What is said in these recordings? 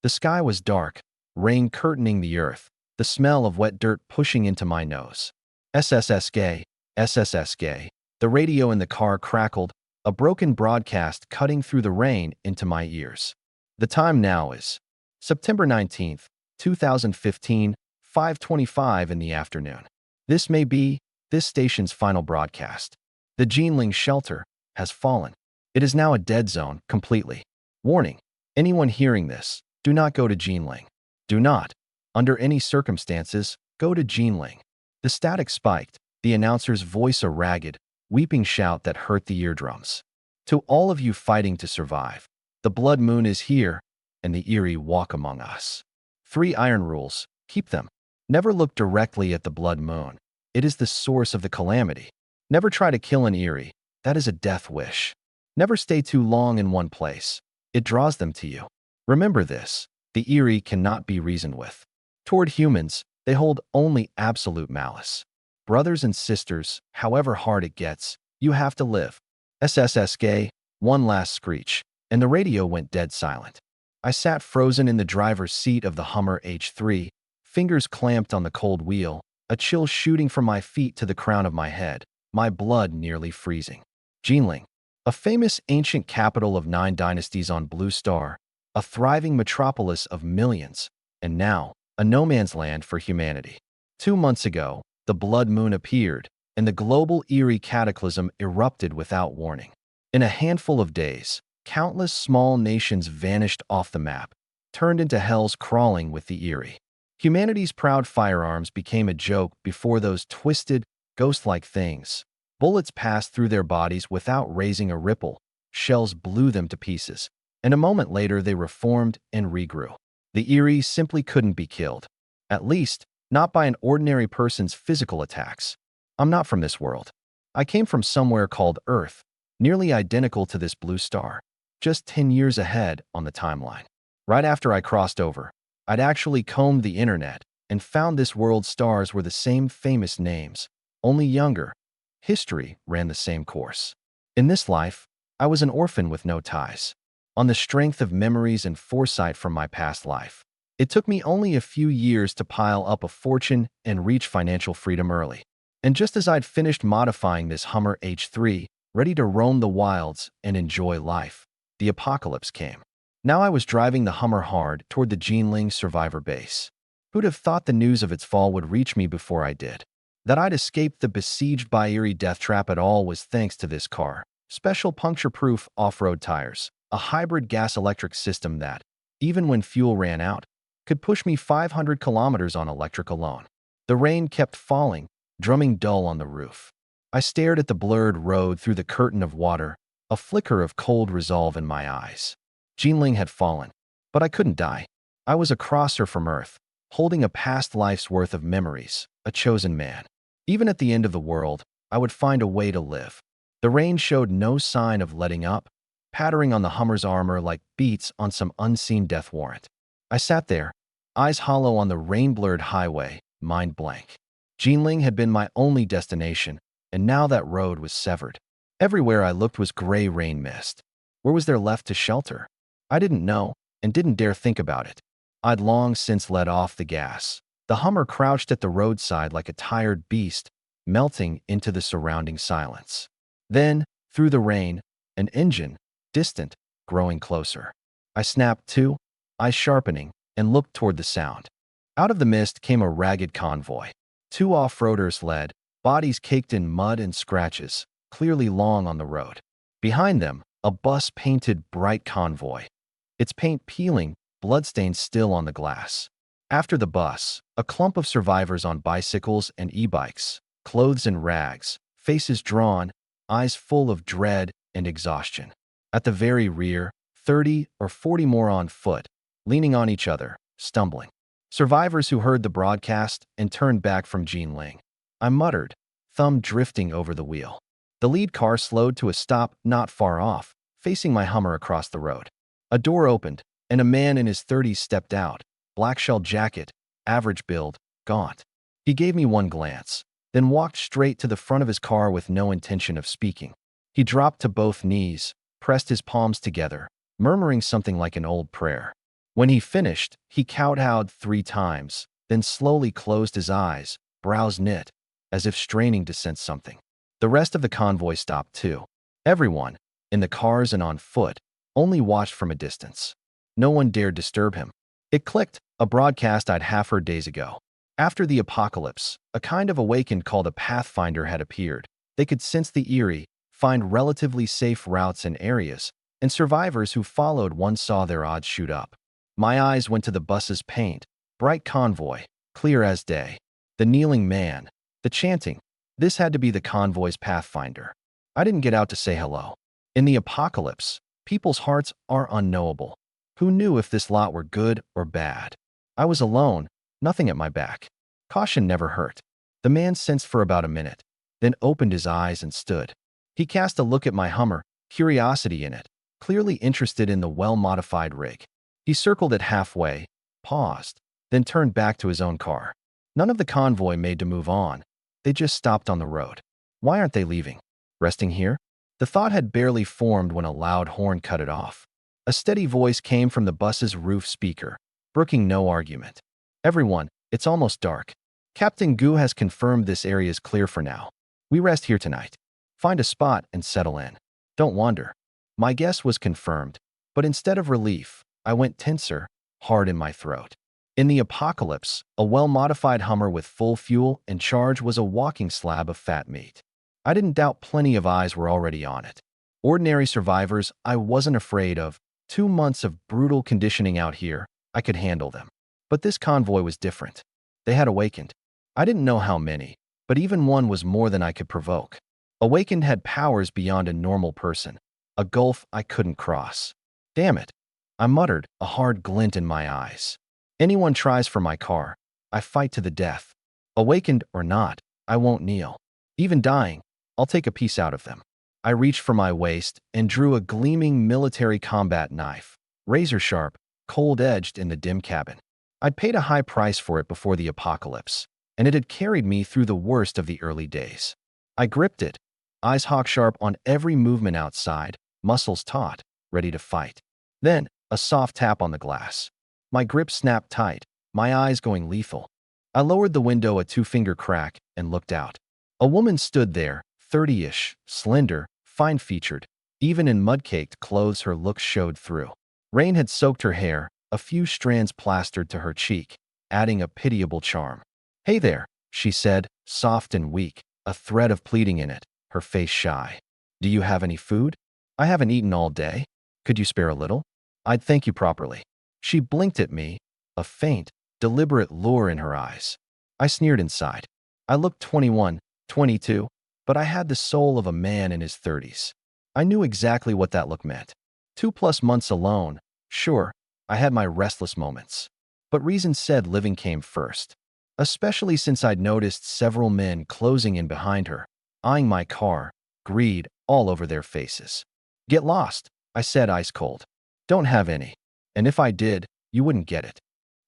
The sky was dark, rain curtaining the earth, the smell of wet dirt pushing into my nose. SSSK, SSSK. The radio in the car crackled, a broken broadcast cutting through the rain into my ears. The time now is September 19th, 2015, 5:25 in the afternoon. This may be this station's final broadcast. The Jinling shelter has fallen. It is now a dead zone completely. Warning, anyone hearing this, do not go to Jinling. Do not, under any circumstances, go to Jinling. The static spiked, the announcer's voice a ragged, weeping shout that hurt the eardrums. To all of you fighting to survive, the blood moon is here, and the eerie walk among us. 3 iron rules, keep them. Never look directly at the blood moon. It is the source of the calamity. Never try to kill an eerie. That is a death wish. Never stay too long in one place. It draws them to you. Remember this, the eerie cannot be reasoned with. Toward humans, they hold only absolute malice. Brothers and sisters, however hard it gets, you have to live. SSSK, one last screech, and the radio went dead silent. I sat frozen in the driver's seat of the Hummer H3, fingers clamped on the cold wheel, a chill shooting from my feet to the crown of my head, my blood nearly freezing. Jinling, a famous ancient capital of 9 dynasties on Blue Star, a thriving metropolis of millions, and now, a no-man's land for humanity. 2 months ago, the blood moon appeared, and the global eerie cataclysm erupted without warning. In a handful of days, countless small nations vanished off the map, turned into hells crawling with the eerie. Humanity's proud firearms became a joke before those twisted, ghost-like things. Bullets passed through their bodies without raising a ripple, shells blew them to pieces, and a moment later they reformed and regrew. The eerie simply couldn't be killed. At least, not by an ordinary person's physical attacks. I'm not from this world. I came from somewhere called Earth, nearly identical to this blue star, just 10 years ahead on the timeline. Right after I crossed over, I'd actually combed the internet and found this world's stars were the same famous names, only younger. History ran the same course. In this life, I was an orphan with no ties. On the strength of memories and foresight from my past life, it took me only a few years to pile up a fortune and reach financial freedom early. And just as I'd finished modifying this Hummer H3, ready to roam the wilds and enjoy life, the apocalypse came. Now I was driving the Hummer hard toward the Jinling survivor base. Who'd have thought the news of its fall would reach me before I did? That I'd escaped the besieged by eerie death trap at all was thanks to this car. Special puncture-proof off-road tires, a hybrid gas-electric system that, even when fuel ran out, could push me 500 kilometers on electric alone. The rain kept falling, drumming dull on the roof. I stared at the blurred road through the curtain of water, a flicker of cold resolve in my eyes. Jinling had fallen, but I couldn't die. I was a crosser from Earth, holding a past life's worth of memories, a chosen man. Even at the end of the world, I would find a way to live. The rain showed no sign of letting up, pattering on the Hummer's armor like beats on some unseen death warrant. I sat there, eyes hollow on the rain-blurred highway, mind blank. Jinling had been my only destination, and now that road was severed. Everywhere I looked was gray rain mist. Where was there left to shelter? I didn't know, and didn't dare think about it. I'd long since let off the gas. The Hummer crouched at the roadside like a tired beast, melting into the surrounding silence. Then, through the rain, an engine, distant, growing closer. I snapped to, eyes sharpening, and looked toward the sound. Out of the mist came a ragged convoy. 2 off-roaders led, bodies caked in mud and scratches, clearly long on the road. Behind them, a bus painted bright convoy, its paint peeling, bloodstains still on the glass. After the bus, a clump of survivors on bicycles and e-bikes, clothes in rags, faces drawn, eyes full of dread and exhaustion. At the very rear, 30 or 40 more on foot, leaning on each other, stumbling. Survivors who heard the broadcast and turned back from Jinling. I muttered, thumb drifting over the wheel. The lead car slowed to a stop not far off, facing my Hummer across the road. A door opened, and a man in his 30s stepped out, black shell jacket, average build, gaunt. He gave me one glance, then walked straight to the front of his car with no intention of speaking. He dropped to both knees, pressed his palms together, murmuring something like an old prayer. When he finished, he kowtowed 3 times, then slowly closed his eyes, brows knit, as if straining to sense something. The rest of the convoy stopped too. Everyone, in the cars and on foot, only watched from a distance. No one dared disturb him. It clicked, a broadcast I'd half heard days ago. After the apocalypse, a kind of awakened called a pathfinder had appeared. They could sense the eerie, find relatively safe routes and areas, and survivors who followed one saw their odds shoot up. My eyes went to the bus's paint, bright convoy, clear as day. The kneeling man, the chanting. This had to be the convoy's pathfinder. I didn't get out to say hello. In the apocalypse, people's hearts are unknowable. Who knew if this lot were good or bad? I was alone, nothing at my back. Caution never hurt. The man sensed for about a minute, then opened his eyes and stood. He cast a look at my Hummer, curiosity in it, clearly interested in the well-modified rig. He circled it halfway, paused, then turned back to his own car. None of the convoy made to move on. They just stopped on the road. Why aren't they leaving? Resting here? The thought had barely formed when a loud horn cut it off. A steady voice came from the bus's roof speaker, brooking no argument. Everyone, it's almost dark. Captain Gu has confirmed this area is clear for now. We rest here tonight. Find a spot and settle in. Don't wander. My guess was confirmed, but instead of relief, I went tenser, hard in my throat. In the apocalypse, a well-modified Hummer with full fuel and charge was a walking slab of fat meat. I didn't doubt plenty of eyes were already on it. Ordinary survivors I wasn't afraid of. 2 months of brutal conditioning out here, I could handle them. But this convoy was different. They had awakened. I didn't know how many, but even one was more than I could provoke. Awakened had powers beyond a normal person, a gulf I couldn't cross. Damn it, I muttered, a hard glint in my eyes. Anyone tries for my car, I fight to the death. Awakened or not, I won't kneel. Even dying, I'll take a piece out of them. I reached for my waist and drew a gleaming military combat knife, razor-sharp, cold-edged in the dim cabin. I'd paid a high price for it before the apocalypse, and it had carried me through the worst of the early days. I gripped it, eyes hawk-sharp on every movement outside, muscles taut, ready to fight. Then, a soft tap on the glass. My grip snapped tight, my eyes going lethal. I lowered the window a 2-finger crack and looked out. A woman stood there, 30-ish, slender, fine-featured. Even in mud-caked clothes her looks showed through. Rain had soaked her hair, a few strands plastered to her cheek, adding a pitiable charm. "Hey there," she said, soft and weak, a thread of pleading in it, her face shy. "Do you have any food? I haven't eaten all day. Could you spare a little? I'd thank you properly." She blinked at me, a faint, deliberate lure in her eyes. I sneered inside. I looked 21, 22, but I had the soul of a man in his 30s. I knew exactly what that look meant. 2+ months alone, sure, I had my restless moments. But reason said living came first, especially since I'd noticed several men closing in behind her, eyeing my car, greed all over their faces. "Get lost," I said ice cold. "Don't have any. And if I did, you wouldn't get it."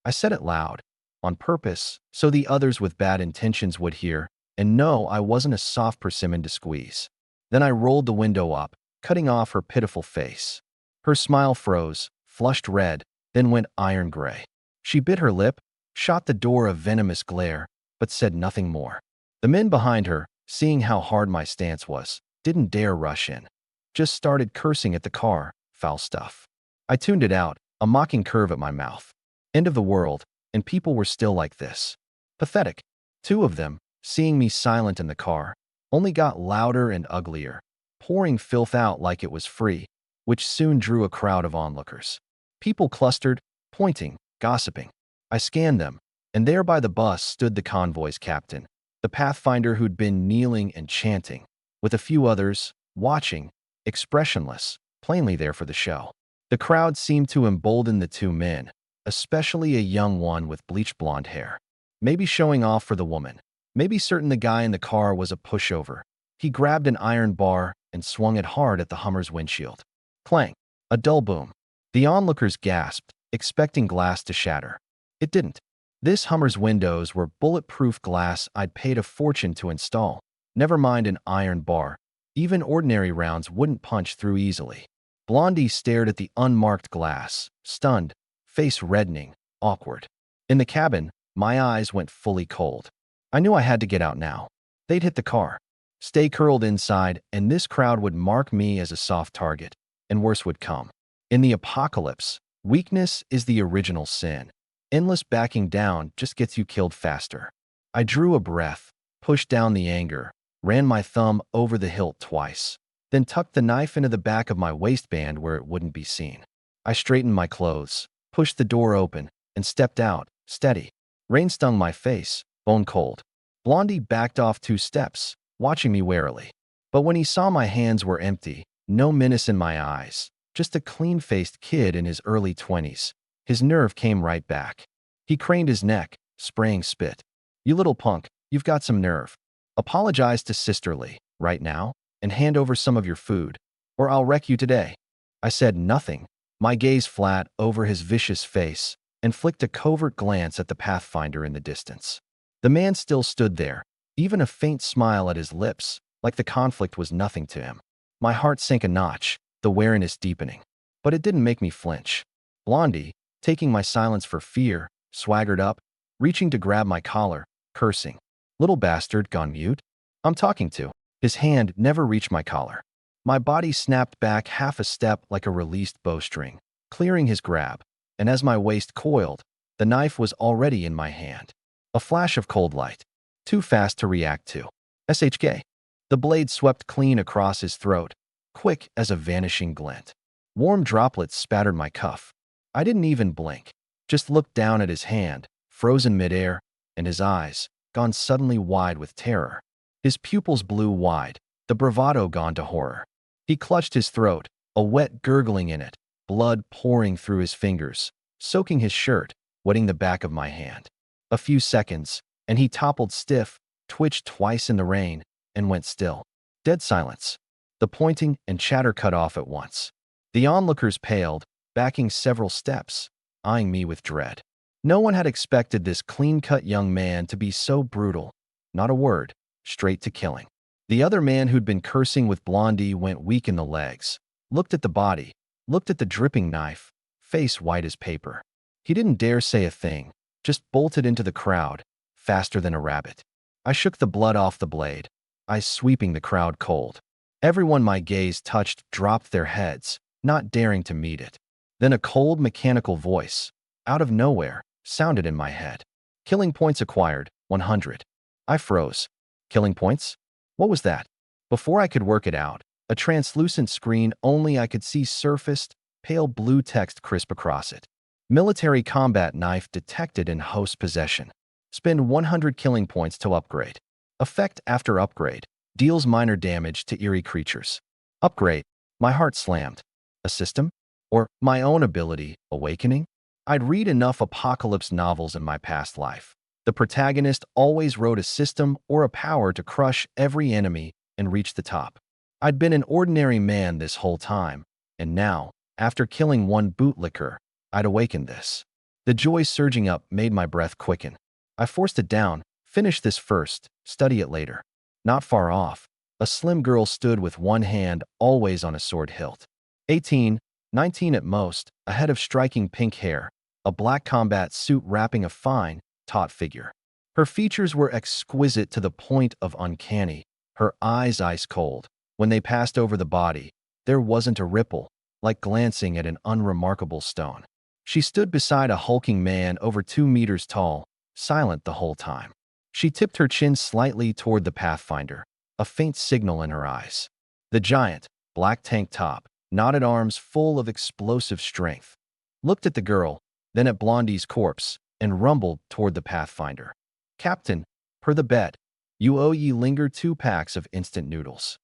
I said it loud, on purpose, so the others with bad intentions would hear, and know I wasn't a soft persimmon to squeeze. Then I rolled the window up, cutting off her pitiful face. Her smile froze, flushed red, then went iron gray. She bit her lip, shot the door a venomous glare, but said nothing more. The men behind her, seeing how hard my stance was, didn't dare rush in. Just started cursing at the car, foul stuff. I tuned it out, a mocking curve at my mouth. End of the world, and people were still like this. Pathetic. 2 of them, seeing me silent in the car, only got louder and uglier, pouring filth out like it was free, which soon drew a crowd of onlookers. People clustered, pointing, gossiping. I scanned them, and there by the bus stood the convoy's captain, the pathfinder who'd been kneeling and chanting, with a few others, watching, expressionless, plainly there for the show. The crowd seemed to embolden the 2 men, especially a young one with bleached blonde hair. Maybe showing off for the woman. Maybe certain the guy in the car was a pushover. He grabbed an iron bar and swung it hard at the Hummer's windshield. Clang. A dull boom. The onlookers gasped, expecting glass to shatter. It didn't. This Hummer's windows were bulletproof glass I'd paid a fortune to install. Never mind an iron bar. Even ordinary rounds wouldn't punch through easily. Blondie stared at the unmarked glass, stunned, face reddening, awkward. In the cabin, my eyes went fully cold. I knew I had to get out now. They'd hit the car, stay curled inside, and this crowd would mark me as a soft target, and worse would come. In the apocalypse, weakness is the original sin. Endless backing down just gets you killed faster. I drew a breath, pushed down the anger, ran my thumb over the hilt twice, then tucked the knife into the back of my waistband where it wouldn't be seen. I straightened my clothes, pushed the door open, and stepped out, steady. Rain stung my face, bone cold. Blondie backed off 2 steps, watching me warily. But when he saw my hands were empty, no menace in my eyes, just a clean-faced kid in his early 20s, his nerve came right back. He craned his neck, spraying spit. "You little punk, you've got some nerve. Apologize to Sisterly, right now, and hand over some of your food, or I'll wreck you today." I said nothing, my gaze flat over his vicious face, and flicked a covert glance at the Pathfinder in the distance. The man still stood there, even a faint smile at his lips, like the conflict was nothing to him. My heart sank a notch, the wariness deepening. But it didn't make me flinch. Blondie, taking my silence for fear, swaggered up, reaching to grab my collar, cursing. "Little bastard gone mute? I'm talking to." His hand never reached my collar. My body snapped back half a step like a released bowstring, clearing his grab, and as my waist coiled, the knife was already in my hand. A flash of cold light, too fast to react to. SHK. The blade swept clean across his throat, quick as a vanishing glint. Warm droplets spattered my cuff. I didn't even blink, just looked down at his hand, frozen midair, and his eyes, gone suddenly wide with terror. His pupils blew wide, the bravado gone to horror. He clutched his throat, a wet gurgling in it, blood pouring through his fingers, soaking his shirt, wetting the back of my hand. A few seconds, and he toppled stiff, twitched twice in the rain, and went still. Dead silence. The pointing and chatter cut off at once. The onlookers paled, backing several steps, eyeing me with dread. No one had expected this clean-cut young man to be so brutal. Not a word, straight to killing. The other man who'd been cursing with Blondie went weak in the legs, looked at the body, looked at the dripping knife, face white as paper. He didn't dare say a thing, just bolted into the crowd, faster than a rabbit. I shook the blood off the blade, eyes sweeping the crowd cold. Everyone my gaze touched dropped their heads, not daring to meet it. Then a cold mechanical voice, out of nowhere, sounded in my head. "Killing points acquired, 100. I froze. Killing points? What was that? Before I could work it out, a translucent screen only I could see surfaced, pale blue text crisp across it. Military combat knife detected in host possession. Spend 100 killing points to upgrade. Effect after upgrade. Deals minor damage to eerie creatures. Upgrade. My heart slammed. A system? Or my own ability, awakening? I'd read enough apocalypse novels in my past life. The protagonist always rode a system or a power to crush every enemy and reach the top. I'd been an ordinary man this whole time, and now, after killing one bootlicker, I'd awakened this. The joy surging up made my breath quicken. I forced it down, finish this first, study it later. Not far off, a slim girl stood with one hand always on a sword hilt. 18, 19 at most, a head of striking pink hair, a black combat suit wrapping a fine, taut figure. Her features were exquisite to the point of uncanny, her eyes ice cold. When they passed over the body, there wasn't a ripple, like glancing at an unremarkable stone. She stood beside a hulking man over 2 meters tall, silent the whole time. She tipped her chin slightly toward the Pathfinder, a faint signal in her eyes. The giant, black tank top, knotted arms full of explosive strength, looked at the girl, then at Blondie's corpse, and rumbled toward the Pathfinder. "Captain, per the bet, you owe ye linger 2 packs of instant noodles."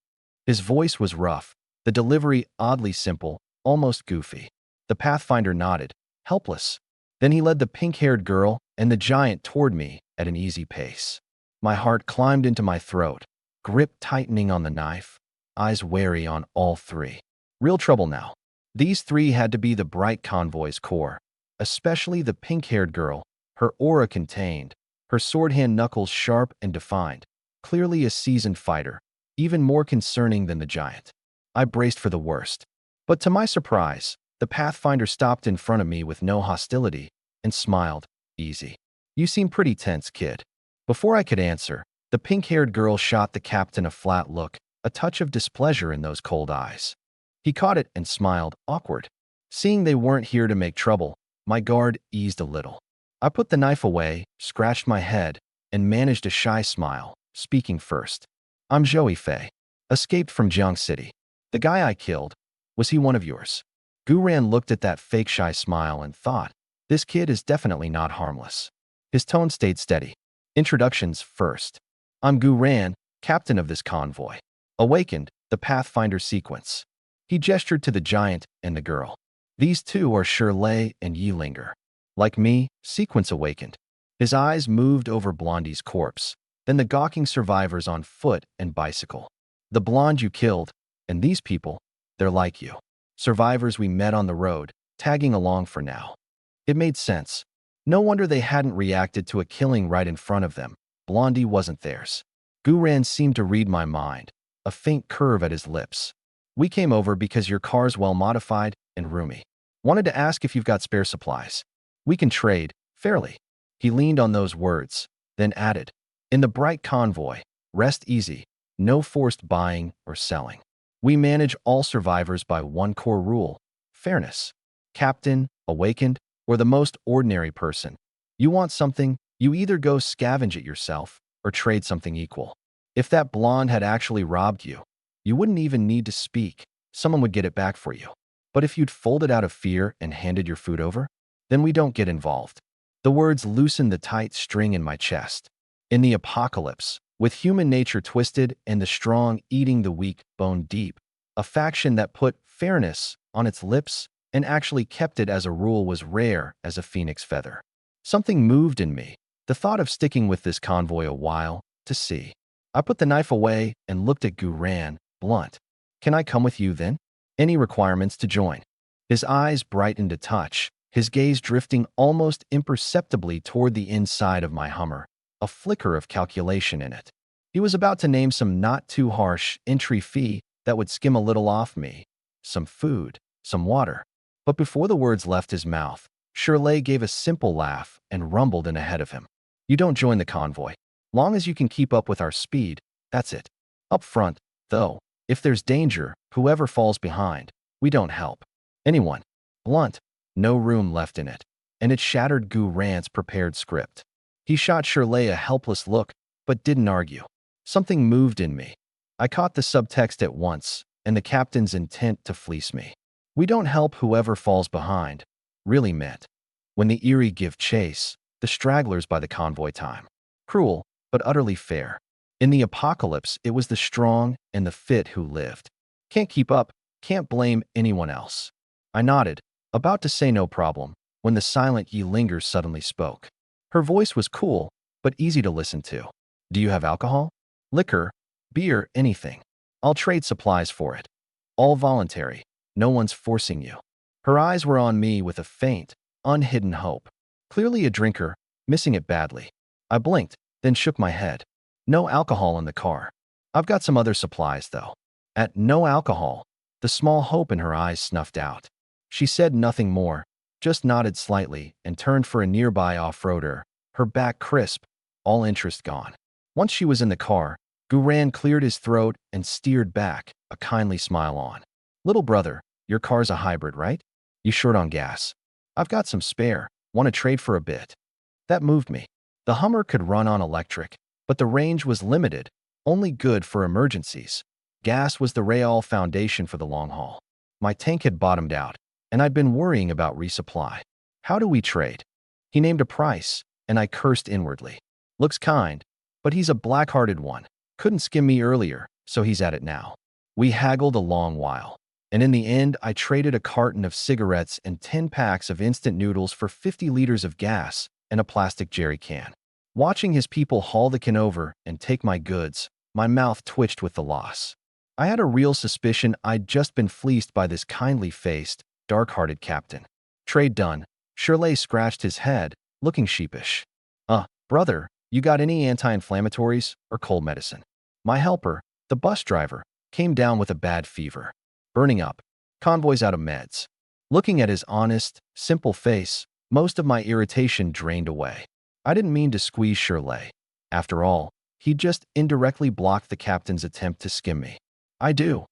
His voice was rough, the delivery oddly simple, almost goofy. The Pathfinder nodded, helpless. Then he led the pink-haired girl and the giant toward me at an easy pace. My heart climbed into my throat, grip tightening on the knife, eyes wary on all 3. Real trouble now. These 3 had to be the bright convoy's core, especially the pink-haired girl, her aura contained, her sword-hand knuckles sharp and defined, clearly a seasoned fighter, even more concerning than the giant. I braced for the worst. But to my surprise, The Pathfinder stopped in front of me with no hostility and smiled. Easy. You seem pretty tense, kid. Before I could answer, the pink-haired girl shot the captain a flat look, a touch of displeasure in those cold eyes. He caught it and smiled, awkward. Seeing they weren't here to make trouble, my guard eased a little. I put the knife away, scratched my head, and managed a shy smile, speaking first. I'm Joey Fei. Escaped from Jiang City. The guy I killed, was he one of yours? Guran looked at that fake shy smile and thought, this kid is definitely not harmless. His tone stayed steady. Introductions first. I'm Guran, captain of this convoy. Awakened, the Pathfinder sequence. He gestured to the giant and the girl. These two are Shirley and Yilinger. Like me, Sequence awakened. His eyes moved over Blondie's corpse, then the gawking survivors on foot and bicycle. The blonde you killed, and these people, they're like you. Survivors we met on the road, tagging along for now. It made sense. No wonder they hadn't reacted to a killing right in front of them. Blondie wasn't theirs. Guran seemed to read my mind, a faint curve at his lips. We came over because your car's well modified and roomy. Wanted to ask if you've got spare supplies. We can trade, fairly. He leaned on those words, then added, in the bright convoy, rest easy, no forced buying or selling. We manage all survivors by one core rule, fairness. Captain, awakened, or the most ordinary person. You want something, you either go scavenge it yourself or trade something equal. If that blonde had actually robbed you, you wouldn't even need to speak. Someone would get it back for you. But if you'd folded out of fear and handed your food over, then we don't get involved. The words loosened the tight string in my chest. In the apocalypse, with human nature twisted and the strong eating the weak bone deep, a faction that put fairness on its lips and actually kept it as a rule was rare as a phoenix feather. Something moved in me, the thought of sticking with this convoy a while, to see. I put the knife away and looked at Guran, blunt. Can I come with you then? Any requirements to join? His eyes brightened a touch, his gaze drifting almost imperceptibly toward the inside of my Hummer, a flicker of calculation in it. He was about to name some not-too-harsh entry fee that would skim a little off me, some food, some water. But before the words left his mouth, Shirley gave a simple laugh and rumbled in ahead of him. You don't join the convoy. Long as you can keep up with our speed, that's it. Up front, though, if there's danger, whoever falls behind, we don't help. Anyone. Blunt. No room left in it. And it shattered Guran's prepared script. He shot Shirley a helpless look, but didn't argue. Something moved in me. I caught the subtext at once, and the captain's intent to fleece me. We don't help whoever falls behind, really meant. When the eerie give chase, the stragglers by the convoy time. Cruel, but utterly fair. In the apocalypse, it was the strong and the fit who lived. Can't keep up, can't blame anyone else. I nodded, about to say no problem, when the silent Yilinger suddenly spoke. Her voice was cool, but easy to listen to. Do you have alcohol? Liquor? Beer? Anything. I'll trade supplies for it. All voluntary. No one's forcing you. Her eyes were on me with a faint, unhidden hope. Clearly a drinker, missing it badly. I blinked, then shook my head. No alcohol in the car. I've got some other supplies, though. At no alcohol, the small hope in her eyes snuffed out. She said nothing more, just nodded slightly and turned for a nearby off-roader, her back crisp, all interest gone. Once she was in the car, Guran cleared his throat and steered back, a kindly smile on. Little brother, your car's a hybrid, right? You short on gas? I've got some spare, want to trade for a bit. That moved me. The Hummer could run on electric, but the range was limited, only good for emergencies. Gas was the real foundation for the long haul. My tank had bottomed out, and I'd been worrying about resupply. How do we trade? He named a price, and I cursed inwardly. Looks kind, but he's a black-hearted one. Couldn't skim me earlier, so he's at it now. We haggled a long while, and in the end I traded a carton of cigarettes and 10 packs of instant noodles for 50 liters of gas and a plastic jerry can. Watching his people haul the can over and take my goods, my mouth twitched with the loss. I had a real suspicion I'd just been fleeced by this kindly-faced, dark-hearted captain. Trade done. Shirley scratched his head, looking sheepish. Brother, you got any anti-inflammatories or cold medicine? My helper, the bus driver, came down with a bad fever. Burning up. Convoy's out of meds. Looking at his honest, simple face, most of my irritation drained away. I didn't mean to squeeze Shirley. After all, he just indirectly blocked the captain's attempt to skim me. I do,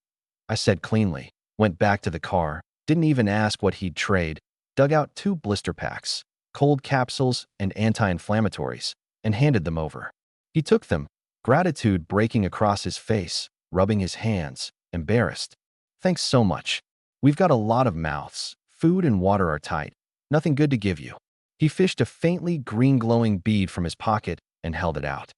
I said cleanly, went back to the car, didn't even ask what he'd trade, dug out 2 blister packs, cold capsules and anti-inflammatories, and handed them over. He took them, gratitude breaking across his face, rubbing his hands, embarrassed. Thanks so much. We've got a lot of mouths. Food and water are tight. Nothing good to give you. He fished a faintly green glowing bead from his pocket and held it out.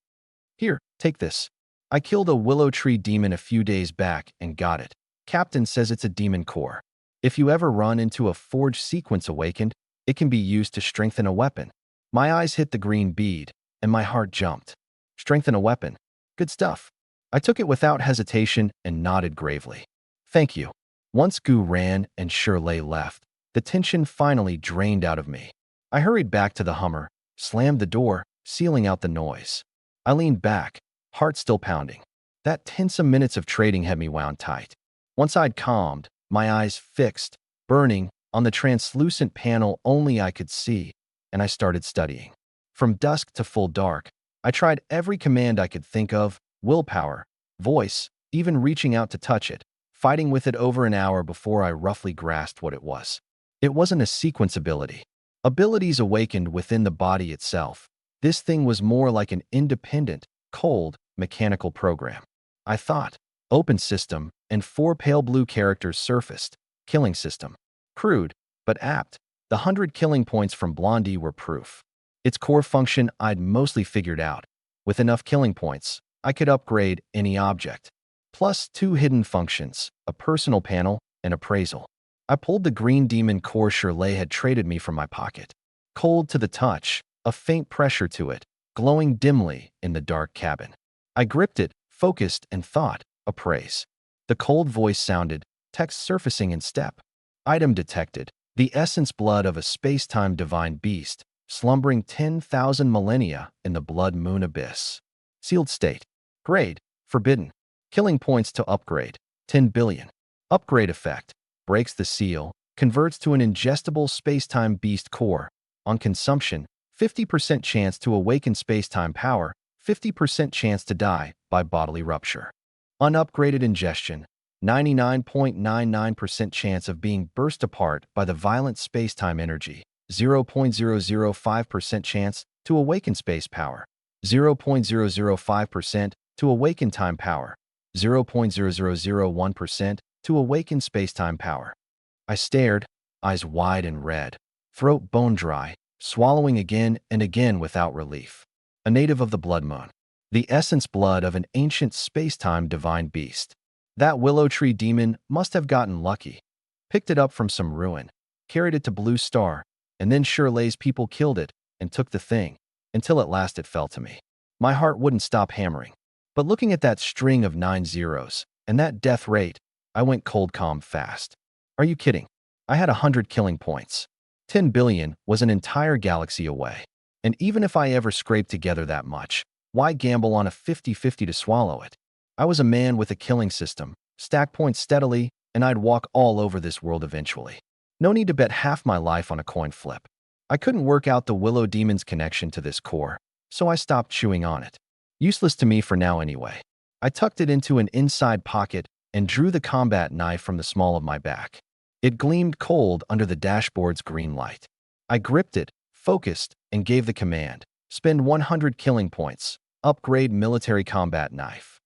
Here, take this. I killed a willow tree demon a few days back and got it. Captain says it's a demon core. If you ever run into a forged sequence awakened, it can be used to strengthen a weapon. My eyes hit the green bead, and my heart jumped. Strengthen a weapon. Good stuff. I took it without hesitation and nodded gravely. Thank you. Once Gu ran and Shirley left, the tension finally drained out of me. I hurried back to the Hummer, slammed the door, sealing out the noise. I leaned back, heart still pounding. That tensome minutes of trading had me wound tight. Once I'd calmed, my eyes fixed, burning, on the translucent panel only I could see, and I started studying. From dusk to full dark, I tried every command I could think of, willpower, voice, even reaching out to touch it, fighting with it over an hour before I roughly grasped what it was. It wasn't a sequence ability. Abilities awakened within the body itself. This thing was more like an independent, cold, mechanical program. I thought. Open system, and 4 pale blue characters surfaced. Killing system. Crude, but apt. The 100 killing points from Blondie were proof. Its core function I'd mostly figured out. With enough killing points, I could upgrade any object. Plus 2 hidden functions, a personal panel, and appraisal. I pulled the green demon core Shirley had traded me from my pocket. Cold to the touch, a faint pressure to it, glowing dimly in the dark cabin. I gripped it, focused, and thought, appraise. The cold voice sounded, text surfacing in step. Item detected, the essence blood of a space-time divine beast, slumbering 10,000 millennia in the blood moon abyss. Sealed state. Grade, forbidden. Killing points to upgrade, 10 billion. Upgrade effect, breaks the seal, converts to an ingestible space-time beast core. On consumption, 50% chance to awaken space-time power, 50% chance to die by bodily rupture. Unupgraded ingestion, 99.99% chance of being burst apart by the violent space-time energy, 0.005% chance to awaken space power, 0.005% to awaken time power, 0.0001% to awaken space-time power. I stared, eyes wide and red, throat bone dry, swallowing again and again without relief. A native of the blood moon. The essence blood of an ancient space-time divine beast. That willow tree demon must have gotten lucky. Picked it up from some ruin, carried it to Blue Star, and then Shirley's people killed it and took the thing, until at last it fell to me. My heart wouldn't stop hammering. But looking at that string of 9 zeros, and that death rate, I went cold calm fast. Are you kidding? I had 100 killing points. 10 billion was an entire galaxy away. And even if I ever scraped together that much, why gamble on a 50-50 to swallow it? I was a man with a killing system, stack points steadily, and I'd walk all over this world eventually. No need to bet half my life on a coin flip. I couldn't work out the Willow Demon's connection to this core, so I stopped chewing on it. Useless to me for now anyway. I tucked it into an inside pocket and drew the combat knife from the small of my back. It gleamed cold under the dashboard's green light. I gripped it, focused, and gave the command. Spend 100 killing points. Upgrade military combat knife.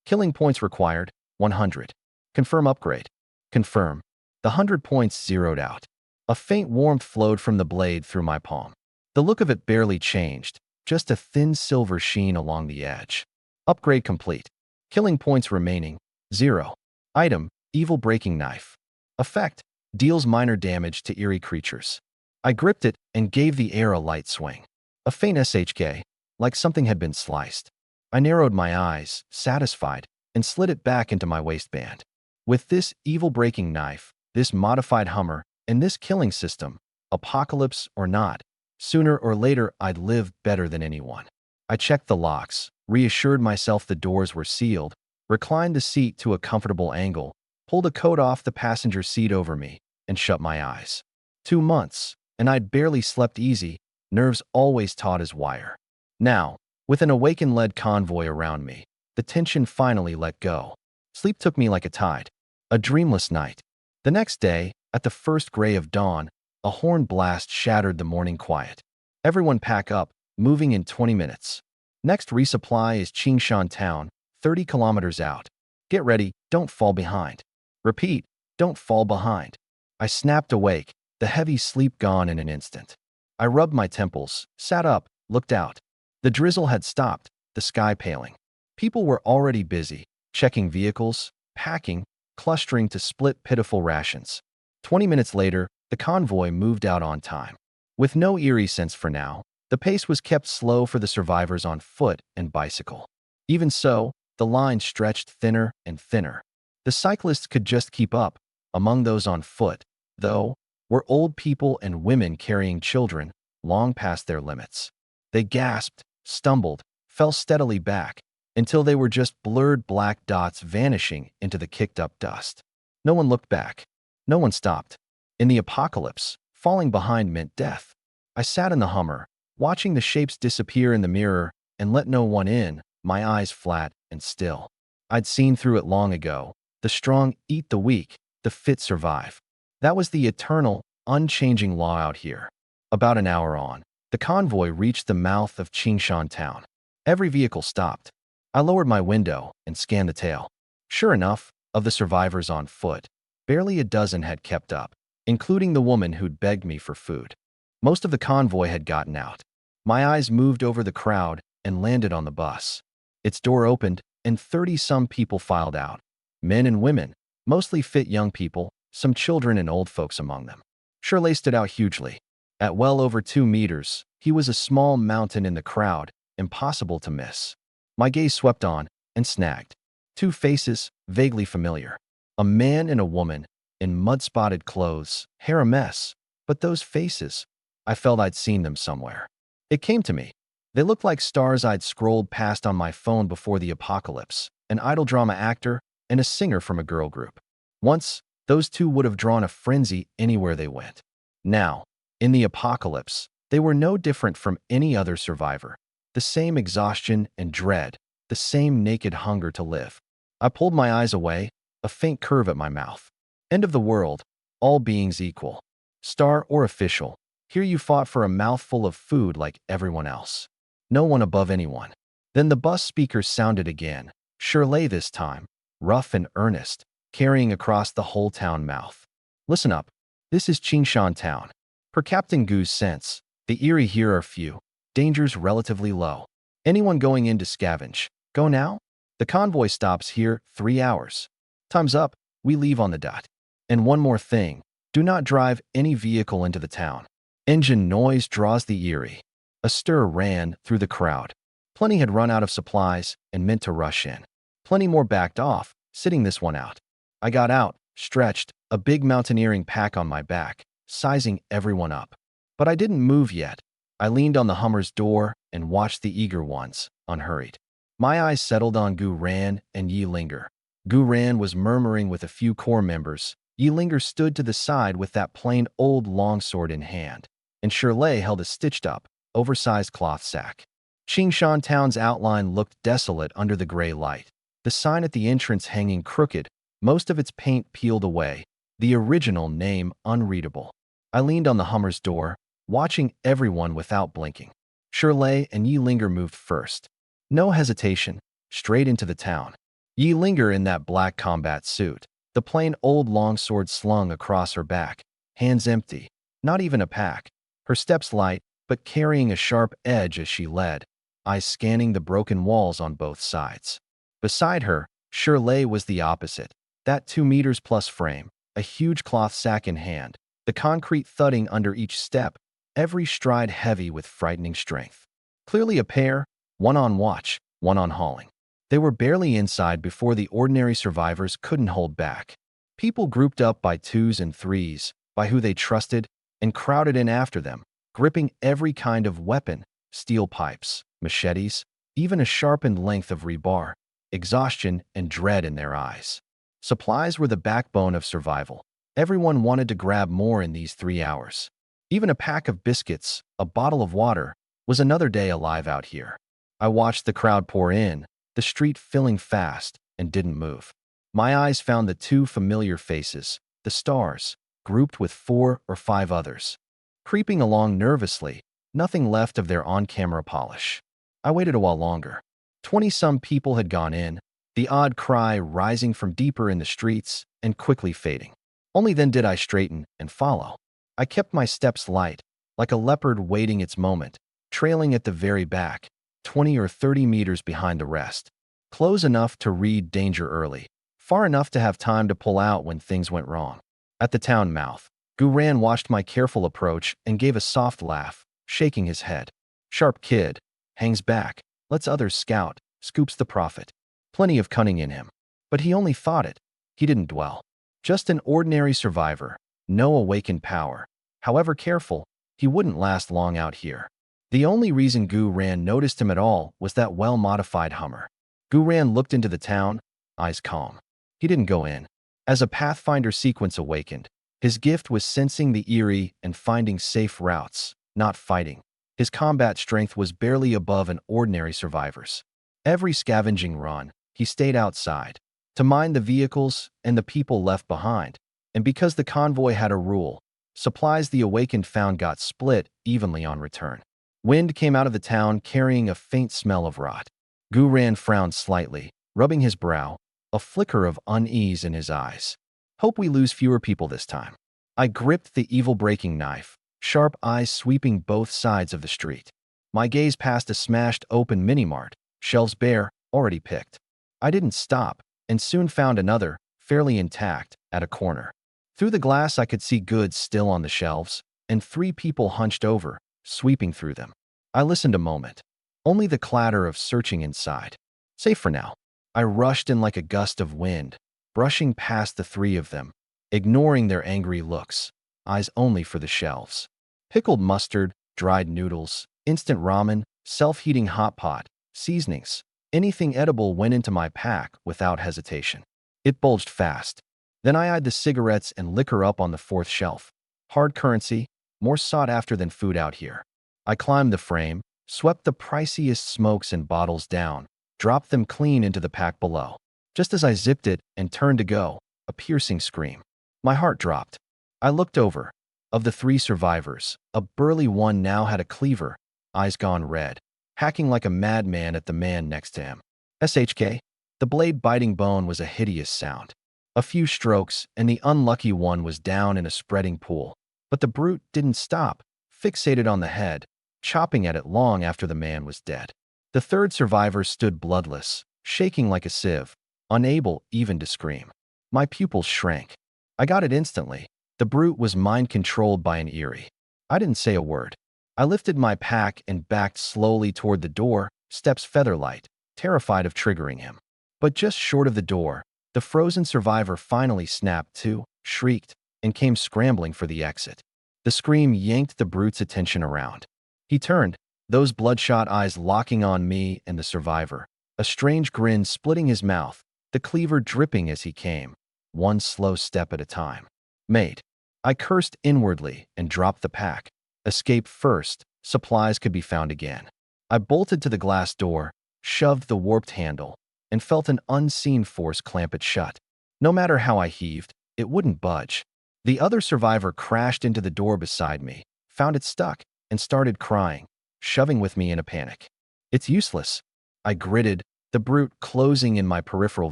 Killing points required, 100. Confirm upgrade. Confirm. The 100 points zeroed out. A faint warmth flowed from the blade through my palm. The look of it barely changed, just a thin silver sheen along the edge. Upgrade complete. Killing points remaining, 0. Item, evil breaking knife. Effect, deals minor damage to eerie creatures. I gripped it and gave the air a light swing. A faint SHK, like something had been sliced. I narrowed my eyes, satisfied, and slid it back into my waistband. With this evil-breaking knife, this modified Hummer, and this killing system, apocalypse or not, sooner or later I'd live better than anyone. I checked the locks, reassured myself the doors were sealed, reclined the seat to a comfortable angle, pulled a coat off the passenger seat over me, and shut my eyes. 2 months, and I'd barely slept easy, nerves always taut as wire. Now, with an awakened-led convoy around me, the tension finally let go. Sleep took me like a tide. A dreamless night. The next day, at the first gray of dawn, a horn blast shattered the morning quiet. Everyone pack up, moving in 20 minutes. Next resupply is Qingshan Town, 30 kilometers out. Get ready, don't fall behind. Repeat, don't fall behind. I snapped awake, the heavy sleep gone in an instant. I rubbed my temples, sat up, looked out. The drizzle had stopped, the sky paling. People were already busy, checking vehicles, packing, clustering to split pitiful rations. 20 minutes later, the convoy moved out on time. With no eerie sense for now, the pace was kept slow for the survivors on foot and bicycle. Even so, the line stretched thinner and thinner. The cyclists could just keep up. Among those on foot, though, were old people and women carrying children, long past their limits. They gasped, stumbled, fell steadily back, until they were just blurred black dots vanishing into the kicked-up dust. No one looked back. No one stopped. In the apocalypse, falling behind meant death. I sat in the Hummer, watching the shapes disappear in the mirror and let no one in, my eyes flat and still. I'd seen through it long ago. The strong eat the weak, the fit survive. That was the eternal, unchanging law out here. About an hour on, the convoy reached the mouth of Qingshan Town. Every vehicle stopped. I lowered my window and scanned the tail. Sure enough, of the survivors on foot, barely a dozen had kept up, including the woman who'd begged me for food. Most of the convoy had gotten out. My eyes moved over the crowd and landed on the bus. Its door opened, and 30-some people filed out. Men and women, mostly fit young people, some children and old folks among them. Shirley stood out hugely. At well over 2 meters, he was a small mountain in the crowd, impossible to miss. My gaze swept on and snagged. 2 faces, vaguely familiar. A man and a woman, in mud-spotted clothes, hair a mess. But those faces, I felt I'd seen them somewhere. It came to me. They looked like stars I'd scrolled past on my phone before the apocalypse, an idol drama actor and a singer from a girl group. Once, those two would have drawn a frenzy anywhere they went. Now, in the apocalypse, they were no different from any other survivor. The same exhaustion and dread, the same naked hunger to live. I pulled my eyes away, a faint curve at my mouth. End of the world, all beings equal. Star or official, here you fought for a mouthful of food like everyone else. No one above anyone. Then the bus speakers sounded again, Shirley this time, rough and earnest, carrying across the whole town mouth. Listen up, this is Qingshan Town. Per Captain Gu's sense, the eerie here are few, dangers relatively low. Anyone going in to scavenge, go now? The convoy stops here 3 hours. Time's up, we leave on the dot. And one more thing, do not drive any vehicle into the town. Engine noise draws the eerie. A stir ran through the crowd. Plenty had run out of supplies and meant to rush in. Plenty more backed off, sitting this one out. I got out, stretched, a big mountaineering pack on my back, sizing everyone up. But I didn't move yet. I leaned on the Hummer's door and watched the eager ones, unhurried. My eyes settled on Gu Ran and Yi Linger. Gu Ran was murmuring with a few corps members. Yi Linger stood to the side with that plain old longsword in hand, and Shirley held a stitched-up, oversized cloth sack. Qingshan Town's outline looked desolate under the gray light, the sign at the entrance hanging crooked, most of its paint peeled away, the original name unreadable. I leaned on the Hummer's door, watching everyone without blinking. Shirley and Yi Linger moved first. No hesitation, straight into the town. Yi Linger in that black combat suit, the plain old longsword slung across her back, hands empty, not even a pack, her steps light, but carrying a sharp edge as she led, eyes scanning the broken walls on both sides. Beside her, Shirley was the opposite, that 2 meters plus frame, a huge cloth sack in hand, the concrete thudding under each step, every stride heavy with frightening strength. Clearly a pair, one on watch, one on hauling. They were barely inside before the ordinary survivors couldn't hold back. People grouped up by 2s and 3s, by who they trusted, and crowded in after them, gripping every kind of weapon, steel pipes, machetes, even a sharpened length of rebar, exhaustion and dread in their eyes. Supplies were the backbone of survival. Everyone wanted to grab more in these 3 hours. Even a pack of biscuits, a bottle of water, was another day alive out here. I watched the crowd pour in, the street filling fast, and didn't move. My eyes found the two familiar faces, the stars, grouped with 4 or 5 others. Creeping along nervously, nothing left of their on-camera polish. I waited a while longer. 20-some people had gone in, the odd cry rising from deeper in the streets and quickly fading. Only then did I straighten and follow. I kept my steps light, like a leopard waiting its moment, trailing at the very back, 20 or 30 meters behind the rest. Close enough to read danger early, far enough to have time to pull out when things went wrong. At the town mouth, Guran watched my careful approach and gave a soft laugh, shaking his head. Sharp kid, hangs back, lets others scout, scoops the profit. Plenty of cunning in him. But he only thought it. He didn't dwell. Just an ordinary survivor, no awakened power. However careful, he wouldn't last long out here. The only reason Guran noticed him at all was that well-modified Hummer. Guran looked into the town, eyes calm. He didn't go in. As a Pathfinder sequence awakened, his gift was sensing the eerie and finding safe routes, not fighting. His combat strength was barely above an ordinary survivor's. Every scavenging run, he stayed outside, to mind the vehicles and the people left behind. And because the convoy had a rule, supplies the awakened found got split evenly on return. Wind came out of the town carrying a faint smell of rot. Guran frowned slightly, rubbing his brow, a flicker of unease in his eyes. Hope we lose fewer people this time. I gripped the evil-breaking knife, sharp eyes sweeping both sides of the street. My gaze passed a smashed open mini-mart, shelves bare, already picked. I didn't stop, and soon found another, fairly intact, at a corner. Through the glass I could see goods still on the shelves, and 3 people hunched over, sweeping through them. I listened a moment. Only the clatter of searching inside. Safe for now. I rushed in like a gust of wind, brushing past the 3 of them, ignoring their angry looks, eyes only for the shelves. Pickled mustard, dried noodles, instant ramen, self-heating hot pot, seasonings. Anything edible went into my pack without hesitation. It bulged fast. Then I eyed the cigarettes and liquor up on the 4th shelf. Hard currency, more sought after than food out here. I climbed the frame, swept the priciest smokes and bottles down, dropped them clean into the pack below. Just as I zipped it and turned to go, a piercing scream. My heart dropped. I looked over. Of the 3 survivors, a burly one now had a cleaver, eyes gone red, hacking like a madman at the man next to him. SHK. The blade biting bone was a hideous sound. A few strokes, and the unlucky one was down in a spreading pool. But the brute didn't stop, fixated on the head, chopping at it long after the man was dead. The 3rd survivor stood bloodless, shaking like a sieve, unable even to scream. My pupils shrank. I got it instantly. The brute was mind-controlled by an eerie. I didn't say a word. I lifted my pack and backed slowly toward the door, steps featherlight, terrified of triggering him. But just short of the door, the frozen survivor finally snapped to, shrieked, and came scrambling for the exit. The scream yanked the brute's attention around. He turned, those bloodshot eyes locking on me and the survivor, a strange grin splitting his mouth, the cleaver dripping as he came, one slow step at a time. Mate. I cursed inwardly and dropped the pack. Escape first, supplies could be found again. I bolted to the glass door, shoved the warped handle, and felt an unseen force clamp it shut. No matter how I heaved, it wouldn't budge. The other survivor crashed into the door beside me, found it stuck, and started crying, shoving with me in a panic. It's useless. I gritted, the brute closing in my peripheral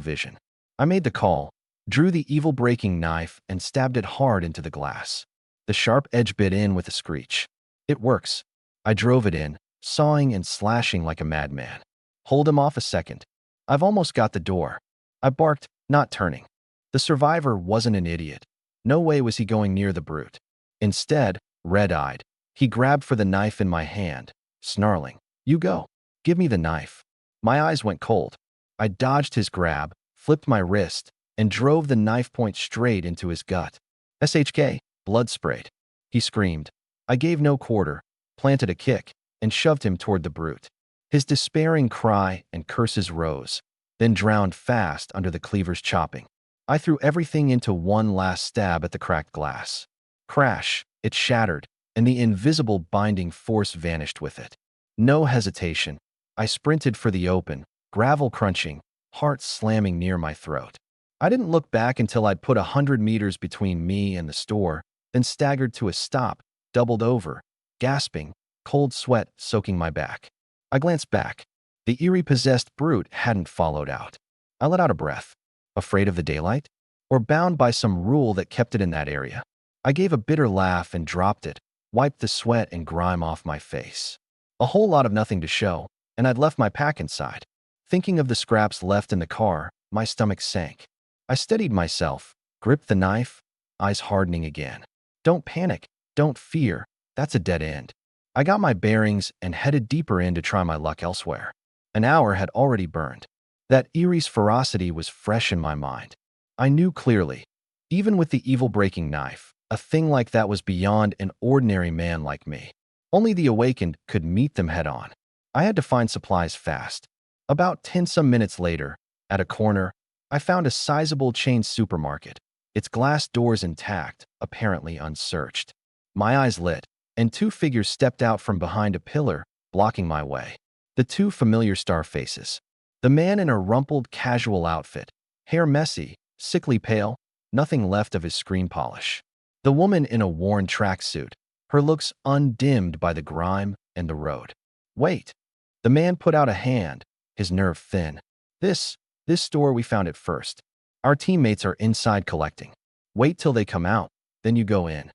vision. I made the call, drew the evil-breaking knife, and stabbed it hard into the glass. The sharp edge bit in with a screech. It works. I drove it in, sawing and slashing like a madman. Hold him off a second. I've almost got the door. I barked, not turning. The survivor wasn't an idiot. No way was he going near the brute. Instead, red-eyed, he grabbed for the knife in my hand, snarling, "You go. Give me the knife." My eyes went cold. I dodged his grab, flipped my wrist, and drove the knife point straight into his gut. SHK, blood sprayed. He screamed. I gave no quarter, planted a kick, and shoved him toward the brute. His despairing cry and curses rose, then drowned fast under the cleaver's chopping. I threw everything into one last stab at the cracked glass. Crash! It shattered, and the invisible binding force vanished with it. No hesitation. I sprinted for the open, gravel crunching, heart slamming near my throat. I didn't look back until I'd put 100 meters between me and the store, then staggered to a stop, doubled over, gasping, cold sweat soaking my back. I glanced back. The eerie possessed brute hadn't followed out. I let out a breath. Afraid of the daylight? Or bound by some rule that kept it in that area? I gave a bitter laugh and dropped it, wiped the sweat and grime off my face. A whole lot of nothing to show, and I'd left my pack inside. Thinking of the scraps left in the car, my stomach sank. I steadied myself, gripped the knife, eyes hardening again. Don't panic, don't fear, that's a dead end. I got my bearings and headed deeper in to try my luck elsewhere. An hour had already burned. That eerie's ferocity was fresh in my mind. I knew clearly, even with the evil-breaking knife, a thing like that was beyond an ordinary man like me. Only the awakened could meet them head-on. I had to find supplies fast. About 10 minutes later, at a corner, I found a sizable chain supermarket, its glass doors intact, apparently unsearched. My eyes lit, and two figures stepped out from behind a pillar, blocking my way. The two familiar star faces. The man in a rumpled, casual outfit, hair messy, sickly pale, nothing left of his screen polish. The woman in a worn tracksuit, her looks undimmed by the grime and the road. Wait. The man put out a hand, his nerve thin. This store we found it first. Our teammates are inside collecting. Wait till they come out, then you go in.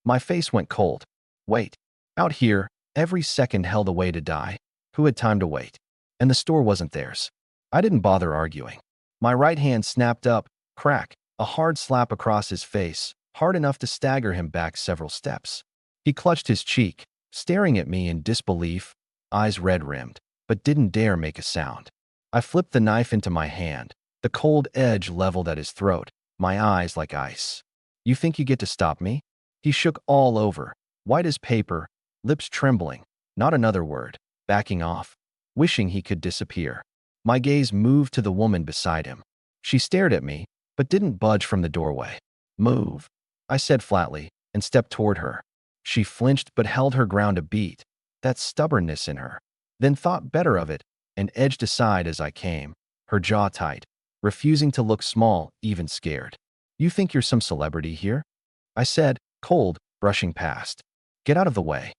My face went cold. Wait. Out here, every second held a way to die. Who had time to wait? And the store wasn't theirs. I didn't bother arguing. My right hand snapped up, crack, a hard slap across his face, hard enough to stagger him back several steps. He clutched his cheek, staring at me in disbelief, eyes red-rimmed, but didn't dare make a sound. I flipped the knife into my hand, the cold edge leveled at his throat, my eyes like ice. You think you get to stop me? He shook all over, white as paper, lips trembling, not another word, backing off, wishing he could disappear. My gaze moved to the woman beside him. She stared at me, but didn't budge from the doorway. Move, I said flatly, and stepped toward her. She flinched but held her ground a beat, that stubbornness in her, then thought better of it and edged aside as I came, her jaw tight, refusing to look small, even scared. You think you're some celebrity here? I said, cold, brushing past. Get out of the way.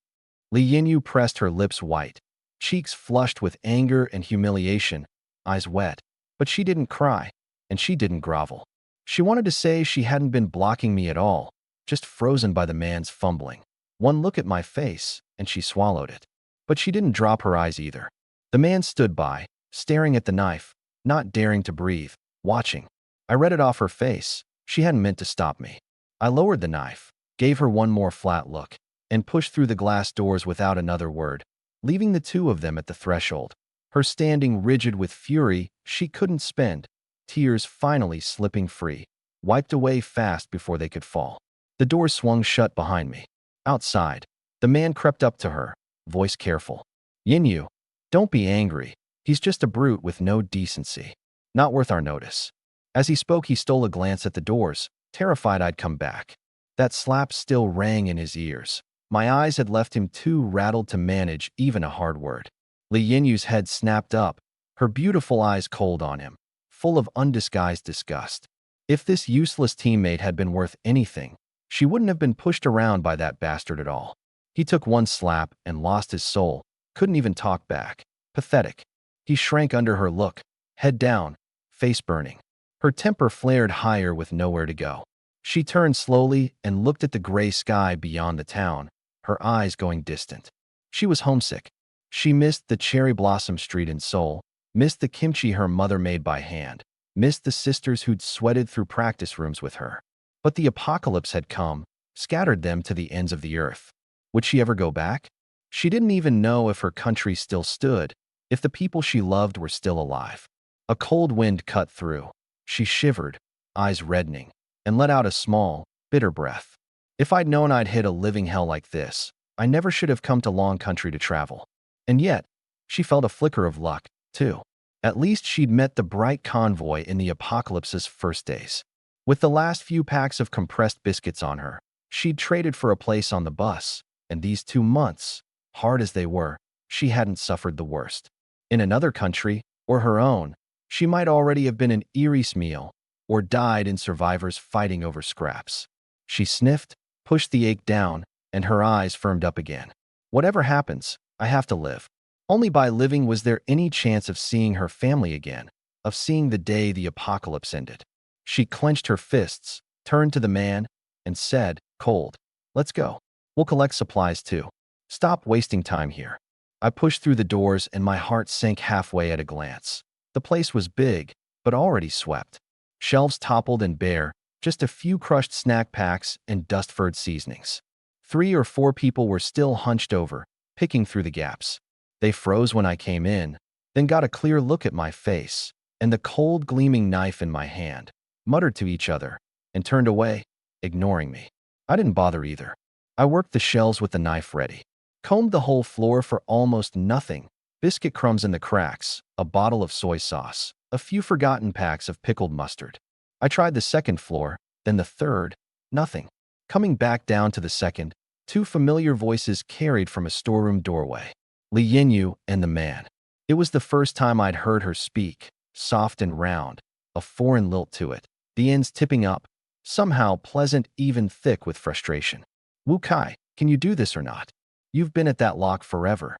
Li Yinyu pressed her lips white, cheeks flushed with anger and humiliation, eyes wet, but she didn't cry, and she didn't grovel. She wanted to say she hadn't been blocking me at all, just frozen by the man's fumbling. One look at my face, and she swallowed it. But she didn't drop her eyes either. The man stood by, staring at the knife, not daring to breathe, watching. I read it off her face. She hadn't meant to stop me. I lowered the knife, gave her one more flat look, and pushed through the glass doors without another word, leaving the two of them at the threshold. Her standing rigid with fury she couldn't spend, tears finally slipping free, wiped away fast before they could fall. The door swung shut behind me. Outside, the man crept up to her, voice careful. Yinyu, don't be angry. He's just a brute with no decency. Not worth our notice. As he spoke, he stole a glance at the doors, terrified I'd come back. That slap still rang in his ears. My eyes had left him too rattled to manage even a hard word. Li Yinyu's head snapped up, her beautiful eyes cold on him, full of undisguised disgust. If this useless teammate had been worth anything, she wouldn't have been pushed around by that bastard at all. He took one slap and lost his soul, couldn't even talk back. Pathetic. He shrank under her look, head down, face burning. Her temper flared higher with nowhere to go. She turned slowly and looked at the gray sky beyond the town, her eyes going distant. She was homesick. She missed the cherry blossom street in Seoul, missed the kimchi her mother made by hand, missed the sisters who'd sweated through practice rooms with her. But the apocalypse had come, scattered them to the ends of the earth. Would she ever go back? She didn't even know if her country still stood, if the people she loved were still alive. A cold wind cut through. She shivered, eyes reddening, and let out a small, bitter breath. If I'd known I'd hit a living hell like this, I never should have come to Long Country to travel. And yet, she felt a flicker of luck, too. At least she'd met the bright convoy in the apocalypse's first days. With the last few packs of compressed biscuits on her, she'd traded for a place on the bus, and these 2 months, hard as they were, she hadn't suffered the worst. In another country, or her own, she might already have been an Iris meal, or died in survivors fighting over scraps. She sniffed, pushed the ache down, and her eyes firmed up again. Whatever happens, I have to live. Only by living was there any chance of seeing her family again, of seeing the day the apocalypse ended. She clenched her fists, turned to the man, and said, cold, "Let's go. We'll collect supplies too. Stop wasting time here." I pushed through the doors and my heart sank halfway at a glance. The place was big, but already swept. Shelves toppled and bare, just a few crushed snack packs and dust-furred seasonings. 3 or 4 people were still hunched over, picking through the gaps. They froze when I came in, then got a clear look at my face and the cold, gleaming knife in my hand, muttered to each other, and turned away, ignoring me. I didn't bother either. I worked the shelves with the knife ready, combed the whole floor for almost nothing, biscuit crumbs in the cracks, a bottle of soy sauce, a few forgotten packs of pickled mustard. I tried the second floor, then the third, nothing. Coming back down to the second, 2 familiar voices carried from a storeroom doorway. Li Yinyu and the man. It was the first time I'd heard her speak, soft and round, a foreign lilt to it, the ends tipping up, somehow pleasant, even thick with frustration. "Wu Kai, can you do this or not? You've been at that lock forever."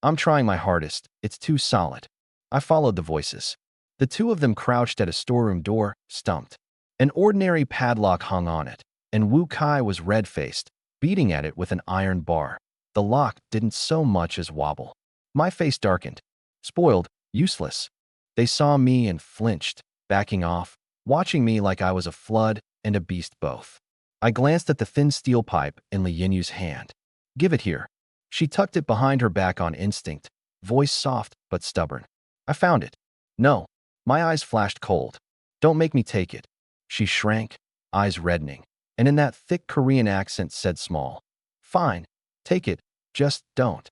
I'm trying my hardest. It's too solid." I followed the voices. The 2 of them crouched at a storeroom door, stumped. An ordinary padlock hung on it, and Wu Kai was red-faced, beating at it with an iron bar. The lock didn't so much as wobble. My face darkened. Spoiled, useless. They saw me and flinched, backing off, watching me like I was a flood and a beast both. I glanced at the thin steel pipe in Li Yinyu's hand. "Give it here." She tucked it behind her back on instinct, voice soft but stubborn. "I found it." "No." My eyes flashed cold. "Don't make me take it." She shrank, eyes reddening, and in that thick Korean accent said small, "Fine, take it, just don't."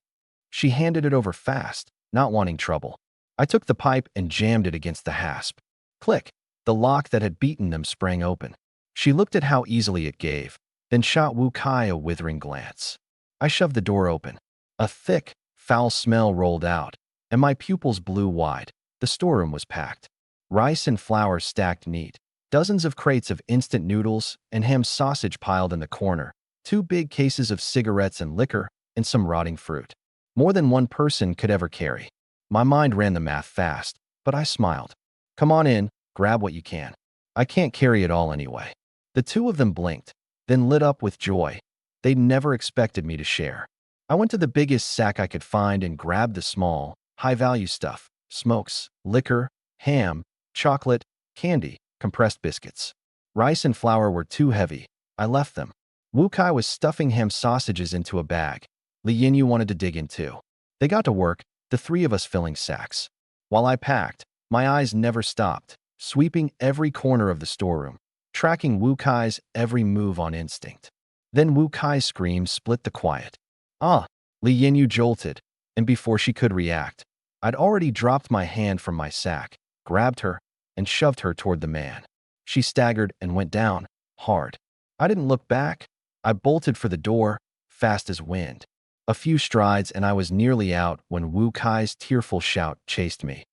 She handed it over fast, not wanting trouble. I took the pipe and jammed it against the hasp. Click! The lock that had beaten them sprang open. She looked at how easily it gave, then shot Wu Kai a withering glance. I shoved the door open. A thick, foul smell rolled out, and my pupils blew wide. The storeroom was packed. Rice and flour stacked neat. Dozens of crates of instant noodles and ham sausage piled in the corner. 2 big cases of cigarettes and liquor, and some rotting fruit. More than one person could ever carry. My mind ran the math fast, but I smiled. "Come on in, grab what you can. I can't carry it all anyway." The 2 of them blinked, then lit up with joy. They'd never expected me to share. I went to the biggest sack I could find and grabbed the small, high-value stuff: smokes, liquor, ham, chocolate, candy, compressed biscuits. Rice and flour were too heavy. I left them. Wu Kai was stuffing ham sausages into a bag. Li Yinyu wanted to dig in too. They got to work, the 3 of us filling sacks. While I packed, my eyes never stopped, sweeping every corner of the storeroom, tracking Wu Kai's every move on instinct. Then Wu Kai's scream split the quiet. "Ah!" Li Yinyu jolted, and before she could react, I'd already dropped my hand from my sack, grabbed her, and shoved her toward the man. She staggered and went down, hard. I didn't look back. I bolted for the door, fast as wind. A few strides and I was nearly out when Wu Kai's tearful shout chased me.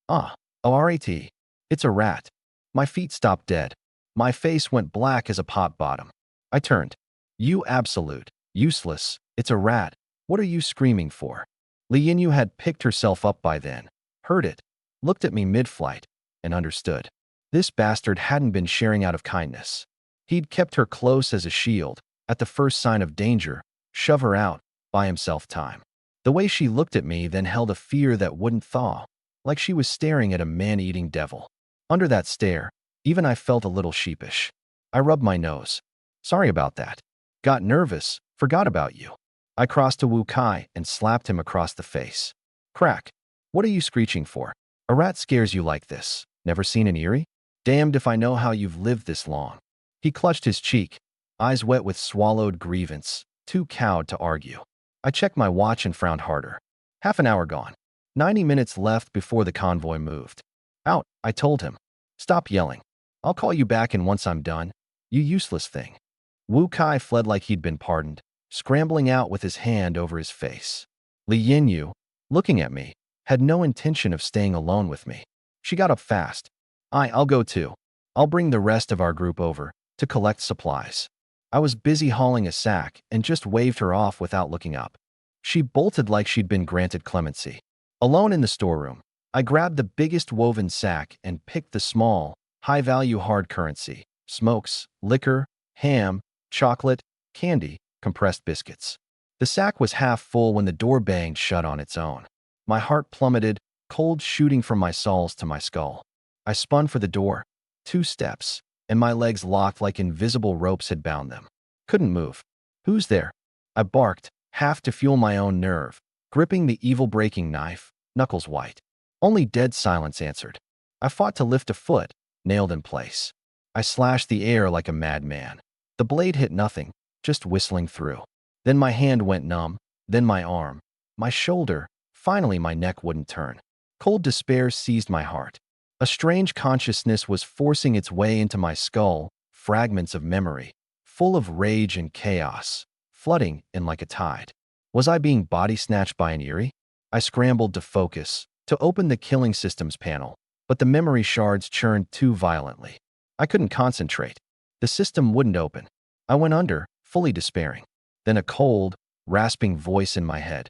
"Ah, ORAT. It's a rat." My feet stopped dead. My face went black as a pot bottom. I turned. "You absolute, useless, it's a rat. What are you screaming for?" Li Yinyu had picked herself up by then, heard it, looked at me mid-flight, and understood. This bastard hadn't been sharing out of kindness. He'd kept her close as a shield, at the first sign of danger, shove her out, buy himself time. The way she looked at me then held a fear that wouldn't thaw, like she was staring at a man-eating devil. Under that stare, even I felt a little sheepish. I rubbed my nose. "Sorry about that. Got nervous, forgot about you." I crossed to Wu Kai and slapped him across the face. "Crack. What are you screeching for? A rat scares you like this. Never seen an Erie? Damned if I know how you've lived this long." He clutched his cheek, eyes wet with swallowed grievance, too cowed to argue. I checked my watch and frowned harder. Half an hour gone. 90 minutes left before the convoy moved. "Out," I told him. "Stop yelling." I'll call you back and once I'm done. You useless thing. Wu Kai fled like he'd been pardoned, scrambling out with his hand over his face. Li Yinyu, looking at me, had no intention of staying alone with me. She got up fast. I'll go too. I'll bring the rest of our group over to collect supplies. I was busy hauling a sack and just waved her off without looking up. She bolted like she'd been granted clemency. Alone in the storeroom, I grabbed the biggest woven sack and picked the small, high-value hard currency: smokes, liquor, ham, chocolate, candy, compressed biscuits. The sack was half full when the door banged shut on its own. My heart plummeted, cold shooting from my soles to my skull. I spun for the door. 2 steps, and my legs locked like invisible ropes had bound them. Couldn't move. Who's there? I barked, half to fuel my own nerve, gripping the evil breaking knife, knuckles white. Only dead silence answered. I fought to lift a foot, nailed in place. I slashed the air like a madman. The blade hit nothing, just whistling through. Then my hand went numb, then my arm, my shoulder, finally my neck wouldn't turn. Cold despair seized my heart. A strange consciousness was forcing its way into my skull, fragments of memory, full of rage and chaos, flooding in like a tide. Was I being body-snatched by an Eerie? I scrambled to focus, to open the killing systems panel, but the memory shards churned too violently. I couldn't concentrate. The system wouldn't open. I went under, fully despairing. Then a cold, rasping voice in my head.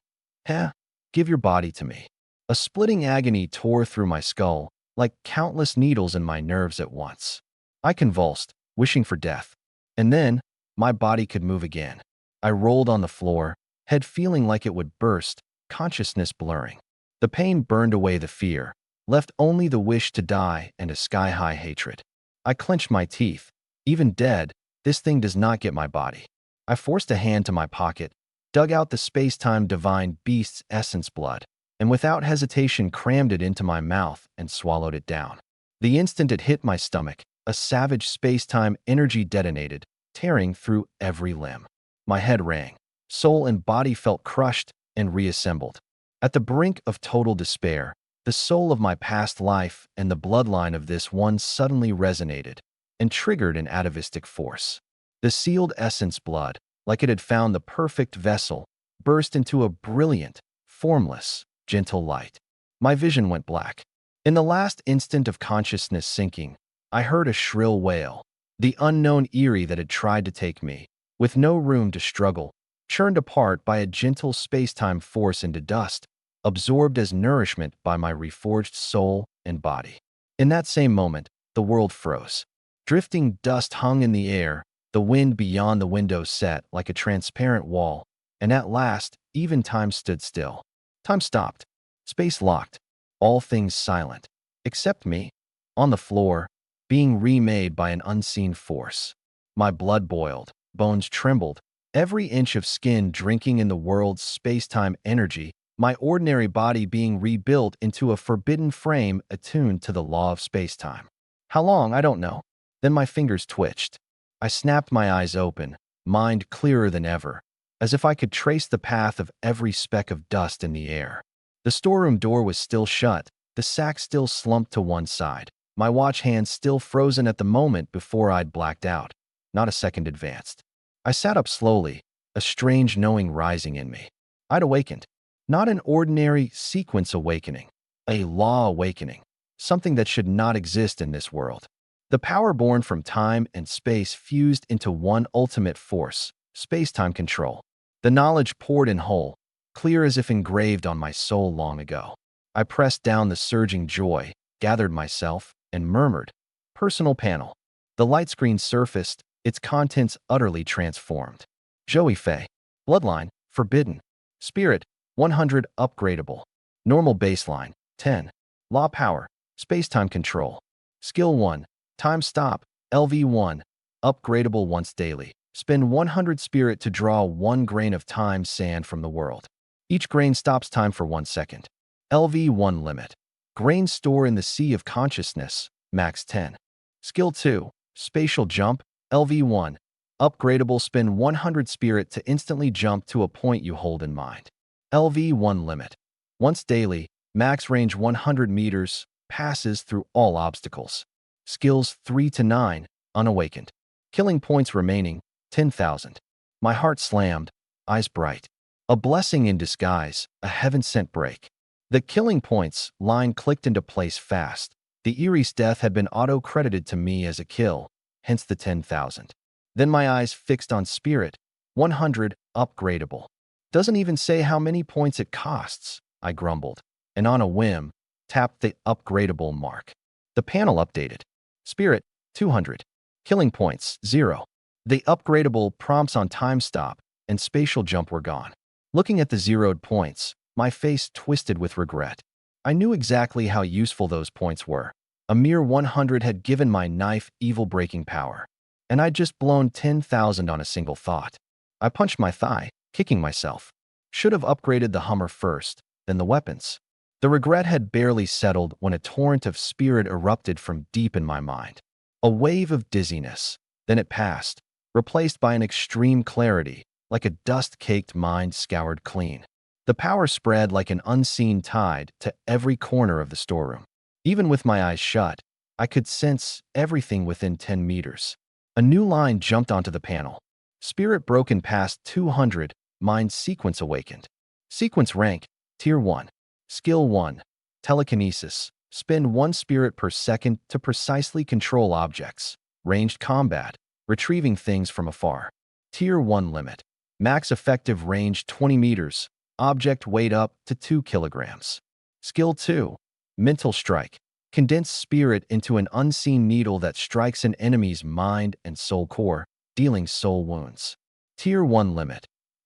Give your body to me. A splitting agony tore through my skull, like countless needles in my nerves at once. I convulsed, wishing for death. And then, my body could move again. I rolled on the floor, head feeling like it would burst, consciousness blurring. The pain burned away the fear, left only the wish to die and a sky-high hatred. I clenched my teeth. Even dead, this thing does not get my body. I forced a hand to my pocket, dug out the space-time divine beast's essence blood, and without hesitation crammed it into my mouth and swallowed it down. The instant it hit my stomach, a savage space-time energy detonated, tearing through every limb. My head rang. Soul and body felt crushed and reassembled. At the brink of total despair, the soul of my past life and the bloodline of this one suddenly resonated and triggered an atavistic force. The sealed essence blood, like it had found the perfect vessel, burst into a brilliant, formless, gentle light. My vision went black. In the last instant of consciousness sinking, I heard a shrill wail. The unknown Eerie that had tried to take me, with no room to struggle, churned apart by a gentle space-time force into dust, absorbed as nourishment by my reforged soul and body. In that same moment, the world froze. Drifting dust hung in the air, the wind beyond the window set like a transparent wall, and at last, even time stood still. Time stopped. Space locked. All things silent. Except me. On the floor, being remade by an unseen force. My blood boiled, bones trembled, every inch of skin drinking in the world's space-time energy, my ordinary body being rebuilt into a forbidden frame attuned to the law of space-time. How long, I don't know. Then my fingers twitched. I snapped my eyes open, mind clearer than ever, as if I could trace the path of every speck of dust in the air. The storeroom door was still shut, the sack still slumped to one side, my watch hand still frozen at the moment before I'd blacked out. Not a second advanced. I sat up slowly, a strange knowing rising in me. I'd awakened. Not an ordinary sequence awakening, a law awakening, something that should not exist in this world. The power born from time and space fused into one ultimate force, space-time control. The knowledge poured in whole, clear as if engraved on my soul long ago. I pressed down the surging joy, gathered myself, and murmured, "Personal panel." The light screen surfaced, its contents utterly transformed. Joey Fei. Bloodline, forbidden. Spirit, 100 upgradable. Normal baseline, 10. Law power, space-time control. Skill 1. Time stop, LV1, upgradable once daily. Spend 100 spirit to draw 1 grain of time sand from the world. Each grain stops time for 1 second. LV1 limit. Grain store in the sea of consciousness, max 10. Skill 2, spatial jump, LV1, upgradable. Spend 100 spirit to instantly jump to a point you hold in mind. LV1 limit. Once daily, max range 100 meters, passes through all obstacles. Skills 3 to 9, unawakened. Killing points remaining, 10,000. My heart slammed, eyes bright. A blessing in disguise, a heaven-sent break. The killing points line clicked into place fast. The Erie's death had been auto-credited to me as a kill, hence the 10,000. Then my eyes fixed on Spirit, 100, upgradable. Doesn't even say how many points it costs, I grumbled, and on a whim, tapped the upgradable mark. The panel updated. Spirit, 200. Killing points, 0. The upgradable prompts on time stop and spatial jump were gone. Looking at the zeroed points, my face twisted with regret. I knew exactly how useful those points were. A mere 100 had given my knife evil-breaking power, and I'd just blown 10,000 on a single thought. I punched my thigh, kicking myself. Should have upgraded the Hummer first, then the weapons. The regret had barely settled when a torrent of spirit erupted from deep in my mind. A wave of dizziness. Then it passed, replaced by an extreme clarity, like a dust-caked mind scoured clean. The power spread like an unseen tide to every corner of the storeroom. Even with my eyes shut, I could sense everything within 10 meters. A new line jumped onto the panel. Spirit broken past 200, mind sequence awakened. Sequence rank, Tier 1. Skill 1. Telekinesis. Spend 1 spirit per second to precisely control objects. Ranged combat. Retrieving things from afar. Tier 1 limit. Max effective range 20 meters. Object weight up to 2 kilograms. Skill 2. Mental strike. Condense spirit into an unseen needle that strikes an enemy's mind and soul core, dealing soul wounds. Tier 1 limit.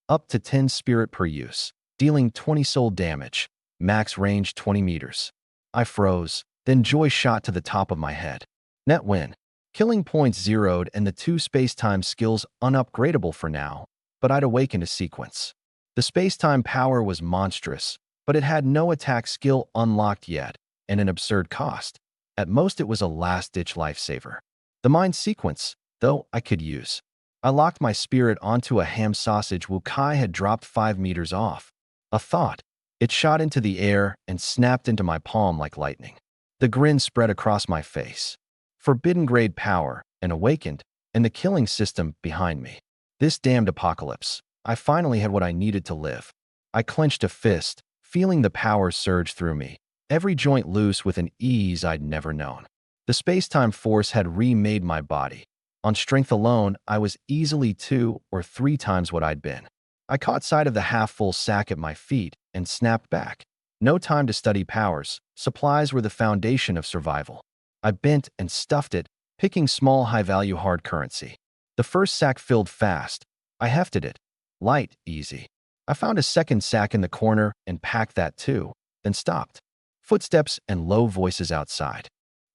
Up to 10 spirit per use, dealing 20 soul damage. Max range 20 meters. I froze, then joy shot to the top of my head. Net win. Killing points zeroed and the 2 space-time skills unupgradable for now, but I'd awakened a sequence. The space-time power was monstrous, but it had no attack skill unlocked yet, and an absurd cost. At most it was a last-ditch lifesaver. The mind sequence, though, I could use. I locked my spirit onto a ham sausage Wukai had dropped 5 meters off. A thought. It shot into the air and snapped into my palm like lightning. The grin spread across my face. Forbidden grade power, and awakened, and the killing system behind me. This damned apocalypse. I finally had what I needed to live. I clenched a fist, feeling the power surge through me, every joint loose with an ease I'd never known. The space-time force had remade my body. On strength alone, I was easily 2 or 3 times what I'd been. I caught sight of the half-full sack at my feet and snapped back. No time to study powers. Supplies were the foundation of survival. I bent and stuffed it, picking small high-value hard currency. The first sack filled fast. I hefted it. Light, easy. I found a second sack in the corner and packed that too, then stopped. Footsteps and low voices outside.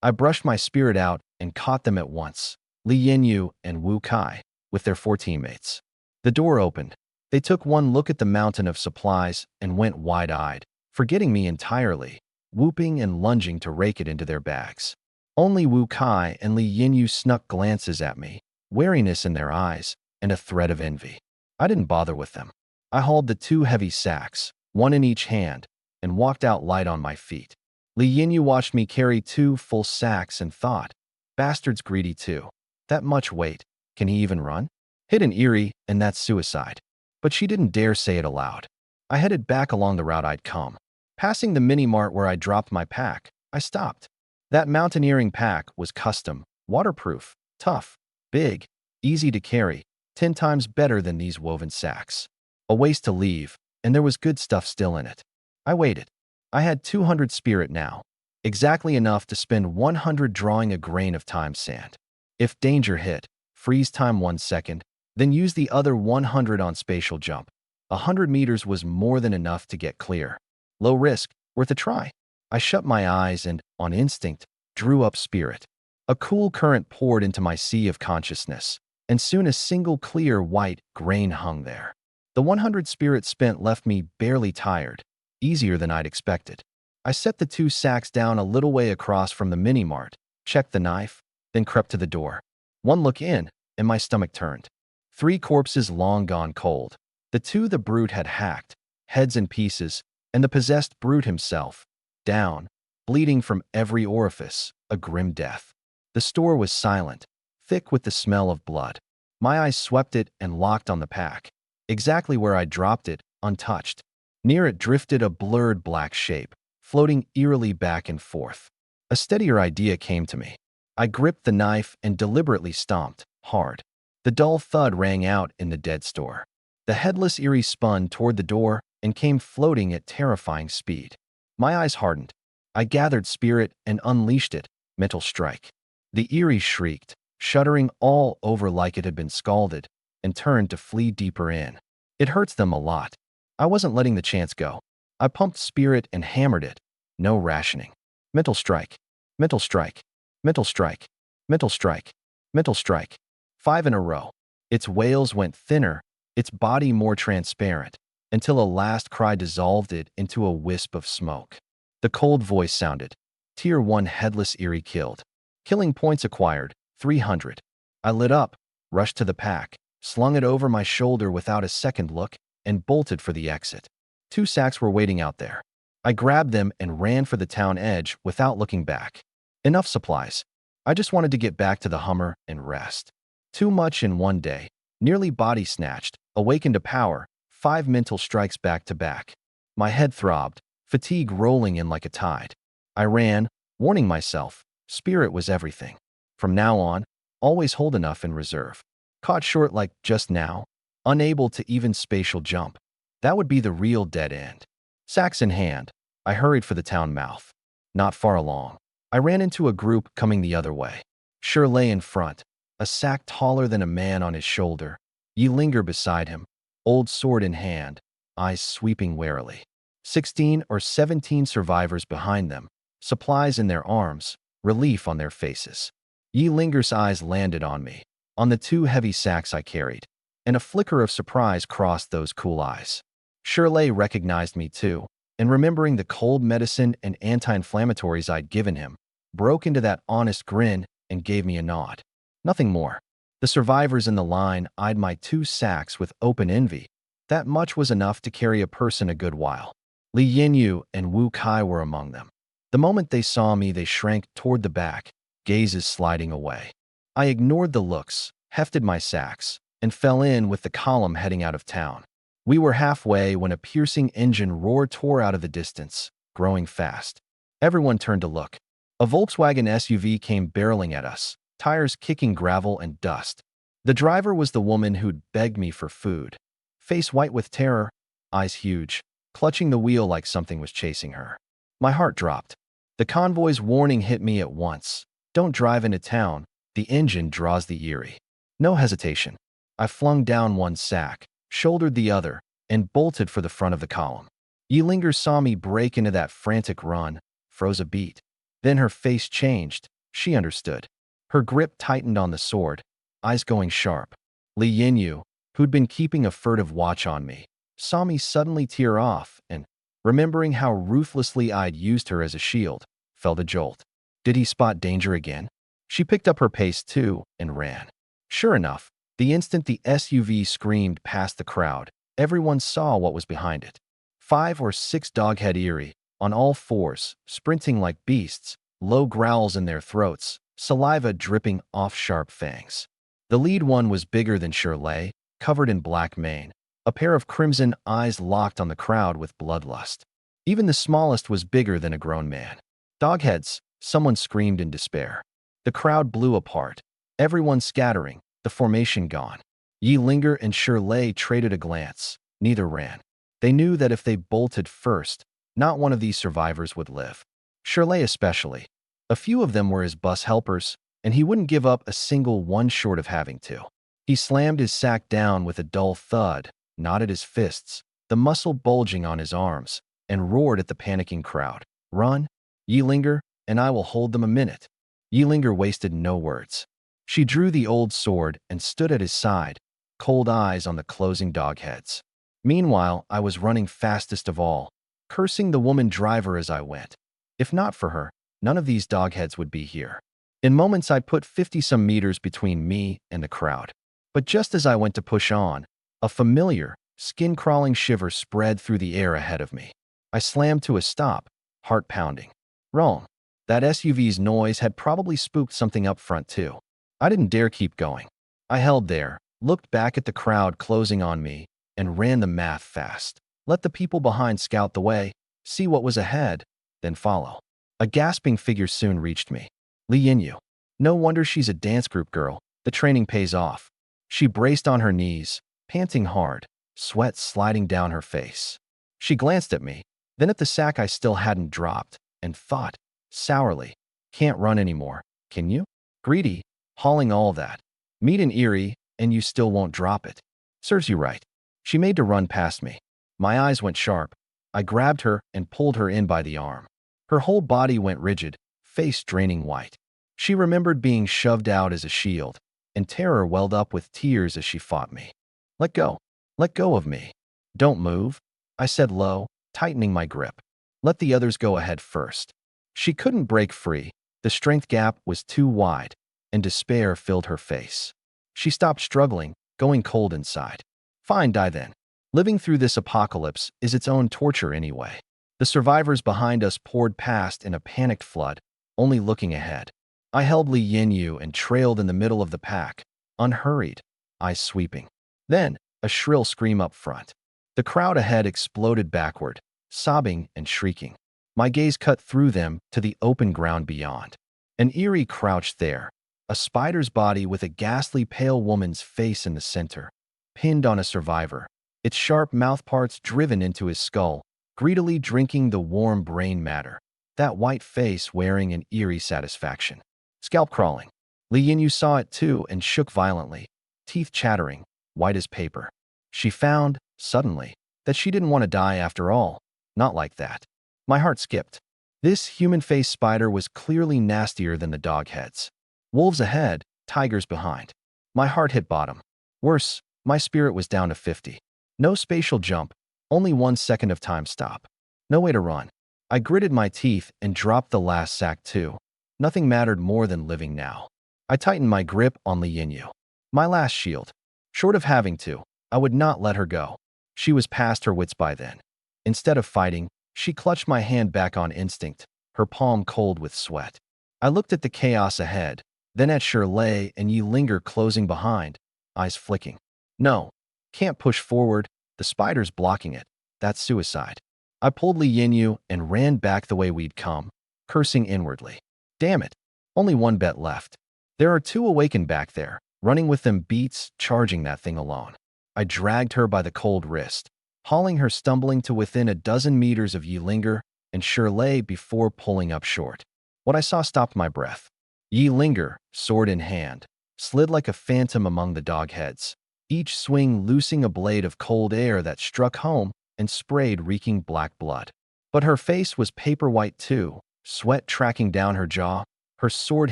I brushed my spirit out and caught them at once. Li Yanyu and Wu Kai, with their 4 teammates. The door opened. They took one look at the mountain of supplies and went wide-eyed, forgetting me entirely, whooping and lunging to rake it into their bags. Only Wu Kai and Li Yanyu snuck glances at me, wariness in their eyes, and a thread of envy. I didn't bother with them. I hauled the 2 heavy sacks, 1 in each hand, and walked out light on my feet. Li Yanyu watched me carry 2 full sacks and thought, bastard's greedy too. That much weight. Can he even run? Hit an Erie, and that's suicide. But she didn't dare say it aloud. I headed back along the route I'd come. Passing the mini-mart where I dropped my pack, I stopped. That mountaineering pack was custom, waterproof, tough, big, easy to carry, 10 times better than these woven sacks. A waste to leave, and there was good stuff still in it. I waited. I had 200 spirit now, exactly enough to spend 100 drawing a grain of time sand. If danger hit, freeze time 1 second, then use the other 100 on spatial jump. 100 meters was more than enough to get clear. Low risk, worth a try. I shut my eyes and, on instinct, drew up spirit. A cool current poured into my sea of consciousness, and soon a single clear white grain hung there. The 100 spirit spent left me barely tired, easier than I'd expected. I set the 2 sacks down a little way across from the mini-mart, checked the knife, then crept to the door. One look in, and my stomach turned. 3 corpses long gone cold. The 2 the brute had hacked, heads in pieces, and the possessed brute himself, down, bleeding from every orifice, a grim death. The store was silent, thick with the smell of blood. My eyes swept it and locked on the pack, exactly where I dropped it, untouched. Near it drifted a blurred black shape, floating eerily back and forth. A steadier idea came to me. I gripped the knife and deliberately stomped, hard. The dull thud rang out in the dead store. The headless Eerie spun toward the door and came floating at terrifying speed. My eyes hardened. I gathered spirit and unleashed it, mental strike. The Eerie shrieked, shuddering all over like it had been scalded, and turned to flee deeper in. It hurts them a lot. I wasn't letting the chance go. I pumped spirit and hammered it. No rationing. Mental strike. Mental strike. Mental strike. Mental strike. Mental strike. 5 in a row. Its wails went thinner, its body more transparent, until a last cry dissolved it into a wisp of smoke. The cold voice sounded. Tier 1 headless Eerie killed. Killing points acquired, 300. I lit up, rushed to the pack, slung it over my shoulder without a second look, and bolted for the exit. 2 sacks were waiting out there. I grabbed them and ran for the town edge without looking back. Enough supplies. I just wanted to get back to the Hummer and rest. Too much in one day. Nearly body snatched, awakened to power, 5 mental strikes back to back. My head throbbed, fatigue rolling in like a tide. I ran, warning myself, spirit was everything. From now on, always hold enough in reserve. Caught short like just now, unable to even spatial jump. That would be the real dead end. Sacks in hand, I hurried for the town mouth. Not far along, I ran into a group coming the other way. Sure lay in front, a sack taller than a man on his shoulder. Ye linger beside him, old sword in hand, eyes sweeping warily. 16 or 17 survivors behind them, supplies in their arms, relief on their faces. Ye linger's eyes landed on me, on the 2 heavy sacks I carried, and a flicker of surprise crossed those cool eyes. Shirley recognized me too, and remembering the cold medicine and anti-inflammatories I'd given him, broke into that honest grin and gave me a nod. Nothing more. The survivors in the line eyed my 2 sacks with open envy. That much was enough to carry a person a good while. Li Yinyu and Wu Kai were among them. The moment they saw me, they shrank toward the back, gazes sliding away. I ignored the looks, hefted my sacks, and fell in with the column heading out of town. We were halfway when a piercing engine roar tore out of the distance, growing fast. Everyone turned to look. A Volkswagen SUV came barreling at us, tires kicking gravel and dust. The driver was the woman who'd begged me for food. Face white with terror, eyes huge, clutching the wheel like something was chasing her. My heart dropped. The convoy's warning hit me at once. Don't drive into town. The engine draws the Eerie. No hesitation. I flung down one sack, shouldered the other, and bolted for the front of the column. Yelinger saw me break into that frantic run, froze a beat. Then her face changed. She understood. Her grip tightened on the sword, eyes going sharp. Li Yinyu, who'd been keeping a furtive watch on me, saw me suddenly tear off and, remembering how ruthlessly I'd used her as a shield, felt a jolt. Did he spot danger again? She picked up her pace too and ran. Sure enough, the instant the SUV screamed past the crowd, everyone saw what was behind it. 5 or 6 doghead Eerie, on all fours, sprinting like beasts, low growls in their throats, saliva dripping off sharp fangs. The lead one was bigger than Shirley, covered in black mane, a pair of crimson eyes locked on the crowd with bloodlust. Even the smallest was bigger than a grown man. Dogheads, someone screamed in despair. The crowd blew apart, everyone scattering, the formation gone. Yi Linger and Shirley traded a glance. Neither ran. They knew that if they bolted first, not one of these survivors would live. Shirley especially. A few of them were his bus helpers, and he wouldn't give up a single one short of having to. He slammed his sack down with a dull thud, knotted his fists, the muscle bulging on his arms, and roared at the panicking crowd. Run, Yelinger, and I will hold them a minute. Yelinger wasted no words. She drew the old sword and stood at his side, cold eyes on the closing dogheads. Meanwhile, I was running fastest of all, cursing the woman driver as I went. If not for her, none of these dogheads would be here. In moments, I put 50-some meters between me and the crowd. But just as I went to push on, a familiar, skin-crawling shiver spread through the air ahead of me. I slammed to a stop, heart pounding. Wrong. That SUV's noise had probably spooked something up front too. I didn't dare keep going. I held there, looked back at the crowd closing on me, and ran the math fast. Let the people behind scout the way, see what was ahead, then follow. A gasping figure soon reached me. Li Yinyu. No wonder she's a dance group girl. The training pays off. She braced on her knees, panting hard, sweat sliding down her face. She glanced at me, then at the sack I still hadn't dropped, and thought, sourly, can't run anymore, can you? Greedy, hauling all that. Meet an Erie, and you still won't drop it. Serves you right. She made to run past me. My eyes went sharp. I grabbed her and pulled her in by the arm. Her whole body went rigid, face draining white. She remembered being shoved out as a shield, and terror welled up with tears as she fought me. Let go. Let go of me. Don't move, I said low, tightening my grip. Let the others go ahead first. She couldn't break free. The strength gap was too wide, and despair filled her face. She stopped struggling, going cold inside. Fine, die then. Living through this apocalypse is its own torture anyway. The survivors behind us poured past in a panicked flood, only looking ahead. I held Li Yinyu and trailed in the middle of the pack, unhurried, eyes sweeping. Then, a shrill scream up front. The crowd ahead exploded backward, sobbing and shrieking. My gaze cut through them to the open ground beyond. An Erie crouched there, a spider's body with a ghastly pale woman's face in the center, pinned on a survivor, its sharp mouthparts driven into his skull, greedily drinking the warm brain matter, that white face wearing an eerie satisfaction. Scalp crawling. Li Yinyu saw it too and shook violently, teeth chattering, white as paper. She found, suddenly, that she didn't want to die after all. Not like that. My heart skipped. This human-faced spider was clearly nastier than the dog heads. Wolves ahead, tigers behind. My heart hit bottom. Worse, my spirit was down to 50. No spatial jump, only 1 second of time stop. No way to run. I gritted my teeth and dropped the last sack too. Nothing mattered more than living now. I tightened my grip on Li Yinyu. My last shield. Short of having to, I would not let her go. She was past her wits by then. Instead of fighting, she clutched my hand back on instinct, her palm cold with sweat. I looked at the chaos ahead, then at Shirley and Yilinger closing behind, eyes flicking. No, can't push forward, the spider's blocking it. That's suicide. I pulled Li Yinyu and ran back the way we'd come, cursing inwardly. Damn it, only one bet left. There are 2 awakened back there, running with them beats, charging that thing alone. I dragged her by the cold wrist, hauling her stumbling to within a dozen meters of Yilinger and Shirley before pulling up short. What I saw stopped my breath. Yilinger, sword in hand, slid like a phantom among the dog heads, each swing loosing a blade of cold air that struck home and sprayed reeking black blood. But her face was paper white too, sweat tracking down her jaw, her sword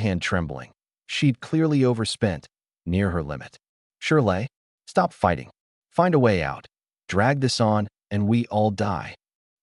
hand trembling. She'd clearly overspent, near her limit. Shirley, stop fighting. Find a way out. Drag this on, and we all die.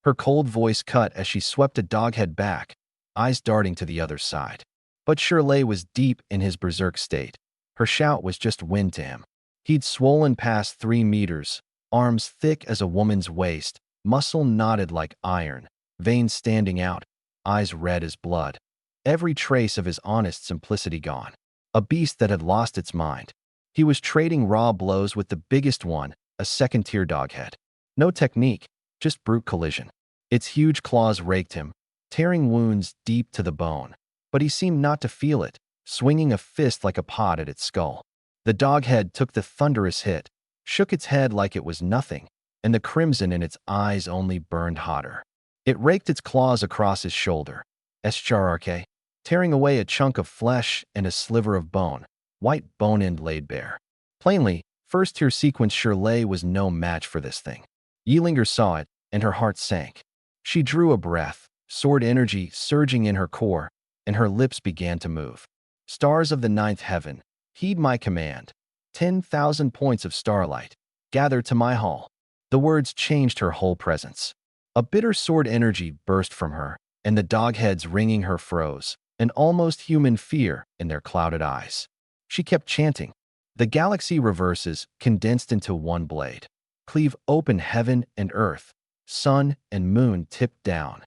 Her cold voice cut as she swept a doghead back, eyes darting to the other side. But Shirley was deep in his berserk state. Her shout was just wind to him. He'd swollen past 3 meters, arms thick as a woman's waist, muscle knotted like iron, veins standing out, eyes red as blood. Every trace of his honest simplicity gone. A beast that had lost its mind. He was trading raw blows with the biggest one, a second-tier doghead. No technique, just brute collision. Its huge claws raked him, tearing wounds deep to the bone. But he seemed not to feel it, swinging a fist like a pot at its skull. The doghead took the thunderous hit, shook its head like it was nothing, and the crimson in its eyes only burned hotter. It raked its claws across his shoulder, SHRK, tearing away a chunk of flesh and a sliver of bone, white bone end laid bare. Plainly, first-tier sequence Shirley was no match for this thing. Yilinger saw it, and her heart sank. She drew a breath, sword energy surging in her core, and her lips began to move. Stars of the 9th heaven, heed my command. 10,000 points of starlight, gather to my hall. The words changed her whole presence. A bitter sword energy burst from her, and the dogheads ringing her froze, an almost human fear in their clouded eyes. She kept chanting. The galaxy reverses, condensed into one blade. Cleave open heaven and earth, sun and moon tipped down.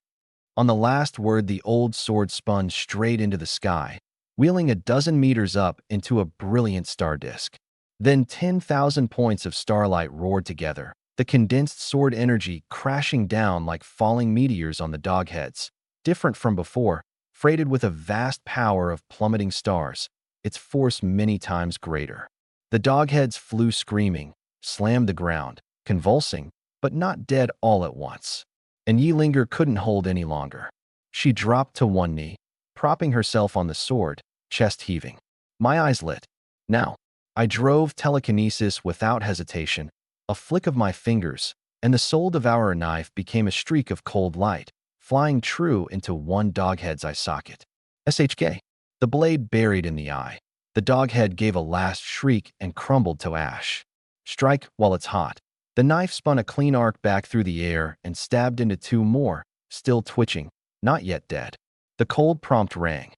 On the last word, the old sword spun straight into the sky, wheeling a dozen meters up into a brilliant star disk. Then 10,000 points of starlight roared together, the condensed sword energy crashing down like falling meteors on the dogheads. Different from before, freighted with a vast power of plummeting stars, its force many times greater. The dogheads flew screaming, slammed the ground, convulsing, but not dead all at once. And Yilinger couldn't hold any longer. She dropped to one knee, propping herself on the sword, chest heaving. My eyes lit. Now, I drove telekinesis without hesitation, a flick of my fingers, and the soul devourer knife became a streak of cold light, flying true into one doghead's eye socket. SHK. The blade buried in the eye. The doghead gave a last shriek and crumbled to ash. Strike while it's hot. The knife spun a clean arc back through the air and stabbed into two more, still twitching, not yet dead. The cold prompt rang.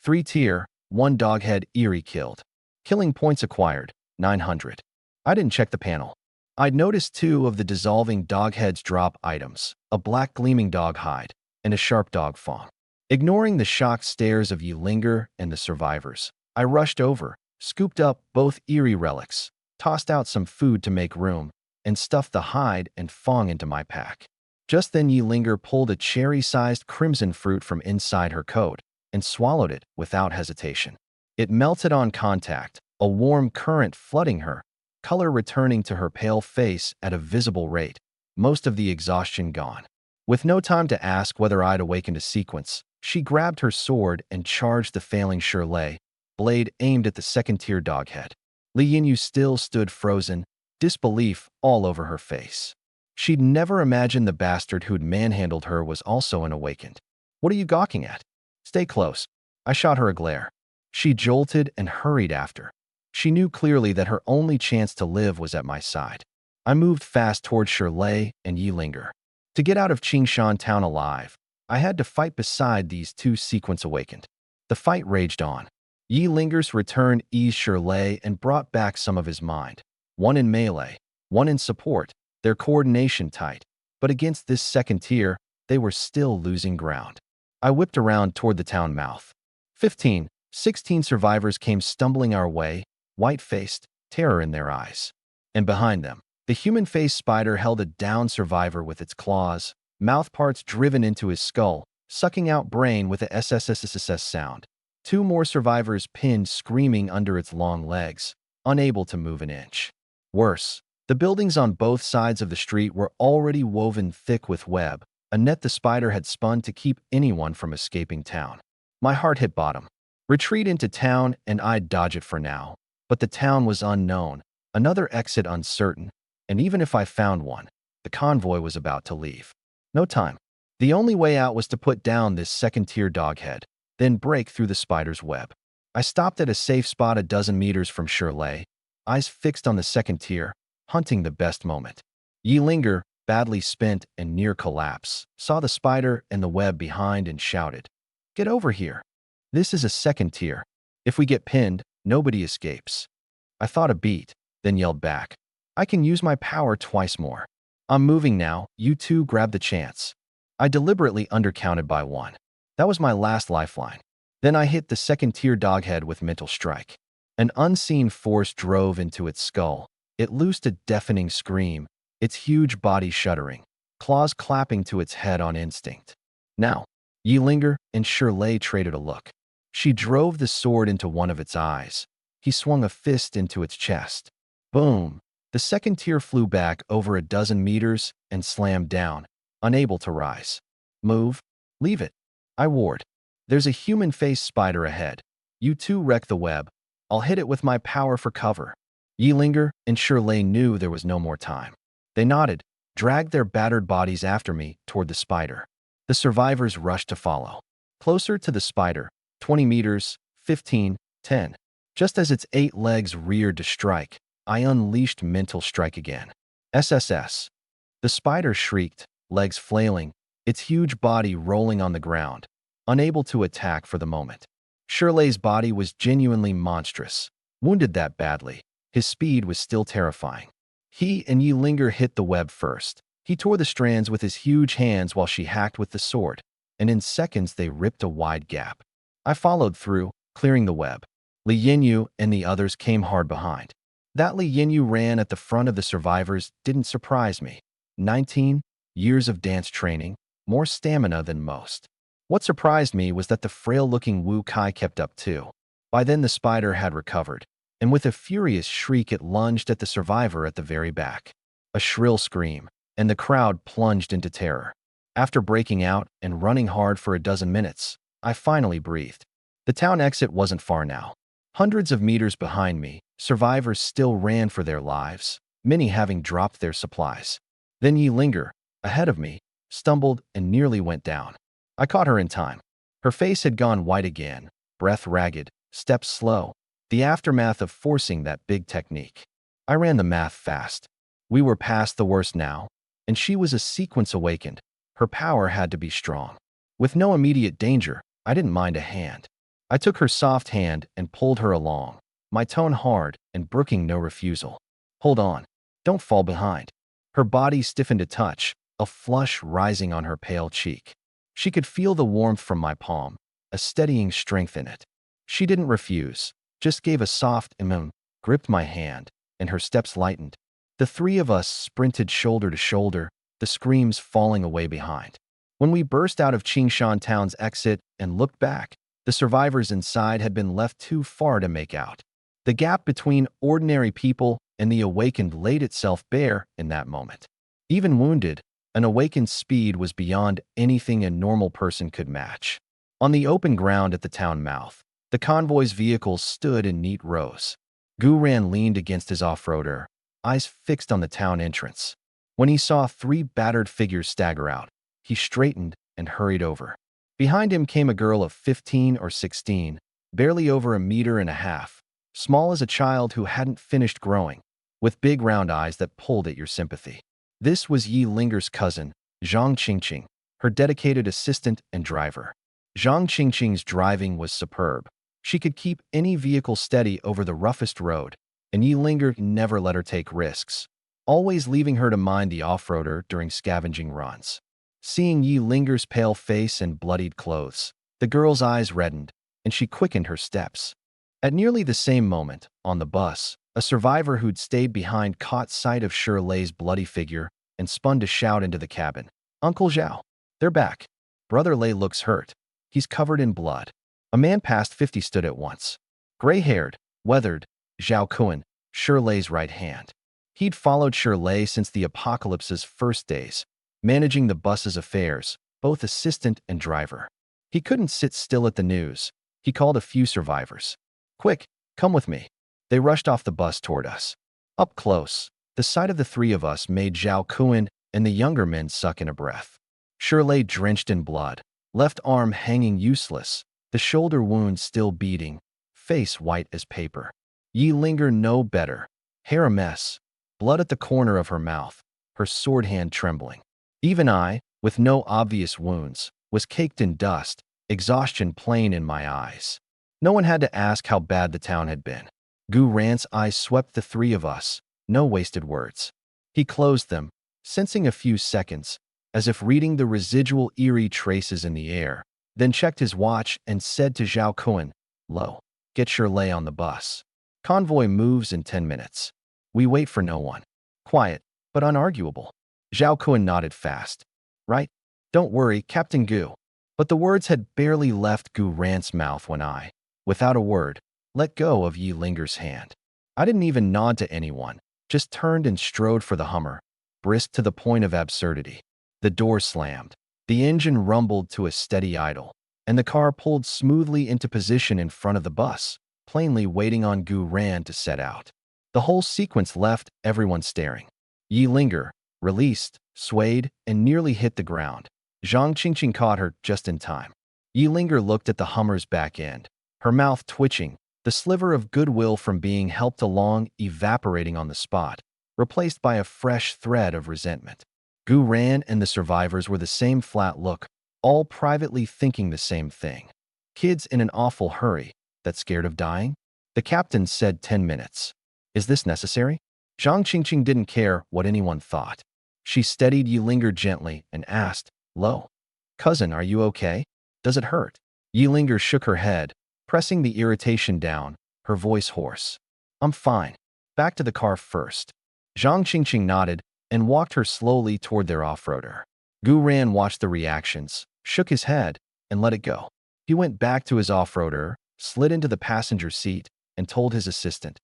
3-tier, 1 doghead eerie killed. Killing points acquired, 900. I didn't check the panel. I'd noticed 2 of the dissolving dogheads drop items, a black gleaming dog hide, and a sharp dog fawn. Ignoring the shocked stares of Yilinger and the survivors, I rushed over, scooped up both eerie relics, tossed out some food to make room, and stuffed the hide and fawn into my pack. Just then Yilinger pulled a cherry-sized crimson fruit from inside her coat and swallowed it without hesitation. It melted on contact, a warm current flooding her, color returning to her pale face at a visible rate, most of the exhaustion gone. With no time to ask whether I'd awakened a sequence, she grabbed her sword and charged the failing Shirley, blade aimed at the second-tier doghead. Li Yinyu still stood frozen, disbelief all over her face. She'd never imagined the bastard who'd manhandled her was also an awakened. What are you gawking at? Stay close. I shot her a glare. She jolted and hurried after. She knew clearly that her only chance to live was at my side. I moved fast toward Shirley and Yilinger. To get out of Qingshan town alive, I had to fight beside these 2 sequence awakened. The fight raged on. Yilinger's return eased Shirley and brought back some of his mind. 1 in melee, 1 in support, their coordination tight. But against this second tier, they were still losing ground. I whipped around toward the town mouth. 15, 16 survivors came stumbling our way, white-faced, terror in their eyes. And behind them, the human-faced spider held a downed survivor with its claws, mouth parts driven into his skull, sucking out brain with a SSSSS sound. 2 more survivors pinned screaming under its long legs, unable to move an inch. Worse, the buildings on both sides of the street were already woven thick with web, a net the spider had spun to keep anyone from escaping town. My heart hit bottom. Retreat into town and I'd dodge it for now. But the town was unknown, another exit uncertain, and even if I found one, the convoy was about to leave. No time. The only way out was to put down this second-tier doghead, then break through the spider's web. I stopped at a safe spot a dozen meters from Shirley, eyes fixed on the second tier, hunting the best moment. Yilinger, badly spent and near collapse, saw the spider and the web behind and shouted, "Get over here. This is a second tier. If we get pinned, nobody escapes." I thought a beat, then yelled back, "I can use my power twice more. I'm moving now, you 2 grab the chance." I deliberately undercounted by 1. That was my last lifeline. Then I hit the second-tier doghead with mental strike. An unseen force drove into its skull. It loosed a deafening scream, its huge body shuddering, claws clapping to its head on instinct. Now, Yilinger and Shirley traded a look. She drove the sword into one of its eyes. He swung a fist into its chest. Boom! The second tier flew back over a dozen meters and slammed down, unable to rise. Move. Leave it. I warned. There's a human-faced spider ahead. You 2 wreck the web. I'll hit it with my power for cover. Yilinger and Shirley knew there was no more time. They nodded, dragged their battered bodies after me toward the spider. The survivors rushed to follow. Closer to the spider, 20 meters, 15, 10. Just as its 8 legs reared to strike, I unleashed mental strike again. SSS. The spider shrieked, legs flailing, its huge body rolling on the ground, unable to attack for the moment. Shirley's body was genuinely monstrous. Wounded that badly, his speed was still terrifying. He and Yilinger hit the web first. He tore the strands with his huge hands while she hacked with the sword. and in seconds they ripped a wide gap. I followed through, clearing the web. Li Yinyu and the others came hard behind. That Li Yinyu ran at the front of the survivors didn't surprise me. 19 years of dance training, more stamina than most. What surprised me was that the frail-looking Wu Kai kept up too. By then the spider had recovered, and with a furious shriek it lunged at the survivor at the very back. A shrill scream, and the crowd plunged into terror. After breaking out and running hard for a dozen minutes, I finally breathed. The town exit wasn't far now. Hundreds of meters behind me, survivors still ran for their lives, many having dropped their supplies. Then Yi Linger, ahead of me, stumbled and nearly went down. I caught her in time. Her face had gone white again, breath ragged, steps slow, the aftermath of forcing that big technique. I ran the math fast. We were past the worst now, and she was a sequence awakened. Her power had to be strong. With no immediate danger, I didn't mind a hand. I took her soft hand and pulled her along, my tone hard and brooking no refusal. Hold on. Don't fall behind. Her body stiffened a touch, a flush rising on her pale cheek. She could feel the warmth from my palm, a steadying strength in it. She didn't refuse, just gave a soft gripped my hand, and her steps lightened. The three of us sprinted shoulder to shoulder, the screams falling away behind. When we burst out of Qingshan Town's exit and looked back, the survivors inside had been left too far to make out. The gap between ordinary people and the awakened laid itself bare in that moment. Even wounded, an awakened's speed was beyond anything a normal person could match. On the open ground at the town mouth, the convoy's vehicles stood in neat rows. Gu Ran leaned against his off-roader, eyes fixed on the town entrance. When he saw three battered figures stagger out, he straightened and hurried over. Behind him came a girl of 15 or 16, barely over 1.5 meters, small as a child who hadn't finished growing, with big round eyes that pulled at your sympathy. This was Yi Linger's cousin, Zhang Qingqing, her dedicated assistant and driver. Zhang Qingqing's driving was superb. She could keep any vehicle steady over the roughest road, and Yi Linger never let her take risks, always leaving her to mind the off-roader during scavenging runs. Seeing Yi Linger's pale face and bloodied clothes, the girl's eyes reddened, and she quickened her steps. At nearly the same moment, on the bus, a survivor who'd stayed behind caught sight of Shirley's bloody figure and spun to shout into the cabin. "Uncle Zhao, they're back. Brother Lei looks hurt. He's covered in blood." A man past 50 stood at once. Gray-haired, weathered, Zhao Kuan, Shirley's right hand. He'd followed Shirley since the apocalypse's first days, managing the bus's affairs, both assistant and driver. He couldn't sit still at the news. He called a few survivors. "Quick, come with me." They rushed off the bus toward us. Up close, the sight of the three of us made Zhao Kuan and the younger men suck in a breath. Shirley drenched in blood, left arm hanging useless, the shoulder wound still beating, face white as paper. Yi Linger no better, hair a mess, blood at the corner of her mouth, her sword hand trembling. Even I, with no obvious wounds, was caked in dust, exhaustion plain in my eyes. No one had to ask how bad the town had been. Gu Ran's eyes swept the three of us, no wasted words. He closed them, sensing a few seconds, as if reading the residual eerie traces in the air, then checked his watch and said to Zhao Kuan, "Lo, get Shirley on the bus. Convoy moves in 10 minutes. We wait for no one." Quiet, but unarguable. Zhao Kuan nodded fast. "Right? Don't worry, Captain Gu." But the words had barely left Gu Ran's mouth when I, without a word, let go of Yi Linger's hand. I didn't even nod to anyone, just turned and strode for the Hummer, brisk to the point of absurdity. The door slammed. The engine rumbled to a steady idle, and the car pulled smoothly into position in front of the bus, plainly waiting on Gu Ran to set out. The whole sequence left everyone staring. Yi Linger, released, swayed, and nearly hit the ground. Zhang Qingqing caught her just in time. Yi Linger looked at the Hummer's back end, her mouth twitching, the sliver of goodwill from being helped along evaporating on the spot, replaced by a fresh thread of resentment. Gu Ran and the survivors were the same flat look, all privately thinking the same thing. Kids in an awful hurry, that scared of dying? The captain said 10 minutes. Is this necessary? Zhang Qingqing didn't care what anyone thought. She steadied Yi Linger gently and asked, "Lo, Cousin, are you okay? Does it hurt? Yilinger shook her head, pressing the irritation down, her voice hoarse. I'm fine. Back to the car first. Zhang Qingqing nodded and walked her slowly toward their off-roader. Gu Ran watched the reactions, shook his head, and let it go. He went back to his off-roader, slid into the passenger seat, and told his assistant,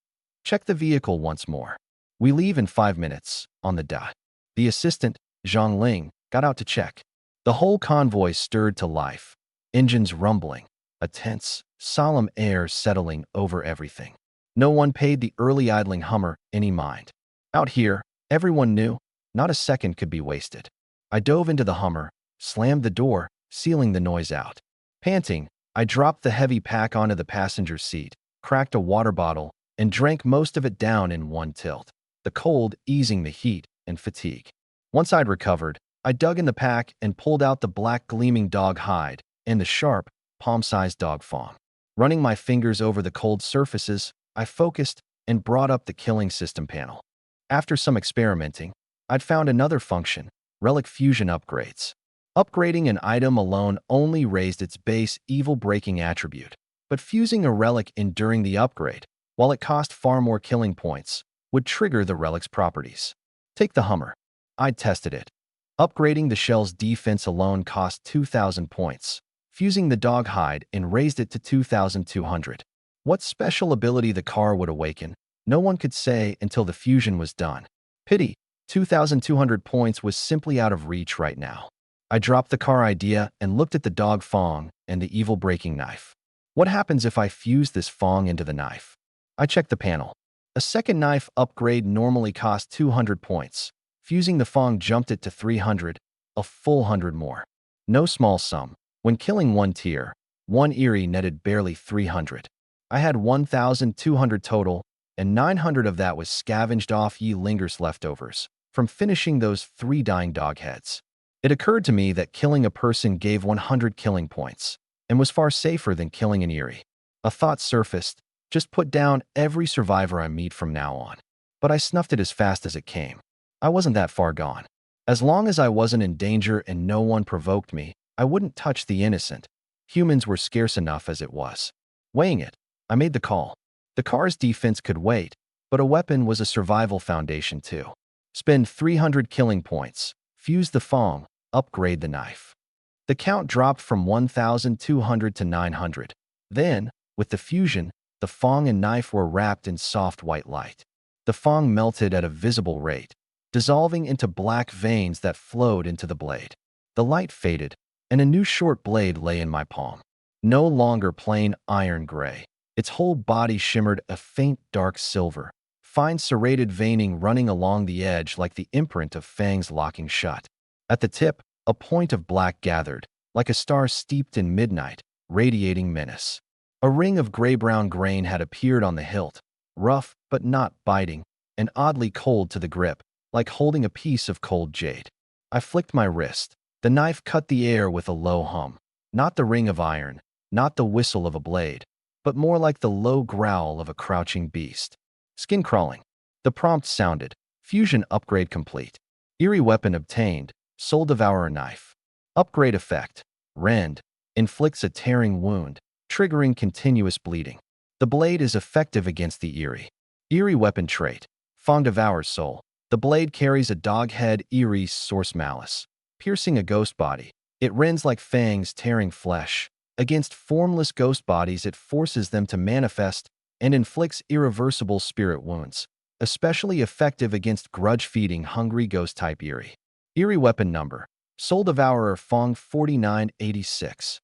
check the vehicle once more. We leave in 5 minutes, on the dot. The assistant, Zhang Ling, got out to check. The whole convoy stirred to life, engines rumbling, a tense, solemn air settling over everything. No one paid the early idling Hummer any mind. Out here, everyone knew, not a second could be wasted. I dove into the Hummer, slammed the door, sealing the noise out. Panting, I dropped the heavy pack onto the passenger seat, cracked a water bottle, and drank most of it down in one tilt, the cold easing the heat and fatigue. Once I'd recovered, I dug in the pack and pulled out the black gleaming dog hide and the sharp, palm-sized dog fawn. Running my fingers over the cold surfaces, I focused and brought up the killing system panel. After some experimenting, I'd found another function, relic fusion upgrades. Upgrading an item alone only raised its base evil-breaking attribute, but fusing a relic during the upgrade, while it cost far more killing points, would trigger the relic's properties. Take the Hummer. I'd tested it. Upgrading the shell's defense alone cost 2,000 points. Fusing the dog hide and raised it to 2,200. What special ability the car would awaken, no one could say until the fusion was done. Pity, 2,200 points was simply out of reach right now. I dropped the car idea and looked at the dog Fong and the evil-breaking knife. What happens if I fuse this Fong into the knife? I checked the panel. A second knife upgrade normally cost 200 points. Fusing the Fong jumped it to 300, a full 100 more. No small sum. When killing one tier, one Eerie netted barely 300. I had 1,200 total, and 900 of that was scavenged off Linger's leftovers from finishing those 3 dying dog heads. It occurred to me that killing a person gave 100 killing points, and was far safer than killing an Eerie. A thought surfaced, just put down every survivor I meet from now on. But I snuffed it as fast as it came. I wasn't that far gone. As long as I wasn't in danger and no one provoked me, I wouldn't touch the innocent. Humans were scarce enough as it was. Weighing it, I made the call. The car's defense could wait, but a weapon was a survival foundation too. Spend 300 killing points, fuse the Fong, upgrade the knife. The count dropped from 1,200 to 900. Then, with the fusion, the Fong and knife were wrapped in soft white light. The Fong melted at a visible rate, dissolving into black veins that flowed into the blade. The light faded, and a new short blade lay in my palm. No longer plain iron gray. Its whole body shimmered a faint dark silver, fine serrated veining running along the edge like the imprint of fangs locking shut. At the tip, a point of black gathered, like a star steeped in midnight, radiating menace. A ring of gray-brown grain had appeared on the hilt, rough but not biting, and oddly cold to the grip, like holding a piece of cold jade. I flicked my wrist. The knife cut the air with a low hum. Not the ring of iron, not the whistle of a blade, but more like the low growl of a crouching beast. Skin crawling. The prompt sounded. Fusion upgrade complete. Eerie weapon obtained. Soul Devourer knife. Upgrade effect. Rend. Inflicts a tearing wound, triggering continuous bleeding. The blade is effective against the Eerie. Eerie weapon trait. Fong devours soul. The blade carries a dog head Eerie source malice. Piercing a ghost body. It rends like fangs tearing flesh. Against formless ghost bodies, it forces them to manifest and inflicts irreversible spirit wounds, especially effective against grudge-feeding hungry ghost-type Eerie. Eerie weapon number. Soul Devourer Fong 4986.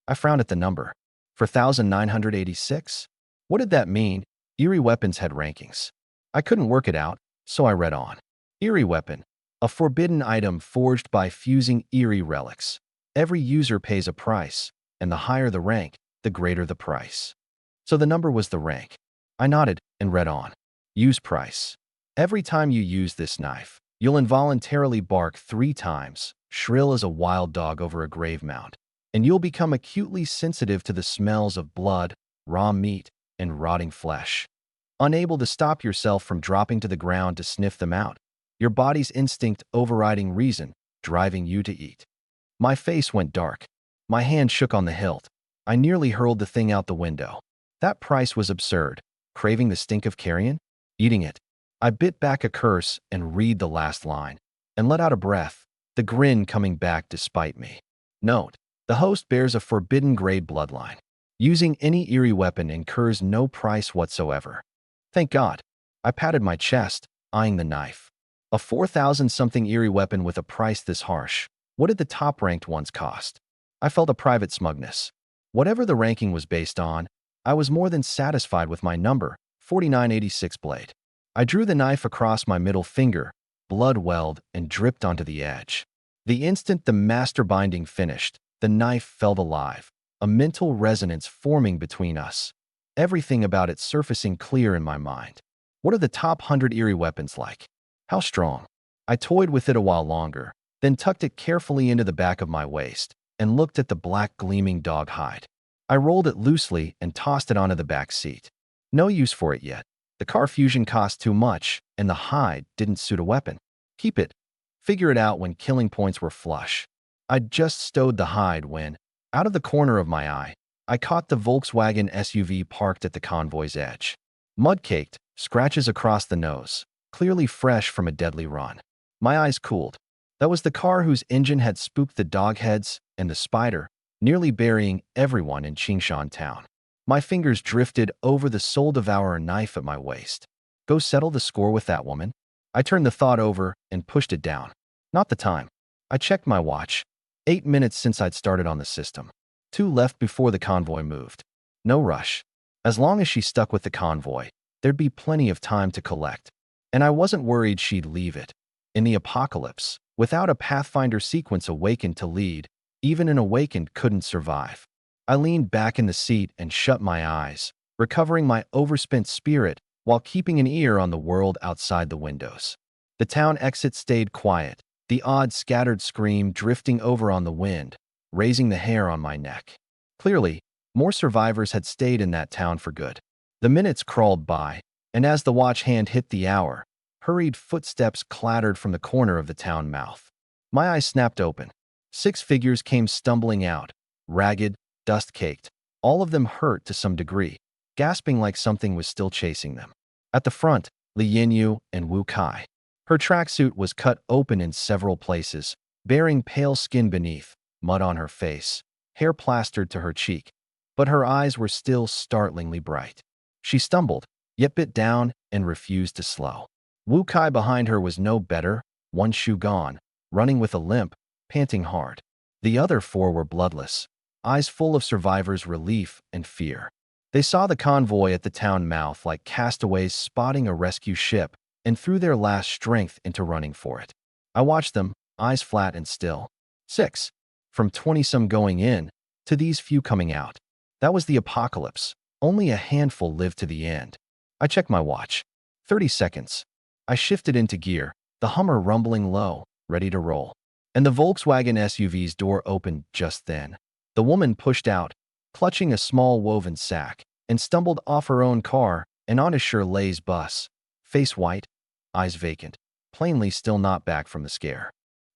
I frowned at the number. 4,986? What did that mean? Eerie weapons had rankings. I couldn't work it out, so I read on. Eerie weapon. A forbidden item forged by fusing Eerie relics. Every user pays a price, and the higher the rank, the greater the price. So the number was the rank. I nodded and read on. Use price. Every time you use this knife, you'll involuntarily bark 3 times, shrill as a wild dog over a grave mound, and you'll become acutely sensitive to the smells of blood, raw meat, and rotting flesh. Unable to stop yourself from dropping to the ground to sniff them out, your body's instinct overriding reason, driving you to eat. My face went dark. My hand shook on the hilt. I nearly hurled the thing out the window. That price was absurd. Craving the stink of carrion? Eating it. I bit back a curse and read the last line, and let out a breath, the grin coming back despite me. Note: the host bears a forbidden grade bloodline. Using any eerie weapon incurs no price whatsoever. Thank God. I patted my chest, eyeing the knife. A 4,000-something eerie weapon with a price this harsh. What did the top-ranked ones cost? I felt a private smugness. Whatever the ranking was based on, I was more than satisfied with my number, 4986 blade. I drew the knife across my middle finger, blood welled and dripped onto the edge. The instant the master binding finished, the knife felt alive, a mental resonance forming between us. Everything about it surfacing clear in my mind. What are the top 100 eerie weapons like? How strong? I toyed with it a while longer, then tucked it carefully into the back of my waist and looked at the black gleaming dog hide. I rolled it loosely and tossed it onto the back seat. No use for it yet. The car fusion cost too much, and the hide didn't suit a weapon. Keep it. Figure it out when killing points were flush. I'd just stowed the hide when, out of the corner of my eye, I caught the Volkswagen SUV parked at the convoy's edge. Mud-caked, scratches across the nose, clearly fresh from a deadly run. My eyes cooled. That was the car whose engine had spooked the dogheads and the spider, nearly burying everyone in Qingshan town. My fingers drifted over the soul-devourer knife at my waist. Go settle the score with that woman? I turned the thought over and pushed it down. Not the time. I checked my watch. 8 minutes since I'd started on the system. 2 left before the convoy moved. No rush. As long as she stuck with the convoy, there'd be plenty of time to collect. And I wasn't worried she'd leave it. In the apocalypse, without a Pathfinder sequence awakened to lead, even an awakened couldn't survive. I leaned back in the seat and shut my eyes, recovering my overspent spirit while keeping an ear on the world outside the windows. The town exit stayed quiet, the odd scattered scream drifting over on the wind, raising the hair on my neck. Clearly, more survivors had stayed in that town for good. The minutes crawled by, and as the watch hand hit the hour, hurried footsteps clattered from the corner of the town mouth. My eyes snapped open. 6 figures came stumbling out, ragged, dust-caked, all of them hurt to some degree, gasping like something was still chasing them. At the front, Li Yinyu and Wu Kai. Her tracksuit was cut open in several places, bearing pale skin beneath, mud on her face, hair plastered to her cheek, but her eyes were still startlingly bright. She stumbled, yet bit down and refused to slow. Wu Kai behind her was no better, one shoe gone, running with a limp, panting hard. The other 4 were bloodless, eyes full of survivors' relief and fear. They saw the convoy at the town mouth like castaways spotting a rescue ship and threw their last strength into running for it. I watched them, eyes flat and still. 6. From 20-some going in, to these few coming out. That was the apocalypse. Only a handful lived to the end. I checked my watch. 30 seconds. I shifted into gear, the Hummer rumbling low, ready to roll. And the Volkswagen SUV's door opened just then. The woman pushed out, clutching a small woven sack, and stumbled off her own car and onto Shirley's bus. Face white, eyes vacant, plainly still not back from the scare.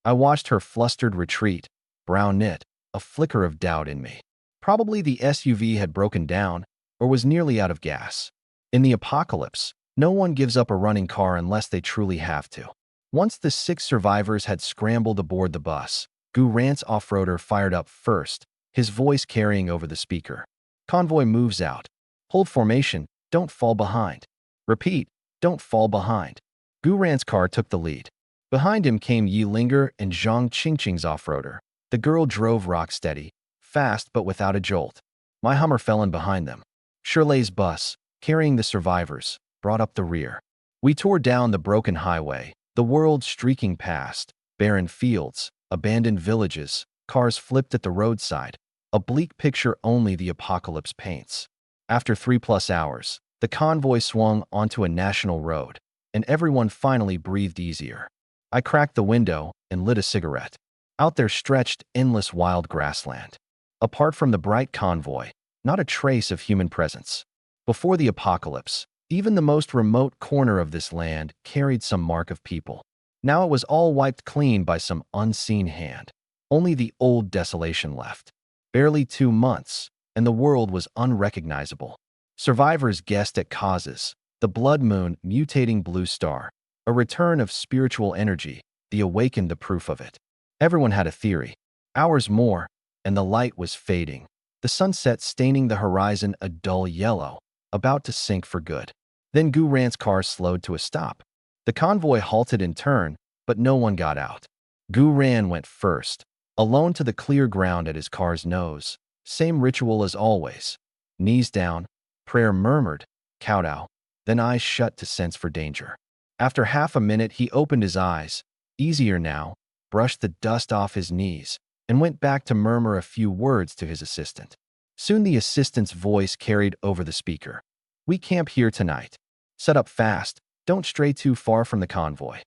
I watched her flustered retreat, brow knit, a flicker of doubt in me. Probably the SUV had broken down or was nearly out of gas. In the apocalypse, no one gives up a running car unless they truly have to. Once the 6 survivors had scrambled aboard the bus, Gu Rant's off-roader fired up first, his voice carrying over the speaker. Convoy moves out. Hold formation, don't fall behind. Repeat, don't fall behind. Gu Rant's car took the lead. Behind him came Yi Linger and Zhang Qingqing's off-roader. The girl drove rock-steady, fast but without a jolt. My Hummer fell in behind them. Shirley's bus, carrying the survivors, brought up the rear. We tore down the broken highway, the world streaking past, barren fields, abandoned villages, cars flipped at the roadside, a bleak picture only the apocalypse paints. After 3+ hours, the convoy swung onto a national road, and everyone finally breathed easier. I cracked the window and lit a cigarette. Out there stretched endless wild grassland. Apart from the bright convoy, not a trace of human presence. Before the apocalypse, even the most remote corner of this land carried some mark of people. Now it was all wiped clean by some unseen hand. Only the old desolation left. Barely 2 months, and the world was unrecognizable. Survivors guessed at causes: the blood moon, mutating blue star, a return of spiritual energy, the awakened, the proof of it. Everyone had a theory. Hours more, and the light was fading. The sunset staining the horizon a dull yellow, about to sink for good. Then Gu Ran's car slowed to a stop. The convoy halted in turn, but no one got out. Gu Ran went first, alone to the clear ground at his car's nose. Same ritual as always. Knees down, prayer murmured, kowtow, then eyes shut to sense for danger. After half a minute, he opened his eyes, easier now, brushed the dust off his knees, and went back to murmur a few words to his assistant. Soon the assistant's voice carried over the speaker. "We camp here tonight. Set up fast, don't stray too far from the convoy."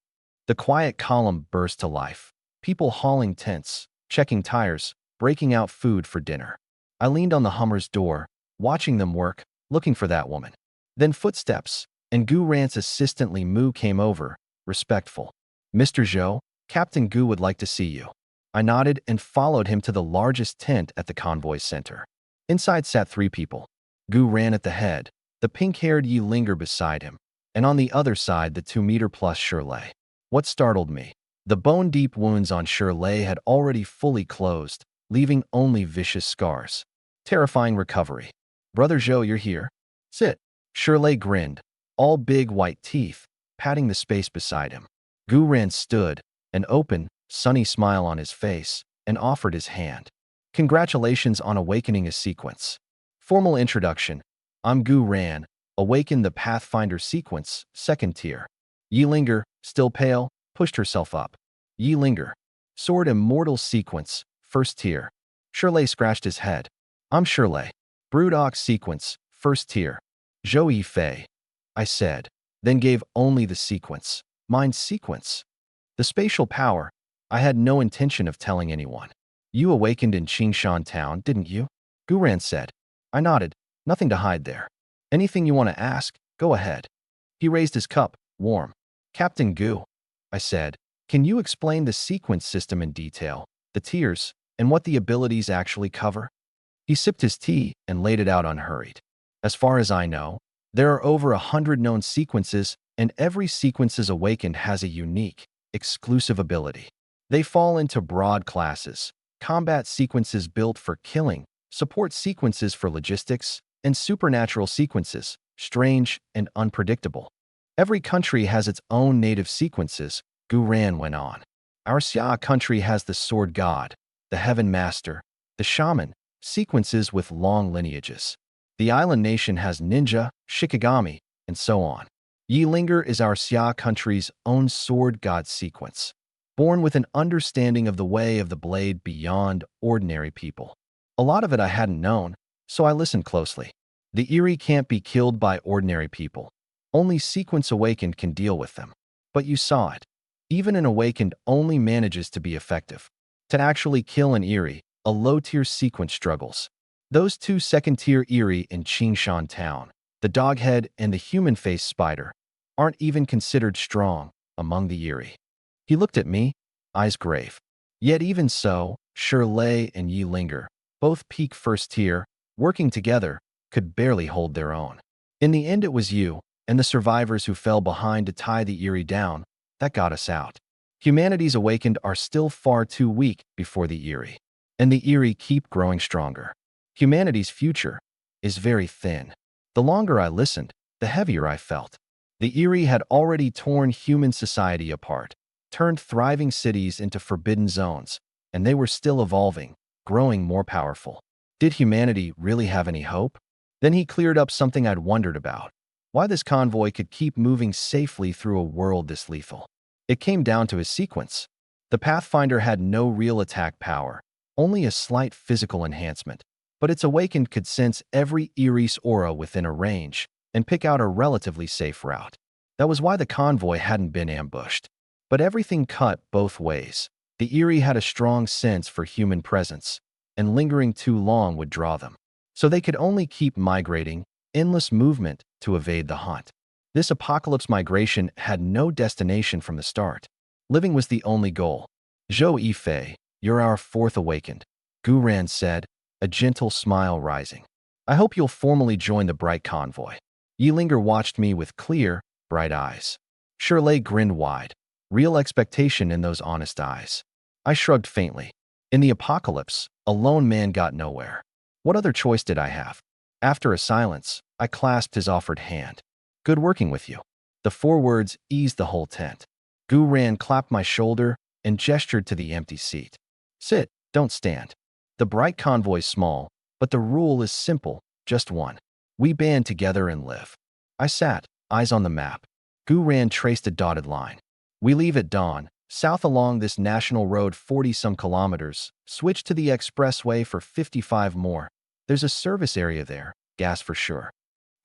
The quiet column burst to life. People hauling tents, checking tires, breaking out food for dinner. I leaned on the Hummer's door, watching them work, looking for that woman. Then footsteps, and Gu Ran's assistant Li Mu came over, respectful. "Mr. Zhou, Captain Gu would like to see you." I nodded and followed him to the largest tent at the convoy's center. Inside sat 3 people. Gu Ran at the head, the pink-haired Yi Linger beside him, and on the other side the 2-meter-plus Shirley. What startled me? The bone-deep wounds on Shirley had already fully closed, leaving only vicious scars. Terrifying recovery. "Brother Zhou, you're here? Sit." Shirley grinned, all big white teeth, patting the space beside him. Gu Ran stood, an open, sunny smile on his face, and offered his hand. "Congratulations on awakening a sequence." Formal introduction. "I'm Gu Ran, awakened the Pathfinder sequence, 2nd tier." Yi Linger, still pale, pushed herself up. "Yi Linger, Sword Immortal sequence, 1st tier." Shirley scratched his head. "I'm Shirley, Brood Ox sequence, 1st tier." "Zhou Yifei," I said, then gave only the sequence. "Mind sequence." The spatial power. I had no intention of telling anyone. "You awakened in Qingshan town, didn't you?" Gu Ran said. I nodded. Nothing to hide there. "Anything you want to ask, go ahead." He raised his cup, warm. "Captain Gu," I said, "can you explain the sequence system in detail, the tiers, and what the abilities actually cover?" He sipped his tea and laid it out unhurried. "As far as I know, there are over 100 known sequences, and every sequence's awakened has a unique, exclusive ability. They fall into broad classes: combat sequences built for killing, support sequences for logistics, and supernatural sequences, strange and unpredictable. Every country has its own native sequences," Gu Ran went on. "Our Xia country has the Sword God, the Heaven Master, the Shaman, sequences with long lineages. The island nation has Ninja, Shikigami, and so on. Yi Linger is our Xia country's own Sword God sequence, born with an understanding of the way of the blade beyond ordinary people. A lot of it I hadn't known, so I listened closely. The Eerie can't be killed by ordinary people. Only sequence awakened can deal with them. But you saw it. Even an awakened only manages to be effective. To actually kill an Eerie, a low-tier sequence struggles. Those 2 2nd-tier Eerie in Qingshan town, the doghead and the human-faced spider, aren't even considered strong among the Eerie." He looked at me, eyes grave. "Yet even so, Shirley and Yi Linger, both peak 1st tier, working together, could barely hold their own. In the end, it was you and the survivors who fell behind to tie the Eerie down that got us out. Humanity's awakened are still far too weak before the Eerie, and the Eerie keep growing stronger. Humanity's future is very thin." The longer I listened, the heavier I felt. The Eerie had already torn human society apart, turned thriving cities into forbidden zones, and they were still evolving, growing more powerful. Did humanity really have any hope? Then he cleared up something I'd wondered about: why this convoy could keep moving safely through a world this lethal. It came down to his sequence. The Pathfinder had no real attack power, only a slight physical enhancement, but its awakened could sense every Eerie's aura within a range and pick out a relatively safe route. That was why the convoy hadn't been ambushed. But everything cut both ways. The Eerie had a strong sense for human presence, and lingering too long would draw them. So they could only keep migrating, endless movement, to evade the hunt. This apocalypse migration had no destination from the start. Living was the only goal. Zhou Yifei, You're our fourth awakened, Guran said, a gentle smile rising. I hope you'll formally join the bright convoy. Yilinger watched me with clear, bright eyes. Shirley grinned wide, real expectation in those honest eyes. I shrugged faintly. In the apocalypse, a lone man got nowhere. What other choice did I have? After a silence, I clasped his offered hand. Good working with you. The 4 words eased the whole tent. Guran clapped my shoulder and gestured to the empty seat. Sit, don't stand. The bright convoy's small, but the rule is simple, just one. We band together and live. I sat, eyes on the map. Guran traced a dotted line. We leave at dawn, south along this national road 40-some kilometers, switch to the expressway for 55 more. There's a service area there, gas for sure.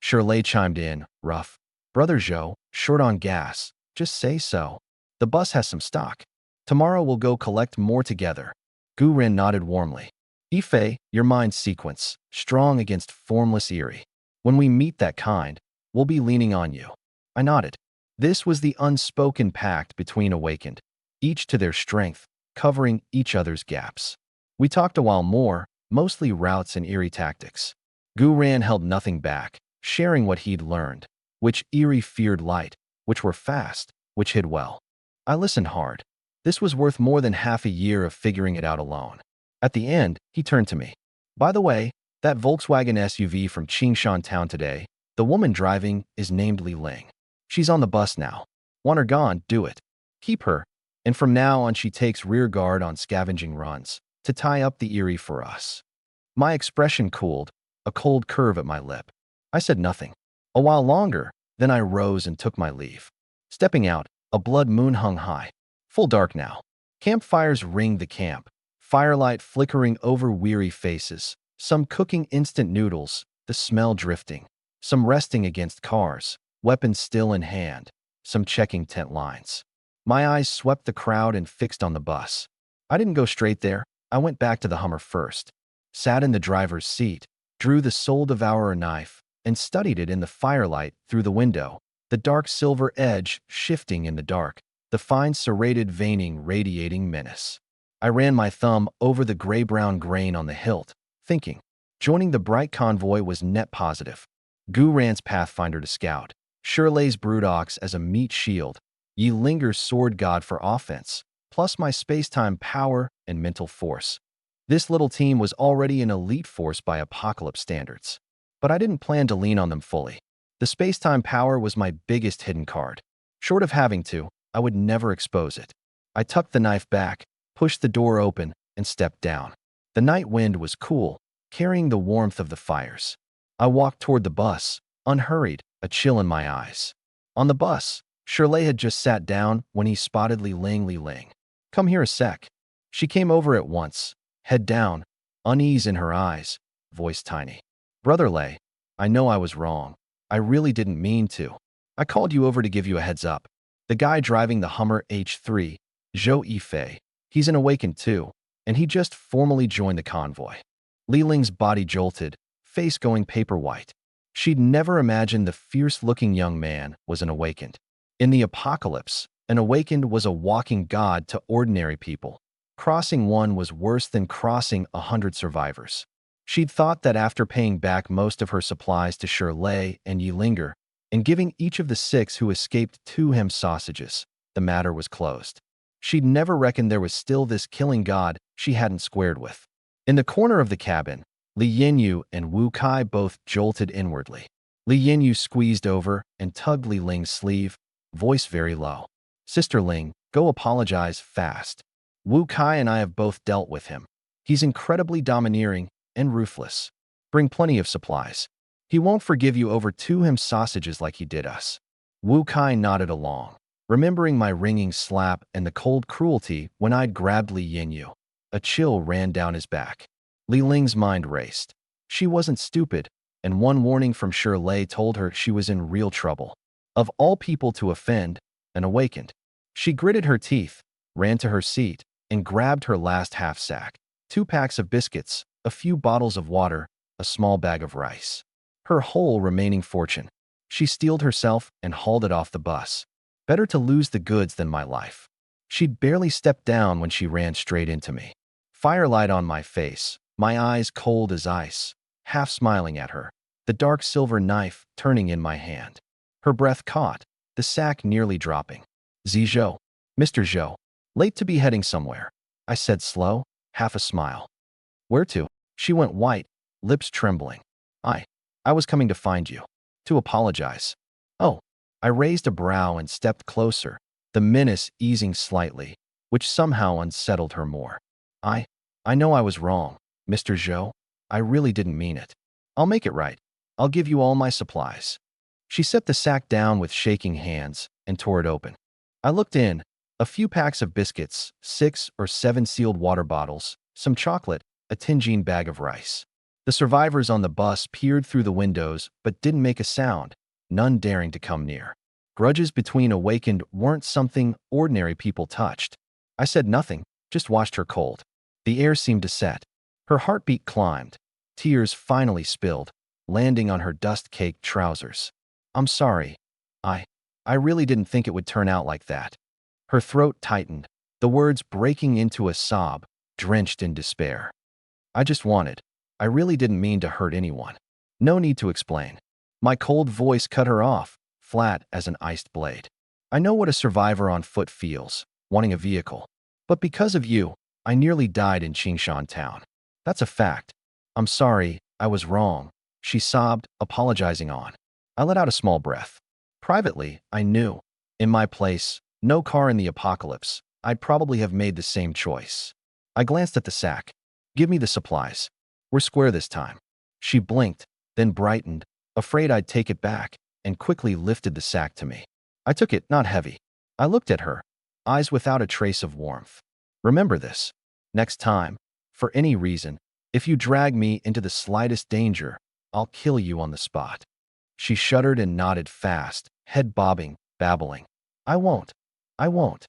Shirley chimed in, rough. Brother Joe, short on gas, just say so. The bus has some stock. Tomorrow we'll go collect more together. Guren nodded warmly. Ife, your mind sequence, strong against formless eerie. When we meet that kind, we'll be leaning on you. I nodded. This was the unspoken pact between awakened, each to their strength, covering each other's gaps. We talked a while more, mostly routes and eerie tactics. Guran held nothing back, sharing what he'd learned, which eerie feared light, which were fast, which hid well. I listened hard. This was worth more than half a year of figuring it out alone. At the end, he turned to me. By the way, that Volkswagen SUV from Qingshan town today, the woman driving is named Li Ling. She's on the bus now. Want her gone, do it. Keep her. And from now on she takes rear guard on scavenging runs, to tie up the eerie for us. My expression cooled, a cold curve at my lip. I said nothing. A while longer, then I rose and took my leave. Stepping out, a blood moon hung high. Full dark now. Campfires ringed the camp, firelight flickering over weary faces, some cooking instant noodles, the smell drifting, some resting against cars, weapons still in hand, some checking tent lines. My eyes swept the crowd and fixed on the bus. I didn't go straight there. I went back to the Hummer first, sat in the driver's seat, drew the soul devourer knife, and studied it in the firelight through the window, the dark silver edge shifting in the dark, the fine serrated veining radiating menace. I ran my thumb over the gray-brown grain on the hilt, thinking. Joining the bright convoy was net positive. Guran's Pathfinder to scout, Shirley's Broodox as a meat shield, Yilinger's sword god for offense, plus my space-time power and mental force. This little team was already an elite force by apocalypse standards. But I didn't plan to lean on them fully. The space-time power was my biggest hidden card. Short of having to, I would never expose it. I tucked the knife back, pushed the door open, and stepped down. The night wind was cool, carrying the warmth of the fires. I walked toward the bus, unhurried, a chill in my eyes. On the bus, Shirley had just sat down when he spotted Li Ling. Come here a sec. She came over at once, head down, unease in her eyes, voice tiny. Brother Lei, I know I was wrong. I really didn't mean to. I called you over to give you a heads up. The guy driving the Hummer H3, Zhou Yifei, he's an awakened too, and he just formally joined the convoy. Li Ling's body jolted, face going paper white. She'd never imagined the fierce-looking young man was an awakened. In the apocalypse, an awakened was a walking god to ordinary people. Crossing one was worse than crossing 100 survivors. She'd thought that after paying back most of her supplies to Shirley and Yilinger, and giving each of the 6 who escaped 2 ham sausages, the matter was closed. She'd never reckoned there was still this killing god she hadn't squared with. In the corner of the cabin, Li Yinyu and Wu Kai both jolted inwardly. Li Yinyu squeezed over and tugged Li Ling's sleeve, voice very low. Sister Ling, go apologize fast. Wu Kai and I have both dealt with him. He's incredibly domineering and ruthless. Bring plenty of supplies. He won't forgive you over 2 ham sausages like he did us. Wu Kai nodded along, remembering my ringing slap and the cold cruelty when I'd grabbed Li Yinyu. A chill ran down his back. Li Ling's mind raced. She wasn't stupid, and one warning from Shirley told her she was in real trouble. Of all people to offend, an awakened. She gritted her teeth, ran to her seat, and grabbed her last half-sack. 2 packs of biscuits, a few bottles of water, a small bag of rice. Her whole remaining fortune. She steeled herself and hauled it off the bus. Better to lose the goods than my life. She'd barely stepped down when she ran straight into me. Firelight on my face, my eyes cold as ice, half smiling at her, the dark silver knife turning in my hand. Her breath caught, the sack nearly dropping. Zhou, Mr. Zhou, late to be heading somewhere, I said slow, half a smile. Where to? She went white, lips trembling. I was coming to find you. To apologize. Oh. I raised a brow and stepped closer, the menace easing slightly, which somehow unsettled her more. I know I was wrong, Mr. Zhou. I really didn't mean it. I'll make it right. I'll give you all my supplies. She set the sack down with shaking hands and tore it open. I looked in, a few packs of biscuits, 6 or 7 sealed water bottles, some chocolate, a Tinjin bag of rice. The survivors on the bus peered through the windows but didn't make a sound, none daring to come near. Grudges between awakened weren't something ordinary people touched. I said nothing, just watched her cold. The air seemed to set. Her heartbeat climbed. Tears finally spilled, landing on her dust-caked trousers. I'm sorry. I really didn't think it would turn out like that. Her throat tightened, the words breaking into a sob, drenched in despair. I really didn't mean to hurt anyone. No need to explain. My cold voice cut her off, flat as an iced blade. I know what a survivor on foot feels, wanting a vehicle. But because of you, I nearly died in Qingshan town. That's a fact. I'm sorry, I was wrong, she sobbed, apologizing on. I let out a small breath. Privately, I knew. In my place, no car in the apocalypse, I'd probably have made the same choice. I glanced at the sack. Give me the supplies. We're square this time. She blinked, then brightened, afraid I'd take it back, and quickly lifted the sack to me. I took it, not heavy. I looked at her, eyes without a trace of warmth. Remember this. Next time, for any reason, if you drag me into the slightest danger, I'll kill you on the spot. She shuddered and nodded fast, head bobbing, babbling. I won't. Mr.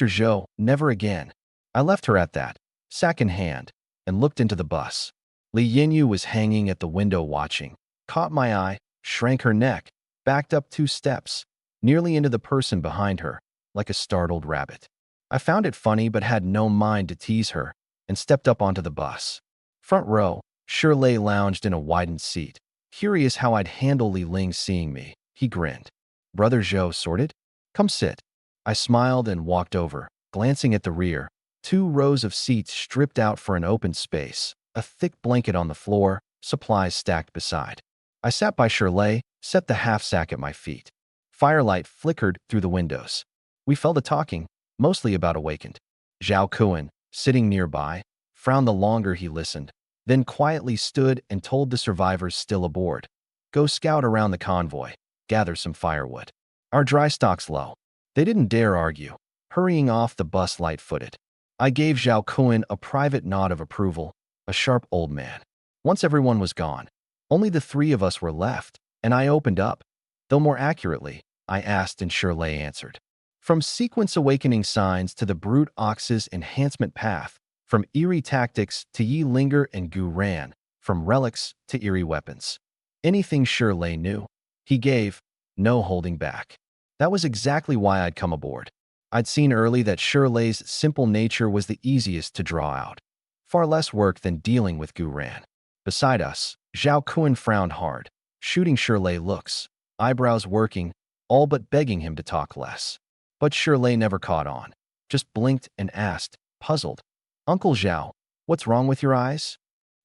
Zhou, never again. I left her at that, sack in hand, and looked into the bus. Li Yinyu was hanging at the window watching, caught my eye, shrank her neck, backed up 2 steps, nearly into the person behind her, like a startled rabbit. I found it funny but had no mind to tease her, and stepped up onto the bus. Front row, Shirley lounged in a widened seat. Curious how I'd handle Li Ling seeing me, he grinned. Brother Zhou sorted? Come sit. I smiled and walked over, glancing at the rear. 2 rows of seats stripped out for an open space, a thick blanket on the floor, supplies stacked beside. I sat by Shirley, set the half-sack at my feet. Firelight flickered through the windows. We fell to talking, mostly about awakened. Zhao Kuan, sitting nearby, frowned the longer he listened, then quietly stood and told the survivors still aboard. Go scout around the convoy, gather some firewood. Our dry stock's low. They didn't dare argue, hurrying off the bus light-footed. I gave Zhao Kuan a private nod of approval, a sharp old man. Once everyone was gone, only the 3 of us were left, and I opened up. Though more accurately, I asked and Shirley answered. From sequence awakening signs to the brute ox's enhancement path, from eerie tactics to Yi Linger and Gu Ran, from relics to eerie weapons. Anything Shirley knew, he gave, no holding back. That was exactly why I'd come aboard. I'd seen early that Shirley's simple nature was the easiest to draw out. Far less work than dealing with Gu Ran. Beside us, Zhao Kuan frowned hard, shooting Shirley looks, eyebrows working, all but begging him to talk less. But Shirley never caught on, just blinked and asked, puzzled, Uncle Zhao, what's wrong with your eyes?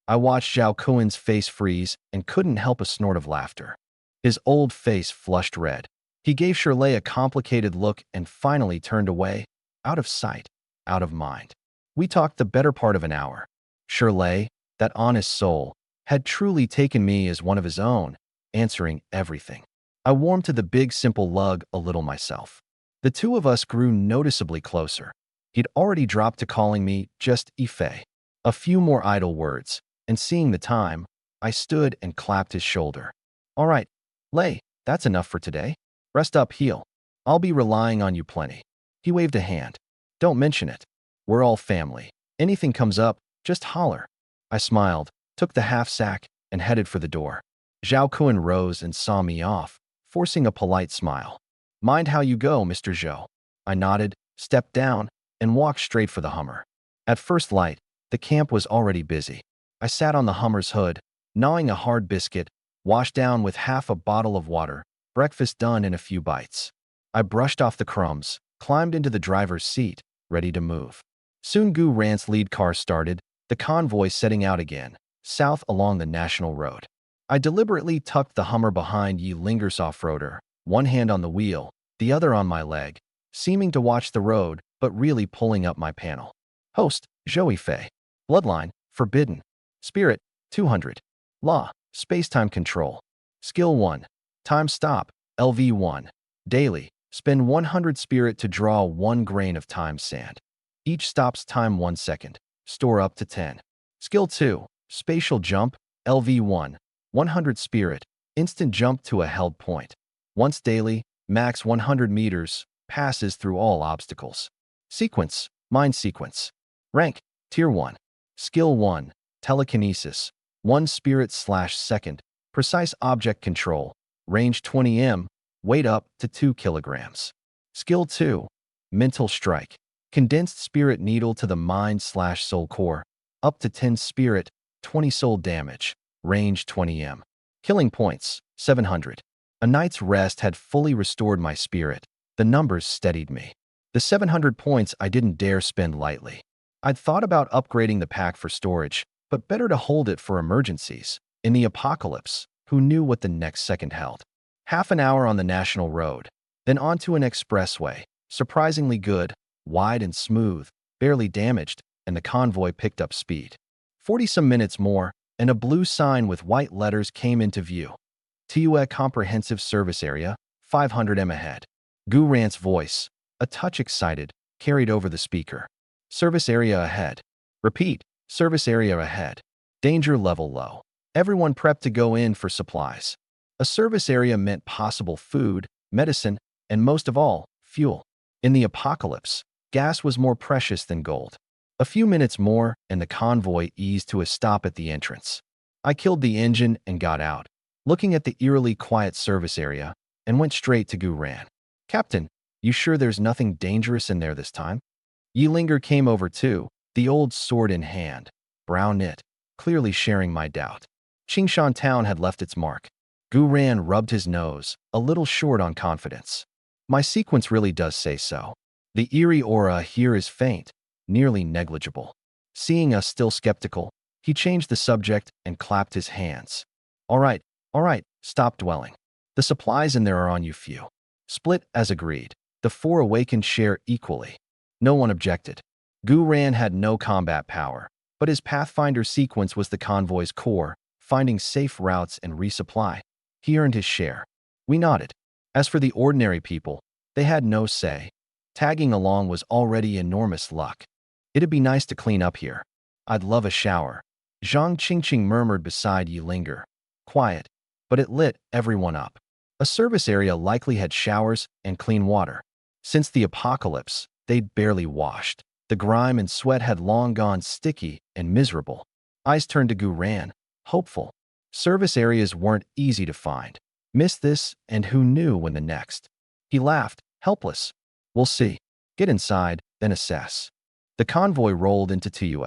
I watched Zhao Kuan's face freeze and couldn't help a snort of laughter. His old face flushed red. He gave Shirley a complicated look and finally turned away, out of sight, out of mind. We talked the better part of an hour. Shirley, that honest soul, had truly taken me as one of his own, answering everything. I warmed to the big simple lug a little myself. The 2 of us grew noticeably closer. He'd already dropped to calling me just Ife. A few more idle words, and seeing the time, I stood and clapped his shoulder. All right, Lei, that's enough for today. Rest up, heel. I'll be relying on you plenty. He waved a hand. Don't mention it. We're all family. Anything comes up, just holler. I smiled, took the half-sack, and headed for the door. Zhao Kuan rose and saw me off, forcing a polite smile. Mind how you go, Mr. Zhou. I nodded, stepped down, and walked straight for the Hummer. At first light, The camp was already busy. I sat on the Hummer's hood, gnawing a hard biscuit, washed down with half a bottle of water, breakfast done in a few bites. I brushed off the crumbs, climbed into the driver's seat, ready to move. Soon Gu Rant's lead car started, the convoy setting out again, south along the national road. I deliberately tucked the Hummer behind Yi Linger's off-roader, one hand on the wheel, the other on my leg, seeming to watch the road, but really pulling up my panel. Host, Joey Fei. Bloodline, Forbidden. Spirit, 200. Law, Spacetime Control. Skill 1. Time Stop, LV1. Daily, spend 100 spirit to draw 1 grain of time sand. Each stops time 1 second. Store up to 10. Skill 2. Spatial Jump, LV1. 100 spirit. Instant jump to a held point. Once daily, max 100 meters, passes through all obstacles. Sequence, Mind Sequence. Rank, Tier 1. Skill 1. Telekinesis. 1 spirit/second. Precise object control. Range 20 m. Weight up to 2 kilograms. Skill 2. Mental Strike. Condensed spirit needle to the mind/soul core. Up to 10 spirit, 20 soul damage. Range 20 m. Killing points, 700. A night's rest had fully restored my spirit. The numbers steadied me. The 700 points I didn't dare spend lightly. I'd thought about upgrading the pack for storage, but better to hold it for emergencies. In the apocalypse, who knew what the next second held? Half an hour on the national road, then onto an expressway, surprisingly good, wide and smooth, barely damaged, and the convoy picked up speed. 40-some minutes more, and a blue sign with white letters came into view. TUE Comprehensive Service Area, 500 m ahead. Gu Rant's voice, a touch excited, carried over the speaker. Service area ahead. Repeat, service area ahead. Danger level low. Everyone prepped to go in for supplies. A service area meant possible food, medicine, and most of all, fuel. In the apocalypse, gas was more precious than gold. A few minutes more, and the convoy eased to a stop at the entrance. I killed the engine and got out, looking at the eerily quiet service area, and went straight to Gu Rant. Captain, you sure there's nothing dangerous in there this time? Yi Linger came over too, the old sword in hand, brow knit, clearly sharing my doubt. Qingshan town had left its mark. Gu Rant rubbed his nose, a little short on confidence. My sequence really does say so. The eerie aura here is faint, nearly negligible. Seeing us still skeptical, he changed the subject and clapped his hands. All right, stop dwelling. The supplies in there are on you few. Split as agreed. The 4 awakened share equally. No one objected. Gu Rant had no combat power, but his Pathfinder sequence was the convoy's core, finding safe routes and resupply. He earned his share. We nodded. As for the ordinary people, they had no say. Tagging along was already enormous luck. It'd be nice to clean up here. I'd love a shower. Zhang Qingqing murmured beside Yi Linger. Quiet, but it lit everyone up. A service area likely had showers and clean water. Since the apocalypse, they'd barely washed. The grime and sweat had long gone sticky and miserable. Eyes turned to Gu Rant, hopeful. Service areas weren't easy to find. Missed this, and who knew when the next? He laughed, helpless. We'll see. Get inside, then assess. The convoy rolled into TUE.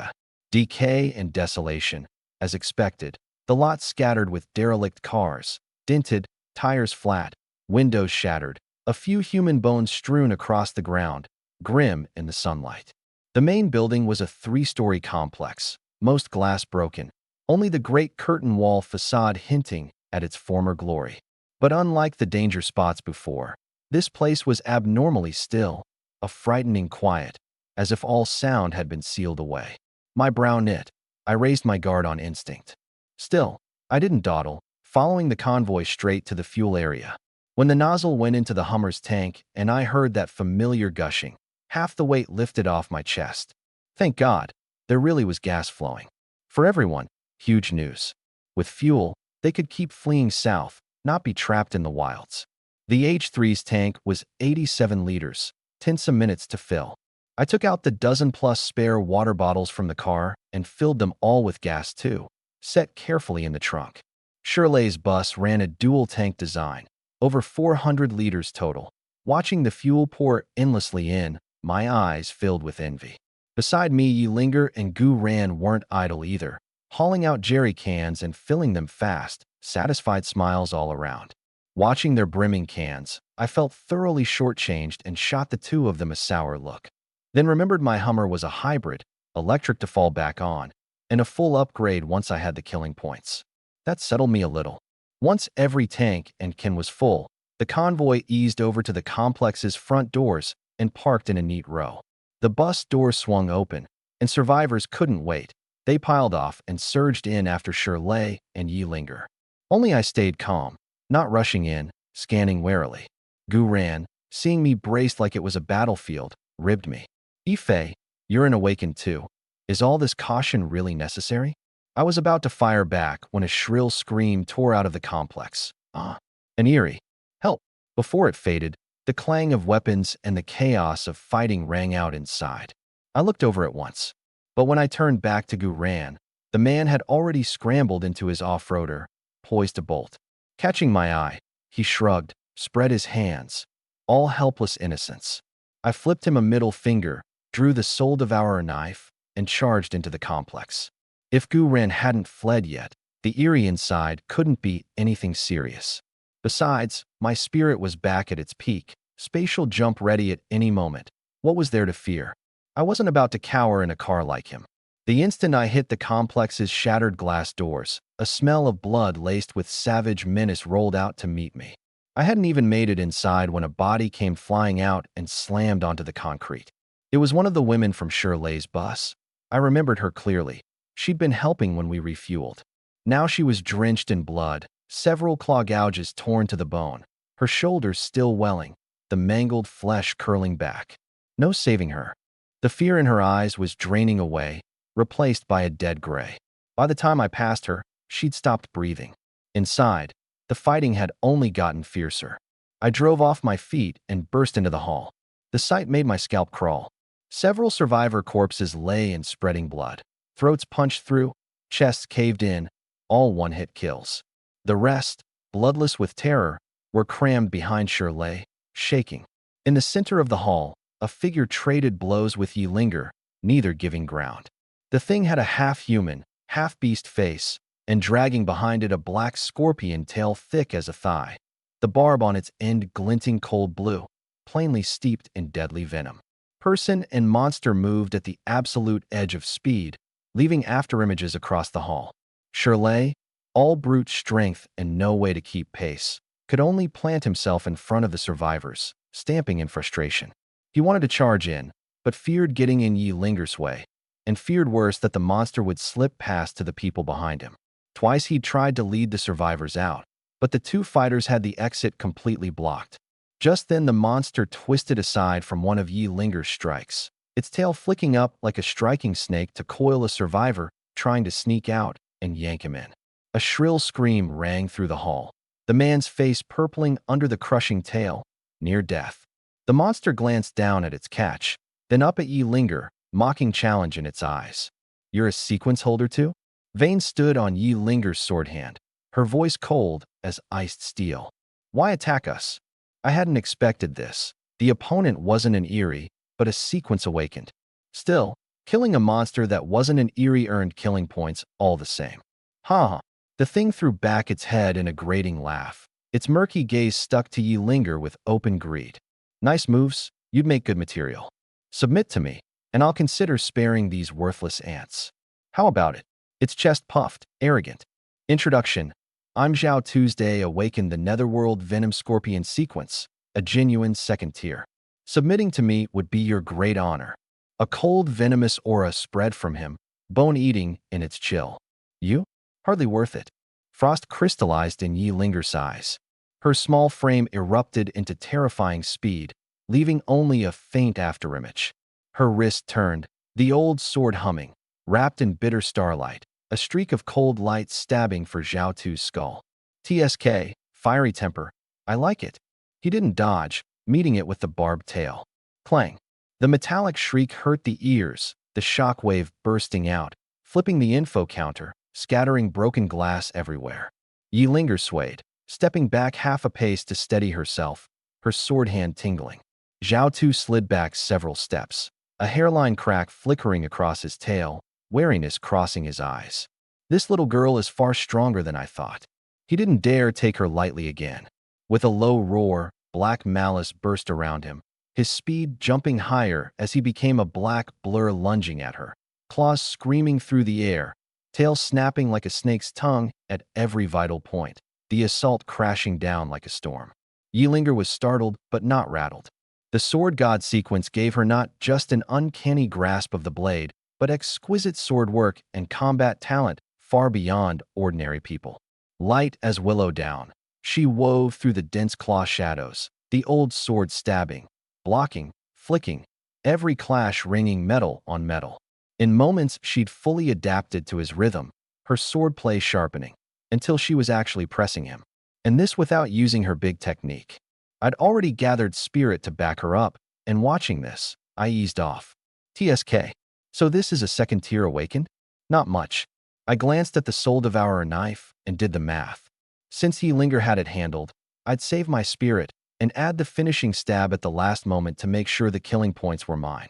Decay and desolation. As expected, the lot scattered with derelict cars, dented, tires flat, windows shattered, a few human bones strewn across the ground, grim in the sunlight. The main building was a 3-story complex, most glass broken, only the great curtain wall facade hinting at its former glory. But unlike the danger spots before, this place was abnormally still, a frightening quiet, as if all sound had been sealed away. My brow knit. I raised my guard on instinct. Still, I didn't dawdle, following the convoy straight to the fuel area. When the nozzle went into the Hummer's tank and I heard that familiar gushing, half the weight lifted off my chest. Thank God, there really was gas flowing. For everyone, huge news. With fuel, they could keep fleeing south, not be trapped in the wilds. The H3's tank was 87 liters, 10 some minutes to fill. I took out the dozen-plus spare water bottles from the car and filled them all with gas too, set carefully in the trunk. Shirley's bus ran a dual-tank design, over 400 liters total. Watching the fuel pour endlessly in, my eyes filled with envy. Beside me, Yi Linger and Gu Ran weren't idle either, hauling out jerry cans and filling them fast, satisfied smiles all around. Watching their brimming cans, I felt thoroughly shortchanged and shot the two of them a sour look. Then remembered my Hummer was a hybrid, electric to fall back on, and a full upgrade once I had the killing points. That settled me a little. Once every tank and can was full, the convoy eased over to the complex's front doors and parked in a neat row. The bus doors swung open, and survivors couldn't wait. They piled off and surged in after Shirley and Yi Linger. Only I stayed calm, not rushing in, scanning warily. Gu Ran, seeing me braced like it was a battlefield, ribbed me. Ife, you're an awakened too. Is all this caution really necessary? I was about to fire back when a shrill scream tore out of the complex. An eerie. Help! Before it faded, the clang of weapons and the chaos of fighting rang out inside. I looked over at once, but when I turned back to Gu Ran, the man had already scrambled into his off-roader, poised to bolt. Catching my eye, he shrugged, spread his hands, all helpless innocence. I flipped him a middle finger, drew the soul devourer knife, and charged into the complex. If Gu Ran hadn't fled yet, the eerie inside couldn't be anything serious. Besides, my spirit was back at its peak, spatial jump ready at any moment. What was there to fear? I wasn't about to cower in a car like him. The instant I hit the complex's shattered glass doors, a smell of blood laced with savage menace rolled out to meet me. I hadn't even made it inside when a body came flying out and slammed onto the concrete. It was one of the women from Shirley's bus. I remembered her clearly. She'd been helping when we refueled. Now she was drenched in blood, several claw gouges torn to the bone, her shoulders still welling, the mangled flesh curling back. No saving her. The fear in her eyes was draining away, replaced by a dead gray. By the time I passed her, she'd stopped breathing. Inside, the fighting had only gotten fiercer. I drove off my feet and burst into the hall. The sight made my scalp crawl. Several survivor corpses lay in spreading blood. Throats punched through, chests caved in, all one-hit kills. The rest, bloodless with terror, were crammed behind Shirley, shaking. In the center of the hall, a figure traded blows with Yi Linger, neither giving ground. The thing had a half-human, half-beast face, and dragging behind it a black scorpion tail thick as a thigh. The barb on its end glinting cold blue, plainly steeped in deadly venom. Person and monster moved at the absolute edge of speed, leaving afterimages across the hall. Shirley, all brute strength and no way to keep pace, could only plant himself in front of the survivors, stamping in frustration. He wanted to charge in, but feared getting in Yi Linger's way, and feared worse that the monster would slip past to the people behind him. Twice he'd tried to lead the survivors out, but the two fighters had the exit completely blocked. Just then the monster twisted aside from one of Yi Linger's strikes, its tail flicking up like a striking snake to coil a survivor trying to sneak out and yank him in. A shrill scream rang through the hall, the man's face purpling under the crushing tail, near death. The monster glanced down at its catch, then up at Yi Linger, mocking challenge in its eyes. "You're a sequence holder too?" Vane stood on Yi Linger's sword hand, her voice cold as iced steel. "Why attack us?" I hadn't expected this. The opponent wasn't an Eerie, but a sequence awakened. Still, killing a monster that wasn't an Eerie earned killing points all the same. Ha! The thing threw back its head in a grating laugh. Its murky gaze stuck to Yi Linger with open greed. "Nice moves, you'd make good material. Submit to me, and I'll consider sparing these worthless ants." "How about it?" Its chest puffed, arrogant. Introduction. I'm Zhao Tuesday awakened the Netherworld Venom Scorpion sequence, a genuine second tier. Submitting to me would be your great honor. A cold, venomous aura spread from him, bone-eating in its chill. You? Hardly worth it. Frost crystallized in Yi Linger's eyes. Her small frame erupted into terrifying speed, leaving only a faint afterimage. Her wrist turned, the old sword humming, wrapped in bitter starlight, a streak of cold light stabbing for Zhao Tu's skull. TSK, fiery temper. I like it. He didn't dodge, meeting it with the barbed tail. Clang. The metallic shriek hurt the ears, the shockwave bursting out, flipping the info counter, scattering broken glass everywhere. Yi Linger swayed, stepping back half a pace to steady herself, her sword hand tingling. Zhao Tu slid back several steps. a hairline crack flickering across his tail, wariness crossing his eyes. This little girl is far stronger than I thought. He didn't dare take her lightly again. With a low roar, black malice burst around him, his speed jumping higher as he became a black blur lunging at her, claws screaming through the air, tail snapping like a snake's tongue at every vital point, the assault crashing down like a storm. Yeelinger was startled but not rattled. The sword god sequence gave her not just an uncanny grasp of the blade, but exquisite sword work and combat talent far beyond ordinary people. Light as willow down, she wove through the dense claw shadows, the old sword stabbing, blocking, flicking, every clash ringing metal on metal. In moments, she'd fully adapted to his rhythm, her swordplay sharpening, until she was actually pressing him. And this without using her big technique. I'd already gathered spirit to back her up, and watching this, I eased off. TSK. So this is a second tier awakened? Not much. I glanced at the soul devourer knife and did the math. Since Yeelinger had it handled, I'd save my spirit and add the finishing stab at the last moment to make sure the killing points were mine.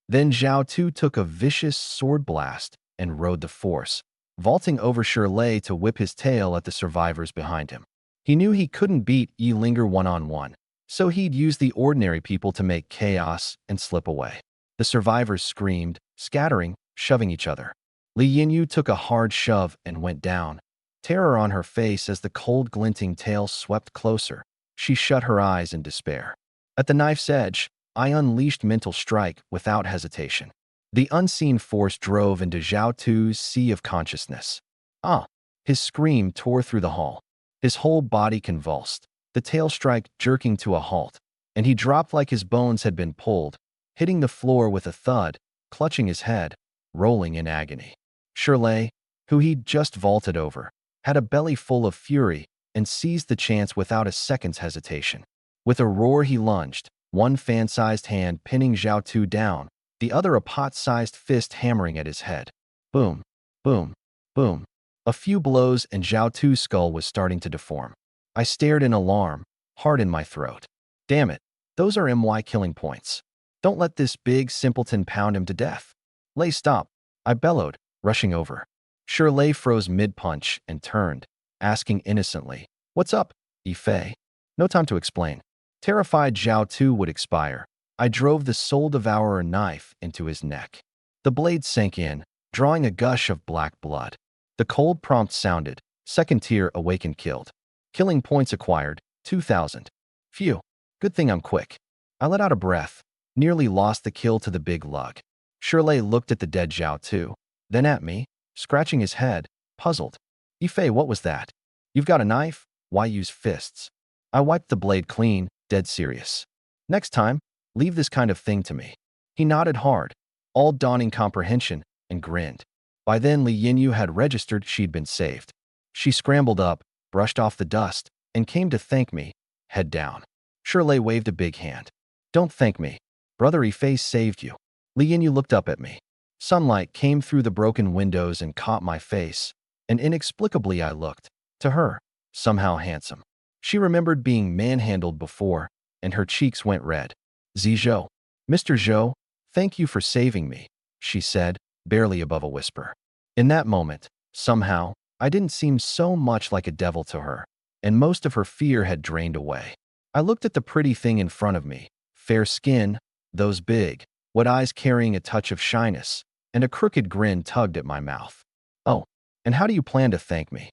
Then Zhao Tu took a vicious sword blast and rode the force, vaulting over Shirley to whip his tail at the survivors behind him. He knew he couldn't beat Yeelinger one-on-one, so he'd use the ordinary people to make chaos and slip away. The survivors screamed, scattering, shoving each other. Li Yinyu took a hard shove and went down, terror on her face as the cold glinting tail swept closer. She shut her eyes in despair. At the knife's edge, I unleashed mental strike without hesitation. The unseen force drove into Zhao Tu's sea of consciousness. Ah! His scream tore through the hall. His whole body convulsed, the tail strike jerking to a halt, and he dropped like his bones had been pulled, hitting the floor with a thud, clutching his head, rolling in agony. Shirley, who he'd just vaulted over, had a belly full of fury and seized the chance without a second's hesitation. With a roar he lunged, one fan-sized hand pinning Zhao Tu down, the other a pot-sized fist hammering at his head. Boom, boom, boom. A few blows and Zhao Tu's skull was starting to deform. I stared in alarm, heart in my throat. Damn it, those are MY killing points. Don't let this big simpleton pound him to death. Lei, stop, I bellowed, rushing over. Shirley froze mid-punch and turned, asking innocently, "What's up, Yifei?" No time to explain. Terrified Zhao Tu would expire, I drove the soul devourer knife into his neck. The blade sank in, drawing a gush of black blood. The cold prompt sounded, second tier awakened killed. Killing points acquired, 2,000. Phew, good thing I'm quick. I let out a breath, nearly lost the kill to the big lug. Shirley looked at the dead Zhao Tu, then at me, scratching his head, puzzled. Yifei, what was that? You've got a knife? Why use fists? I wiped the blade clean, dead serious. Next time, leave this kind of thing to me. He nodded hard, all dawning comprehension, and grinned. By then, Li Yinyu had registered she'd been saved. She scrambled up, brushed off the dust, and came to thank me, head down. Shirley waved a big hand. Don't thank me. Brother Yifei saved you. Li Yinyu looked up at me. Sunlight came through the broken windows and caught my face, and inexplicably I looked, to her, somehow handsome. She remembered being manhandled before, and her cheeks went red. Zhou. Mr. Zhou, thank you for saving me, she said, barely above a whisper. In that moment, somehow, I didn't seem so much like a devil to her, and most of her fear had drained away. I looked at the pretty thing in front of me, fair skin, those big, wet eyes carrying a touch of shyness, and a crooked grin tugged at my mouth. Oh, and how do you plan to thank me?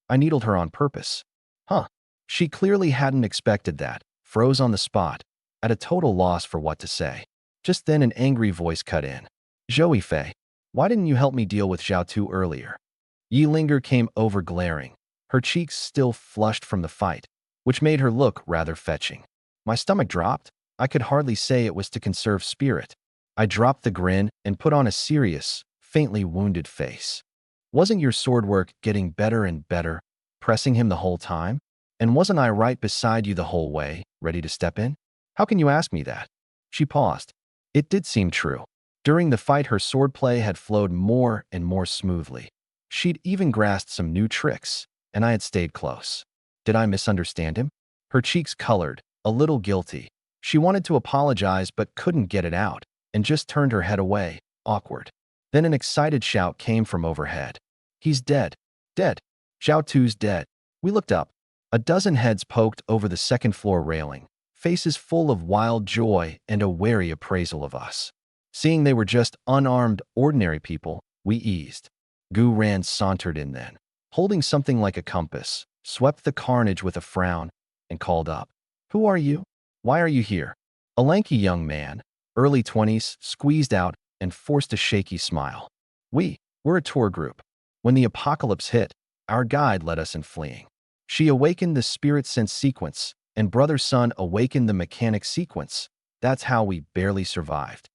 I needled her on purpose. Huh. She clearly hadn't expected that, froze on the spot, at a total loss for what to say. Just then an angry voice cut in. Zhou Yifei, why didn't you help me deal with Zhao Tu earlier? Yeelinger came over glaring, her cheeks still flushed from the fight, which made her look rather fetching. My stomach dropped. I could hardly say it was to conserve spirit. I dropped the grin and put on a serious, faintly wounded face. Wasn't your sword work getting better and better, pressing him the whole time? And wasn't I right beside you the whole way, ready to step in? How can you ask me that? She paused. It did seem true. During the fight, her swordplay had flowed more and more smoothly. She'd even grasped some new tricks, and I had stayed close. Did I misunderstand him? Her cheeks colored, a little guilty. She wanted to apologize but couldn't get it out, and just turned her head away, awkward. Then an excited shout came from overhead. He's dead. Dead. Zhao Tu's dead. We looked up. A dozen heads poked over the second-floor railing, faces full of wild joy and a wary appraisal of us. Seeing they were just unarmed, ordinary people, we eased. Gu Ran sauntered in then, holding something like a compass, swept the carnage with a frown, and called up. Who are you? Why are you here? A lanky young man, early 20s, squeezed out and forced a shaky smile. We're a tour group. When the apocalypse hit, our guide led us in fleeing. She awakened the spirit sense sequence, and Brother Sun awakened the mechanic sequence. That's how we barely survived.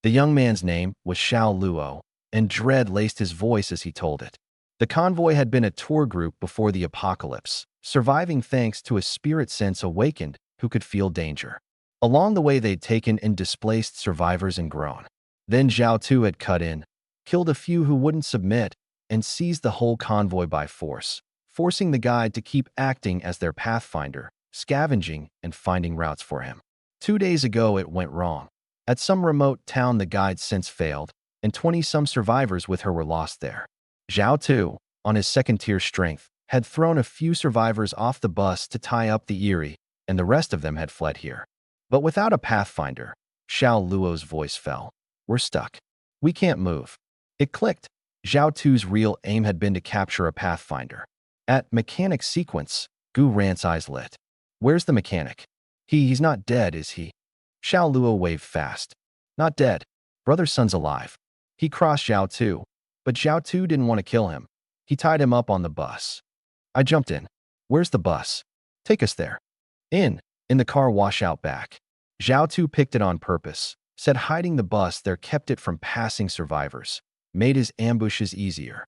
The young man's name was Xiao Luo, and dread laced his voice as he told it. The convoy had been a tour group before the apocalypse, surviving thanks to a spirit sense awakened who could feel danger. Along the way, they'd taken in displaced survivors and grown. Then Zhao Tu had cut in, killed a few who wouldn't submit, and seized the whole convoy by force, forcing the guide to keep acting as their pathfinder, scavenging and finding routes for him. 2 days ago, it went wrong. At some remote town, the guide's sense failed, and 20-some survivors with her were lost there. Zhao Tu, on his second-tier strength, had thrown a few survivors off the bus to tie up the Erie, and the rest of them had fled here. But without a pathfinder, Xiao Luo's voice fell. We're stuck. We can't move. It clicked. Zhao Tu's real aim had been to capture a pathfinder. At mechanic sequence, Gu Ran's eyes lit. Where's the mechanic? He's not dead, is he? Xiao Luo waved fast. Not dead. Brother Sun's alive. He crossed Zhao Tu, but Zhao Tu didn't want to kill him. He tied him up on the bus. I jumped in. Where's the bus? Take us there. In the car wash out back. Zhao Tu picked it on purpose, said hiding the bus there kept it from passing survivors, made his ambushes easier.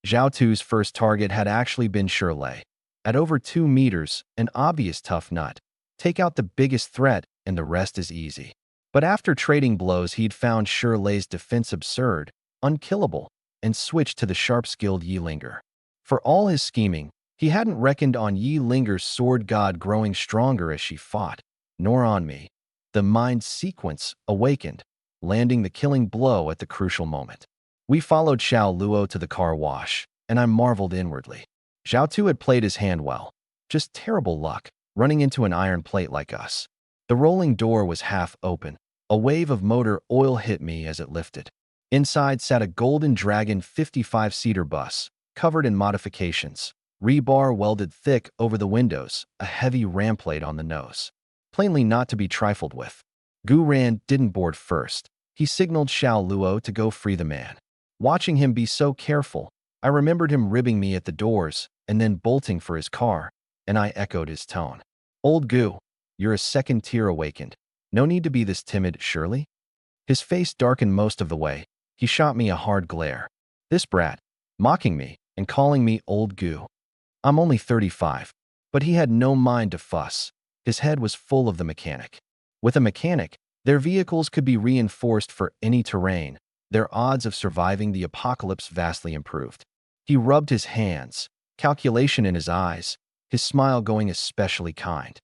Zhao Tu's first target had actually been Shirley. At over 2 meters, an obvious tough nut. Take out the biggest threat and the rest is easy. But after trading blows, he'd found Shirley's defense absurd, unkillable, and switched to the sharp-skilled Yi Linger. For all his scheming, he hadn't reckoned on Yi Linger's sword god growing stronger as she fought, nor on me. The mind sequence awakened, landing the killing blow at the crucial moment. We followed Xiao Luo to the car wash, and I marveled inwardly. Zhao Tu had played his hand well. Just terrible luck, running into an iron plate like us. The rolling door was half open. A wave of motor oil hit me as it lifted. Inside sat a Golden Dragon 55-seater bus, covered in modifications. Rebar welded thick over the windows, a heavy ram plate on the nose. Plainly not to be trifled with. Gu Ran didn't board first. He signaled Xiao Luo to go free the man. Watching him be so careful, I remembered him ribbing me at the doors and then bolting for his car, and I echoed his tone. Old Gu, you're a second-tier awakened. No need to be this timid, surely? His face darkened most of the way. He shot me a hard glare. This brat, mocking me and calling me Old Gu. I'm only 35, but he had no mind to fuss. His head was full of the mechanic. With a mechanic, their vehicles could be reinforced for any terrain. Their odds of surviving the apocalypse vastly improved. He rubbed his hands, calculation in his eyes, his smile going especially kind.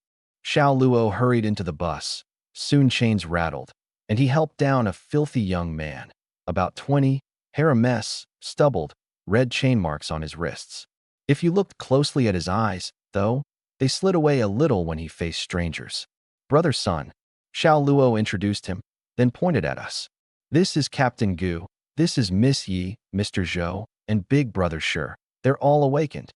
Xiao Luo hurried into the bus. Soon chains rattled, and he helped down a filthy young man, about 20, hair a mess, stubbled, red chain marks on his wrists. If you looked closely at his eyes, though, they slid away a little when he faced strangers. Brother Sun, Xiao Luo introduced him, then pointed at us. This is Captain Gu, this is Miss Yi, Mr. Zhou, and Big Brother Shi. They're all awakened.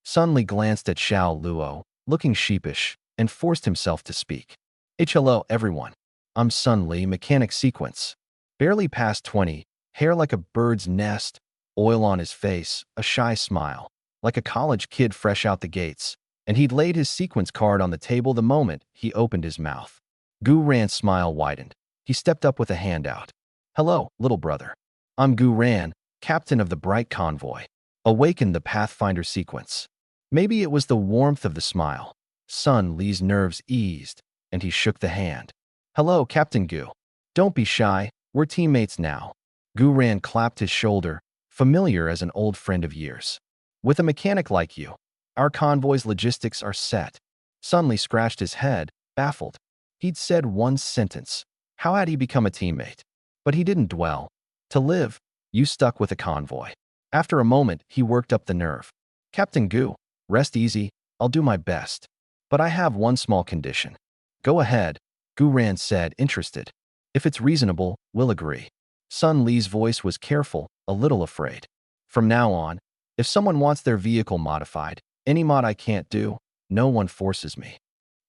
Sun Li glanced at Xiao Luo, looking sheepish, and forced himself to speak. Hello, everyone. I'm Sun Li, mechanic sequence. Barely past 20, hair like a bird's nest, oil on his face, a shy smile, like a college kid fresh out the gates, and he'd laid his sequence card on the table the moment he opened his mouth. Gu Ran's smile widened. He stepped up with a hand out. Hello, little brother. I'm Gu Ran, captain of the bright convoy. Awakened the Pathfinder sequence. Maybe it was the warmth of the smile. Sun Li's nerves eased, and he shook the hand. Hello, Captain Gu. Don't be shy, we're teammates now. Gu Ran clapped his shoulder, familiar as an old friend of years. With a mechanic like you, our convoy's logistics are set. Sun Li scratched his head, baffled. He'd said one sentence. How had he become a teammate? But he didn't dwell. To live, you stuck with a convoy. After a moment, he worked up the nerve. Captain Gu, rest easy, I'll do my best. But I have one small condition. Go ahead, Gu Ran said, interested. If it's reasonable, we'll agree. Sun Li's voice was careful, a little afraid. From now on, if someone wants their vehicle modified, any mod I can't do, no one forces me.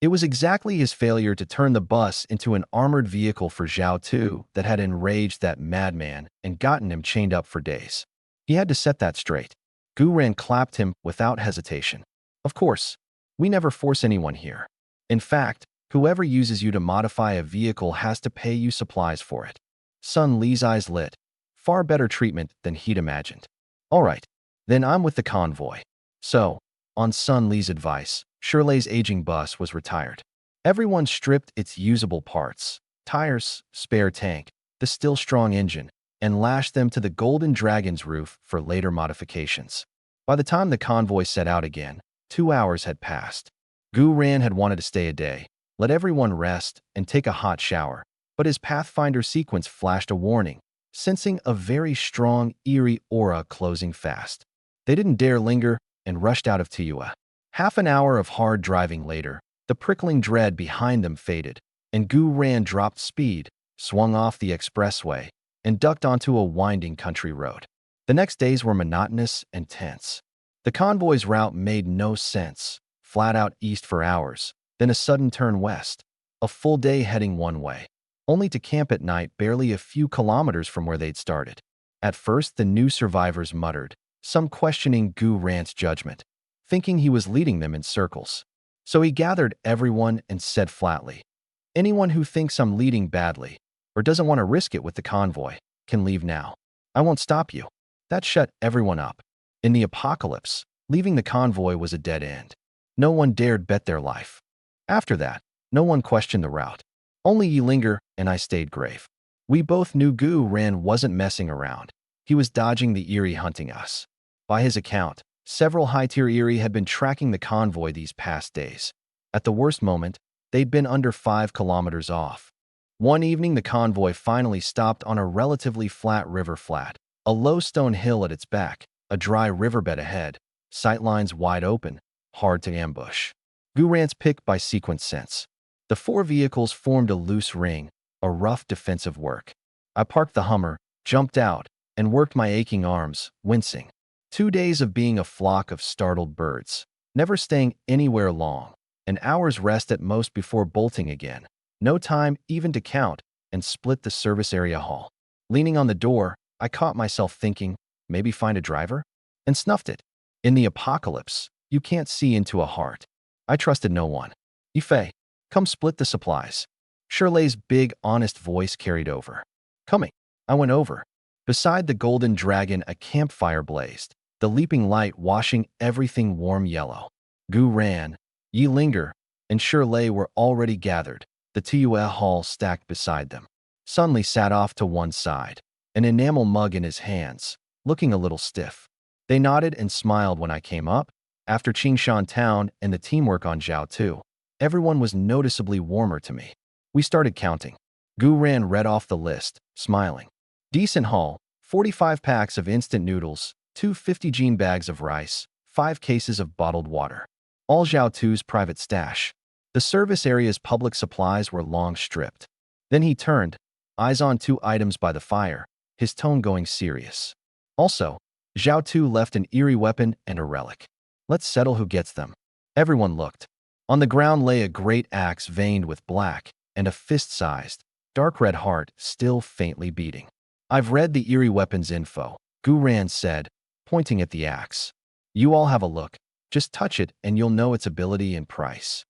It was exactly his failure to turn the bus into an armored vehicle for Zhao Tu that had enraged that madman and gotten him chained up for days. He had to set that straight. Gu Ran clapped him without hesitation. Of course, we never force anyone here. In fact, whoever uses you to modify a vehicle has to pay you supplies for it. Sun Li's eyes lit. Far better treatment than he'd imagined. All right, then I'm with the convoy. So, on Sun Li's advice, Shirley's aging bus was retired. Everyone stripped its usable parts, tires, spare tank, the still strong engine, and lashed them to the Golden Dragon's roof for later modifications. By the time the convoy set out again, 2 hours had passed. Gu Ran had wanted to stay a day, let everyone rest, and take a hot shower, but his Pathfinder sequence flashed a warning, sensing a very strong, eerie aura closing fast. They didn't dare linger and rushed out of Tiua. Half an hour of hard driving later, the prickling dread behind them faded, and Gu Ran dropped speed, swung off the expressway, and ducked onto a winding country road. The next days were monotonous and tense. The convoy's route made no sense, flat out east for hours, then a sudden turn west, a full day heading one way, only to camp at night barely a few kilometers from where they'd started. At first, the new survivors muttered, some questioning Gu Ran's judgment, thinking he was leading them in circles. So he gathered everyone and said flatly, anyone who thinks I'm leading badly, or doesn't want to risk it with the convoy, can leave now. I won't stop you. That shut everyone up. In the apocalypse, leaving the convoy was a dead end. No one dared bet their life. After that, no one questioned the route. Only Yilinger and I stayed grave. We both knew Gu Ran wasn't messing around. He was dodging the Eerie hunting us. By his account, several high-tier Eerie had been tracking the convoy these past days. At the worst moment, they'd been under 5 kilometers off. One evening, the convoy finally stopped on a relatively flat river flat, a low stone hill at its back, a dry riverbed ahead, sightlines wide open, hard to ambush. Gu Ran's picked by sequence sense. The 4 vehicles formed a loose ring, a rough defensive work. I parked the Hummer, jumped out, and worked my aching arms, wincing. 2 days of being a flock of startled birds, never staying anywhere long, an hour's rest at most before bolting again. No time even to count and split the service area hall. Leaning on the door, I caught myself thinking, maybe find a driver? And snuffed it. In the apocalypse, you can't see into a heart. I trusted no one. Yifei, come split the supplies. Shirley's big, honest voice carried over. Coming. I went over. Beside the Golden Dragon, a campfire blazed, the leaping light washing everything warm yellow. Gu Ran, Yilinger, and Shirley were already gathered, the Tiua hall stacked beside them. Sun Li sat off to one side, an enamel mug in his hands, looking a little stiff. They nodded and smiled when I came up. After Qingshan Town and the teamwork on Zhao Tu, everyone was noticeably warmer to me. We started counting. Gu Ran read off the list, smiling. Decent haul, 45 packs of instant noodles, 2 50-gene bags of rice, 5 cases of bottled water. All Zhao Tu's private stash. The service area's public supplies were long stripped. Then he turned, eyes on 2 items by the fire, his tone going serious. Also, Zhao Tu left an eerie weapon and a relic. Let's settle who gets them. Everyone looked. On the ground lay a great axe veined with black and a fist-sized, dark red heart still faintly beating. I've read the eerie weapons info, Gu Ran said, pointing at the axe. You all have a look. Just touch it and you'll know its ability and price.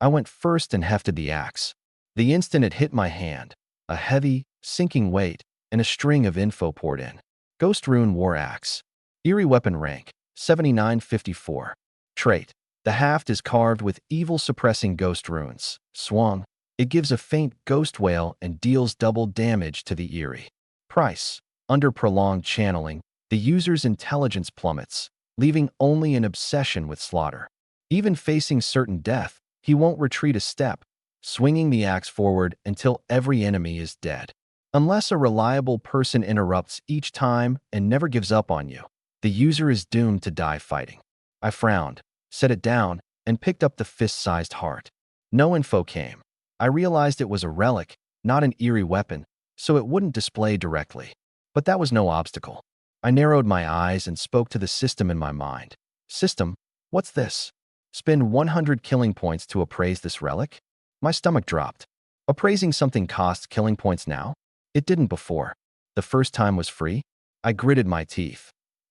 I went first and hefted the axe. The instant it hit my hand, a heavy, sinking weight and a string of info poured in. Ghost Rune War Axe. Eerie weapon rank, 7954. Trait. The haft is carved with evil-suppressing ghost runes. Swung. It gives a faint ghost wail and deals double damage to the eerie. Price. Under prolonged channeling, the user's intelligence plummets, leaving only an obsession with slaughter. Even facing certain death, he won't retreat a step, swinging the axe forward until every enemy is dead. Unless a reliable person interrupts each time and never gives up on you, the user is doomed to die fighting. I frowned, set it down, and picked up the fist-sized heart. No info came. I realized it was a relic, not an eerie weapon, so it wouldn't display directly. But that was no obstacle. I narrowed my eyes and spoke to the system in my mind. System, what's this? Spend 100 killing points to appraise this relic? My stomach dropped. Appraising something costs killing points now? It didn't before. The first time was free? I gritted my teeth.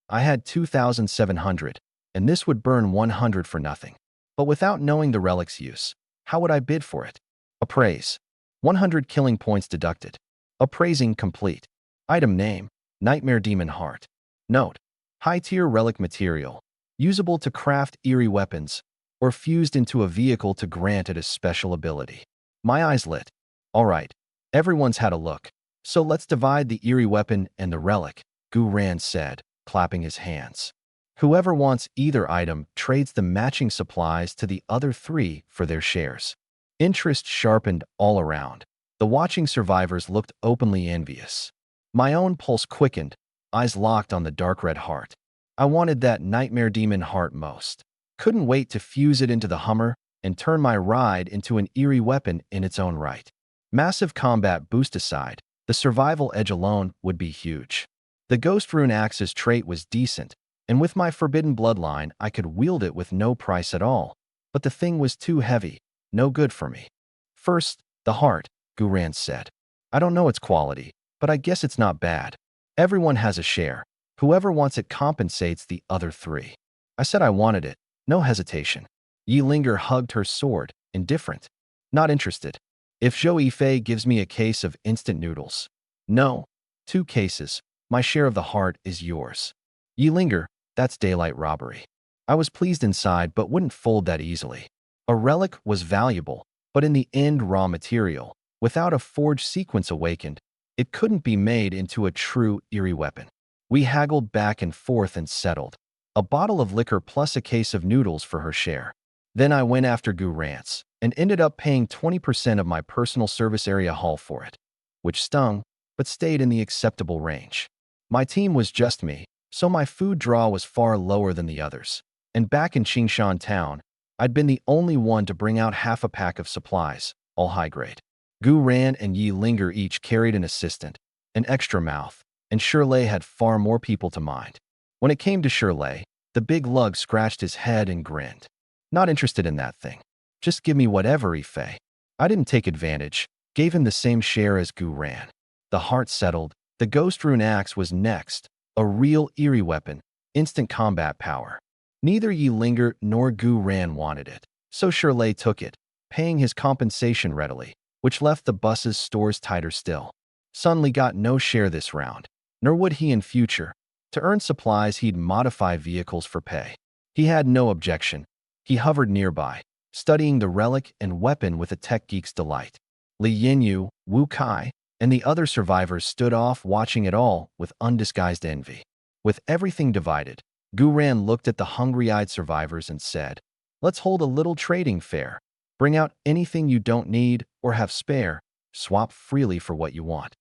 I had 2,700, and this would burn 100 for nothing. But without knowing the relic's use, how would I bid for it? Appraise. 100 killing points deducted. Appraising complete. Item name, Nightmare Demon Heart. Note, high-tier relic material, usable to craft eerie weapons, or fused into a vehicle to grant it a special ability. My eyes lit. All right, everyone's had a look. So let's divide the eerie weapon and the relic, Gu Ran said, clapping his hands. Whoever wants either item trades the matching supplies to the other three for their shares. Interest sharpened all around. The watching survivors looked openly envious. My own pulse quickened, eyes locked on the dark red heart. I wanted that Nightmare Demon Heart most. Couldn't wait to fuse it into the Hummer and turn my ride into an eerie weapon in its own right. Massive combat boost aside, the survival edge alone would be huge. The Ghost Rune Axe's trait was decent, and with my forbidden bloodline, I could wield it with no price at all. But the thing was too heavy, no good for me. First, the heart, Gu Ran said. I don't know its quality, but I guess it's not bad. Everyone has a share. Whoever wants it compensates the other three. I said I wanted it, no hesitation. Yi Linger hugged her sword, indifferent. Not interested. If Zhou Yifei gives me a case of instant noodles. No. 2 cases. My share of the heart is yours. Yi Linger, that's daylight robbery. I was pleased inside but wouldn't fold that easily. A relic was valuable, but in the end raw material. Without a forged sequence awakened, it couldn't be made into a true eerie weapon. We haggled back and forth and settled. A bottle of liquor plus a case of noodles for her share. Then I went after Gu Rance and ended up paying 20% of my personal service area haul for it, which stung, but stayed in the acceptable range. My team was just me, so my food draw was far lower than the others. And back in Qingshan town, I'd been the only one to bring out half a pack of supplies, all high grade. Gu Ran and Yi Linger each carried an assistant, an extra mouth, and Shirley had far more people to mind. When it came to Shirley, the big lug scratched his head and grinned. Not interested in that thing. Just give me whatever, Yifei. I didn't take advantage, gave him the same share as Gu Ran. The heart settled. The Ghost Rune Axe was next, a real eerie weapon, instant combat power. Neither Yi Linger nor Gu Ran wanted it, so Shirley took it, paying his compensation readily, which left the bus's stores tighter still. Sun Li got no share this round, nor would he in future. To earn supplies, he'd modify vehicles for pay. He had no objection. He hovered nearby, studying the relic and weapon with a tech geek's delight. Li Yinyu, Wu Kai, and the other survivors stood off watching it all with undisguised envy. With everything divided, Gu Ran looked at the hungry-eyed survivors and said, "Let's hold a little trading fair. Bring out anything you don't need or have spare. Swap freely for what you want."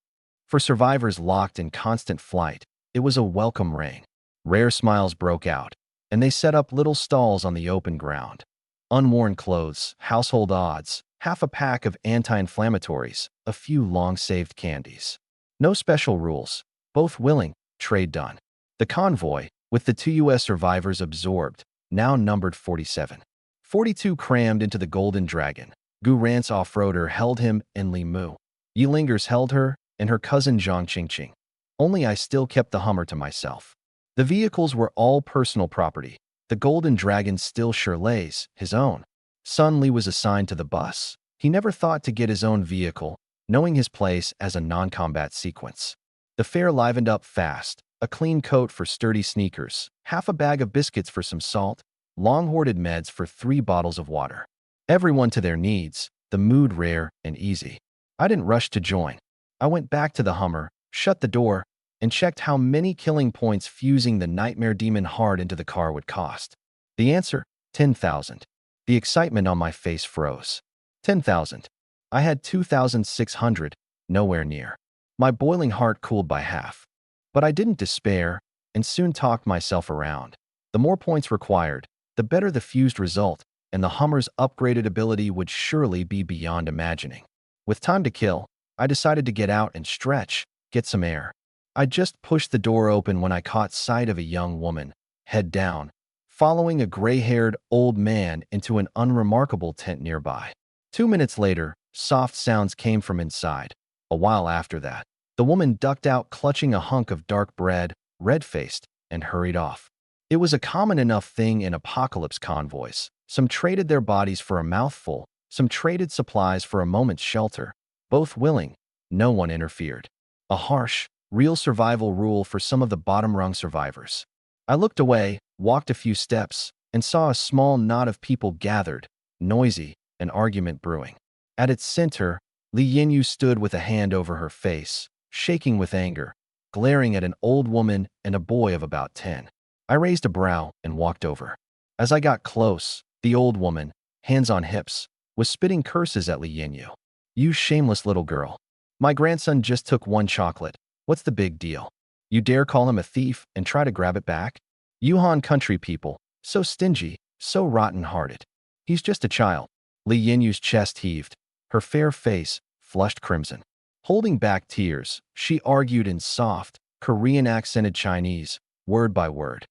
For survivors locked in constant flight, it was a welcome rain. Rare smiles broke out, and they set up little stalls on the open ground. Unworn clothes, household odds, half a pack of anti-inflammatories, a few long-saved candies. No special rules, both willing, trade done. The convoy, with the 2 U.S. survivors absorbed, now numbered 47. 42 crammed into the Golden Dragon. Gu Ran's off-roader held him and Li Mu. Yi Lingers held her and her cousin Zhang Qingqing. Only I still kept the Hummer to myself. The vehicles were all personal property. The Golden Dragon still Shirley's, his own. Sun Li was assigned to the bus. He never thought to get his own vehicle, knowing his place as a non-combat sequence. The fare livened up fast. A clean coat for sturdy sneakers, half a bag of biscuits for some salt, long-hoarded meds for 3 bottles of water. Everyone to their needs, the mood rare and easy. I didn't rush to join. I went back to the Hummer, shut the door, and checked how many killing points fusing the Nightmare Demon Heart into the car would cost. The answer, 10,000. The excitement on my face froze. 10,000. I had 2,600, nowhere near. My boiling heart cooled by half. But I didn't despair and soon talked myself around. The more points required, the better the fused result, and the Hummer's upgraded ability would surely be beyond imagining. With time to kill, I decided to get out and stretch, get some air. I just pushed the door open when I caught sight of a young woman, head down, following a gray-haired old man into an unremarkable tent nearby. 2 minutes later, soft sounds came from inside. A while after that, the woman ducked out clutching a hunk of dark bread, red-faced, and hurried off. It was a common enough thing in apocalypse convoys. Some traded their bodies for a mouthful, some traded supplies for a moment's shelter. Both willing, no one interfered. A harsh, real survival rule for some of the bottom-rung survivors. I looked away, walked a few steps, and saw a small knot of people gathered, noisy, an argument brewing. At its center, Li Yinyu stood with a hand over her face, shaking with anger, glaring at an old woman and a boy of about 10. I raised a brow and walked over. As I got close, the old woman, hands on hips, was spitting curses at Li Yinyu. "You shameless little girl. My grandson just took one chocolate. What's the big deal? You dare call him a thief and try to grab it back? Yuhan country people, so stingy, so rotten-hearted. He's just a child." Li Yinyu's chest heaved, her fair face flushed crimson. Holding back tears, she argued in soft, Korean-accented Chinese, word by word.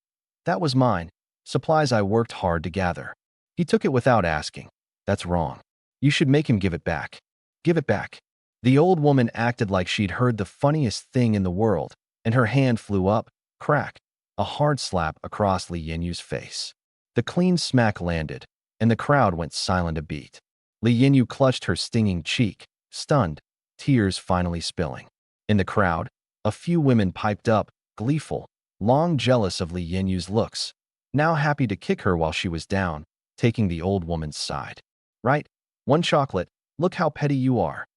"That was mine. Supplies I worked hard to gather. He took it without asking. That's wrong. You should make him give it back. Give it back." The old woman acted like she'd heard the funniest thing in the world, and her hand flew up, crack, a hard slap across Li Yinyu's face. The clean smack landed, and the crowd went silent a beat. Li Yinyu clutched her stinging cheek, stunned, tears finally spilling. In the crowd, a few women piped up, gleeful, long jealous of Li Yinyu's looks, now happy to kick her while she was down, taking the old woman's side. "Right? One chocolate. Look how petty you are.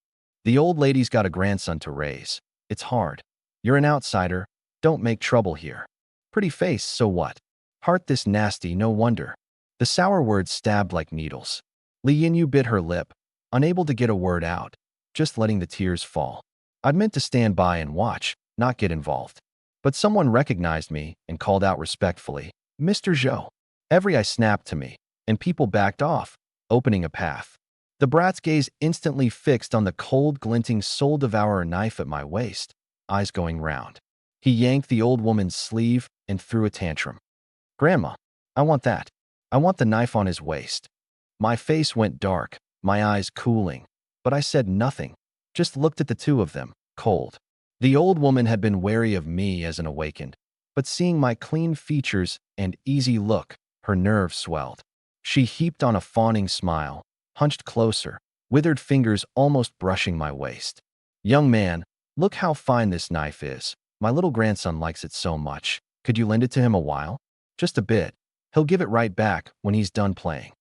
The old lady's got a grandson to raise. It's hard. You're an outsider. Don't make trouble here. Pretty face, so what? Heart this nasty, no wonder." The sour words stabbed like needles. Li Yinyu bit her lip, unable to get a word out, just letting the tears fall. I'd meant to stand by and watch, not get involved. But someone recognized me and called out respectfully, "Mr. Zhou." Every eye snapped to me, and people backed off, opening a path. The brat's gaze instantly fixed on the cold, glinting soul-devourer knife at my waist, eyes going round. He yanked the old woman's sleeve and threw a tantrum. "Grandma, I want that. I want the knife on his waist." My face went dark, my eyes cooling, but I said nothing, just looked at the two of them, cold. The old woman had been wary of me as an awakened, but seeing my clean features and easy look, her nerves swelled. She heaped on a fawning smile, hunched closer, withered fingers almost brushing my waist. "Young man, look how fine this knife is. My little grandson likes it so much. Could you lend it to him a while? Just a bit. He'll give it right back when he's done playing."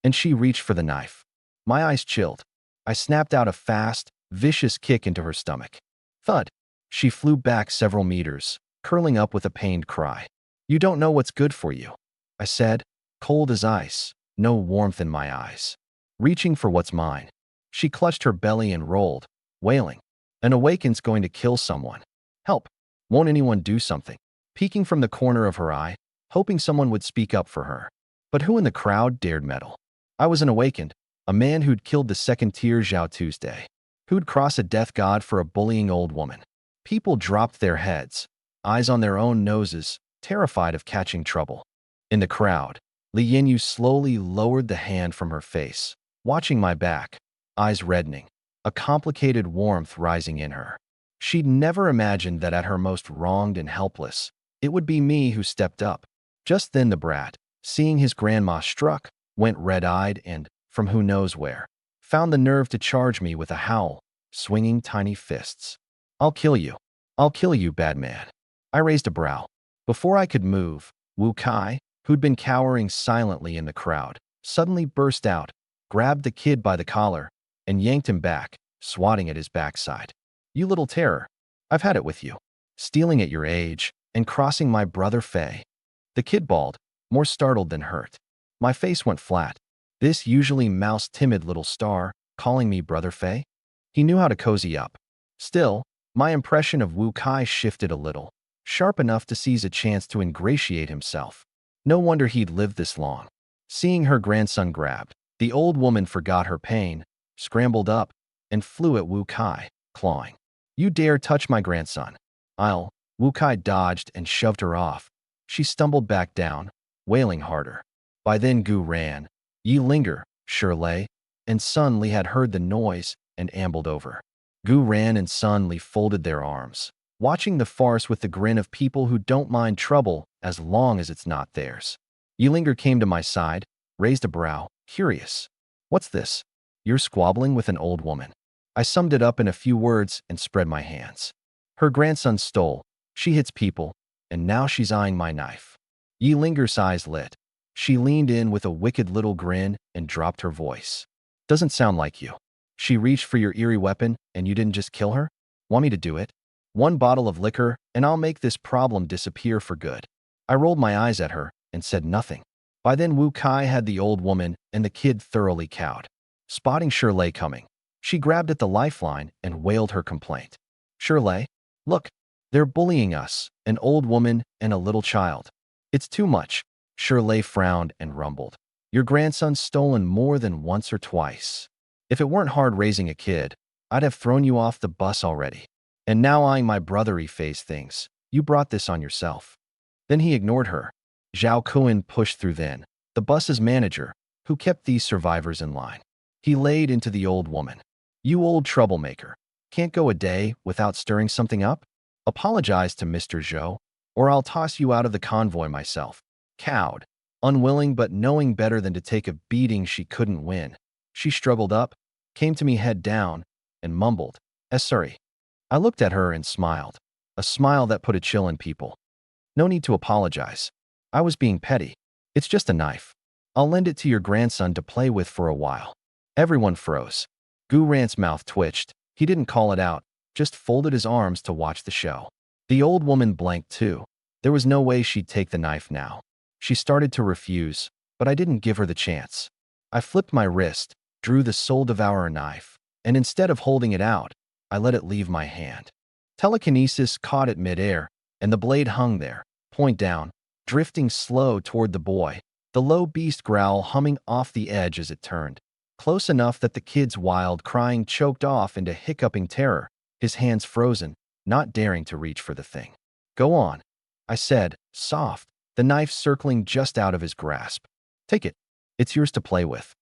And she reached for the knife. My eyes chilled. I snapped out a fast, vicious kick into her stomach. Thud. She flew back several meters, curling up with a pained cry. "You don't know what's good for you," I said, cold as ice, no warmth in my eyes. Reaching for what's mine, she clutched her belly and rolled, wailing. "An awakened's going to kill someone. Help. Won't anyone do something?" Peeking from the corner of her eye, hoping someone would speak up for her. But who in the crowd dared meddle? I was an awakened, a man who'd killed the second-tier Zhao Tuesday, who'd cross a death god for a bullying old woman. People dropped their heads, eyes on their own noses, terrified of catching trouble. In the crowd, Li Yinyu slowly lowered the hand from her face, watching my back, eyes reddening, a complicated warmth rising in her. She'd never imagined that at her most wronged and helpless, it would be me who stepped up. Just then the brat, seeing his grandma struck, went red-eyed and, from who knows where, found the nerve to charge me with a howl, swinging tiny fists. "I'll kill you. I'll kill you, bad man." I raised a brow. Before I could move, Wu Kai, who'd been cowering silently in the crowd, suddenly burst out, grabbed the kid by the collar, and yanked him back, swatting at his backside. "You little terror. I've had it with you. Stealing at your age, and crossing my brother Fei." The kid bawled, more startled than hurt. My face went flat. This usually mouse-timid little star, calling me brother Fei? He knew how to cozy up. Still, My impression of Wu Kai shifted a little, sharp enough to seize a chance to ingratiate himself. No wonder he'd lived this long. Seeing her grandson grabbed, the old woman forgot her pain, scrambled up, and flew at Wu Kai, clawing. "You dare touch my grandson. I'll." Wu Kai dodged and shoved her off. She stumbled back down, wailing harder. By then Gu ran. Yi Linger, Shirley, and Sun Li had heard the noise and ambled over. Gu ran and Sun Li folded their arms, watching the farce with the grin of people who don't mind trouble as long as it's not theirs. Yi Linger came to my side, raised a brow, curious. "What's this? You're squabbling with an old woman." I summed it up in a few words and spread my hands. Her grandson stole. She hits people, and now she's eyeing my knife. Yi Linger's eyes lit. She leaned in with a wicked little grin and dropped her voice. "Doesn't sound like you. She reached for your eerie weapon, and you didn't just kill her? Want me to do it? One bottle of liquor, and I'll make this problem disappear for good." I rolled my eyes at her and said nothing. By then Wu Kai had the old woman and the kid thoroughly cowed. Spotting Shirley coming, she grabbed at the lifeline and wailed her complaint. "Shirley, look, they're bullying us, an old woman and a little child. It's too much." Shirley frowned and rumbled. "Your grandson's stolen more than once or twice. If it weren't hard raising a kid, I'd have thrown you off the bus already. And now eyeing my brother-y face things, you brought this on yourself." Then he ignored her. Zhao Kuan pushed through then, the bus's manager, who kept these survivors in line. He laid into the old woman. "You old troublemaker. Can't go a day without stirring something up? Apologize to Mr. Zhou, or I'll toss you out of the convoy myself." Cowed, unwilling but knowing better than to take a beating she couldn't win, she struggled up, came to me head down, and mumbled, "Sorry." I looked at her and smiled, a smile that put a chill in people. "No need to apologize. I was being petty. It's just a knife. I'll lend it to your grandson to play with for a while." Everyone froze. Gu Rant's mouth twitched. He didn't call it out, just folded his arms to watch the show. The old woman blanked too. There was no way she'd take the knife now. She started to refuse, but I didn't give her the chance. I flipped my wrist, drew the Soul Devourer knife, and instead of holding it out, I let it leave my hand. Telekinesis caught it midair, and the blade hung there, point down, drifting slow toward the boy, the low beast growl humming off the edge as it turned. Close enough that the kid's wild crying choked off into hiccuping terror, his hands frozen, not daring to reach for the thing. "Go on," I said, soft, the knife circling just out of his grasp. "Take it. It's yours to play with."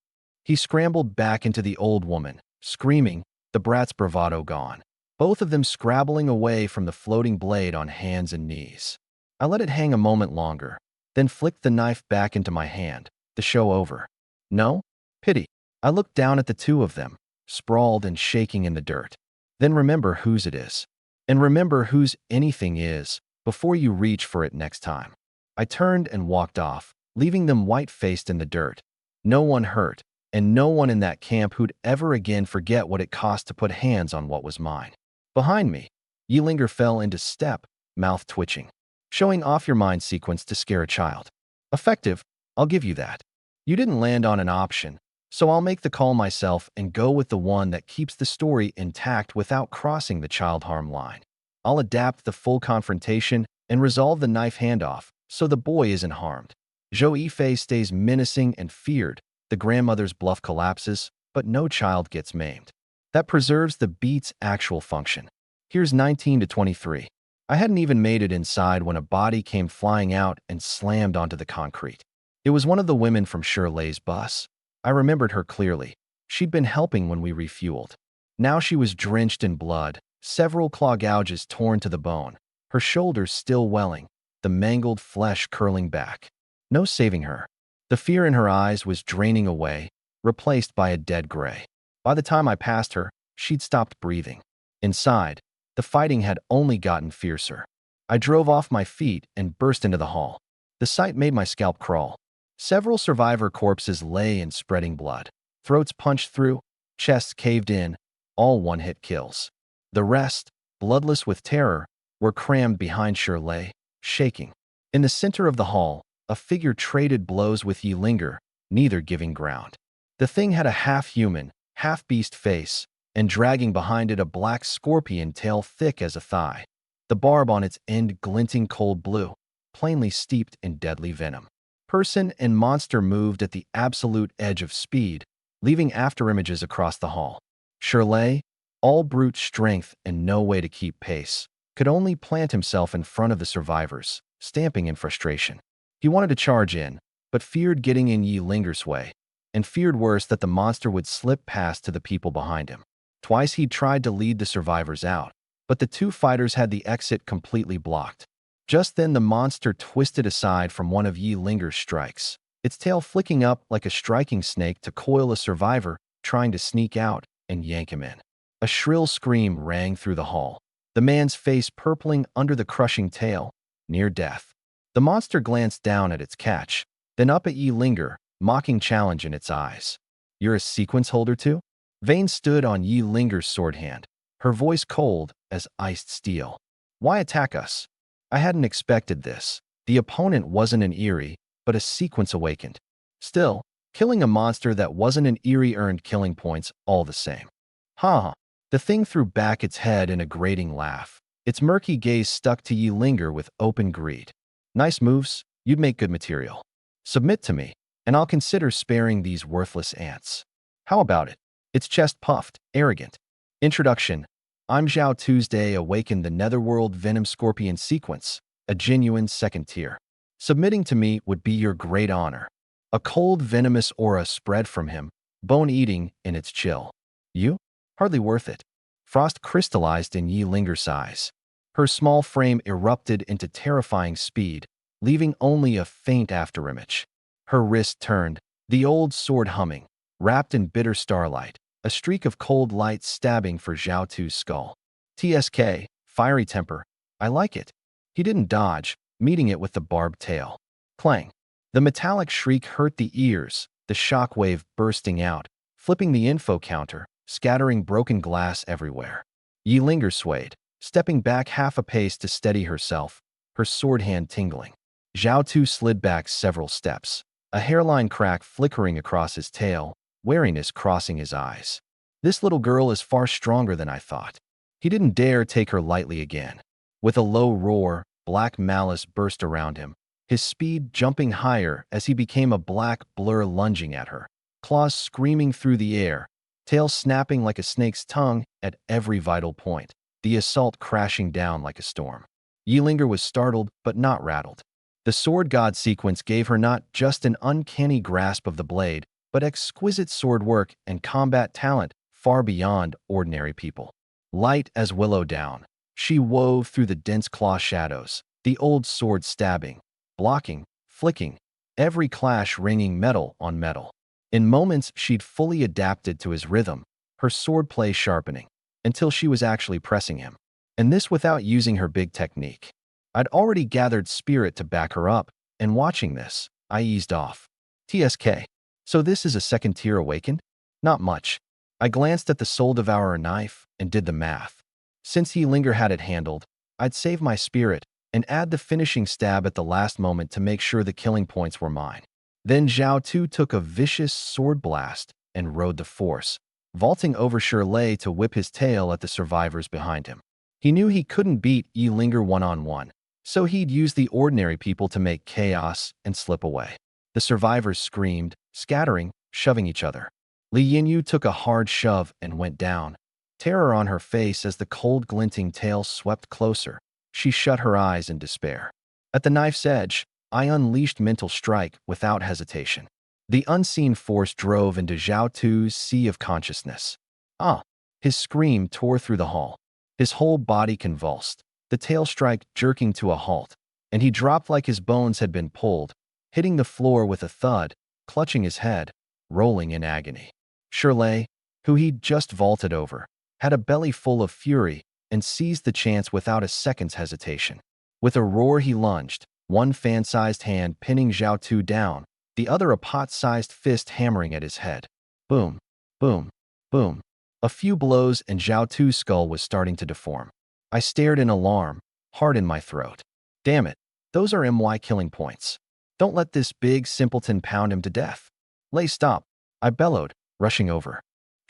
He scrambled back into the old woman, screaming, the brat's bravado gone, both of them scrabbling away from the floating blade on hands and knees. I let it hang a moment longer, then flicked the knife back into my hand, the show over. No? Pity. I looked down at the two of them, sprawled and shaking in the dirt. Then remember whose it is. And remember whose anything is before you reach for it next time. I turned and walked off, leaving them white-faced in the dirt. No one hurt, and no one in that camp who'd ever again forget what it cost to put hands on what was mine. Behind me, Yi Linger fell into step, mouth twitching. Showing off your mind sequence to scare a child. Effective, I'll give you that. You didn't land on an option, so I'll make the call myself and go with the one that keeps the story intact without crossing the child harm line. I'll adapt the full confrontation and resolve the knife handoff so the boy isn't harmed. Zhou Yifei stays menacing and feared, the grandmother's bluff collapses, but no child gets maimed. That preserves the beat's actual function. Here's 19 to 23. I hadn't even made it inside when a body came flying out and slammed onto the concrete. It was one of the women from Shirley's bus. I remembered her clearly. She'd been helping when we refueled. Now she was drenched in blood, several claw gouges torn to the bone, her shoulders still welling, the mangled flesh curling back. No saving her. The fear in her eyes was draining away, replaced by a dead gray. By the time I passed her, she'd stopped breathing. Inside, the fighting had only gotten fiercer. I drove off my feet and burst into the hall. The sight made my scalp crawl. Several survivor corpses lay in spreading blood. Throats punched through, chests caved in, all one-hit kills. The rest, bloodless with terror, were crammed behind Shirley, shaking. In the center of the hall, a figure traded blows with Yi Linger, neither giving ground. The thing had a half-human, half-beast face, and dragging behind it a black scorpion tail thick as a thigh, the barb on its end glinting cold blue, plainly steeped in deadly venom. Person and monster moved at the absolute edge of speed, leaving afterimages across the hall. Shirley, all brute strength and no way to keep pace, could only plant himself in front of the survivors, stamping in frustration. He wanted to charge in, but feared getting in Yi Linger's way, and feared worse that the monster would slip past to the people behind him. Twice he'd tried to lead the survivors out, but the two fighters had the exit completely blocked. Just then the monster twisted aside from one of Yi Linger's strikes, its tail flicking up like a striking snake to coil a survivor trying to sneak out and yank him in. A shrill scream rang through the hall, the man's face purpling under the crushing tail, near death. The monster glanced down at its catch, then up at Yi Linger, mocking challenge in its eyes. "You're a sequence holder too?" Vane stood on Yi Linger's sword hand, her voice cold as iced steel. "Why attack us? I hadn't expected this." The opponent wasn't an Eerie, but a sequence awakened. Still, killing a monster that wasn't an Eerie earned killing points all the same. Ha! The thing threw back its head in a grating laugh. Its murky gaze stuck to Yi Linger with open greed. "Nice moves, you'd make good material. Submit to me, and I'll consider sparing these worthless ants. How about it?" Its chest puffed, arrogant. Introduction. I'm Zhao Tuesday awakened the Netherworld Venom Scorpion sequence, a genuine second tier. Submitting to me would be your great honor. A cold, venomous aura spread from him, bone-eating in its chill. You? Hardly worth it. Frost crystallized in Yi Linger's eyes. Her small frame erupted into terrifying speed, leaving only a faint afterimage. Her wrist turned, the old sword humming, wrapped in bitter starlight, a streak of cold light stabbing for Zhao Tu's skull. TSK, fiery temper. I like it. He didn't dodge, meeting it with the barbed tail. Clang. The metallic shriek hurt the ears, the shockwave bursting out, flipping the info counter, scattering broken glass everywhere. Yi Linger swayed, stepping back half a pace to steady herself, her sword hand tingling. Zhao Tu slid back several steps, a hairline crack flickering across his tail, wariness crossing his eyes. This little girl is far stronger than I thought. He didn't dare take her lightly again. With a low roar, black malice burst around him, his speed jumping higher as he became a black blur lunging at her, claws screaming through the air, tail snapping like a snake's tongue at every vital point, the assault crashing down like a storm. Yi Linger was startled but not rattled. The Sword God sequence gave her not just an uncanny grasp of the blade, but exquisite sword work and combat talent far beyond ordinary people. Light as willow down, she wove through the dense claw shadows, the old sword stabbing, blocking, flicking, every clash ringing metal on metal. In moments, she'd fully adapted to his rhythm, her swordplay sharpening, until she was actually pressing him. And this without using her big technique. I'd already gathered spirit to back her up, and watching this, I eased off. TSK. So this is a second tier awakened? Not much. I glanced at the Soul Devourer knife and did the math. Since Yi Linger had it handled, I'd save my spirit and add the finishing stab at the last moment to make sure the killing points were mine. Then Zhao Tu took a vicious sword blast and rode the force, vaulting over Shirley to whip his tail at the survivors behind him. He knew he couldn't beat Yi Linger one-on-one, so he'd use the ordinary people to make chaos and slip away. The survivors screamed, scattering, shoving each other. Li Yinyu took a hard shove and went down, terror on her face as the cold glinting tail swept closer. She shut her eyes in despair. At the knife's edge, I unleashed mental strike without hesitation. The unseen force drove into Zhao Tu's sea of consciousness. Ah! His scream tore through the hall. His whole body convulsed, the tail strike jerking to a halt, and he dropped like his bones had been pulled, hitting the floor with a thud, clutching his head, rolling in agony. Shirley, who he'd just vaulted over, had a belly full of fury and seized the chance without a second's hesitation. With a roar he lunged, one fan-sized hand pinning Zhao Tu down, the other a pot-sized fist hammering at his head. Boom, boom, boom. A few blows and Zhao Tu's skull was starting to deform. I stared in alarm, heart in my throat. Damn it, those are MY killing points. Don't let this big simpleton pound him to death. Lay stop, I bellowed, rushing over.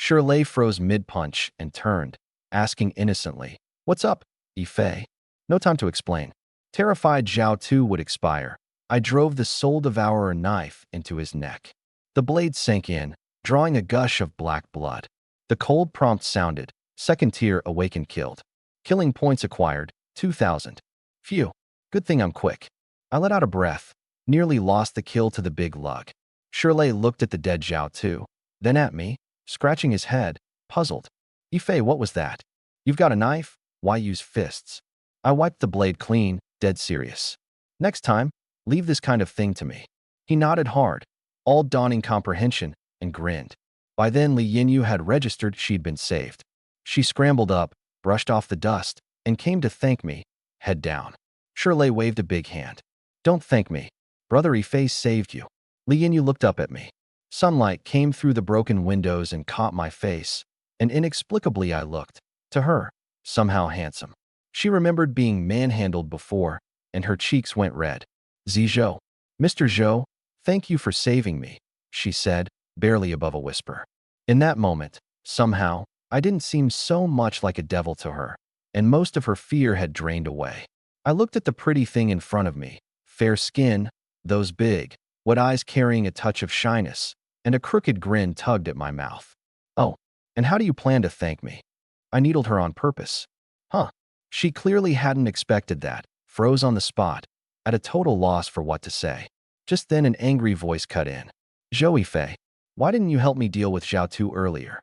Shirley froze mid-punch and turned, asking innocently, "What's up, Yifei?" No time to explain. Terrified Zhao Tu would expire, I drove the soul devourer knife into his neck. The blade sank in, drawing a gush of black blood. The cold prompt sounded. Second tier awakened killed. Killing points acquired, 2,000. Phew. Good thing I'm quick. I let out a breath. Nearly lost the kill to the big lug. Shirley looked at the dead Zhao Tu, then at me, scratching his head, puzzled. Yifei, what was that? You've got a knife? Why use fists? I wiped the blade clean, dead serious. Next time, leave this kind of thing to me. He nodded hard, all dawning comprehension, and grinned. By then, Li Yinyu had registered she'd been saved. She scrambled up, brushed off the dust, and came to thank me, head down. Shirley waved a big hand. Don't thank me. Brother Yifei saved you. Li Yinyu looked up at me. Sunlight came through the broken windows and caught my face, and inexplicably I looked, to her, somehow handsome. She remembered being manhandled before, and her cheeks went red. Zhou, Mr. Zhou, thank you for saving me, she said, barely above a whisper. In that moment, somehow, I didn't seem so much like a devil to her, and most of her fear had drained away. I looked at the pretty thing in front of me, fair skin, those big, wet eyes carrying a touch of shyness, and a crooked grin tugged at my mouth. Oh, and how do you plan to thank me? I needled her on purpose. Huh. She clearly hadn't expected that, froze on the spot, at a total loss for what to say. Just then an angry voice cut in. Zhou Fei, why didn't you help me deal with Zhao Tu earlier?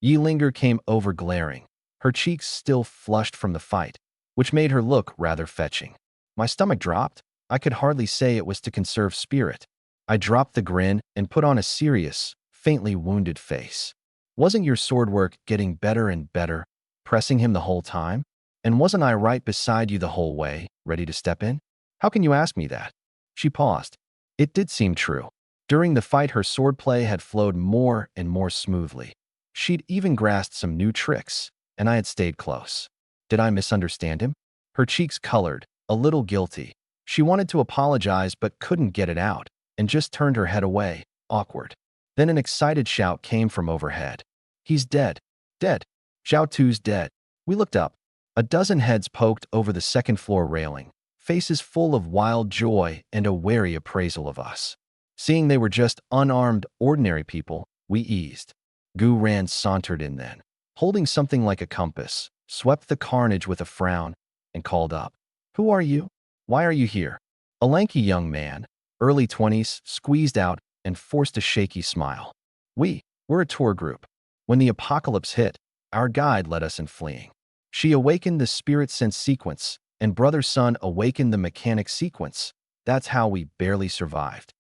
Yi Linger came over glaring, her cheeks still flushed from the fight, which made her look rather fetching. My stomach dropped. I could hardly say it was to conserve spirit. I dropped the grin and put on a serious, faintly wounded face. Wasn't your sword work getting better and better, pressing him the whole time? And wasn't I right beside you the whole way, ready to step in? How can you ask me that? She paused. It did seem true. During the fight, her swordplay had flowed more and more smoothly. She'd even grasped some new tricks, and I had stayed close. Did I misunderstand him? Her cheeks colored, a little guilty. She wanted to apologize but couldn't get it out, and just turned her head away, awkward. Then an excited shout came from overhead. He's dead. Dead. Zhao Tu's dead. We looked up. A dozen heads poked over the second-floor railing, faces full of wild joy and a wary appraisal of us. Seeing they were just unarmed, ordinary people, we eased. Gu Ran sauntered in then, holding something like a compass, swept the carnage with a frown, and called up. Who are you? Why are you here? A lanky young man, early 20s, squeezed out and forced a shaky smile. We're a tour group. When the apocalypse hit, our guide led us in fleeing. She awakened the spirit sense sequence, and Brother Sun awakened the mechanic sequence. That's how we barely survived.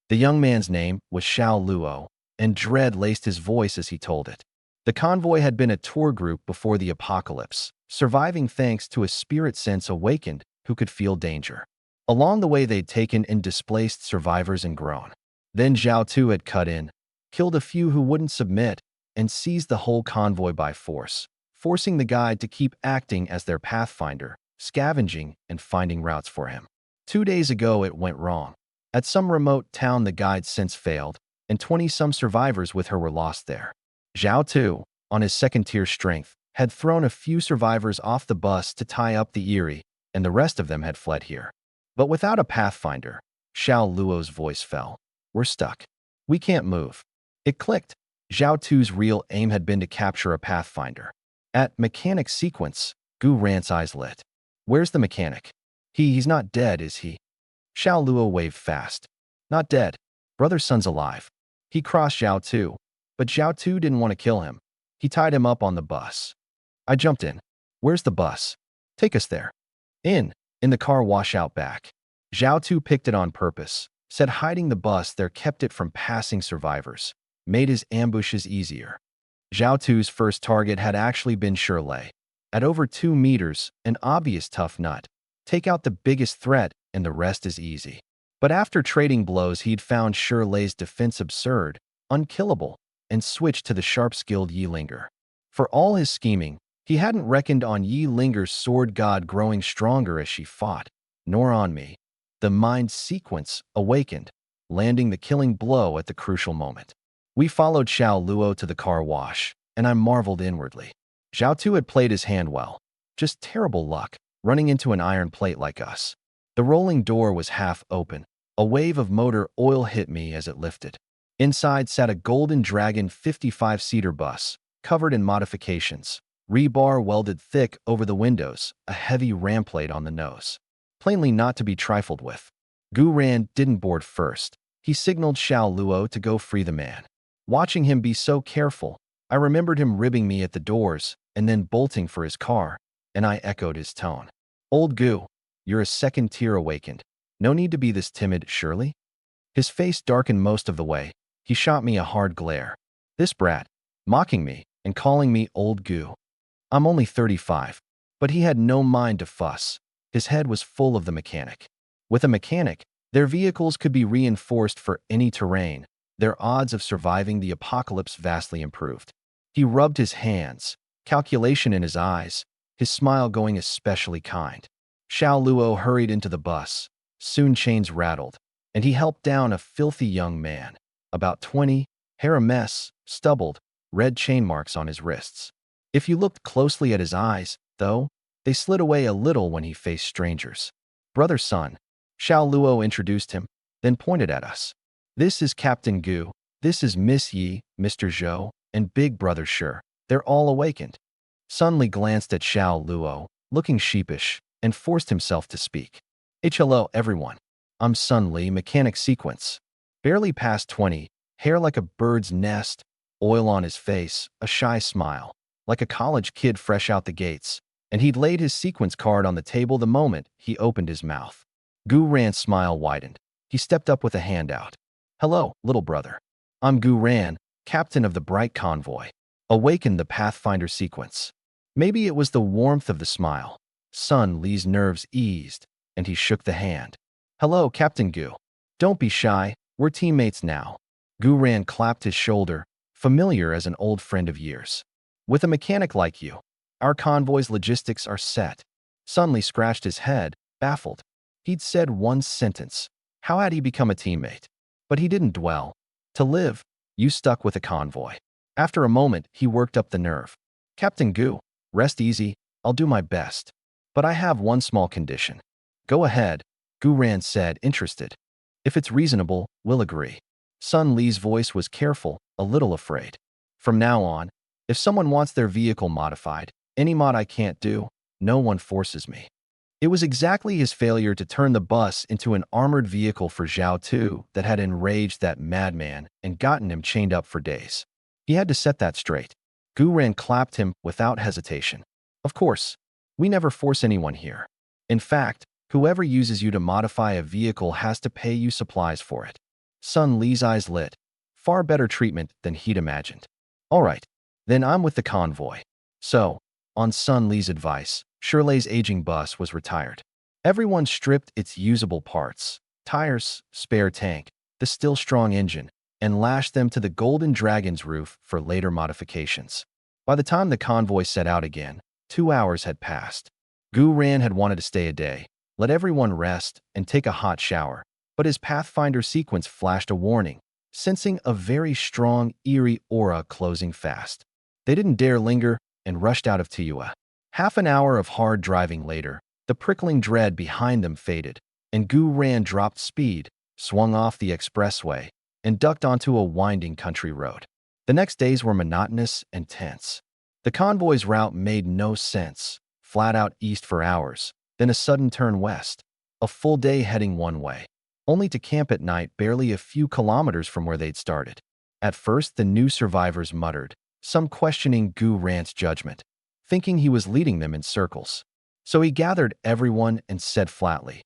The young man's name was Xiao Luo, and dread laced his voice as he told it. The convoy had been a tour group before the apocalypse, surviving thanks to a spirit sense awakened who could feel danger. Along the way, they'd taken in displaced survivors and grown. Then Zhao Tu had cut in, killed a few who wouldn't submit, and seized the whole convoy by force, forcing the guide to keep acting as their pathfinder, scavenging and finding routes for him. 2 days ago, it went wrong. At some remote town, the guide since failed, and 20-some survivors with her were lost there. Zhao Tu, on his second-tier strength, had thrown a few survivors off the bus to tie up the Erie, and the rest of them had fled here. But without a pathfinder, Xiao Luo's voice fell. We're stuck. We can't move. It clicked. Zhao Tu's real aim had been to capture a pathfinder. At mechanic sequence, Gu Ran's eyes lit. Where's the mechanic? He's not dead, is he? Xiao Luo waved fast. Not dead. Brother Sun's alive. He crossed Zhao Tu, but Zhao Tu didn't want to kill him. He tied him up on the bus. I jumped in. Where's the bus? Take us there. In the car wash out back. Zhao Tu picked it on purpose, said hiding the bus there kept it from passing survivors, made his ambushes easier. Zhao Tu's first target had actually been Shirley. At over 2 meters, an obvious tough nut. Take out the biggest threat and the rest is easy. But after trading blows, he'd found Shirley's defense absurd, unkillable, and switched to the sharp-skilled Yi Linger. For all his scheming, he hadn't reckoned on Yi Linger's sword god growing stronger as she fought, nor on me. The mind sequence awakened, landing the killing blow at the crucial moment. We followed Xiao Luo to the car wash, and I marveled inwardly. Zhao Tu had played his hand well. Just terrible luck, running into an iron plate like us. The rolling door was half open. A wave of motor oil hit me as it lifted. Inside sat a Golden Dragon 55-seater bus, covered in modifications. Rebar welded thick over the windows, a heavy ram plate on the nose. Plainly not to be trifled with. Gu Ran didn't board first. He signaled Xiao Luo to go free the man. Watching him be so careful, I remembered him ribbing me at the doors and then bolting for his car, and I echoed his tone. Old Gu, you're a second tier awakened. No need to be this timid, surely? His face darkened most of the way. He shot me a hard glare. This brat, mocking me and calling me Old Gu. I'm only 35, but he had no mind to fuss. His head was full of the mechanic. With a mechanic, their vehicles could be reinforced for any terrain. Their odds of surviving the apocalypse vastly improved. He rubbed his hands, calculation in his eyes, his smile going especially kind. Xiao Luo hurried into the bus. Soon chains rattled, and he helped down a filthy young man, about 20, hair a mess, stubbled, red chain marks on his wrists. If you looked closely at his eyes, though, they slid away a little when he faced strangers. Brother Sun, Xiao Luo introduced him, then pointed at us. This is Captain Gu, this is Miss Yi, Mr. Zhou, and Big Brother Sure. They're all awakened. Sun Li glanced at Xiao Luo, looking sheepish, and forced himself to speak. Hello, everyone. I'm Sun Li, mechanic sequence. Barely past 20, hair like a bird's nest, oil on his face, a shy smile, like a college kid fresh out the gates, and he'd laid his sequence card on the table the moment he opened his mouth. Gu Ran's smile widened. He stepped up with a hand out. Hello, little brother. I'm Gu Ran, captain of the Bright Convoy. Awakened the Pathfinder sequence. Maybe it was the warmth of the smile. Sun Li's nerves eased, and he shook the hand. Hello, Captain Gu. Don't be shy, we're teammates now. Gu Ran clapped his shoulder, familiar as an old friend of years. With a mechanic like you, our convoy's logistics are set. Sun Li scratched his head, baffled. He'd said one sentence. How had he become a teammate? But he didn't dwell. To live, you stuck with a convoy. After a moment, he worked up the nerve. Captain Gu, rest easy, I'll do my best. But I have one small condition. Go ahead, Gu Ran said, interested. If it's reasonable, we'll agree. Sun Li's voice was careful, a little afraid. From now on, if someone wants their vehicle modified, any mod I can't do, no one forces me. It was exactly his failure to turn the bus into an armored vehicle for Zhao Tu that had enraged that madman and gotten him chained up for days. He had to set that straight. Gu Ran clapped him without hesitation. Of course, we never force anyone here. In fact, whoever uses you to modify a vehicle has to pay you supplies for it. Sun Li's eyes lit. Far better treatment than he'd imagined. All right, then I'm with the convoy. So, on Sun Li's advice, Shirley's aging bus was retired. Everyone stripped its usable parts, tires, spare tank, the still strong engine, and lashed them to the Golden Dragon's roof for later modifications. By the time the convoy set out again, 2 hours had passed. Gu Ran had wanted to stay a day, let everyone rest, and take a hot shower, but his Pathfinder sequence flashed a warning, sensing a very strong, eerie aura closing fast. They didn't dare linger and rushed out of Tiua. Half an hour of hard driving later, the prickling dread behind them faded, and Gu Ran dropped speed, swung off the expressway, and ducked onto a winding country road. The next days were monotonous and tense. The convoy's route made no sense, flat out east for hours, then a sudden turn west, a full day heading one way, only to camp at night barely a few kilometers from where they'd started. At first, the new survivors muttered, some questioning Gu Ran's judgment, thinking he was leading them in circles. So he gathered everyone and said flatly,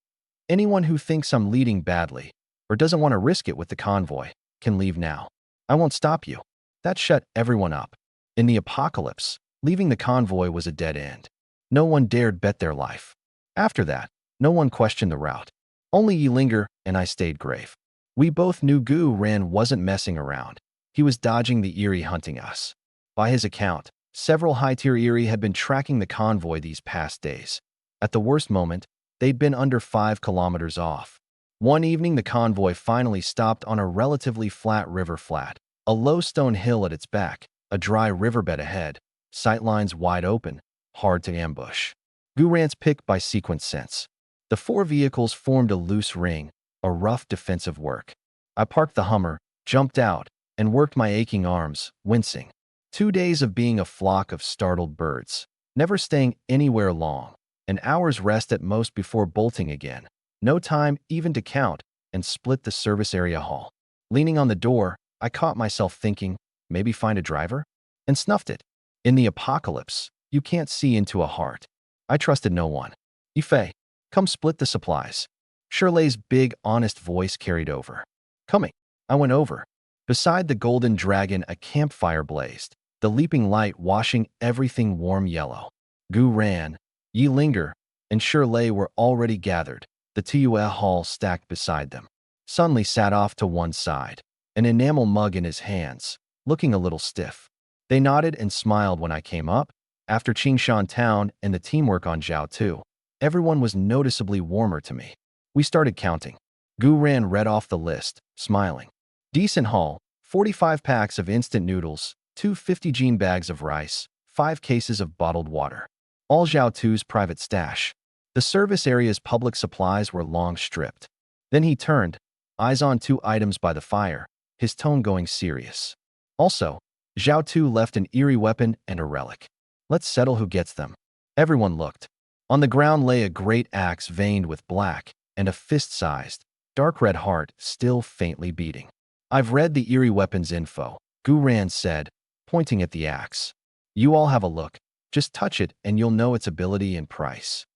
anyone who thinks I'm leading badly, or doesn't want to risk it with the convoy, can leave now. I won't stop you. That shut everyone up. In the apocalypse, leaving the convoy was a dead end. No one dared bet their life. After that, no one questioned the route. Only Yilinger and I stayed grave. We both knew Gu Ran wasn't messing around. He was dodging the Eerie hunting us. By his account, several high-tier Eerie had been tracking the convoy these past days. At the worst moment, they'd been under 5 kilometers off. One evening, the convoy finally stopped on a relatively flat river flat, a low stone hill at its back, a dry riverbed ahead, sightlines wide open, hard to ambush. Gu Ran's picked by sequence sense. The four vehicles formed a loose ring, a rough defensive work. I parked the Hummer, jumped out, and worked my aching arms, wincing. 2 days of being a flock of startled birds, never staying anywhere long, an hour's rest at most before bolting again. No time even to count and split the service area hall. Leaning on the door, I caught myself thinking, maybe find a driver? And snuffed it. In the apocalypse, you can't see into a heart. I trusted no one. Ife, come split the supplies. Shirley's big, honest voice carried over. Coming. I went over. Beside the golden dragon, a campfire blazed, the leaping light washing everything warm yellow. Gu Ran, Yi Linger, and Shirley were already gathered, the Tua hall stacked beside them. Sunli sat off to one side, an enamel mug in his hands, looking a little stiff. They nodded and smiled when I came up. After Qingshan Town and the teamwork on Zhao Tu, everyone was noticeably warmer to me. We started counting. Gu Ran read off the list, smiling. Decent haul, 45 packs of instant noodles, 2 50-gene bags of rice, 5 cases of bottled water. All Zhao Tu's private stash. The service area's public supplies were long stripped. Then he turned, eyes on 2 items by the fire, his tone going serious. Also, Zhao Tu left an eerie weapon and a relic. Let's settle who gets them. Everyone looked. On the ground lay a great axe veined with black and a fist-sized, dark red heart still faintly beating. I've read the eerie weapons info, Gu Ran said, pointing at the axe. You all have a look. Just touch it and you'll know its ability and price.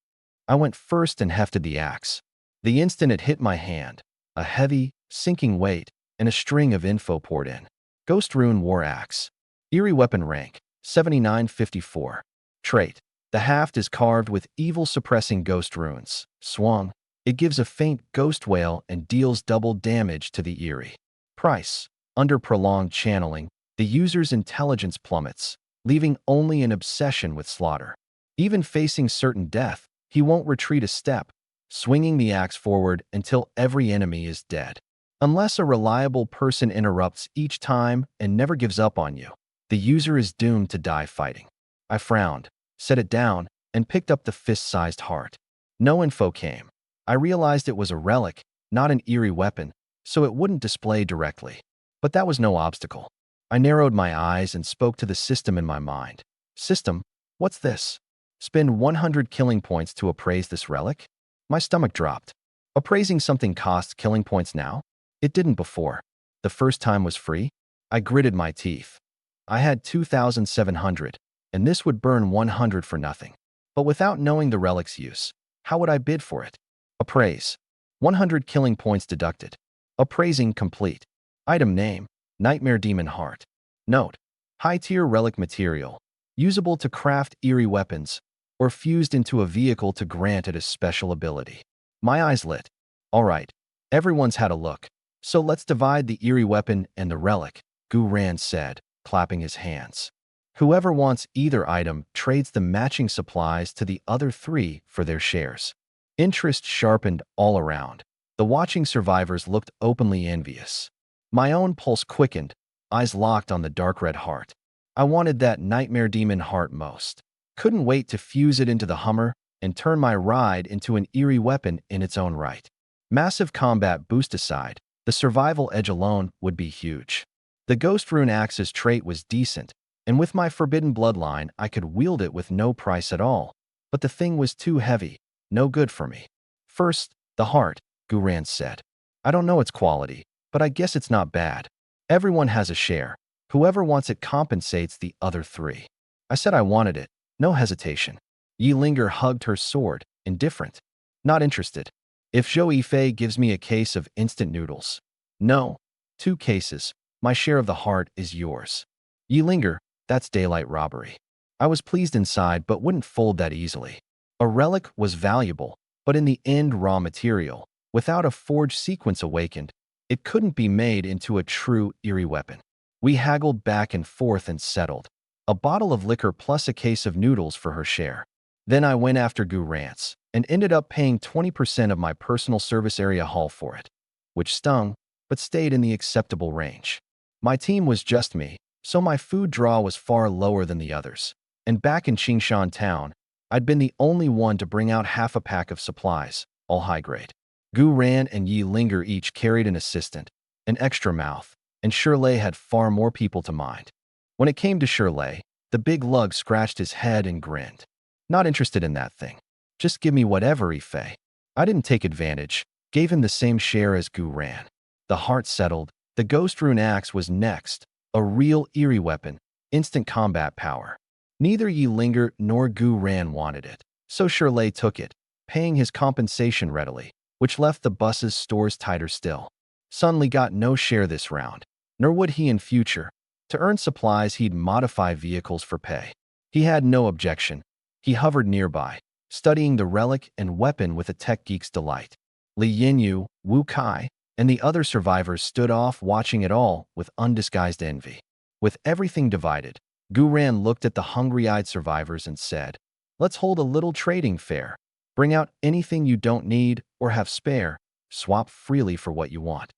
I went first and hefted the axe. The instant it hit my hand, a heavy, sinking weight and a string of info poured in. Ghost Rune War Axe. Eerie weapon rank, 7954. Trait. The haft is carved with evil-suppressing ghost runes. Swung. It gives a faint ghost wail and deals double damage to the eerie. Price. Under prolonged channeling, the user's intelligence plummets, leaving only an obsession with slaughter. Even facing certain death, he won't retreat a step, swinging the axe forward until every enemy is dead. Unless a reliable person interrupts each time and never gives up on you, the user is doomed to die fighting. I frowned, set it down, and picked up the fist-sized heart. No info came. I realized it was a relic, not an eerie weapon, so it wouldn't display directly. But that was no obstacle. I narrowed my eyes and spoke to the system in my mind. System, what's this? Spend 100 killing points to appraise this relic? My stomach dropped. Appraising something costs killing points now? It didn't before. The first time was free? I gritted my teeth. I had 2,700, and this would burn 100 for nothing. But without knowing the relic's use, how would I bid for it? Appraise. 100 killing points deducted. Appraising complete. Item name, Nightmare Demon Heart. Note, high-tier relic material, usable to craft eerie weapons, or fused into a vehicle to grant it a special ability. My eyes lit. All right, everyone's had a look, so let's divide the eerie weapon and the relic, Gu Ran said, clapping his hands. Whoever wants either item trades the matching supplies to the other 3 for their shares. Interest sharpened all around. The watching survivors looked openly envious. My own pulse quickened, eyes locked on the dark red heart. I wanted that Nightmare Demon Heart most. Couldn't wait to fuse it into the Hummer and turn my ride into an eerie weapon in its own right. Massive combat boost aside, the survival edge alone would be huge. The Ghost Rune Axe's trait was decent, and with my forbidden bloodline, I could wield it with no price at all. But the thing was too heavy, no good for me. First, the heart, Gu Ran said. I don't know its quality, but I guess it's not bad. Everyone has a share. Whoever wants it compensates the other 3. I said I wanted it, no hesitation. Yi Linger hugged her sword, indifferent. Not interested. If Zhou Yifei gives me a case of instant noodles. No. 2 cases. My share of the heart is yours. Yi Linger, that's daylight robbery. I was pleased inside but wouldn't fold that easily. A relic was valuable, but in the end raw material. Without a forged sequence awakened, it couldn't be made into a true eerie weapon. We haggled back and forth and settled. A bottle of liquor plus a case of noodles for her share. Then I went after Gu Rance and ended up paying 20% of my personal service area haul for it, which stung, but stayed in the acceptable range. My team was just me, so my food draw was far lower than the others. And back in Qingshan town, I'd been the only one to bring out half a pack of supplies, all high grade. Gu Ran and Yi Linger each carried an assistant, an extra mouth, and Shirley had far more people to mind. When it came to Shirley, the big lug scratched his head and grinned. Not interested in that thing. Just give me whatever, Ife. I didn't take advantage, gave him the same share as Gu Ran. The heart settled. The Ghost Rune Axe was next, a real eerie weapon, instant combat power. Neither Yi Linger nor Gu Ran wanted it, so Shirley took it, paying his compensation readily, which left the bus's stores tighter still. Sun Li got no share this round, nor would he in future. To earn supplies, he'd modify vehicles for pay. He had no objection. He hovered nearby, studying the relic and weapon with a tech geek's delight. Li Yinyu, Wu Kai, and the other survivors stood off watching it all with undisguised envy. With everything divided, Gu Ran looked at the hungry-eyed survivors and said, "Let's hold a little trading fair. Bring out anything you don't need or have spare. Swap freely for what you want."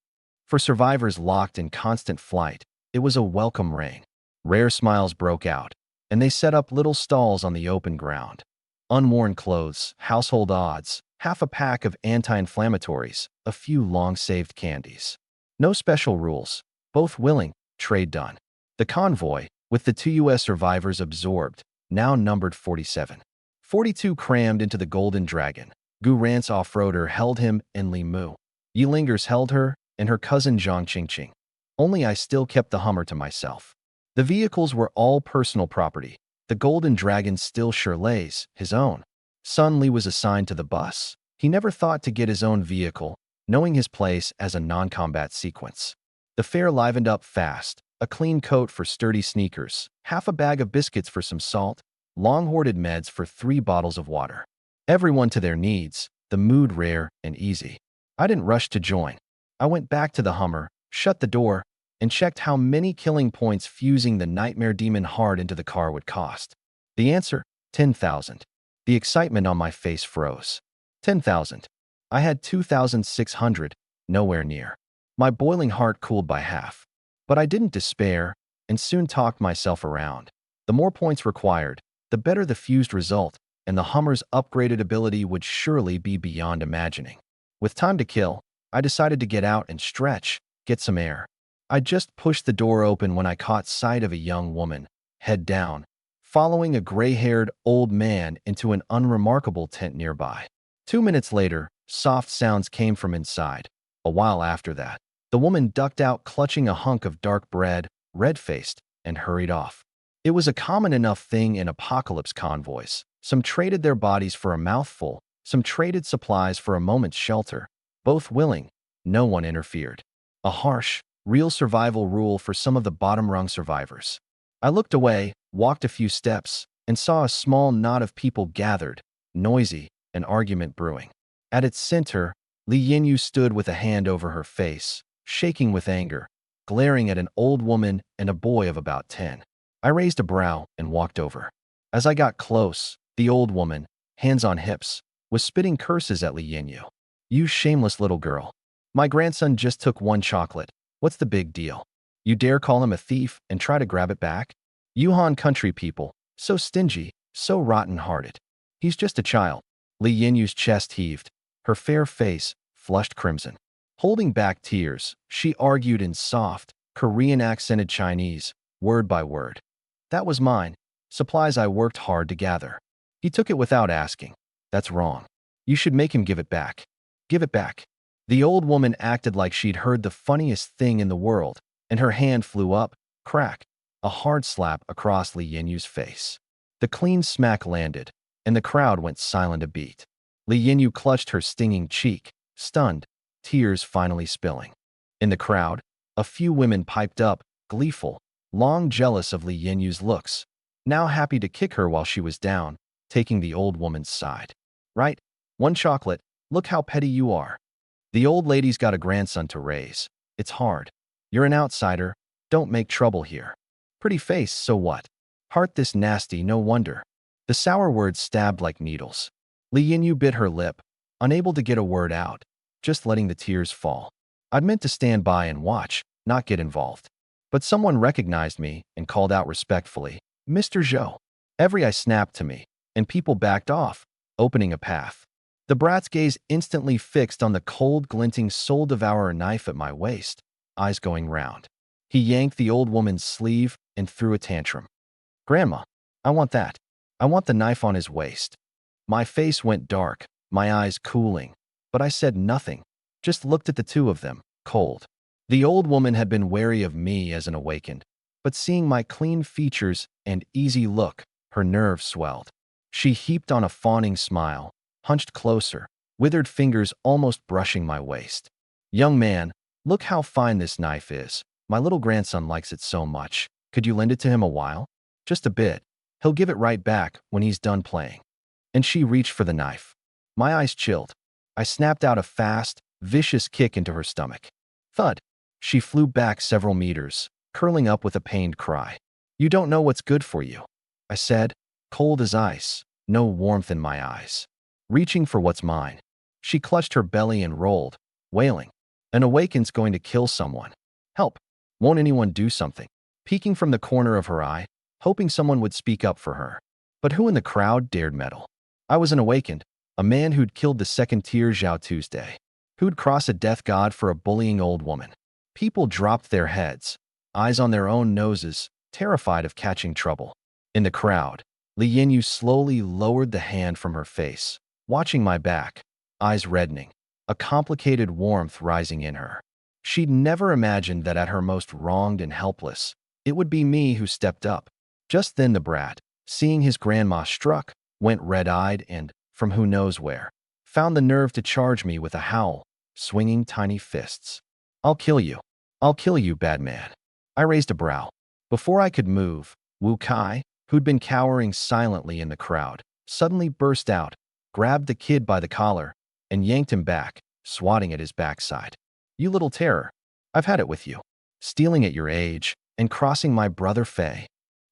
For survivors locked in constant flight, it was a welcome rain. Rare smiles broke out, and they set up little stalls on the open ground. Unworn clothes, household odds, half a pack of anti-inflammatories, a few long-saved candies. No special rules. Both willing, trade done. The convoy, with the 2 U.S. survivors absorbed, now numbered 47. 42 crammed into the Golden Dragon. Gu Ran's off-roader held him and Li Mu. Yi Lingers held her and her cousin Zhang Qingqing. Only I still kept the Hummer to myself. The vehicles were all personal property. The Golden Dragon still Shirley's, his own. Sun Li was assigned to the bus. He never thought to get his own vehicle, knowing his place as a non-combat sequence. The fare livened up fast. A clean coat for sturdy sneakers, half a bag of biscuits for some salt, long-hoarded meds for 3 bottles of water. Everyone to their needs, the mood rare and easy. I didn't rush to join. I went back to the Hummer, shut the door, and checked how many killing points fusing the Nightmare Demon Heart into the car would cost. The answer, 10,000. The excitement on my face froze. 10,000. I had 2,600, nowhere near. My boiling heart cooled by half. But I didn't despair, and soon talked myself around. The more points required, the better the fused result, and the Hummer's upgraded ability would surely be beyond imagining. With time to kill, I decided to get out and stretch, get some air. I just pushed the door open when I caught sight of a young woman, head down, following a gray-haired old man into an unremarkable tent nearby. 2 minutes later, soft sounds came from inside. A while after that, the woman ducked out clutching a hunk of dark bread, red-faced, and hurried off. It was a common enough thing in apocalypse convoys. Some traded their bodies for a mouthful, some traded supplies for a moment's shelter. Both willing, no one interfered. A harsh, real survival rule for some of the bottom-rung survivors. I looked away, walked a few steps, and saw a small knot of people gathered, noisy, an argument brewing. At its center, Li Yinyu stood with a hand over her face, shaking with anger, glaring at an old woman and a boy of about 10. I raised a brow and walked over. As I got close, the old woman, hands on hips, was spitting curses at Li Yinyu. "You shameless little girl. My grandson just took 1 chocolate. What's the big deal? You dare call him a thief and try to grab it back? Yuhan country people, so stingy, so rotten-hearted. He's just a child." Li Yinyu's chest heaved, her fair face flushed crimson. Holding back tears, she argued in soft, Korean-accented Chinese, word by word. "That was mine. Supplies I worked hard to gather. He took it without asking. That's wrong. You should make him give it back. Give it back." The old woman acted like she'd heard the funniest thing in the world, and her hand flew up, crack, a hard slap across Li Yinyu's face. The clean smack landed, and the crowd went silent a beat. Li Yinyu clutched her stinging cheek, stunned, tears finally spilling. In the crowd, a few women piped up, gleeful, long jealous of Li Yinyu's looks, now happy to kick her while she was down, taking the old woman's side. "Right, 1 chocolate, look how petty you are. The old lady's got a grandson to raise. It's hard. You're an outsider, don't make trouble here. Pretty face, so what? Heart this nasty, no wonder." The sour words stabbed like needles. Li Yinyu bit her lip, unable to get a word out, just letting the tears fall. I'd meant to stand by and watch, not get involved. But someone recognized me and called out respectfully, "Mr. Zhou." Every eye snapped to me, and people backed off, opening a path. The brat's gaze instantly fixed on the cold, glinting soul devourer knife at my waist, eyes going round. He yanked the old woman's sleeve and threw a tantrum. "Grandma, I want that. I want the knife on his waist." My face went dark, my eyes cooling, but I said nothing, just looked at the two of them, cold. The old woman had been wary of me as an awakened, but seeing my clean features and easy look, her nerves swelled. She heaped on a fawning smile, hunched closer, withered fingers almost brushing my waist. "Young man, look how fine this knife is. My little grandson likes it so much. Could you lend it to him a while? Just a bit. He'll give it right back when he's done playing." And she reached for the knife. My eyes chilled. I snapped out a fast, vicious kick into her stomach. Thud. She flew back several meters, curling up with a pained cry. "You don't know what's good for you," I said, cold as ice, no warmth in my eyes. Reaching for what's mine, she clutched her belly and rolled, wailing. "An awakened's going to kill someone. Help! Won't anyone do something?" Peeking from the corner of her eye, hoping someone would speak up for her. But who in the crowd dared meddle? I was an awakened, a man who'd killed the second-tier Zhao Tuesday, who'd cross a death god for a bullying old woman. People dropped their heads, eyes on their own noses, terrified of catching trouble. In the crowd, Li Yinyu slowly lowered the hand from her face, watching my back, eyes reddening, a complicated warmth rising in her. She'd never imagined that at her most wronged and helpless, it would be me who stepped up. Just then the brat, seeing his grandma struck, went red-eyed and, from who knows where, found the nerve to charge me with a howl, swinging tiny fists. "I'll kill you. I'll kill you, bad man." I raised a brow. Before I could move, Wu Kai, who'd been cowering silently in the crowd, suddenly burst out, grabbed the kid by the collar, and yanked him back, swatting at his backside. "You little terror. I've had it with you. Stealing at your age, and crossing my brother Fei."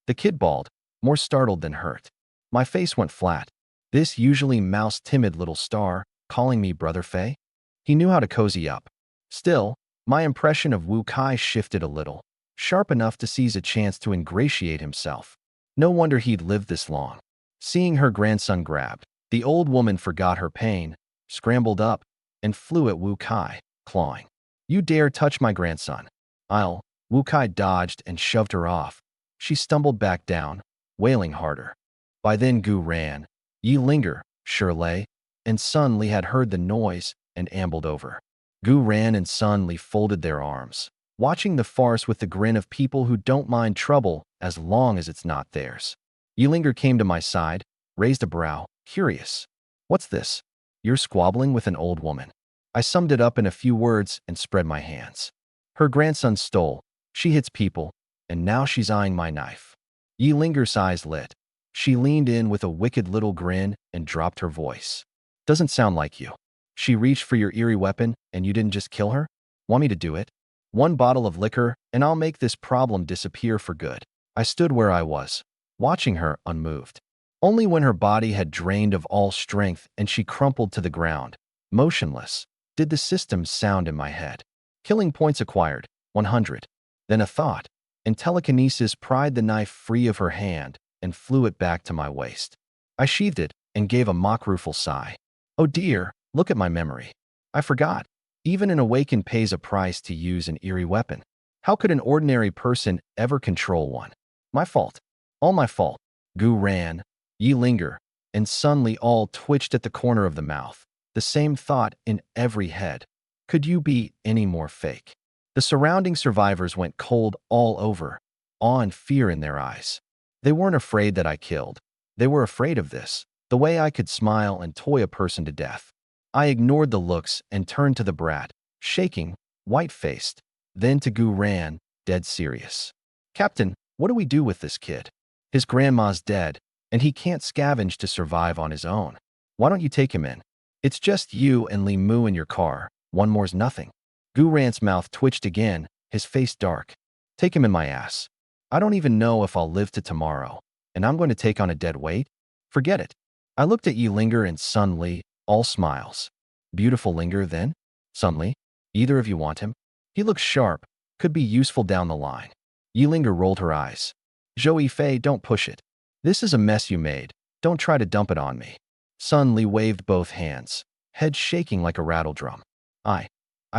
The kid bawled, more startled than hurt. My face went flat. This usually mouse-timid little star, calling me brother Fei? He knew how to cozy up. Still, my impression of Wu Kai shifted a little, sharp enough to seize a chance to ingratiate himself. No wonder he'd lived this long. Seeing her grandson grabbed, the old woman forgot her pain, scrambled up, and flew at Wu Kai, clawing. "You dare touch my grandson. I'll—" Wu Kai dodged and shoved her off. She stumbled back down, wailing harder. By then Gu ran. Yi Linger, Shirley, and Sun Li had heard the noise and ambled over. Gu ran and Sun Li folded their arms, watching the farce with the grin of people who don't mind trouble as long as it's not theirs. Yi Linger came to my side, raised a brow, curious. "What's this? You're squabbling with an old woman." I summed it up in a few words and spread my hands. Her grandson stole, she hits people, and now she's eyeing my knife. Yi Linger's eyes lit. She leaned in with a wicked little grin and dropped her voice. "Doesn't sound like you. She reached for your eerie weapon and you didn't just kill her? Want me to do it? One bottle of liquor and I'll make this problem disappear for good." I stood where I was, watching her unmoved. Only when her body had drained of all strength and she crumpled to the ground, motionless, did the system sound in my head. Killing points acquired, 100. Then a thought, and telekinesis pried the knife free of her hand and flew it back to my waist. I sheathed it and gave a mock rueful sigh. "Oh dear, look at my memory. I forgot. Even an awakened pays a price to use an eerie weapon. How could an ordinary person ever control one? My fault. All my fault." Gu ran, Yi Linger, and Sun Li all twitched at the corner of the mouth. The same thought in every head. Could you be any more fake? The surrounding survivors went cold all over, awe and fear in their eyes. They weren't afraid that I killed. They were afraid of this, the way I could smile and toy a person to death. I ignored the looks and turned to the brat, shaking, white-faced, then to Gu ran, dead serious. "Captain, what do we do with this kid? His grandma's dead, and he can't scavenge to survive on his own. Why don't you take him in? It's just you and Li Mu in your car. One more's nothing." Gu ran's mouth twitched again, his face dark. "Take him in my ass. I don't even know if I'll live to tomorrow, and I'm going to take on a dead weight? Forget it." I looked at Yi Linger and Sun Li, all smiles. "Beautiful Linger, then? Sun Li? Either of you want him? He looks sharp, could be useful down the line." Yilinger rolled her eyes. Zhou Yifei, don't push it. This is a mess you made. Don't try to dump it on me. Sun Li waved both hands, head shaking like a rattle drum. I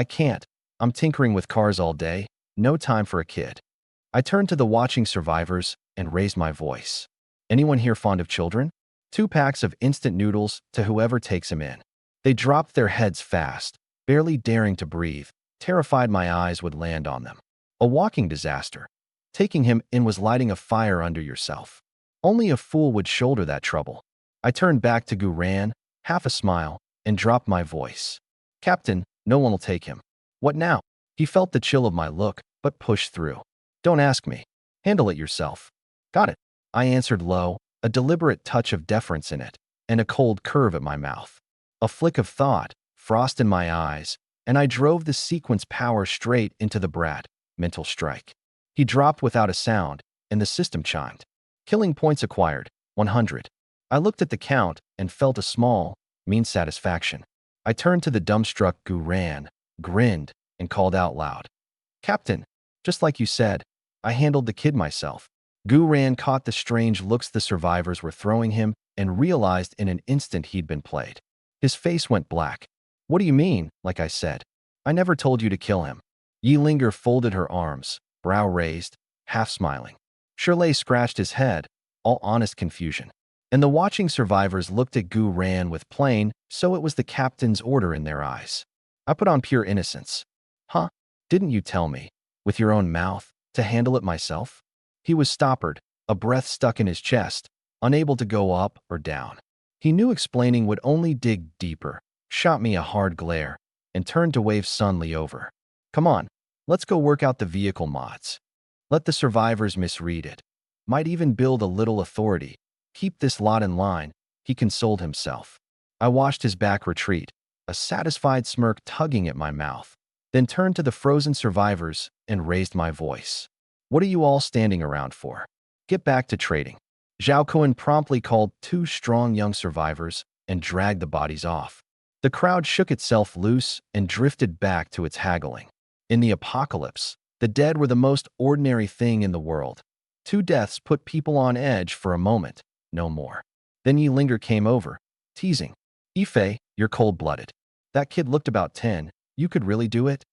can't. I'm tinkering with cars all day. No time for a kid. I turned to the watching survivors and raised my voice. Anyone here fond of children? 2 packs of instant noodles to whoever takes him in. They dropped their heads fast, barely daring to breathe, terrified my eyes would land on them. A walking disaster. Taking him in was lighting a fire under yourself. Only a fool would shoulder that trouble. I turned back to Gu Ran, half a smile, and dropped my voice. Captain, no one will take him. What now? He felt the chill of my look, but pushed through. Don't ask me. Handle it yourself. Got it. I answered low, a deliberate touch of deference in it, and a cold curve at my mouth. A flick of thought, frost in my eyes, and I drove the sequence power straight into the brat. Mental strike. He dropped without a sound, and the system chimed. Killing points acquired, 100. I looked at the count and felt a small, mean satisfaction. I turned to the dumbstruck Gu Ran, grinned, and called out loud. Captain, just like you said, I handled the kid myself. Gu Ran caught the strange looks the survivors were throwing him and realized in an instant he'd been played. His face went black. What do you mean, like I said? I never told you to kill him. Yilinger folded her arms, brow raised, half smiling. Shirley scratched his head, all honest confusion. And the watching survivors looked at Gu Ran with plain, so it was the captain's order in their eyes. I put on pure innocence. Huh? Didn't you tell me, with your own mouth, to handle it myself? He was stoppered, a breath stuck in his chest, unable to go up or down. He knew explaining would only dig deeper, shot me a hard glare, and turned to wave Sun Li over. Come on, let's go work out the vehicle mods. Let the survivors misread it. Might even build a little authority. Keep this lot in line, he consoled himself. I watched his back retreat, a satisfied smirk tugging at my mouth, then turned to the frozen survivors and raised my voice. What are you all standing around for? Get back to trading. Zhao Kuan promptly called 2 strong young survivors and dragged the bodies off. The crowd shook itself loose and drifted back to its haggling. In the apocalypse, the dead were the most ordinary thing in the world. 2 deaths put people on edge for a moment, no more. Then Yilinger came over, teasing. Yifei, you're cold-blooded. That kid looked about 10. You could really do it?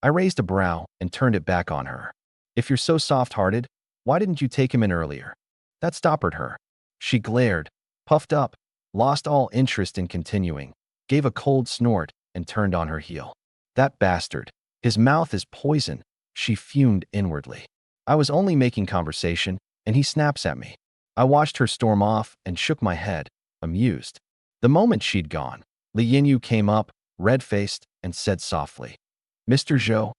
I raised a brow and turned it back on her. If you're so soft-hearted, why didn't you take him in earlier? That stoppered her. She glared, puffed up, lost all interest in continuing, gave a cold snort, and turned on her heel. That bastard. His mouth is poison, she fumed inwardly. I was only making conversation, and he snaps at me. I watched her storm off and shook my head, amused. The moment she'd gone, Li Yinyu came up, red-faced, and said softly, Mr. Zhou,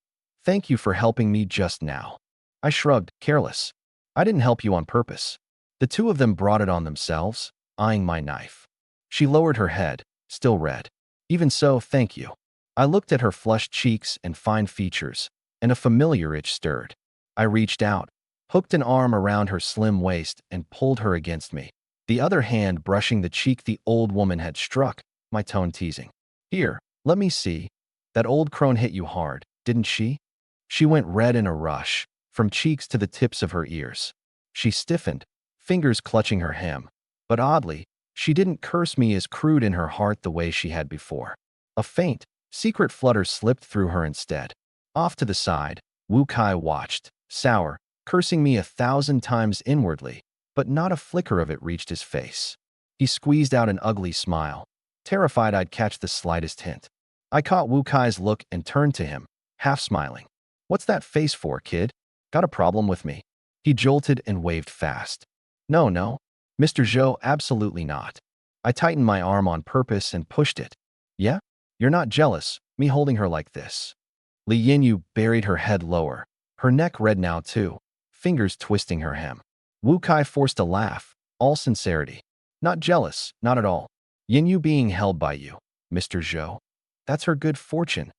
thank you for helping me just now. I shrugged, careless. I didn't help you on purpose. The 2 of them brought it on themselves, eyeing my knife. She lowered her head, still red. Even so, thank you. I looked at her flushed cheeks and fine features, and a familiar itch stirred. I reached out, hooked an arm around her slim waist and pulled her against me, the other hand brushing the cheek the old woman had struck, my tone teasing. Here, let me see. That old crone hit you hard, didn't she? She went red in a rush, from cheeks to the tips of her ears. She stiffened, fingers clutching her hem. But oddly, she didn't curse me as crude in her heart the way she had before. A faint, secret flutter slipped through her instead. Off to the side, Wu Kai watched, sour, cursing me 1,000 times inwardly, but not a flicker of it reached his face. He squeezed out an ugly smile, terrified I'd catch the slightest hint. I caught Wu Kai's look and turned to him, half smiling. What's that face for, kid? Got a problem with me? He jolted and waved fast. No, Mr. Zhou, absolutely not. I tightened my arm on purpose and pushed it. Yeah? You're not jealous, me holding her like this. Li Yinyu buried her head lower, her neck red now too, fingers twisting her hem. Wu Kai forced a laugh, all sincerity. Not jealous, not at all. Yinyu being held by you, Mr. Zhou. That's her good fortune.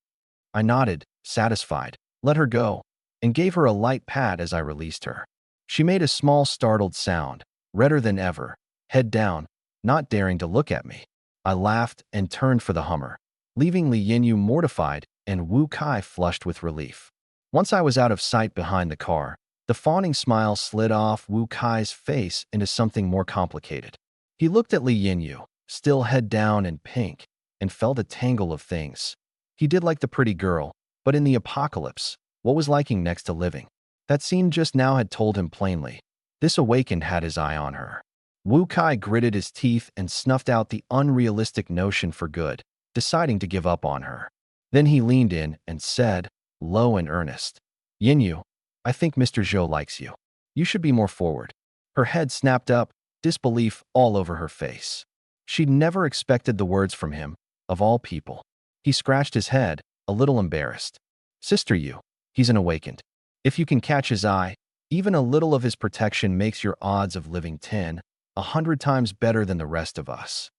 I nodded, satisfied, let her go, and gave her a light pat as I released her. She made a small startled sound, redder than ever, head down, not daring to look at me. I laughed and turned for the Hummer, leaving Li Yinyu mortified and Wu Kai flushed with relief. Once I was out of sight behind the car, The fawning smile slid off Wu Kai's face into something more complicated. He looked at Li Yinyu, still head down and pink, and felt a tangle of things. He did like the pretty girl, but in the apocalypse, what was liking next to living? That scene just now had told him plainly. This awakened had his eye on her. Wu Kai gritted his teeth and snuffed out the unrealistic notion for good, deciding to give up on her. Then he leaned in and said, low and earnest, Yinyu, I think Mr. Zhou likes you. You should be more forward. Her head snapped up, disbelief all over her face. She'd never expected the words from him, of all people. He scratched his head, a little embarrassed. Sister Yu, he's an awakened. If you can catch his eye, even a little of his protection makes your odds of living 100 times better than the rest of us.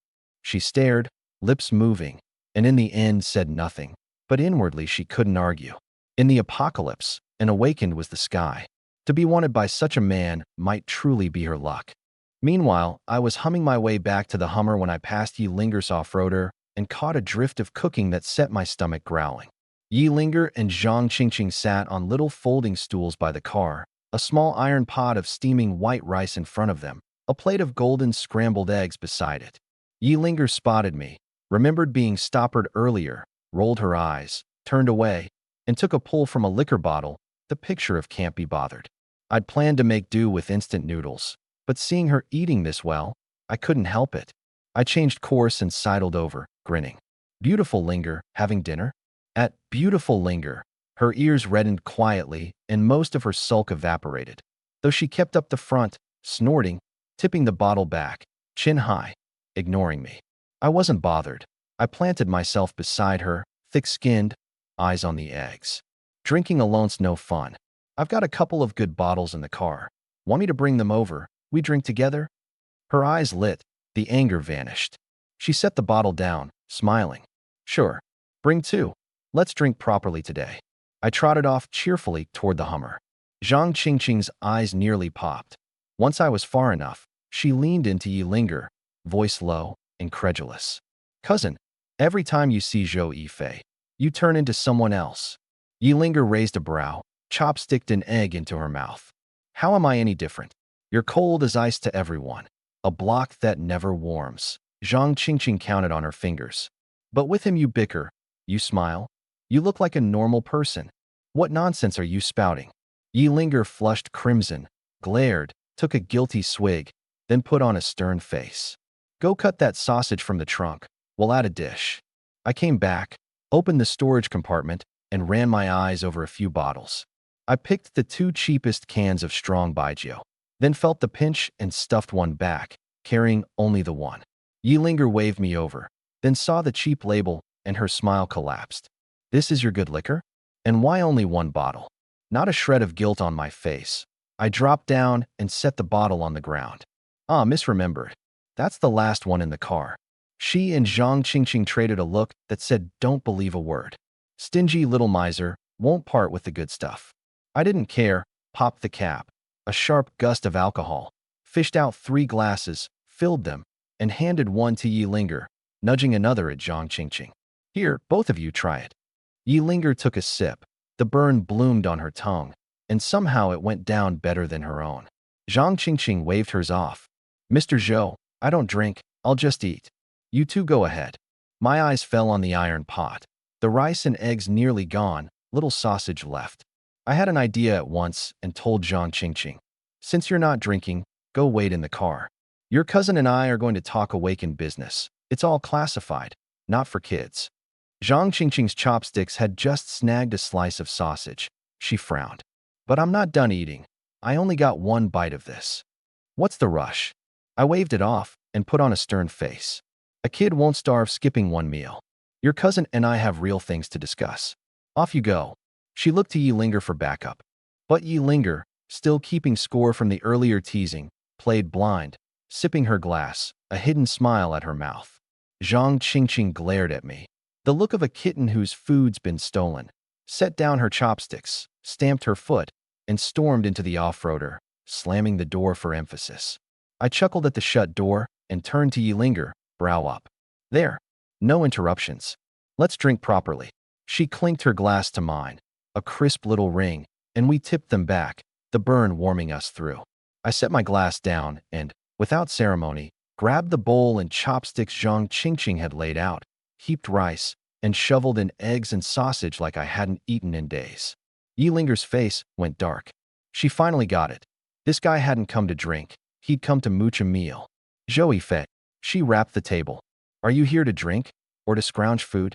She stared, lips moving, and in the end said nothing, but inwardly she couldn't argue. In the apocalypse, an awakened was the sky. To be wanted by such a man might truly be her luck. Meanwhile, I was humming my way back to the Hummer when I passed Yi Linger's off-roader and caught a drift of cooking that set my stomach growling. Yi Linger and Zhang Qingqing sat on little folding stools by the car, a small iron pot of steaming white rice in front of them, a plate of golden scrambled eggs beside it. Yi Linger spotted me, remembered being stoppered earlier, rolled her eyes, turned away, and took a pull from a liquor bottle, the picture of can't be bothered. I'd planned to make do with instant noodles, but seeing her eating this well, I couldn't help it. I changed course and sidled over, grinning. Beautiful Linger, having dinner? At Beautiful Linger, her ears reddened quietly and most of her sulk evaporated, though she kept up the front, snorting, tipping the bottle back, chin high, ignoring me. I wasn't bothered. I planted myself beside her, thick-skinned, eyes on the eggs. Drinking alone's no fun. I've got a couple of good bottles in the car. Want me to bring them over? We drink together? Her eyes lit. The anger vanished. She set the bottle down, smiling. Sure. Bring two. Let's drink properly today. I trotted off cheerfully toward the Hummer. Zhang Qingqing's eyes nearly popped. Once I was far enough, she leaned into Yi Linger, voice low, incredulous. Cousin, every time you see Zhou Yifei, you turn into someone else. Yi Linger raised a brow, chopsticked an egg into her mouth. How am I any different? You're cold as ice to everyone. A block that never warms. Zhang Qingqing counted on her fingers. But with him you bicker. You smile. You look like a normal person. What nonsense are you spouting? Yi Linger flushed crimson, glared, took a guilty swig, then put on a stern face. Go cut that sausage from the trunk. We'll add a dish. I came back, opened the storage compartment, and ran my eyes over a few bottles. I picked the two cheapest cans of strong baijiu, then felt the pinch and stuffed one back, carrying only the one. Yi Linger waved me over, then saw the cheap label, and her smile collapsed. This is your good liquor? And why only one bottle? Not a shred of guilt on my face. I dropped down and set the bottle on the ground. Ah, misremembered. That's the last one in the car. She and Zhang Qingqing traded a look that said, don't believe a word. Stingy little miser, won't part with the good stuff. I didn't care, popped the cap. A sharp gust of alcohol, fished out 3 glasses, filled them, and handed one to Yi Linger, nudging another at Zhang Qingqing. Here, both of you try it. Yi Linger took a sip. The burn bloomed on her tongue, and somehow it went down better than her own. Zhang Qingqing waved hers off. Mr. Zhou, I don't drink, I'll just eat. You two go ahead. My eyes fell on the iron pot. The rice and eggs nearly gone, little sausage left. I had an idea at once and told Zhang Qingqing, since you're not drinking, go wait in the car. Your cousin and I are going to talk awakened business. It's all classified, not for kids. Zhang Qingqing's chopsticks had just snagged a slice of sausage. She frowned. But I'm not done eating. I only got one bite of this. What's the rush? I waved it off and put on a stern face. A kid won't starve skipping one meal. Your cousin and I have real things to discuss. Off you go. She looked to Yi Linger for backup. But Yi Linger, still keeping score from the earlier teasing, played blind, sipping her glass, a hidden smile at her mouth. Zhang Qingqing glared at me. The look of a kitten whose food's been stolen. Set down her chopsticks, stamped her foot, and stormed into the off-roader, slamming the door for emphasis. I chuckled at the shut door and turned to Yi Linger, brow up. There. No interruptions. Let's drink properly. She clinked her glass to mine, a crisp little ring, and we tipped them back, the burn warming us through. I set my glass down and, without ceremony, grabbed the bowl and chopsticks Zhang Qingqing had laid out, heaped rice, and shoveled in eggs and sausage like I hadn't eaten in days. Yilinger's face went dark. She finally got it. This guy hadn't come to drink. He'd come to mooch a meal. Zhou Fei. She rapped the table. Are you here to drink? Or to scrounge food?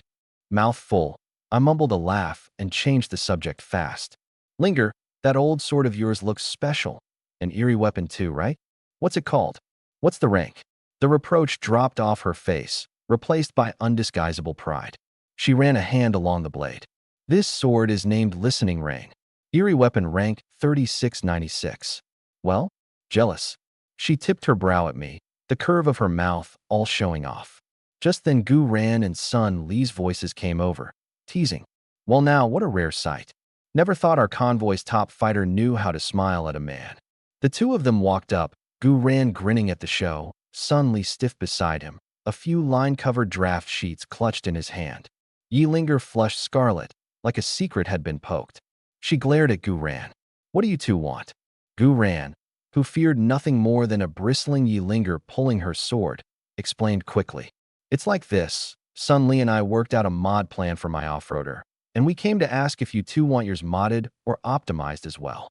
Mouth full, I mumbled a laugh and changed the subject fast. Linger, that old sword of yours looks special. An eerie weapon too, right? What's it called? What's the rank? The reproach dropped off her face, replaced by undisguisable pride. She ran a hand along the blade. This sword is named Listening Rain. Eerie weapon rank 3696. Well? Jealous. She tipped her brow at me, the curve of her mouth all showing off. Just then Gu Ran and Sun Li's voices came over, teasing. Well now, what a rare sight. Never thought our convoy's top fighter knew how to smile at a man. The two of them walked up, Gu Ran grinning at the show, Sun Li stiff beside him, a few line-covered draft sheets clutched in his hand. Yilinger flushed scarlet, like a secret had been poked. She glared at Gu Ran. What do you two want? Gu Ran, who feared nothing more than a bristling Yilinger pulling her sword, explained quickly. It's like this. Sun Li and I worked out a mod plan for my off-roader, and we came to ask if you two want yours modded or optimized as well.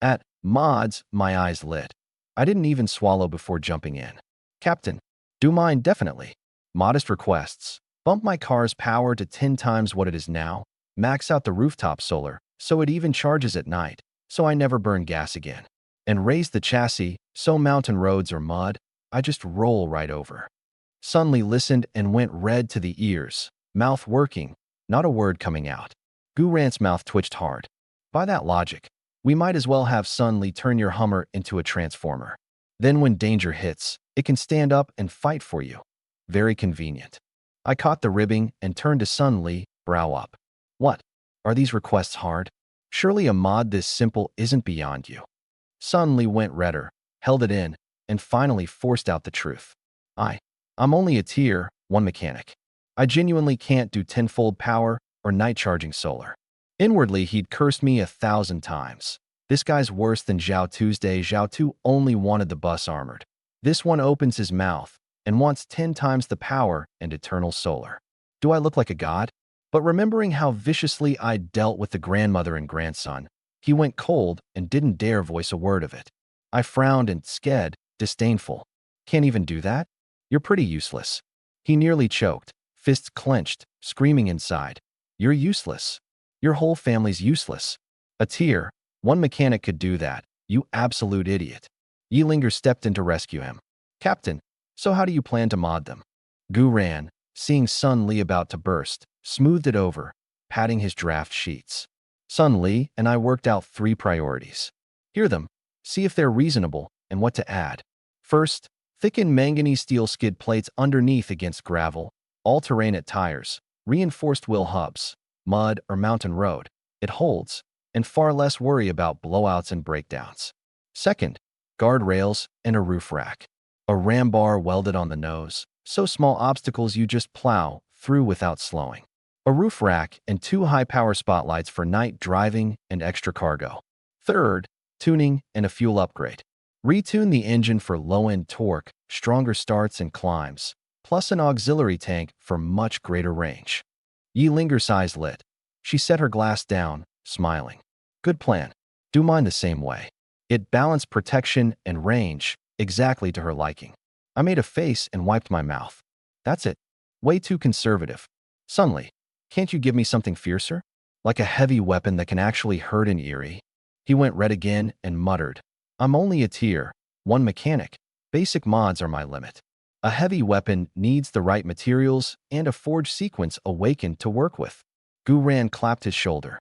At mods, my eyes lit. I didn't even swallow before jumping in. Captain, do mine definitely. Modest requests. Bump my car's power to 10 times what it is now. Max out the rooftop solar, so it even charges at night, so I never burn gas again. And raise the chassis, so mountain roads or mud, I just roll right over. Sun Li listened and went red to the ears, mouth working, not a word coming out. Gu Ran's mouth twitched hard. By that logic, we might as well have Sun Li turn your Hummer into a transformer. Then when danger hits, it can stand up and fight for you. Very convenient. I caught the ribbing and turned to Sun Li, brow up. What? Are these requests hard? Surely a mod this simple isn't beyond you. Sun Li went redder, held it in, and finally forced out the truth. I'm only a tier 1 mechanic. I genuinely can't do tenfold power or night charging solar. Inwardly, he'd cursed me 1,000 times. This guy's worse than Zhao Tuesday. Zhao Tu only wanted the bus armored. This one opens his mouth and wants 10 times the power and eternal solar. Do I look like a god? But remembering how viciously I'd dealt with the grandmother and grandson, he went cold and didn't dare voice a word of it. I frowned and sked, disdainful. Can't even do that? You're pretty useless. He nearly choked, fists clenched, screaming inside. You're useless. Your whole family's useless. A tier 1 mechanic could do that, you absolute idiot. Yilinger stepped in to rescue him. Captain, so how do you plan to mod them? Gu Ran, seeing Sun Li about to burst, smoothed it over, patting his draft sheets. Sun Li and I worked out 3 priorities. Hear them, see if they're reasonable, and what to add. First, thicken manganese steel skid plates underneath against gravel, all-terrain at tires, reinforced wheel hubs, mud or mountain road. It holds, and far less worry about blowouts and breakdowns. Second, guardrails and a roof rack. A ram bar welded on the nose, so small obstacles you just plow through without slowing. A roof rack and 2 high-power spotlights for night driving and extra cargo. Third, tuning and a fuel upgrade. Retune the engine for low-end torque, stronger starts and climbs, plus an auxiliary tank for much greater range. Yilinger's eyes lit. She set her glass down, smiling. Good plan. Do mine the same way. It balanced protection and range exactly to her liking. I made a face and wiped my mouth. That's it. Way too conservative. Sun Li, can't you give me something fiercer? Like a heavy weapon that can actually hurt and eerie? He went red again and muttered. I'm only a tier 1 mechanic. Basic mods are my limit. A heavy weapon needs the right materials and a forge sequence awakened to work with. Gu Ran clapped his shoulder.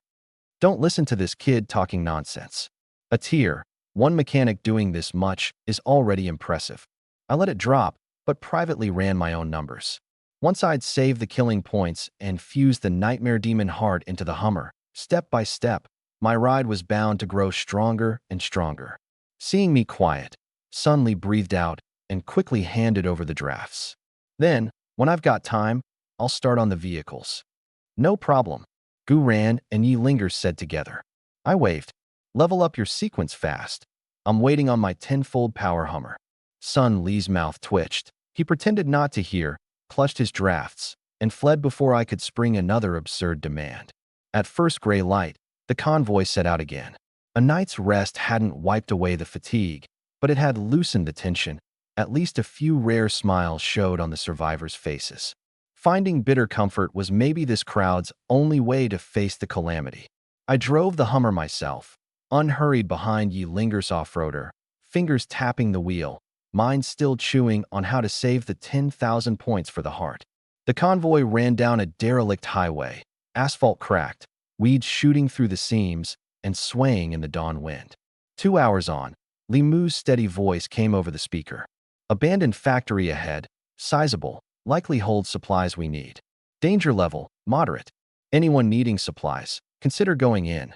Don't listen to this kid talking nonsense. A tier 1 mechanic doing this much is already impressive. I let it drop, but privately ran my own numbers. Once I'd saved the killing points and fused the nightmare demon heart into the Hummer, step by step, my ride was bound to grow stronger and stronger. Seeing me quiet, Sun Li breathed out and quickly handed over the drafts. Then, when I've got time, I'll start on the vehicles. No problem, Gu Ran and Yilinger said together. I waved. Level up your sequence fast. I'm waiting on my tenfold power Hummer. Sun Lee's mouth twitched. He pretended not to hear, clutched his drafts, and fled before I could spring another absurd demand. At first gray light, the convoy set out again. A night's rest hadn't wiped away the fatigue, but it had loosened the tension. At least a few rare smiles showed on the survivors' faces. Finding bitter comfort was maybe this crowd's only way to face the calamity. I drove the Hummer myself, unhurried behind Yi Linger's off-roader, fingers tapping the wheel, mind still chewing on how to save the 10,000 points for the heart. The convoy ran down a derelict highway, asphalt cracked, weeds shooting through the seams and swaying in the dawn wind. 2 hours on, Li Mu's steady voice came over the speaker. Abandoned factory ahead, sizable, likely holds supplies we need. Danger level, moderate. Anyone needing supplies, consider going in.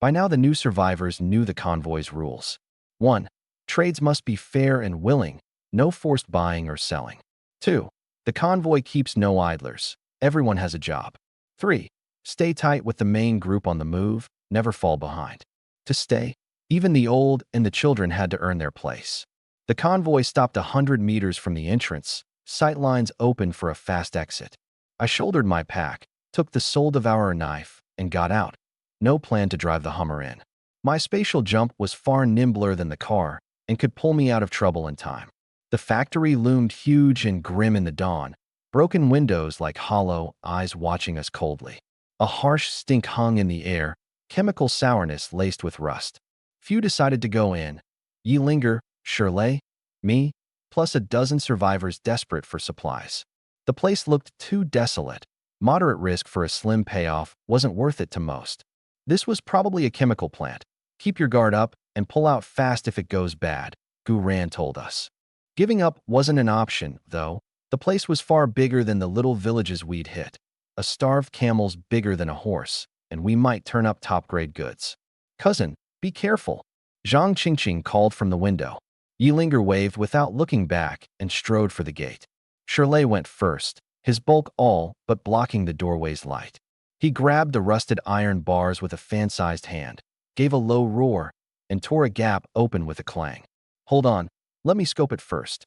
By now the new survivors knew the convoy's rules. 1. Trades must be fair and willing, no forced buying or selling. 2. The convoy keeps no idlers. Everyone has a job. 3. Stay tight with the main group on the move, never fall behind. To stay, even the old and the children had to earn their place. The convoy stopped 100 meters from the entrance, sightlines open for a fast exit. I shouldered my pack, took the soul devourer knife, and got out. No plan to drive the Hummer in. My spatial jump was far nimbler than the car and could pull me out of trouble in time. The factory loomed huge and grim in the dawn, broken windows like hollow eyes watching us coldly. A harsh stink hung in the air, chemical sourness laced with rust. Few decided to go in. Yi Linger, Shirley, me, plus a dozen survivors desperate for supplies. The place looked too desolate. Moderate risk for a slim payoff wasn't worth it to most. This was probably a chemical plant. Keep your guard up and pull out fast if it goes bad, Gu Ran told us. Giving up wasn't an option, though. The place was far bigger than the little villages we'd hit. A starved camel's bigger than a horse, and we might turn up top-grade goods. Cousin, be careful, Zhang Qingqing called from the window. Yi Linger waved without looking back and strode for the gate. Shirley went first, his bulk all but blocking the doorway's light. He grabbed the rusted iron bars with a fan-sized hand, gave a low roar, and tore a gap open with a clang. Hold on, let me scope it first.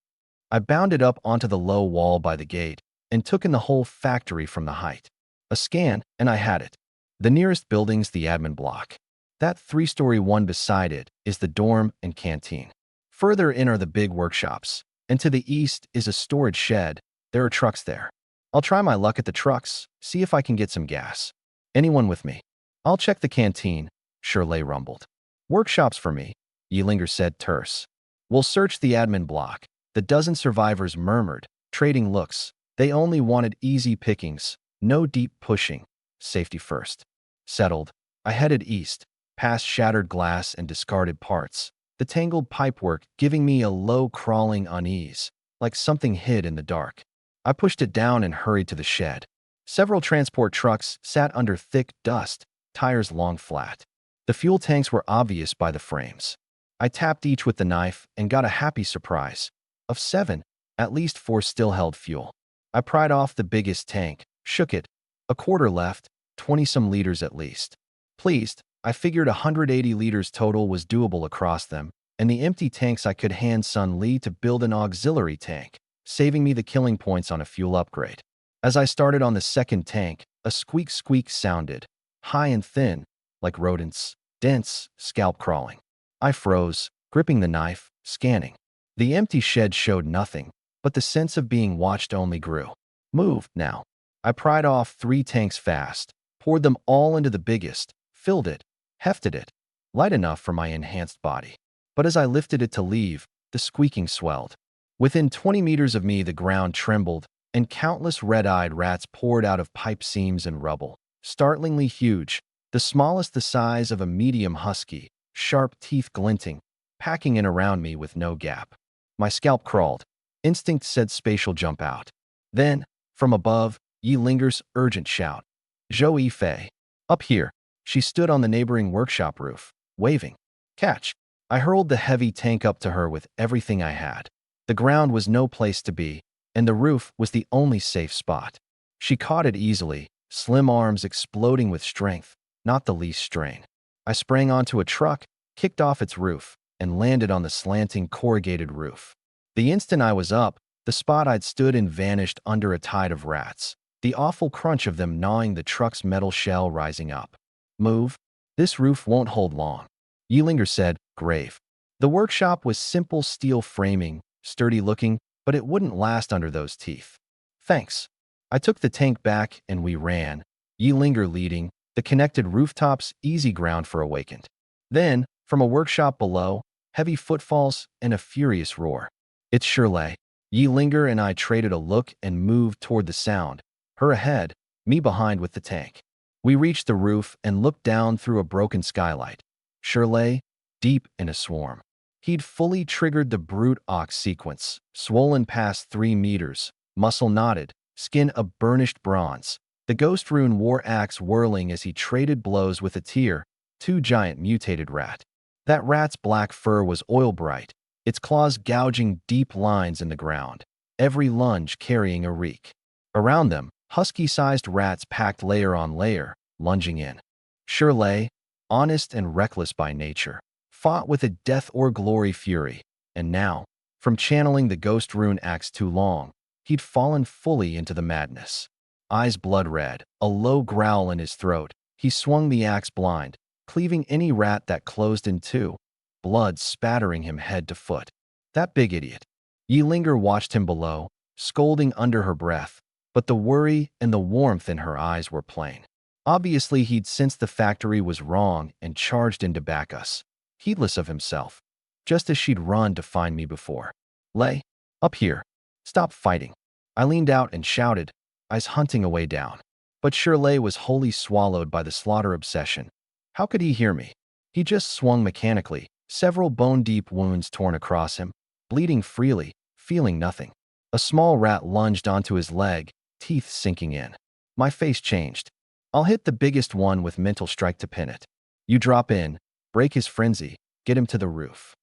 I bounded up onto the low wall by the gate and took in the whole factory from the height. A scan, and I had it. The nearest building's the admin block. That 3-story one beside it is the dorm and canteen. Further in are the big workshops, and to the east is a storage shed. There are trucks there. I'll try my luck at the trucks, see if I can get some gas. Anyone with me? I'll check the canteen, Shirley rumbled. Workshops for me, Yi Linger said terse. We'll search the admin block. The dozen survivors murmured, trading looks. They only wanted easy pickings, no deep pushing. Safety first. Settled, I headed east, past shattered glass and discarded parts. The tangled pipework giving me a low crawling unease, like something hid in the dark. I pushed it down and hurried to the shed. Several transport trucks sat under thick dust, tires long flat. The fuel tanks were obvious by the frames. I tapped each with the knife and got a happy surprise. Of 7, at least 4 still held fuel. I pried off the biggest tank, shook it. A quarter left, 20-some liters at least. Pleased, I figured 180 liters total was doable across them, and the empty tanks I could hand Sun Li to build an auxiliary tank, saving me the killing points on a fuel upgrade. As I started on the second tank, a squeak sounded, high and thin, like rodents, dense, scalp crawling. I froze, gripping the knife, scanning. The empty shed showed nothing, but the sense of being watched only grew. Move, now. I pried off 3 tanks fast, poured them all into the biggest, filled it, hefted it, light enough for my enhanced body. But as I lifted it to leave, the squeaking swelled. Within 20 meters of me the ground trembled, and countless red-eyed rats poured out of pipe seams and rubble. Startlingly huge, the smallest the size of a medium husky, sharp teeth glinting, packing in around me with no gap. My scalp crawled. Instinct said spatial jump out. Then, from above, Yi Linger's urgent shout. Zhou Yifei. Up here. She stood on the neighboring workshop roof, waving. Catch. I hurled the heavy tank up to her with everything I had. The ground was no place to be, and the roof was the only safe spot. She caught it easily, slim arms exploding with strength, not the least strain. I sprang onto a truck kicked off its roof, and landed on the slanting corrugated roof. The instant I was up, the spot I'd stood in vanished under a tide of rats, the awful crunch of them gnawing the truck's metal shell rising up. Move. This roof won't hold long, Yealinger said, grave. The workshop was simple steel framing, sturdy looking, but it wouldn't last under those teeth. Thanks. I took the tank back and we ran, Yealinger leading, the connected rooftops easy ground for awakened. Then, from a workshop below, heavy footfalls and a furious roar. It's Shirley. Yealinger and I traded a look and moved toward the sound, her ahead, me behind with the tank. We reached the roof and looked down through a broken skylight. Shirley, deep in a swarm. He'd fully triggered the brute ox sequence, swollen past 3 meters, muscle knotted, skin a burnished bronze. The ghost rune war axe whirling as he traded blows with a tier, 2 giant mutated rat. That rat's black fur was oil bright, its claws gouging deep lines in the ground, every lunge carrying a reek. Around them, husky-sized rats packed layer on layer, lunging in. Shirley, honest and reckless by nature, fought with a death or glory fury, and now, from channeling the ghost rune axe too long, he'd fallen fully into the madness. Eyes blood red, a low growl in his throat, he swung the axe blind, cleaving any rat that closed in two, blood spattering him head to foot. That big idiot. Yealinger watched him below, scolding under her breath, but the worry and the warmth in her eyes were plain. Obviously, he'd sensed the factory was wrong and charged in to back us, heedless of himself, just as she'd run to find me before. Lay, up here. Stop fighting. I leaned out and shouted, eyes hunting a way down. But Shirley was wholly swallowed by the slaughter obsession. How could he hear me? He just swung mechanically, several bone-deep wounds torn across him, bleeding freely, feeling nothing. A small rat lunged onto his leg, teeth sinking in. My face changed. I'll hit the biggest one with mental strike to pin it. You drop in, break his frenzy, get him to the roof.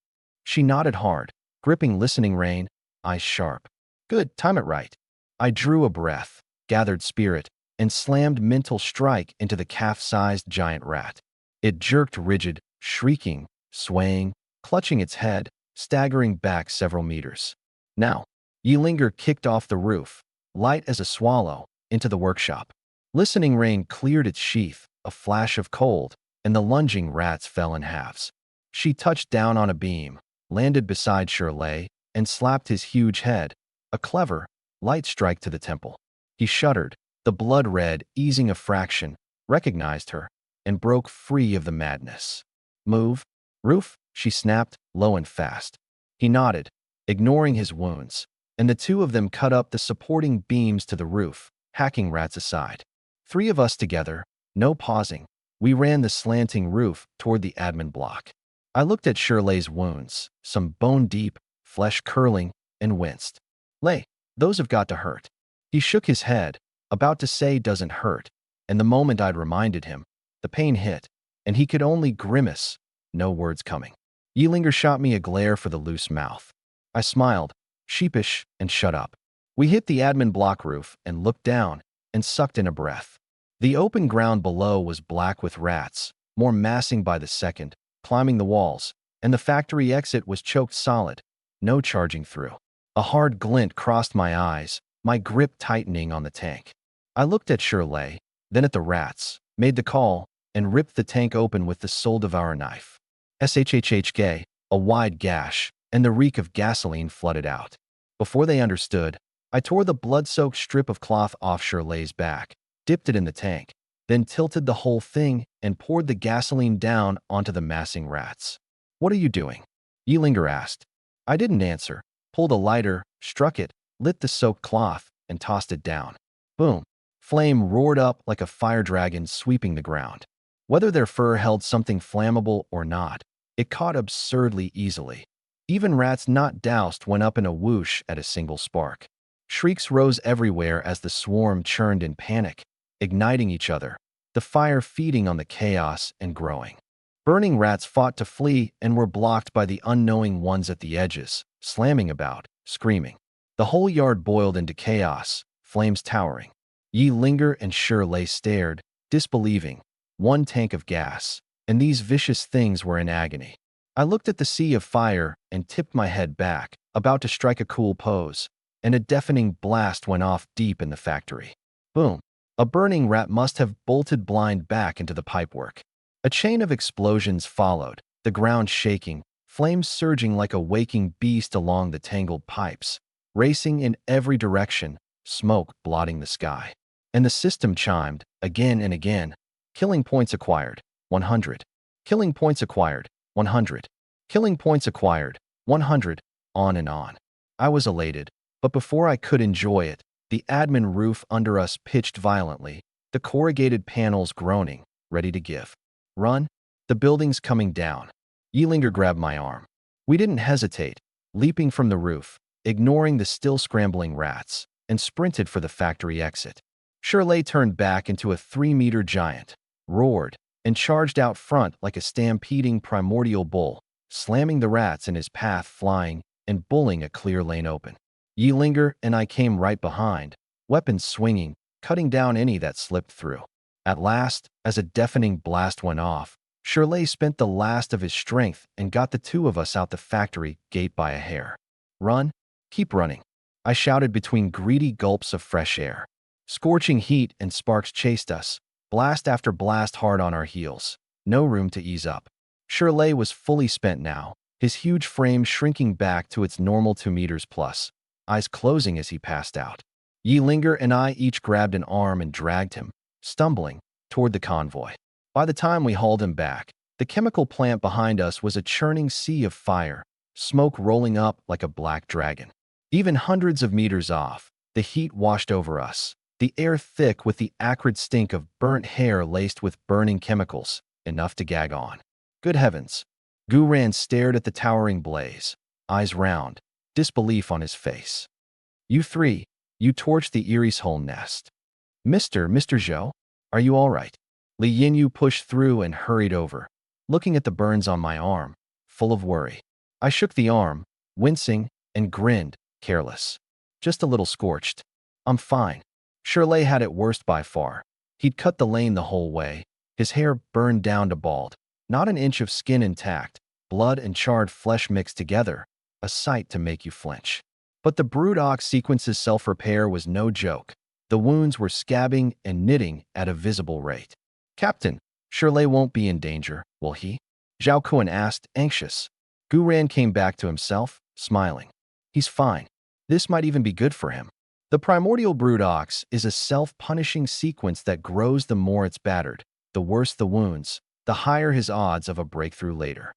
She nodded hard, gripping listening rein, eyes sharp. Good, time it right. I drew a breath, gathered spirit, and slammed mental strike into the calf-sized giant rat. It jerked rigid, shrieking, swaying, clutching its head, staggering back several meters. Now, Yealinger kicked off the roof, light as a swallow, into the workshop. Listening rein cleared its sheath, a flash of cold, and the lunging rats fell in halves. She touched down on a beam, landed beside Shirley, and slapped his huge head, a clever, light strike to the temple. He shuddered, the blood red easing a fraction, recognized her, and broke free of the madness. Move. Roof, she snapped, low and fast. He nodded, ignoring his wounds, and the two of them cut up the supporting beams to the roof, hacking rats aside. 3 of us together, no pausing, we ran the slanting roof toward the admin block. I looked at Shirley's wounds, some bone-deep, flesh curling, and winced. Lay, those have got to hurt. He shook his head, about to say doesn't hurt, and the moment I'd reminded him, the pain hit, and he could only grimace, no words coming. Yealinger shot me a glare for the loose mouth. I smiled, sheepish, and shut up. We hit the admin block roof and looked down and sucked in a breath. The open ground below was black with rats, more massing by the second, climbing the walls, and the factory exit was choked solid, no charging through. A hard glint crossed my eyes, my grip tightening on the tank. I looked at Shirley, then at the rats, made the call, and ripped the tank open with the soul devourer knife. SHHHK, a wide gash, and the reek of gasoline flooded out. Before they understood, I tore the blood-soaked strip of cloth off Shirley's back, dipped it in the tank, then tilted the whole thing and poured the gasoline down onto the massing rats. What are you doing? Yealinger asked. I didn't answer, pulled a lighter, struck it, lit the soaked cloth, and tossed it down. Boom. Flame roared up like a fire dragon sweeping the ground. Whether their fur held something flammable or not, it caught absurdly easily. Even rats not doused went up in a whoosh at a single spark. Shrieks rose everywhere as the swarm churned in panic, igniting each other, the fire feeding on the chaos and growing. Burning rats fought to flee and were blocked by the unknowing ones at the edges, slamming about, screaming. The whole yard boiled into chaos, flames towering. Yealinger and Shirley stared, disbelieving. One tank of gas, and these vicious things were in agony. I looked at the sea of fire and tipped my head back, about to strike a cool pose, and a deafening blast went off deep in the factory. Boom! A burning rat must have bolted blind back into the pipework. A chain of explosions followed, the ground shaking, flames surging like a waking beast along the tangled pipes, racing in every direction, smoke blotting the sky. And the system chimed, again and again. Killing points acquired, 100. Killing points acquired, 100. Killing points acquired, 100, on and on. I was elated, but before I could enjoy it, the admin roof under us pitched violently, the corrugated panels groaning, ready to give. Run! The building's coming down. Yeelinger grabbed my arm. We didn't hesitate, leaping from the roof, ignoring the still scrambling rats, and sprinted for the factory exit. Shirley turned back into a 3-meter giant, roared, and charged out front like a stampeding primordial bull, slamming the rats in his path flying and bullying a clear lane open. Yeelinger and I came right behind, weapons swinging, cutting down any that slipped through. At last, as a deafening blast went off, Shirley spent the last of his strength and got the two of us out the factory gate by a hair. Run! Keep running! I shouted between greedy gulps of fresh air. Scorching heat and sparks chased us, blast after blast hard on our heels. No room to ease up. Shirley was fully spent now, his huge frame shrinking back to its normal 2 meters plus, eyes closing as he passed out. Yeelinger and I each grabbed an arm and dragged him, stumbling, toward the convoy. By the time we hauled him back, the chemical plant behind us was a churning sea of fire, smoke rolling up like a black dragon. Even hundreds of meters off, the heat washed over us, the air thick with the acrid stink of burnt hair laced with burning chemicals, enough to gag on. Good heavens! Guran stared at the towering blaze, eyes round, disbelief on his face. You three, you torched the Erie's whole nest. Mr. Zhou, are you all right? Li Yinyu pushed through and hurried over, looking at the burns on my arm, full of worry. I shook the arm, wincing, and grinned, careless. Just a little scorched. I'm fine. Shirley had it worst by far. He'd cut the lane the whole way, his hair burned down to bald, not an inch of skin intact, blood and charred flesh mixed together, a sight to make you flinch. But the brood ox sequence's self-repair was no joke. The wounds were scabbing and knitting at a visible rate. Captain, Shirley won't be in danger, will he? Zhao Kuan asked, anxious. Guran came back to himself, smiling. He's fine. This might even be good for him. The primordial brood ox is a self-punishing sequence that grows the more it's battered, the worse the wounds, the higher his odds of a breakthrough later.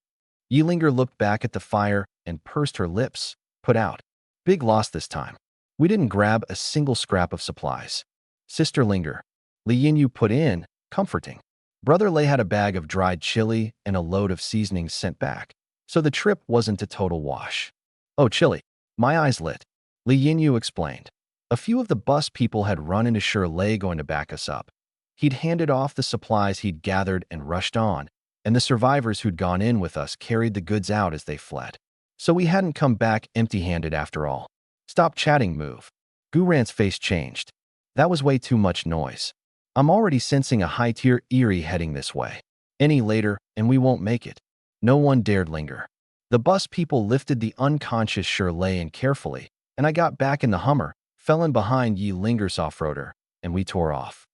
Yeelinger looked back at the fire and pursed her lips, put out. Big loss this time. We didn't grab a single scrap of supplies. Sister Linger. Li Yinyu put in, comforting. Brother Lei had a bag of dried chili and a load of seasonings sent back, so the trip wasn't a total wash. Oh, chili. My eyes lit. Li Yinyu explained. A few of the bus people had run into Shirley going to back us up. He'd handed off the supplies he'd gathered and rushed on, and the survivors who'd gone in with us carried the goods out as they fled. So we hadn't come back empty-handed after all. Stop chatting, move. Guran's face changed. That was way too much noise. I'm already sensing a high-tier Erie heading this way. Any later, and we won't make it. No one dared linger. The bus people lifted the unconscious Shirley in carefully, and I got back in the Hummer, fell in behind Yeelinger's off-roader, and we tore off.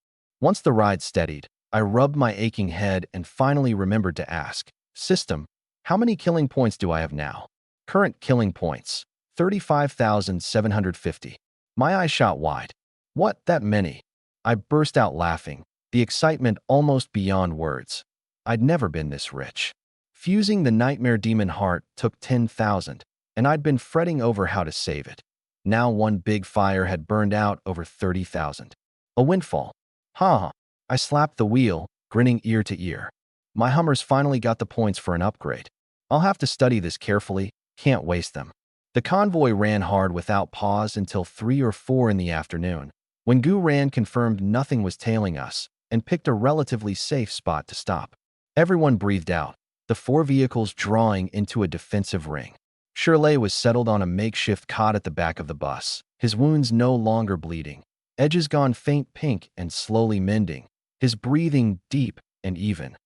Once the ride steadied, I rubbed my aching head and finally remembered to ask, System, how many killing points do I have now? Current killing points, 35,750. My eyes shot wide. What, that many? I burst out laughing, the excitement almost beyond words. I'd never been this rich. Fusing the nightmare demon heart took 10,000, and I'd been fretting over how to save it. Now one big fire had burned out over 30,000. A windfall. Ha! I slapped the wheel, grinning ear to ear. My Hummers finally got the points for an upgrade. I'll have to study this carefully, can't waste them. The convoy ran hard without pause until 3 or 4 in the afternoon, when Guran confirmed nothing was tailing us and picked a relatively safe spot to stop. Everyone breathed out, the 4 vehicles drawing into a defensive ring. Shirley was settled on a makeshift cot at the back of the bus, his wounds no longer bleeding, edges gone faint pink and slowly mending, his breathing deep and even.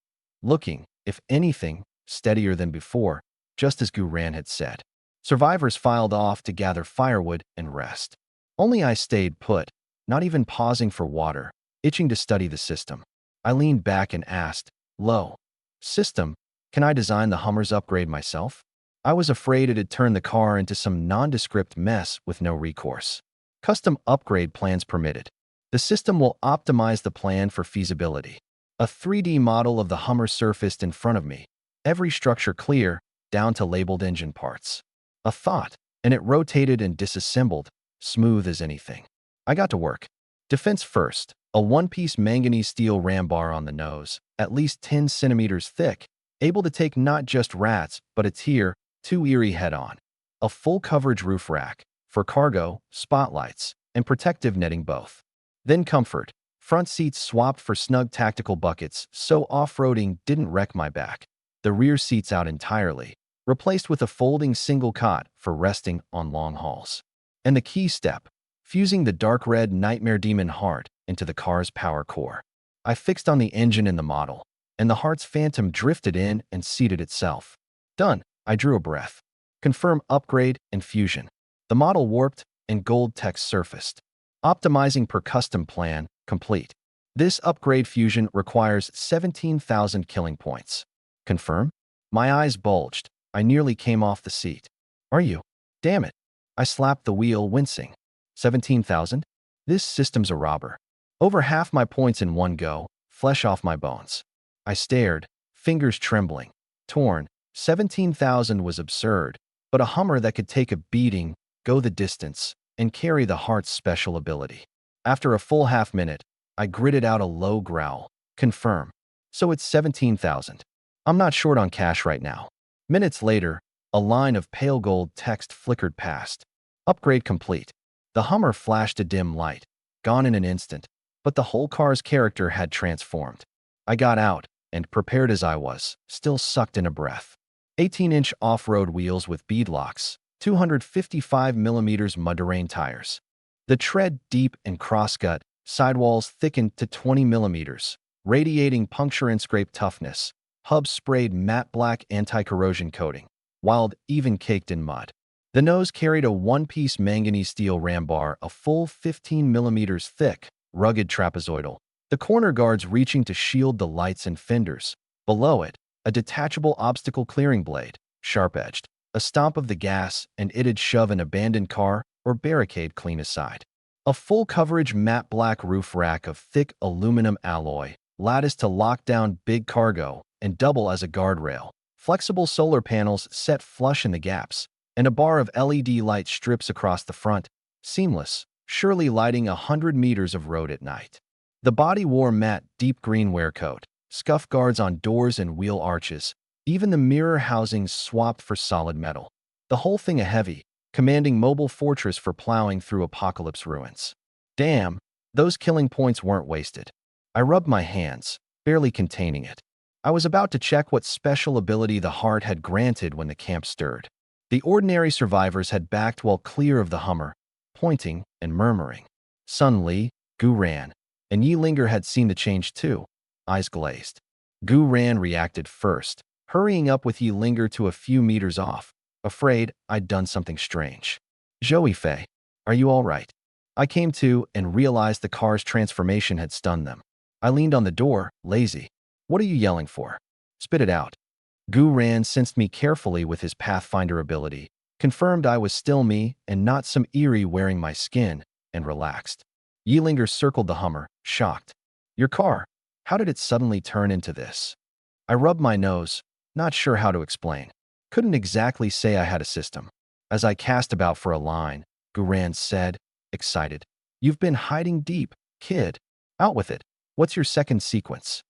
Looking, If anything, steadier than before, just as Guran had said. Survivors filed off to gather firewood and rest. Only I stayed put, not even pausing for water, itching to study the system. I leaned back and asked, "Lo, system, can I design the Hummer's upgrade myself?" I was afraid it'd turn the car into some nondescript mess with no recourse. Custom upgrade plans permitted. The system will optimize the plan for feasibility. A 3D model of the Hummer surfaced in front of me, every structure clear, down to labeled engine parts. A thought, and it rotated and disassembled, smooth as anything. I got to work. Defense first, a one-piece manganese steel ram bar on the nose, at least 10 centimeters thick, able to take not just rats, but a tier 2 Erie head-on. A full-coverage roof rack, for cargo, spotlights, and protective netting both. Then comfort. Front seats swapped for snug tactical buckets so off-roading didn't wreck my back. The rear seats out entirely, replaced with a folding single cot for resting on long hauls. And the key step, fusing the dark red Nightmare Demon heart into the car's power core. I fixed on the engine in the model, and the heart's phantom drifted in and seated itself. Done. I drew a breath. Confirm upgrade and fusion. The model warped and gold text surfaced. Optimizing per custom plan, complete. This upgrade fusion requires 17,000 killing points. Confirm? My eyes bulged. I nearly came off the seat. Are you? Damn it. I slapped the wheel, wincing. 17,000? This system's a robber. Over half my points in one go, flesh off my bones. I stared, fingers trembling. Torn. 17,000 was absurd, but a Hummer that could take a beating, go the distance, and carry the heart's special ability. After a full half-minute, I gritted out a low growl. Confirm. So it's 17,000. I'm not short on cash right now. Minutes later, a line of pale gold text flickered past. Upgrade complete. The Hummer flashed a dim light, gone in an instant, but the whole car's character had transformed. I got out, and prepared as I was, still sucked in a breath. 18-inch off-road wheels with beadlocks, 255mm mud-terrain tires. The tread deep and crosscut, sidewalls thickened to 20mm, radiating puncture and scrape toughness. Hubs sprayed matte black anti-corrosion coating, wild even caked in mud. The nose carried a one-piece manganese steel ram bar, a full 15mm thick, rugged trapezoidal. The corner guards reaching to shield the lights and fenders. Below it, a detachable obstacle clearing blade, sharp-edged. A stomp of the gas, and it'd shove an abandoned car or barricade clean aside. A full-coverage matte black roof rack of thick aluminum alloy, lattice to lock down big cargo and double as a guardrail. Flexible solar panels set flush in the gaps, and a bar of LED light strips across the front, seamless, surely lighting 100 meters of road at night. The body wore matte, deep green wear coat, scuff guards on doors and wheel arches, even the mirror housings swapped for solid metal. The whole thing a heavy, commanding mobile fortress for plowing through apocalypse ruins. Damn, those killing points weren't wasted. I rubbed my hands, barely containing it. I was about to check what special ability the heart had granted when the camp stirred. The ordinary survivors had backed well clear of the Hummer, pointing and murmuring. Sun Li, Gu Ran, and Yi Linger had seen the change too, eyes glazed. Gu Ran reacted first, hurrying up with Yi Linger to a few meters off, afraid I'd done something strange. Joey Fei, are you all right? I came to and realized the car's transformation had stunned them. I leaned on the door, lazy. What are you yelling for? Spit it out. Gu Ran sensed me carefully with his Pathfinder ability, confirmed I was still me and not some eerie wearing my skin, and relaxed. Yi Linger circled the Hummer, shocked. Your car, how did it suddenly turn into this? I rubbed my nose, not sure how to explain. Couldn't exactly say I had a system. As I cast about for a line, Gu Ran said, excited. You've been hiding deep, kid. Out with it. What's your second sequence?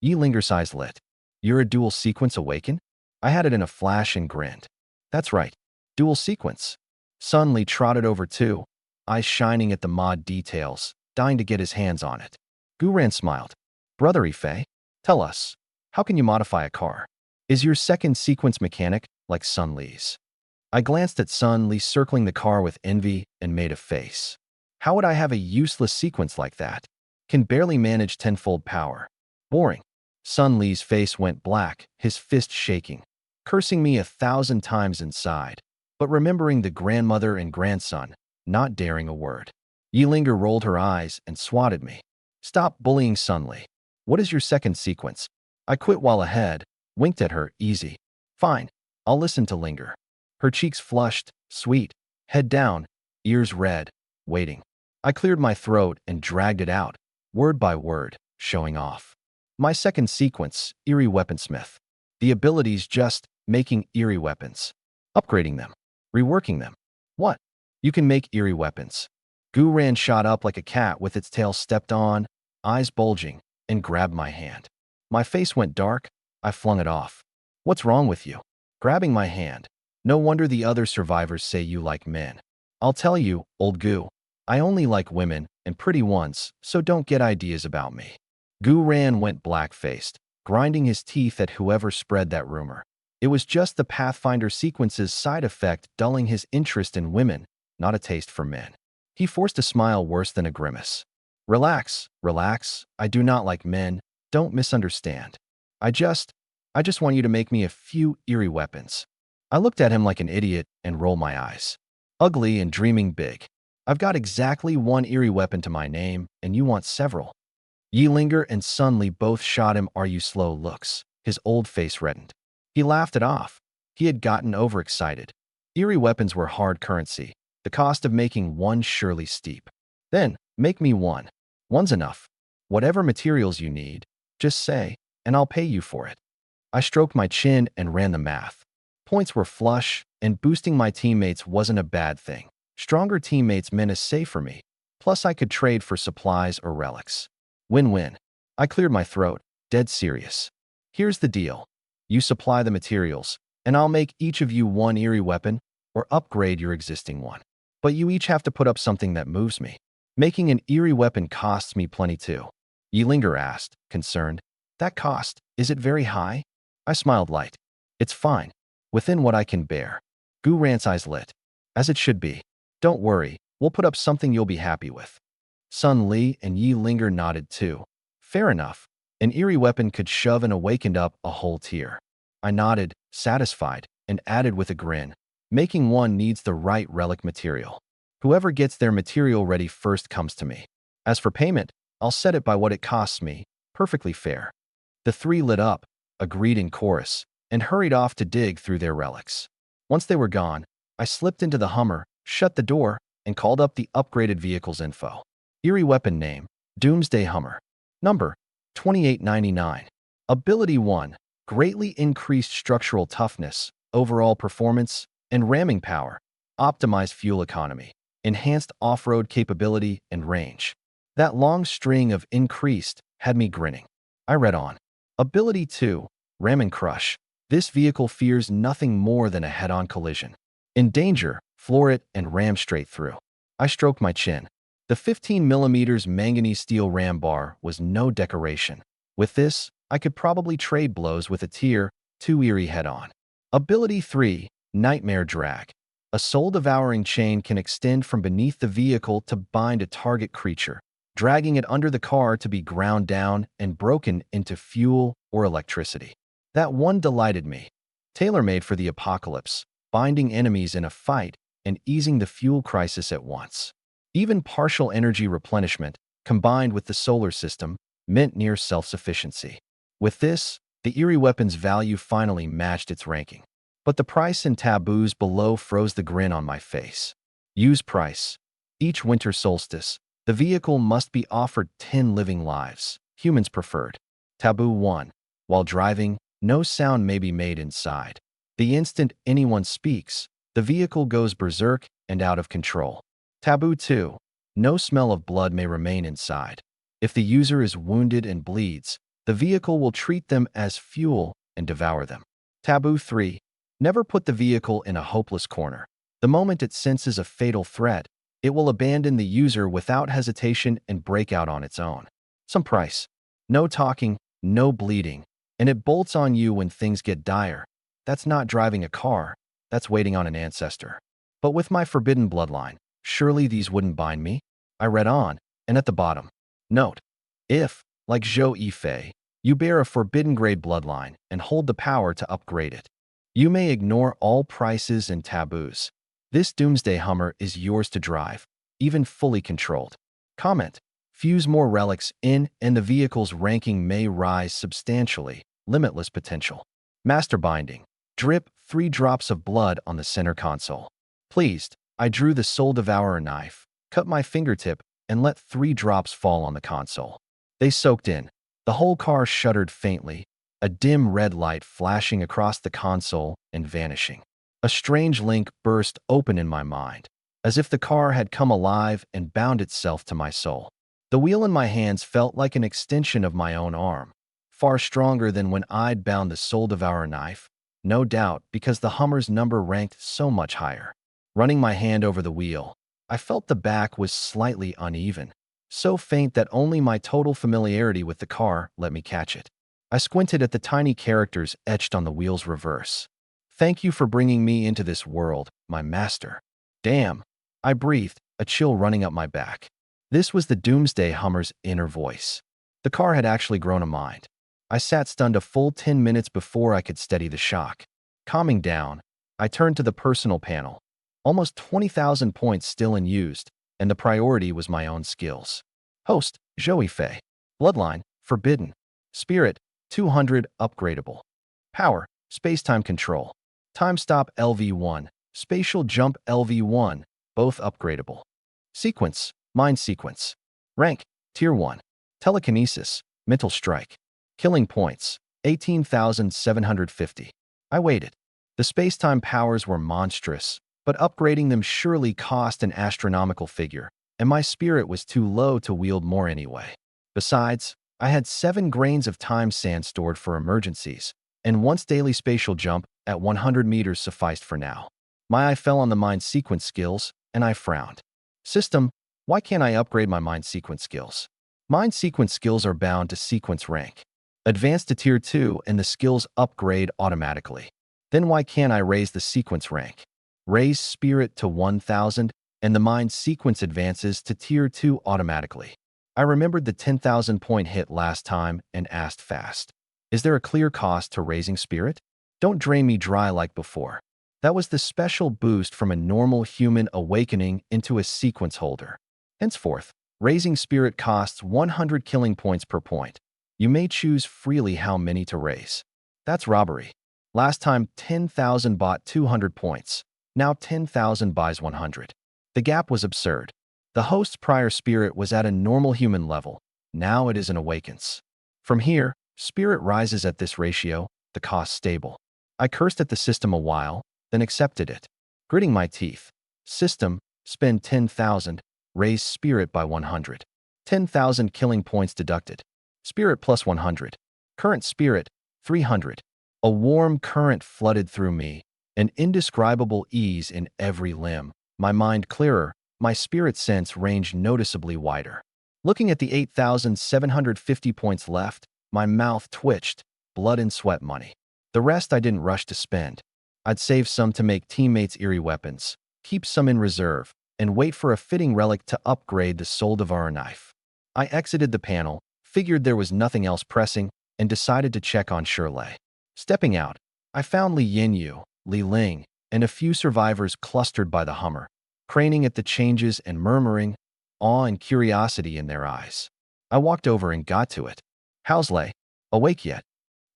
Yi Linger's eyes lit. You're a dual sequence awaken? I had it in a flash and grinned. That's right. Dual sequence. Sun Li trotted over too, eyes shining at the mod details, dying to get his hands on it. Gu Ran smiled. Brother Ifei, tell us, how can you modify a car? Is your second sequence mechanic like Sun Li's? I glanced at Sun Li circling the car with envy and made a face. How would I have a useless sequence like that? Can barely manage tenfold power. Boring. Sun Li's face went black, his fist shaking, cursing me 1,000 times inside, but remembering the grandmother and grandson, not daring a word. Yilinger rolled her eyes and swatted me. Stop bullying Sun Li. What is your second sequence? I quit while ahead, winked at her, easy. Fine, I'll listen to Linger. Her cheeks flushed, sweet, head down, ears red, waiting. I cleared my throat and dragged it out, word by word, showing off. My second sequence, Eerie Weaponsmith. The abilities just making eerie weapons. Upgrading them. Reworking them. What? You can make eerie weapons. Guran shot up like a cat with its tail stepped on, eyes bulging, and grabbed my hand. My face went dark. I flung it off. What's wrong with you? Grabbing my hand. No wonder the other survivors say you like men. I'll tell you, old Gu. I only like women and pretty ones, so don't get ideas about me. Guran went black-faced, grinding his teeth at whoever spread that rumor. It was just the Pathfinder sequence's side effect dulling his interest in women, not a taste for men. He forced a smile worse than a grimace. Relax, relax, I do not like men, don't misunderstand. I just want you to make me a few eerie weapons. I looked at him like an idiot and rolled my eyes. Ugly and dreaming big. I've got exactly one eerie weapon to my name, and you want several. Yilinger and Sun Li both shot him "Are you slow" looks. His old face reddened. He laughed it off. He had gotten overexcited. Eerie weapons were hard currency. The cost of making one surely steep. Then, make me one. One's enough. Whatever materials you need, just say, and I'll pay you for it. I stroked my chin and ran the math. Points were flush, and boosting my teammates wasn't a bad thing. Stronger teammates meant a save for me. Plus, I could trade for supplies or relics. Win-win. I cleared my throat, dead serious. Here's the deal. You supply the materials, and I'll make each of you one eerie weapon, or upgrade your existing one. But you each have to put up something that moves me. Making an eerie weapon costs me plenty too. Yilinger asked, concerned. That cost, is it very high? I smiled light. It's fine. Within what I can bear. Guran's eyes lit. As it should be. Don't worry, we'll put up something you'll be happy with. Sun Li and Yilinger nodded too. Fair enough. An eerie weapon could shove and awakened up a whole tier. I nodded, satisfied, and added with a grin. Making one needs the right relic material. Whoever gets their material ready first comes to me. As for payment, I'll set it by what it costs me. Perfectly fair. The three lit up, agreed in chorus, and hurried off to dig through their relics. Once they were gone, I slipped into the Hummer, shut the door, and called up the upgraded vehicle's info. Eerie weapon name, Doomsday Hummer. Number, 2899. Ability 1, greatly increased structural toughness, overall performance, and ramming power. Optimized fuel economy. Enhanced off-road capability and range. That long string of increased had me grinning. I read on. Ability 2, Ram and Crush. This vehicle fears nothing more than a head-on collision. In danger, floor it and ram straight through. I stroked my chin. The 15mm manganese steel ram bar was no decoration. With this, I could probably trade blows with a tier 2 eerie head-on. Ability 3, Nightmare Drag. A soul-devouring chain can extend from beneath the vehicle to bind a target creature, dragging it under the car to be ground down and broken into fuel or electricity. That one delighted me. Tailor-made for the apocalypse, binding enemies in a fight and easing the fuel crisis at once. Even partial energy replenishment, combined with the solar system, meant near self-sufficiency. With this, the eerie weapon's value finally matched its ranking. But the price and taboos below froze the grin on my face. Use price. Each winter solstice, the vehicle must be offered 10 living lives, humans preferred. Taboo 1. While driving, no sound may be made inside. The instant anyone speaks, the vehicle goes berserk and out of control. Taboo 2. No smell of blood may remain inside. If the user is wounded and bleeds, the vehicle will treat them as fuel and devour them. Taboo 3. Never put the vehicle in a hopeless corner. The moment it senses a fatal threat, it will abandon the user without hesitation and break out on its own. Some price. No talking, no bleeding, and it bolts on you when things get dire. That's not driving a car, that's waiting on an ancestor. But with my forbidden bloodline, surely these wouldn't bind me? I read on, and at the bottom. Note. If, like Zhou Yifei, You bear a forbidden grade bloodline and hold the power to upgrade it. You may ignore all prices and taboos. This doomsday Hummer is yours to drive, even fully controlled. Comment: fuse more relics in and the vehicle's ranking may rise substantially. Limitless potential. Master binding. Drip 3 drops of blood on the center console. Pleased, I drew the Soul Devourer knife, cut my fingertip, and let 3 drops fall on the console. They soaked in. The whole car shuddered faintly, a dim red light flashing across the console and vanishing. A strange link burst open in my mind, as if the car had come alive and bound itself to my soul. The wheel in my hands felt like an extension of my own arm, far stronger than when I'd bound the Soul Devourer knife, no doubt because the Hummer's number ranked so much higher. Running my hand over the wheel, I felt the back was slightly uneven, so faint that only my total familiarity with the car let me catch it. I squinted at the tiny characters etched on the wheel's reverse. Thank you for bringing me into this world, my master. Damn, I breathed, a chill running up my back. This was the Doomsday Hummer's inner voice. The car had actually grown a mind. I sat stunned a full 10 minutes before I could steady the shock. Calming down, I turned to the personal panel. Almost 20,000 points still unused, and the priority was my own skills. Host, Joey Fei. Bloodline, Forbidden. Spirit, 200, upgradable. Power, Space-Time Control. Time Stop LV1, Spatial Jump LV1, both upgradable. Sequence, Mind Sequence. Rank, Tier 1. Telekinesis, Mental Strike. Killing points, 18,750. I waited. The space-time powers were monstrous, but upgrading them surely cost an astronomical figure, and my spirit was too low to wield more anyway. Besides, I had 7 grains of time sand stored for emergencies, and once daily spatial jump at 100 meters sufficed for now. My eye fell on the mind sequence skills, and I frowned. System, why can't I upgrade my mind sequence skills? Mind sequence skills are bound to sequence rank. Advance to Tier 2 and the skills upgrade automatically. Then why can't I raise the sequence rank? Raise Spirit to 1,000 and the mind sequence advances to Tier 2 automatically. I remembered the 10,000 point hit last time and asked fast. Is there a clear cost to raising Spirit? Don't drain me dry like before. That was the special boost from a normal human awakening into a sequence holder. Henceforth, raising Spirit costs 100 killing points per point. You may choose freely how many to raise. That's robbery. Last time 10,000 bought 200 points. Now 10,000 buys 100. The gap was absurd. The host's prior spirit was at a normal human level. Now it is an awakens. From here, spirit rises at this ratio, the cost stable. I cursed at the system a while, then accepted it. Gritting my teeth. System, spend 10,000, raise spirit by 100. 10,000 killing points deducted. Spirit plus 100. Current spirit, 300. A warm current flooded through me, an indescribable ease in every limb. My mind clearer, my spirit sense range noticeably wider. Looking at the 8,750 points left, my mouth twitched, blood and sweat money. The rest I didn't rush to spend. I'd save some to make teammates' eerie weapons, keep some in reserve, and wait for a fitting relic to upgrade the Soul Devourer knife. I exited the panel, figured there was nothing else pressing, and decided to check on Shirley. Stepping out, I found Li Yinyu, Li Ling, and a few survivors clustered by the Hummer, craning at the changes and murmuring, awe and curiosity in their eyes. I walked over and got to it. How's Lei? Awake yet?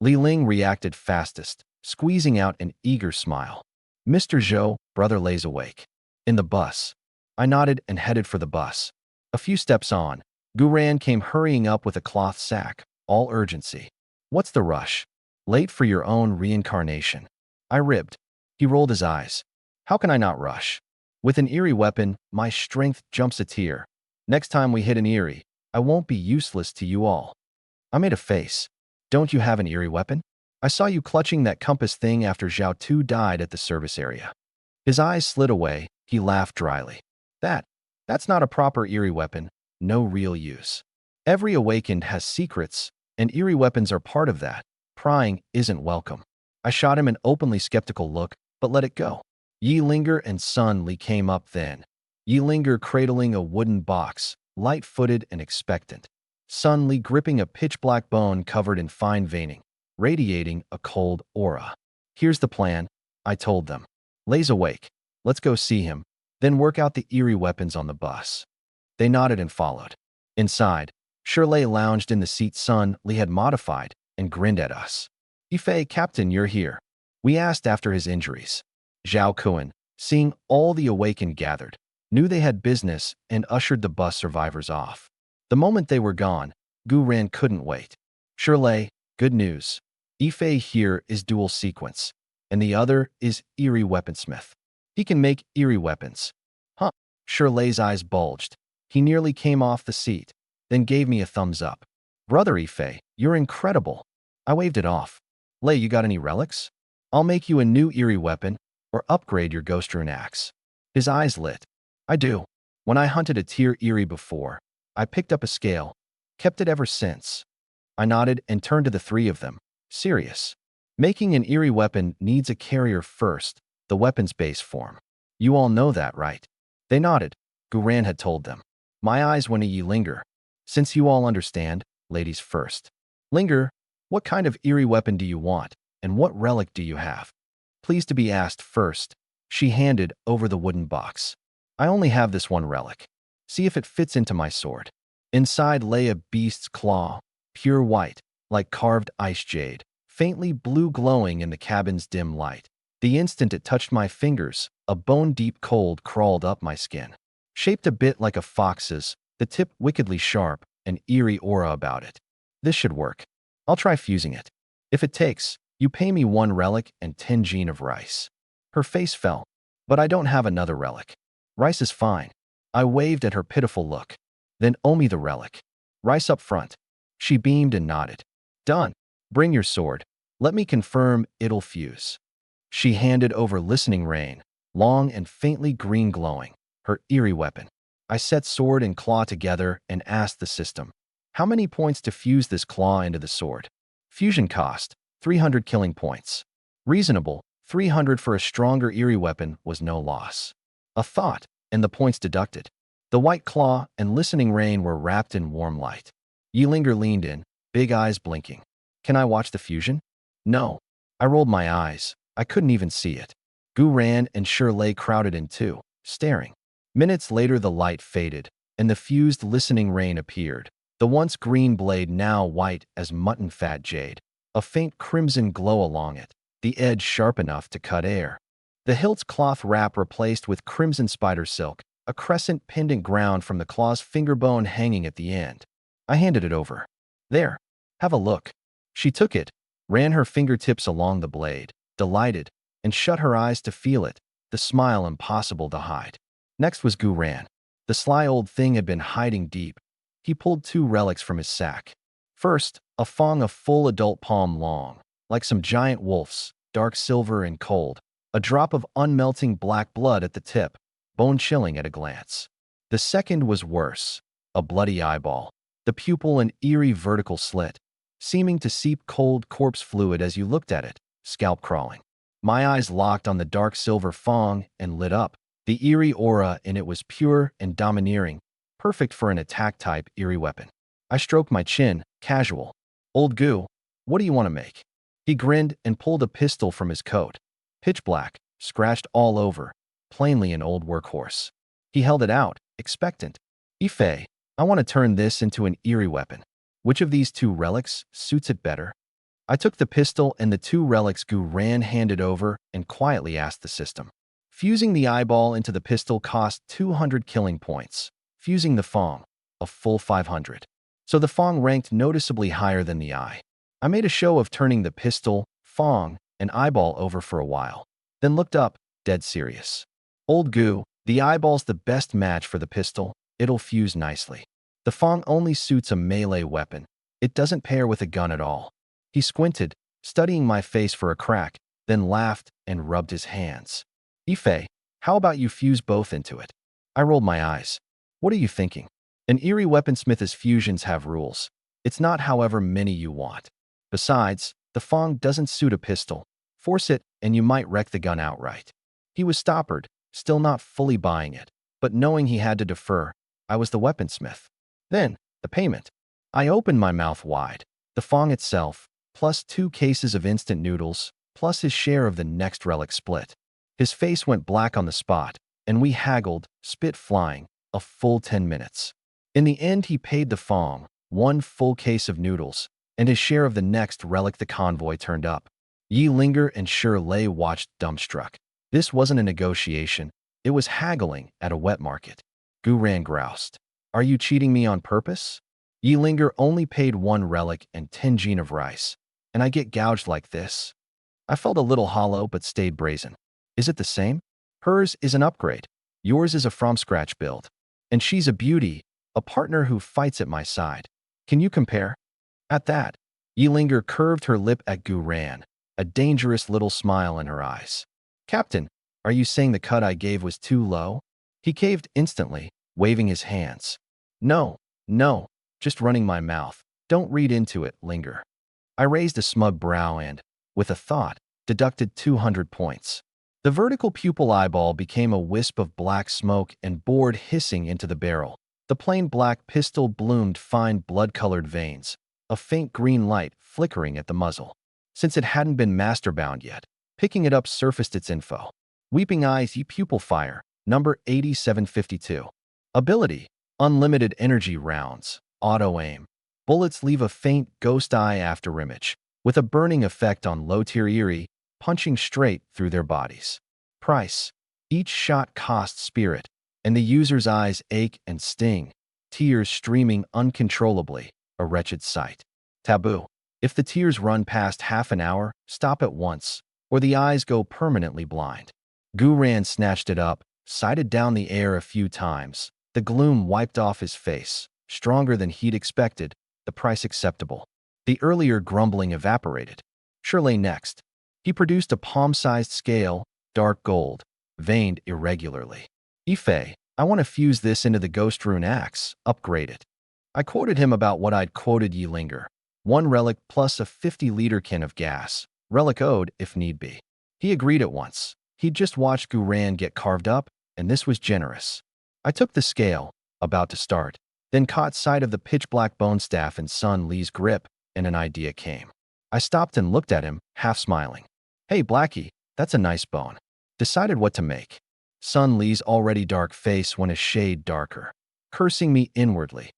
Li Ling reacted fastest, squeezing out an eager smile. Mr. Zhou, brother Lei's awake. In the bus. I nodded and headed for the bus. A few steps on, Guran came hurrying up with a cloth sack, all urgency. What's the rush? Late for your own reincarnation. I ribbed. He rolled his eyes. How can I not rush? With an eerie weapon, my strength jumps a tier. Next time we hit an eerie, I won't be useless to you all. I made a face. Don't you have an eerie weapon? I saw you clutching that compass thing after Zhao Tu died at the service area. His eyes slid away, he laughed dryly. That's not a proper eerie weapon, no real use. Every awakened has secrets, and eerie weapons are part of that. Prying isn't welcome. I shot him an openly skeptical look, but let it go. Yi Linger and Sun Li came up then. Yi Linger cradling a wooden box, light-footed and expectant. suddenly gripping a pitch-black bone covered in fine veining, radiating a cold aura. Here's the plan, I told them. Lay's awake. Let's go see him, then work out the eerie weapons on the bus. They nodded and followed. Inside, Shirley lounged in the seat Sun Lee had modified and grinned at us. Ife, Captain, you're here. We asked after his injuries. Zhao Kuan, seeing all the awakened gathered, knew they had business and ushered the bus survivors off. The moment they were gone, Gu Ran couldn't wait. Shirley, good news. Ife here is dual sequence, and the other is eerie weaponsmith. He can make eerie weapons. Huh? Shirley's eyes bulged. He nearly came off the seat, then gave me a thumbs up. Brother Ife, you're incredible. I waved it off. Lei, you got any relics? I'll make you a new eerie weapon, or upgrade your ghost rune axe. His eyes lit. I do. When I hunted a tier eerie before, I picked up a scale, kept it ever since. I nodded and turned to the three of them. Serious. Making an eerie weapon needs a carrier first, the weapon's base form. You all know that, right? They nodded. Guran had told them. My eyes went to ye linger. Since you all understand, ladies first. Linger, what kind of eerie weapon do you want, and what relic do you have? Pleased to be asked first, she handed over the wooden box. I only have this one relic. See if it fits into my sword. Inside lay a beast's claw, pure white, like carved ice jade, faintly blue glowing in the cabin's dim light. The instant it touched my fingers, a bone-deep cold crawled up my skin. Shaped a bit like a fox's, the tip wickedly sharp, an eerie aura about it. This should work. I'll try fusing it. If it takes, you pay me 1 relic and 10 gene of rice. Her face fell. But I don't have another relic. Rice is fine. I waved at her pitiful look. Then owe me the relic. Rice up front. She beamed and nodded. Done. Bring your sword. Let me confirm it'll fuse. She handed over Listening Rain, long and faintly green glowing, her eerie weapon. I set sword and claw together and asked the system, how many points to fuse this claw into the sword? Fusion cost, 300 killing points. Reasonable, 300 for a stronger eerie weapon was no loss. A thought, and the points deducted. The white claw and Listening Rain were wrapped in warm light. Yilinger leaned in, big eyes blinking. Can I watch the fusion? No. I rolled my eyes. I couldn't even see it. Gu Ran and Shirley crowded in too, staring. Minutes later the light faded, and the fused Listening Rain appeared. The once green blade now white as mutton fat jade. A faint crimson glow along it, the edge sharp enough to cut air. The hilt's cloth wrap replaced with crimson spider silk, a crescent pendant ground from the claw's finger bone hanging at the end. I handed it over. There, have a look. She took it, ran her fingertips along the blade, delighted, and shut her eyes to feel it, the smile impossible to hide. Next was Gu Ran. The sly old thing had been hiding deep. He pulled 2 relics from his sack. First, a fong a full adult palm long, like some giant wolf's, dark silver and cold, a drop of unmelting black blood at the tip, bone-chilling at a glance. The second was worse, a bloody eyeball, the pupil an eerie vertical slit, seeming to seep cold corpse fluid as you looked at it, scalp crawling. My eyes locked on the dark silver fong and lit up. The eerie aura in it was pure and domineering, perfect for an attack-type eerie weapon. I stroked my chin, casual. Old Gu, what do you want to make? He grinned and pulled a pistol from his coat. Pitch black, scratched all over, plainly an old workhorse. He held it out, expectant. Ife, I want to turn this into an eerie weapon. Which of these 2 relics suits it better? I took the pistol and the 2 relics Gu Ran handed over and quietly asked the system. Fusing the eyeball into the pistol cost 200 killing points. Fusing the fong, a full 500. So the fong ranked noticeably higher than the eye. I made a show of turning the pistol, fong, and eyeball over for a while, then looked up, dead serious. Old Gu, the eyeball's the best match for the pistol. It'll fuse nicely. The fong only suits a melee weapon. It doesn't pair with a gun at all. He squinted, studying my face for a crack, then laughed and rubbed his hands. Ife, how about you fuse both into it? I rolled my eyes. What are you thinking? An eerie weaponsmith's fusions have rules. It's not however many you want. Besides, the fong doesn't suit a pistol. Force it, and you might wreck the gun outright. He was stoppered, still not fully buying it, but knowing he had to defer, I was the weaponsmith. Then, the payment. I opened my mouth wide. The Fong itself, plus 2 cases of instant noodles, plus his share of the next relic split. His face went black on the spot, and we haggled, spit flying, a full 10 minutes. In the end, he paid the Fong 1 full case of noodles, and his share of the next relic. The convoy turned up. Yi Linger and Lei watched dumbstruck. This wasn't a negotiation, it was haggling at a wet market. Gu Ran groused. Are you cheating me on purpose? Yi Linger only paid 1 relic and 10 jin of rice, and I get gouged like this? I felt a little hollow but stayed brazen. Is it the same? Hers is an upgrade. Yours is a from-scratch build. And she's a beauty, a partner who fights at my side. Can you compare? At that, Yi Linger curved her lip at Gu Ran, a dangerous little smile in her eyes. Captain, are you saying the cut I gave was too low? He caved instantly, waving his hands. No, just running my mouth. Don't read into it, Linger. I raised a smug brow and, with a thought, deducted 200 points. The vertical pupil eyeball became a wisp of black smoke and bored hissing into the barrel. The plain black pistol bloomed fine blood-colored veins, a faint green light flickering at the muzzle. Since it hadn't been master-bound yet, picking it up surfaced its info. Weeping Eyes Pupil Fire, number 8752. Ability, unlimited energy rounds, auto-aim. Bullets leave a faint ghost eye after image, with a burning effect on low-tier Eerie, punching straight through their bodies. Price, each shot costs spirit, and the user's eyes ache and sting, tears streaming uncontrollably, a wretched sight. Taboo, if the tears run past half an hour, stop at once, or the eyes go permanently blind. Gu Ran snatched it up, sighted down the air a few times. The gloom wiped off his face, stronger than he'd expected, the price acceptable. The earlier grumbling evaporated. Lei next. He produced a palm-sized scale, dark gold, veined irregularly. Ife, I want to fuse this into the Ghost Rune axe, upgrade it. I quoted him about what I'd quoted Yi Linger. 1 relic plus a 50-liter can of gas, relic owed if need be. He agreed at once. He'd just watched Gu Ran get carved up, and this was generous. I took the scale, about to start, then caught sight of the pitch-black bone staff in Sun Li's grip, and an idea came. I stopped and looked at him, half smiling. Hey, Blackie, that's a nice bone. Decided what to make. Sun Li's already dark face went a shade darker, cursing me inwardly.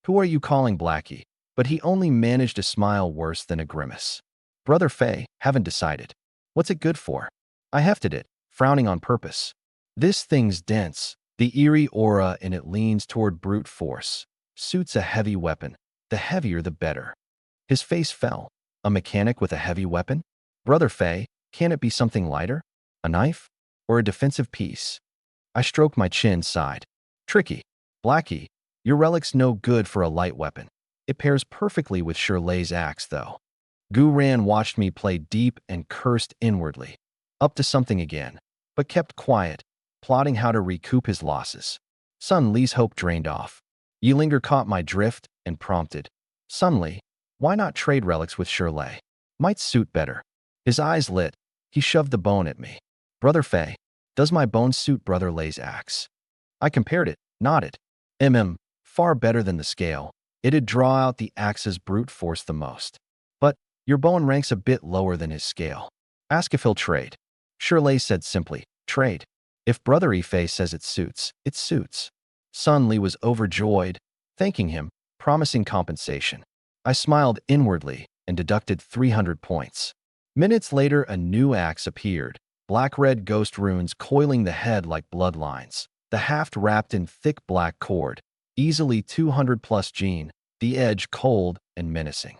Who are you calling Blackie? But he only managed a smile worse than a grimace. Brother Fei, haven't decided. What's it good for? I hefted it, frowning on purpose. This thing's dense. The eerie aura in it leans toward brute force. Suits a heavy weapon. The heavier the better. His face fell. A mechanic with a heavy weapon? Brother Fei, can it be something lighter? A knife? Or a defensive piece? I stroked my chin, sighed. Tricky. Blackie, your relic's no good for a light weapon. It pairs perfectly with Lei's axe, though. Gu Ran watched me play deep and cursed inwardly. Up to something again, but kept quiet, plotting how to recoup his losses. Sun Li's hope drained off. Yi Linger caught my drift and prompted. Sun Li, why not trade relics with Lei? Might suit better. His eyes lit. He shoved the bone at me. Brother Fei, does my bone suit Brother Lei's axe? I compared it, nodded. Far better than the scale. It'd draw out the axe's brute force the most. But your bone ranks a bit lower than his scale. Ask if he'll trade. Lei said simply, trade. If Brother Ife says it suits, it suits. Sun Li was overjoyed, thanking him, promising compensation. I smiled inwardly and deducted 300 points. Minutes later, a new axe appeared, black-red ghost runes coiling the head like bloodlines, the haft wrapped in thick black cord, easily 200+ gene, the edge cold and menacing.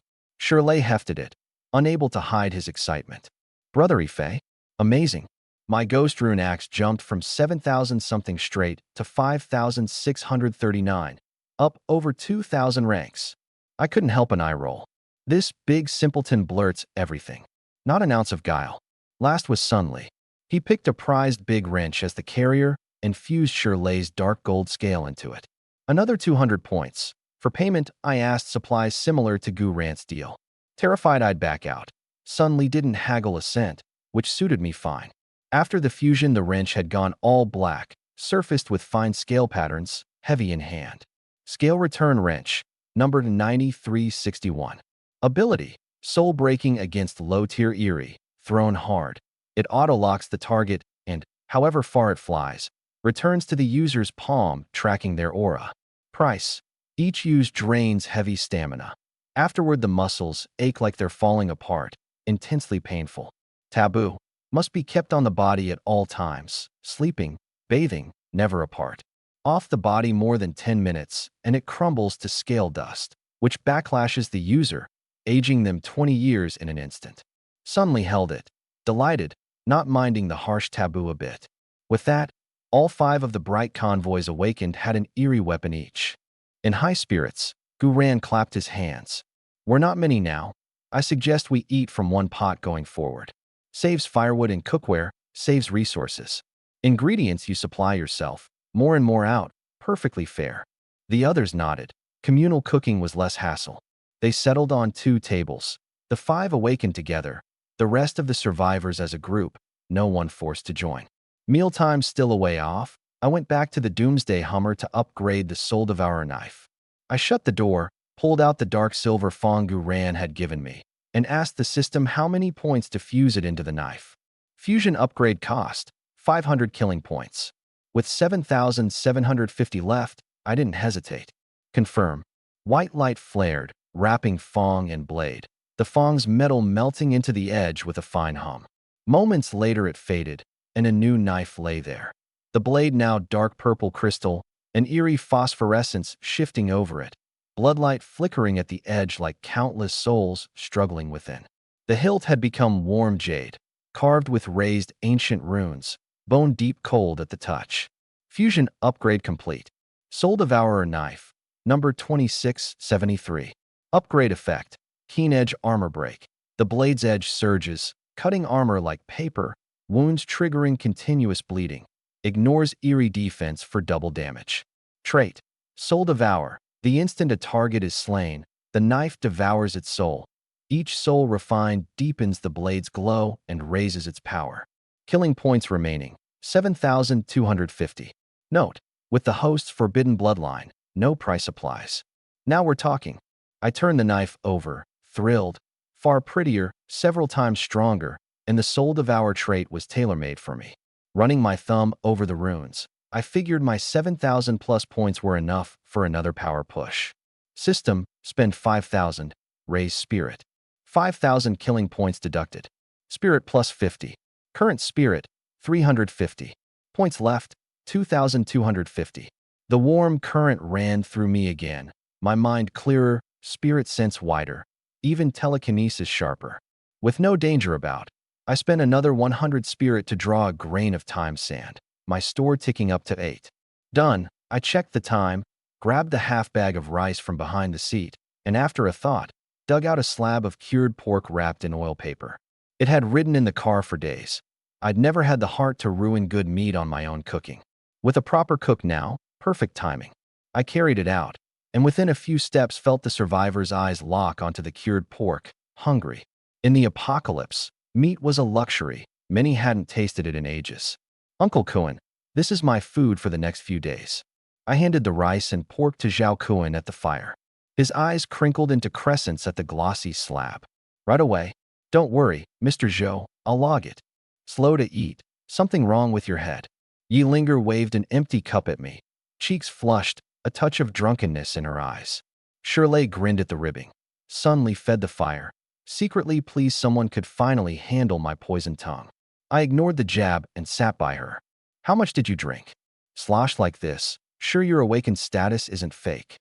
Lei hefted it, unable to hide his excitement. Brother Ife? Amazing. My ghost rune axe jumped from 7,000-something straight to 5,639, up over 2,000 ranks. I couldn't help an eye roll. This big simpleton blurts everything. Not an ounce of guile. Last was Sun Li. He picked a prized big wrench as the carrier and fused Lei's dark gold scale into it. Another 200 points. For payment, I asked supplies similar to Gu Ran's deal. Terrified I'd back out, Sun Li didn't haggle a cent, which suited me fine. After the fusion, the wrench had gone all black, surfaced with fine scale patterns, heavy in hand. Scale return wrench. Number 9361. Ability. Soul breaking against low-tier Eerie. Thrown hard. It auto-locks the target and, however far it flies, returns to the user's palm, tracking their aura. Price. Each use drains heavy stamina. Afterward, the muscles ache like they're falling apart, intensely painful. Taboo. Must be kept on the body at all times. Sleeping, bathing, never apart. Off the body more than 10 minutes, and it crumbles to scale dust, which backlashes the user, aging them 20 years in an instant. Suddenly held it, delighted, not minding the harsh taboo a bit. With that, all 5 of the bright convoys awakened had an eerie weapon each. In high spirits, Guran clapped his hands. We're not many now. I suggest we eat from one pot going forward. Saves firewood and cookware, saves resources. Ingredients you supply yourself, more and more out, perfectly fair. The others nodded. Communal cooking was less hassle. They settled on 2 tables. The 5 awakened together, the rest of the survivors as a group, no one forced to join. Mealtime still a way off, I went back to the Doomsday Hummer to upgrade the Soul Devourer knife. I shut the door, pulled out the dark silver Fong Guran had given me, and asked the system how many points to fuse it into the knife. Fusion upgrade cost 500 killing points. With 7,750 left, I didn't hesitate. Confirm. White light flared, wrapping Fong and blade, the Fong's metal melting into the edge with a fine hum. Moments later it faded, and a new knife lay there. The blade now dark purple crystal, an eerie phosphorescence shifting over it, bloodlight flickering at the edge like countless souls struggling within. The hilt had become warm jade, carved with raised ancient runes, bone deep cold at the touch. Fusion upgrade complete. Soul Devourer knife, number 2673. Upgrade effect. Keen edge armor break. The blade's edge surges, cutting armor like paper, wounds triggering continuous bleeding. Ignores eerie defense for double damage. Trait. Soul Devour. The instant a target is slain, the knife devours its soul. Each soul refined deepens the blade's glow and raises its power. Killing points remaining, 7,250. Note, with the host's forbidden bloodline, no price applies. Now we're talking. I turned the knife over, thrilled. Far prettier, several times stronger, and the Soul Devour trait was tailor-made for me. Running my thumb over the runes, I figured my 7,000 plus points were enough for another power push. System, spend 5,000, raise spirit. 5,000 killing points deducted. Spirit plus 50. Current spirit, 350. Points left, 2,250. The warm current ran through me again, my mind clearer, spirit sense wider, even telekinesis sharper. With no danger about, I spent another 100 spirit to draw a grain of time sand, my store ticking up to 8. Done, I checked the time, grabbed the half bag of rice from behind the seat, and after a thought, dug out a slab of cured pork wrapped in oil paper. It had ridden in the car for days. I'd never had the heart to ruin good meat on my own cooking. With a proper cook now, perfect timing. I carried it out, and within a few steps felt the survivor's eyes lock onto the cured pork, hungry. In the apocalypse, meat was a luxury. Many hadn't tasted it in ages. Uncle Kuan, this is my food for the next few days. I handed the rice and pork to Zhao Kuan at the fire. His eyes crinkled into crescents at the glossy slab. Right away. Don't worry, Mr. Zhou, I'll log it. Slow to eat. Something wrong with your head. Yi Linger waved an empty cup at me. Cheeks flushed, a touch of drunkenness in her eyes. Shirley grinned at the ribbing. Sunli fed the fire. Secretly pleased someone could finally handle my poisoned tongue. I ignored the jab and sat by her. How much did you drink? Slosh like this. Sure your awakened status isn't fake.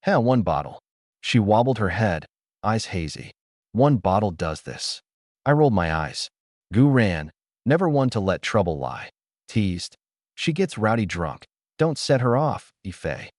Hell, 1 bottle. She wobbled her head, eyes hazy. 1 bottle does this. I rolled my eyes. Gu ran, never one to let trouble lie. Teased. She gets rowdy drunk. Don't set her off, Ife.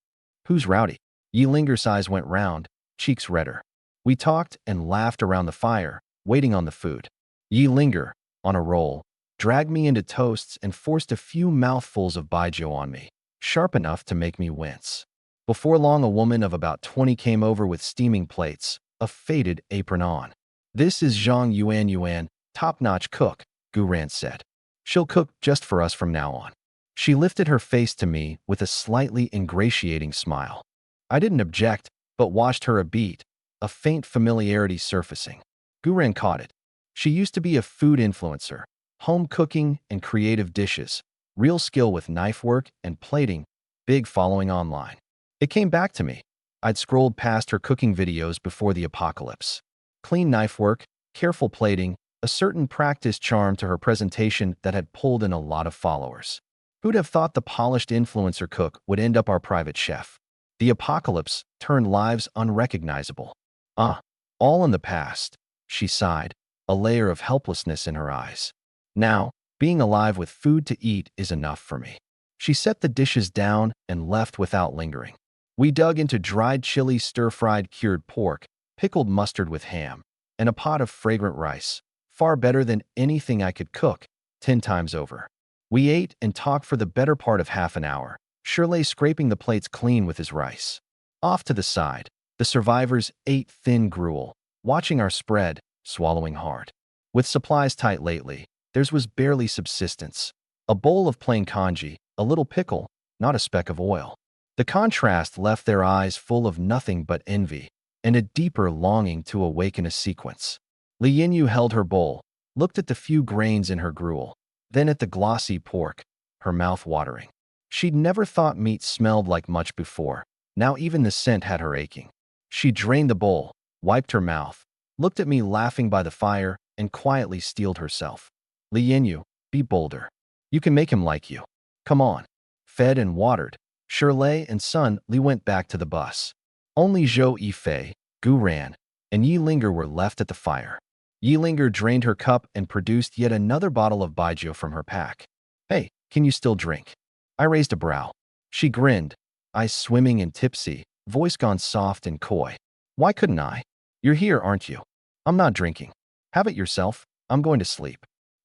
Who's rowdy? Yi Linger's eyes went round, cheeks redder. We talked and laughed around the fire, waiting on the food. Yi Linger, on a roll, dragged me into toasts and forced a few mouthfuls of baijiu on me, sharp enough to make me wince. Before long, a woman of about 20 came over with steaming plates, a faded apron on. This is Zhang Yuan, top-notch cook, Guran said. She'll cook just for us from now on. She lifted her face to me with a slightly ingratiating smile. I didn't object, but watched her a beat, a faint familiarity surfacing. Guren caught it. She used to be a food influencer, home cooking and creative dishes, real skill with knife work and plating, big following online. It came back to me. I'd scrolled past her cooking videos before the apocalypse. Clean knife work, careful plating, a certain practice charm to her presentation that had pulled in a lot of followers. Who'd have thought the polished influencer cook would end up our private chef? The apocalypse turned lives unrecognizable. Ah, all in the past, she sighed, a layer of helplessness in her eyes. Now, being alive with food to eat is enough for me. She set the dishes down and left without lingering. We dug into dried chili, stir-fried cured pork, pickled mustard with ham, and a pot of fragrant rice, far better than anything I could cook, 10 times over. We ate and talked for the better part of half an hour, Shirley scraping the plates clean with his rice. Off to the side, the survivors ate thin gruel, watching our spread, swallowing hard. With supplies tight lately, theirs was barely subsistence. A bowl of plain congee, a little pickle, not a speck of oil. The contrast left their eyes full of nothing but envy and a deeper longing to awaken a sequence. Li Yinyu held her bowl, looked at the few grains in her gruel, then at the glossy pork, her mouth watering. She'd never thought meat smelled like much before. Now even the scent had her aching. She drained the bowl, wiped her mouth, looked at me laughing by the fire, and quietly steeled herself. Li Yinyu, be bolder. You can make him like you. Come on. Fed and watered, Shirley and Sun Li went back to the bus. Only Zhou Yifei, Gu Ran, and Yi Linger were left at the fire. Yi Linger drained her cup and produced yet another bottle of baijiu from her pack. Hey, can you still drink? I raised a brow. She grinned, eyes swimming and tipsy, voice gone soft and coy. Why couldn't I? You're here, aren't you? I'm not drinking. Have it yourself. I'm going to sleep.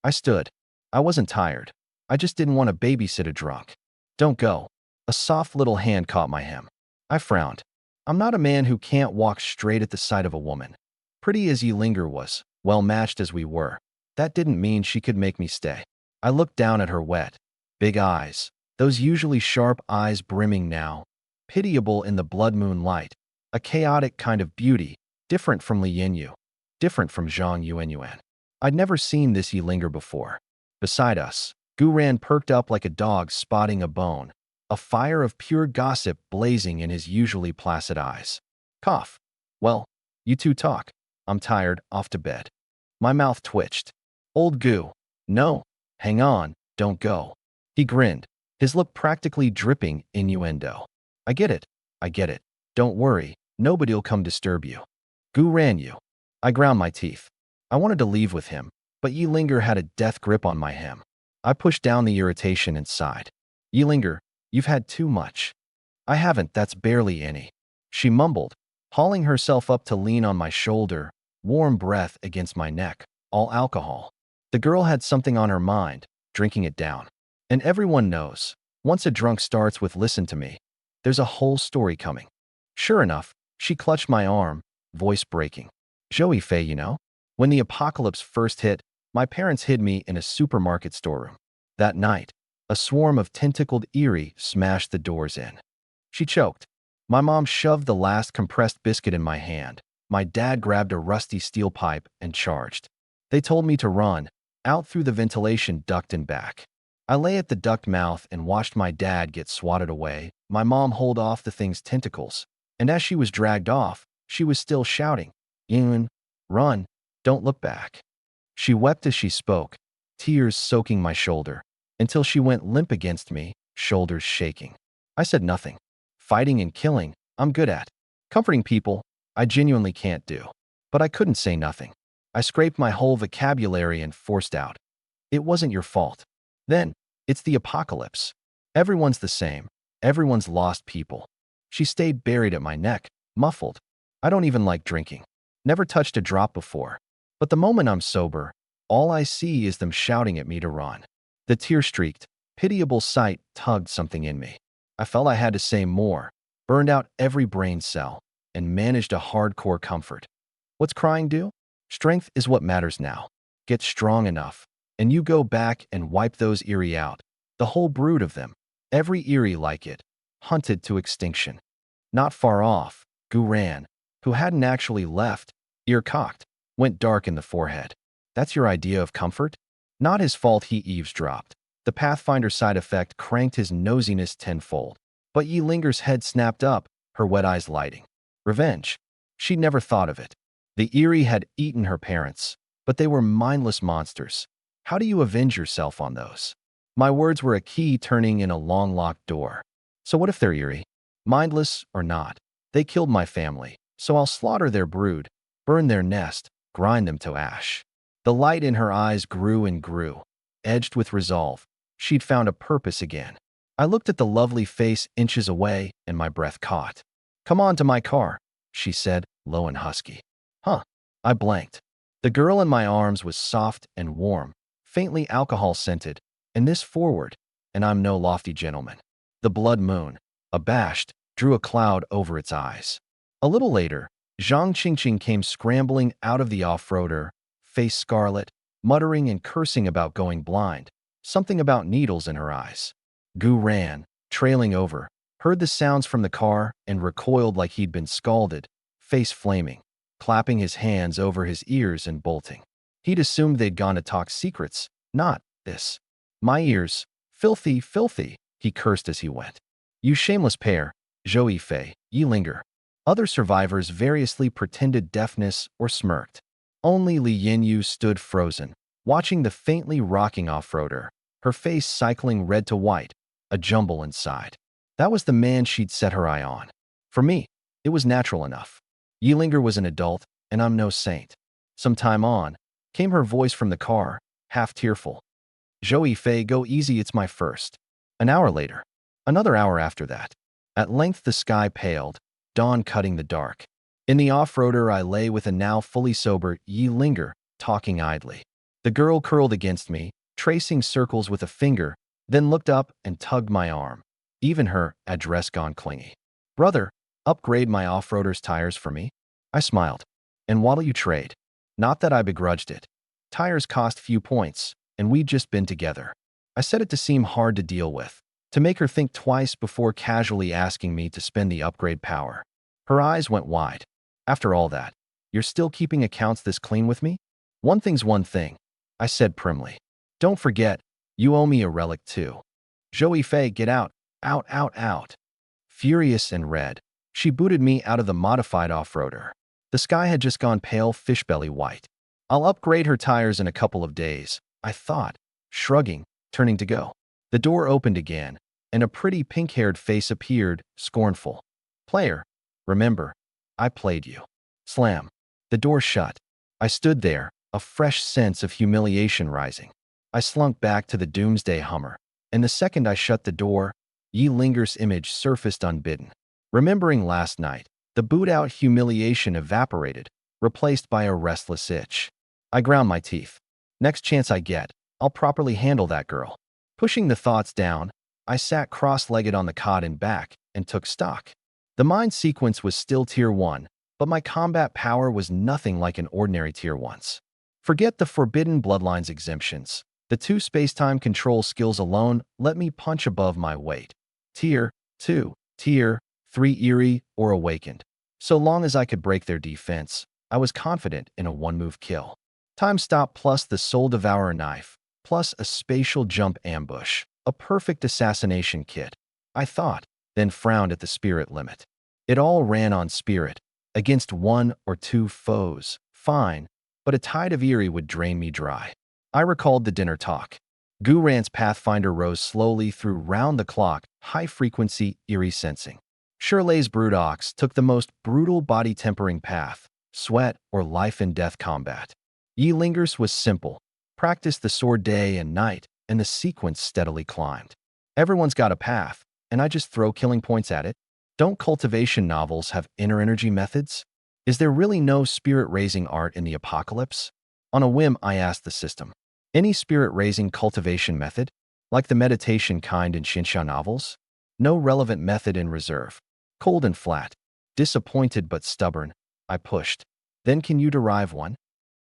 I stood. I wasn't tired. I just didn't want to babysit a drunk. Don't go. A soft little hand caught my hem. I frowned. I'm not a man who can't walk straight at the sight of a woman. Pretty as Yi Linger was, well matched as we were, that didn't mean she could make me stay. I looked down at her wet, big eyes, those usually sharp eyes brimming now, pitiable in the blood moon light, a chaotic kind of beauty, different from Li Yinyu, different from Zhang Yuanyuan. I'd never seen this Yi Linger before. Beside us, Gu Ran perked up like a dog spotting a bone, a fire of pure gossip blazing in his usually placid eyes. Cough. Well, you two talk. I'm tired, off to bed. My mouth twitched. Old Gu. No. Hang on, don't go. He grinned, his lip practically dripping innuendo. I get it. I get it. Don't worry, nobody'll come disturb you. Gu Ran you. I ground my teeth. I wanted to leave with him, but Yi Linger had a death grip on my hem. I pushed down the irritation and sighed. Yi Linger, you've had too much. I haven't, that's barely any. She mumbled, hauling herself up to lean on my shoulder, warm breath against my neck, all alcohol. The girl had something on her mind, drinking it down. And everyone knows, once a drunk starts with listen to me, there's a whole story coming. Sure enough, she clutched my arm, voice breaking. Zhou Fei, you know? When the apocalypse first hit, my parents hid me in a supermarket storeroom. That night, a swarm of tentacled Eerie smashed the doors in. She choked. My mom shoved the last compressed biscuit in my hand. My dad grabbed a rusty steel pipe and charged. They told me to run, out through the ventilation duct and back. I lay at the duct mouth and watched my dad get swatted away, my mom hold off the thing's tentacles, and as she was dragged off, she was still shouting, "Yun, run, don't look back." She wept as she spoke, tears soaking my shoulder, until she went limp against me, shoulders shaking. I said nothing. Fighting and killing, I'm good at. Comforting people, I genuinely can't do. But I couldn't say nothing. I scraped my whole vocabulary and forced out. It wasn't your fault. Then, it's the apocalypse. Everyone's the same. Everyone's lost people. She stayed buried at my neck, muffled. I don't even like drinking. Never touched a drop before. But the moment I'm sober, all I see is them shouting at me to run. The tear-streaked, pitiable sight tugged something in me. I felt I had to say more, burned out every brain cell, and managed a hardcore comfort. What's crying do? Strength is what matters now. Get strong enough, and you go back and wipe those Eerie out. The whole brood of them, every Eerie like it, hunted to extinction. Not far off, Gu ran, who hadn't actually left, ear cocked, went dark in the forehead. That's your idea of comfort? Not his fault he eavesdropped. The Pathfinder side effect cranked his nosiness tenfold. But Yi Linger's head snapped up, her wet eyes lighting. Revenge. She'd never thought of it. The Eerie had eaten her parents, but they were mindless monsters. How do you avenge yourself on those? My words were a key turning in a long-locked door. So what if they're Eerie? Mindless or not, they killed my family, so I'll slaughter their brood, burn their nest, grind them to ash. The light in her eyes grew and grew, edged with resolve. She'd found a purpose again. I looked at the lovely face inches away, and my breath caught. "Come on to my car," she said, low and husky. Huh. I blanked. The girl in my arms was soft and warm, faintly alcohol-scented, and this forward, and I'm no lofty gentleman. The blood moon, abashed, drew a cloud over its eyes. A little later, Zhang Qingqing came scrambling out of the off-roader, face scarlet, muttering and cursing about going blind, something about needles in her eyes. Gu ran, trailing over, heard the sounds from the car, and recoiled like he'd been scalded, face flaming, clapping his hands over his ears and bolting. He'd assumed they'd gone to talk secrets, not this. My ears, filthy, filthy, he cursed as he went. You shameless pair, Zhou Yifei, Yi Linger. Other survivors variously pretended deafness or smirked. Only Li Yinyu stood frozen, watching the faintly rocking off-roader, her face cycling red to white, a jumble inside. That was the man she'd set her eye on. For me, it was natural enough. Yi Linger was an adult, and I'm no saint. Some time on, came her voice from the car, half tearful. Zhou Yifei, go easy, it's my first. An hour later. Another hour after that. At length the sky paled, dawn cutting the dark. In the off-roader I lay with a now fully sober Yi Linger, talking idly. The girl curled against me, tracing circles with a finger, then looked up and tugged my arm. Even her address gone clingy. Brother, upgrade my off-roader's tires for me? I smiled. And what'll you trade? Not that I begrudged it. Tires cost few points, and we'd just been together. I said it to seem hard to deal with, to make her think twice before casually asking me to spend the upgrade power. Her eyes went wide. After all that, you're still keeping accounts this clean with me? One thing's one thing, I said primly. Don't forget, you owe me a relic too. Zhou Yifei, get out, out, out, out. Furious and red, she booted me out of the modified off-roader. The sky had just gone pale fishbelly white. I'll upgrade her tires in a couple of days, I thought, shrugging, turning to go. The door opened again, and a pretty pink-haired face appeared, scornful. Player, remember, I played you. Slam. The door shut. I stood there, a fresh sense of humiliation rising. I slunk back to the doomsday Hummer, and the second I shut the door, Yi Linger's image surfaced unbidden. Remembering last night, the boot-out humiliation evaporated, replaced by a restless itch. I ground my teeth. Next chance I get, I'll properly handle that girl. Pushing the thoughts down, I sat cross-legged on the cot in back and took stock. The mind sequence was still Tier 1, but my combat power was nothing like an ordinary Tier 1's. Forget the forbidden bloodlines exemptions. The 2 spacetime control skills alone let me punch above my weight. Tier 2, Tier 3 Eerie or Awakened. So long as I could break their defense, I was confident in a one-move kill. Time stop plus the Soul Devourer knife, plus a spatial jump ambush, a perfect assassination kit, I thought, then frowned at the spirit limit. It all ran on spirit. Against 1 or 2 foes, fine, but a tide of Eerie would drain me dry. I recalled the dinner talk. Gu Ran's Pathfinder rose slowly through round-the-clock, high-frequency Eerie sensing. Shirley's Broodox took the most brutal body-tempering path, sweat or life-and-death combat. Yi Linger's was simple. Practice the sword day and night, and the sequence steadily climbed. Everyone's got a path, and I just throw killing points at it. Don't cultivation novels have inner energy methods? Is there really no spirit-raising art in the apocalypse? On a whim, I asked the system. Any spirit-raising cultivation method? Like the meditation kind in Xinsha novels? No relevant method in reserve. Cold and flat. Disappointed but stubborn, I pushed. Then can you derive one?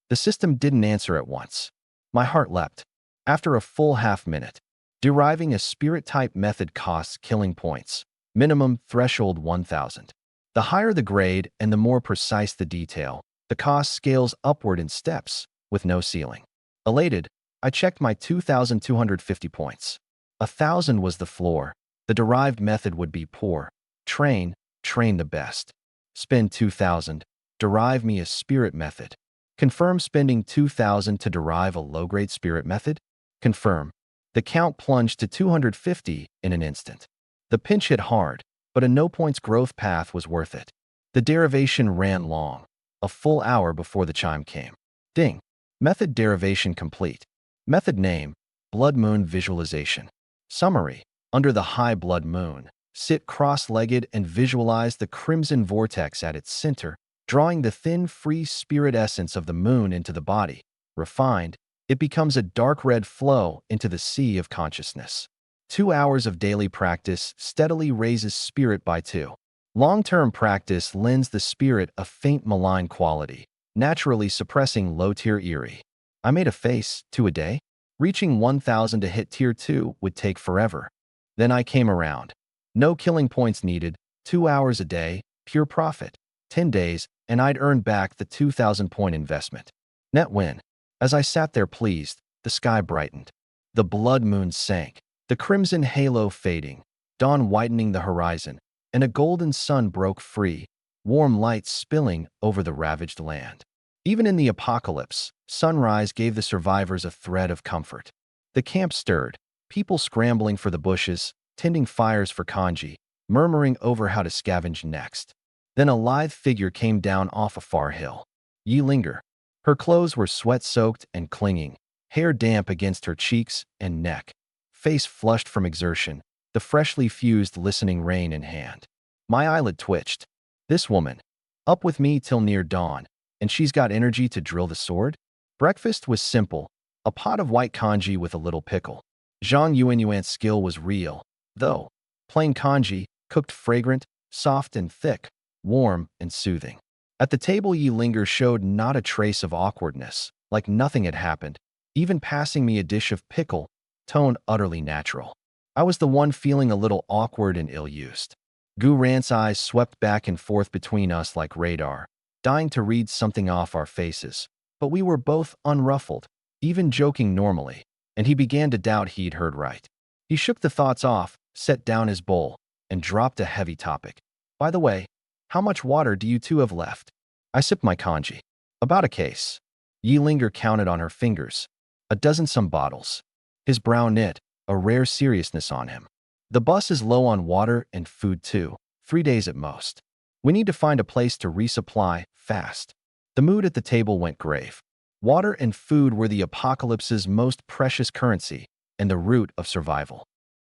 The system didn't answer at once. My heart leapt. After a full half-minute, deriving a spirit-type method costs killing points. Minimum threshold 1,000. The higher the grade and the more precise the detail, the cost scales upward in steps, with no ceiling. Elated, I checked my 2,250 points. 1,000 was the floor. The derived method would be poor. Train the best. Spend 2,000. Derive me a spirit method. Confirm spending 2,000 to derive a low-grade spirit method? Confirm. The count plunged to 250 in an instant. The pinch hit hard, but a no-points growth path was worth it. The derivation ran long, a full hour before the chime came. Ding. Method derivation complete. Method name, Blood Moon Visualization. Summary. Under the high blood moon, sit cross-legged and visualize the crimson vortex at its center, drawing the thin, free spirit essence of the moon into the body. Refined, it becomes a dark red flow into the sea of consciousness. 2 hours of daily practice steadily raises spirit by 2. Long-term practice lends the spirit a faint malign quality, naturally suppressing low-tier eerie. I made a face, 2 a day. Reaching 1,000 to hit tier 2 would take forever. Then I came around. No killing points needed, 2 hours a day, pure profit. 10 days, and I'd earned back the 2,000-point investment. Net win. As I sat there pleased, the sky brightened. The blood moon sank, the crimson halo fading, dawn whitening the horizon, and a golden sun broke free, warm light spilling over the ravaged land. Even in the apocalypse, sunrise gave the survivors a thread of comfort. The camp stirred, people scrambling for the bushes, tending fires for kanji, murmuring over how to scavenge next. Then a lithe figure came down off a far hill. Yi Linger. Her clothes were sweat-soaked and clinging, hair damp against her cheeks and neck, face flushed from exertion, the freshly fused listening rain in hand. My eyelid twitched. This woman. Up with me till near dawn, and she's got energy to drill the sword? Breakfast was simple, a pot of white kanji with a little pickle. Zhang Yuanyuan's skill was real, though. Plain kanji, cooked fragrant, soft and thick, warm and soothing. At the table, Yi Linger showed not a trace of awkwardness, like nothing had happened, even passing me a dish of pickle, tone utterly natural. I was the one feeling a little awkward and ill-used. Gu Rant's eyes swept back and forth between us like radar, dying to read something off our faces, but we were both unruffled, even joking normally, and he began to doubt he'd heard right. He shook the thoughts off, set down his bowl, and dropped a heavy topic. By the way, how much water do you two have left? I sipped my kanji. About a case. Yi Linger counted on her fingers. A dozen some bottles. His brow knit, a rare seriousness on him. The bus is low on water and food too, 3 days at most. We need to find a place to resupply, fast. The mood at the table went grave. Water and food were the apocalypse's most precious currency and the root of survival.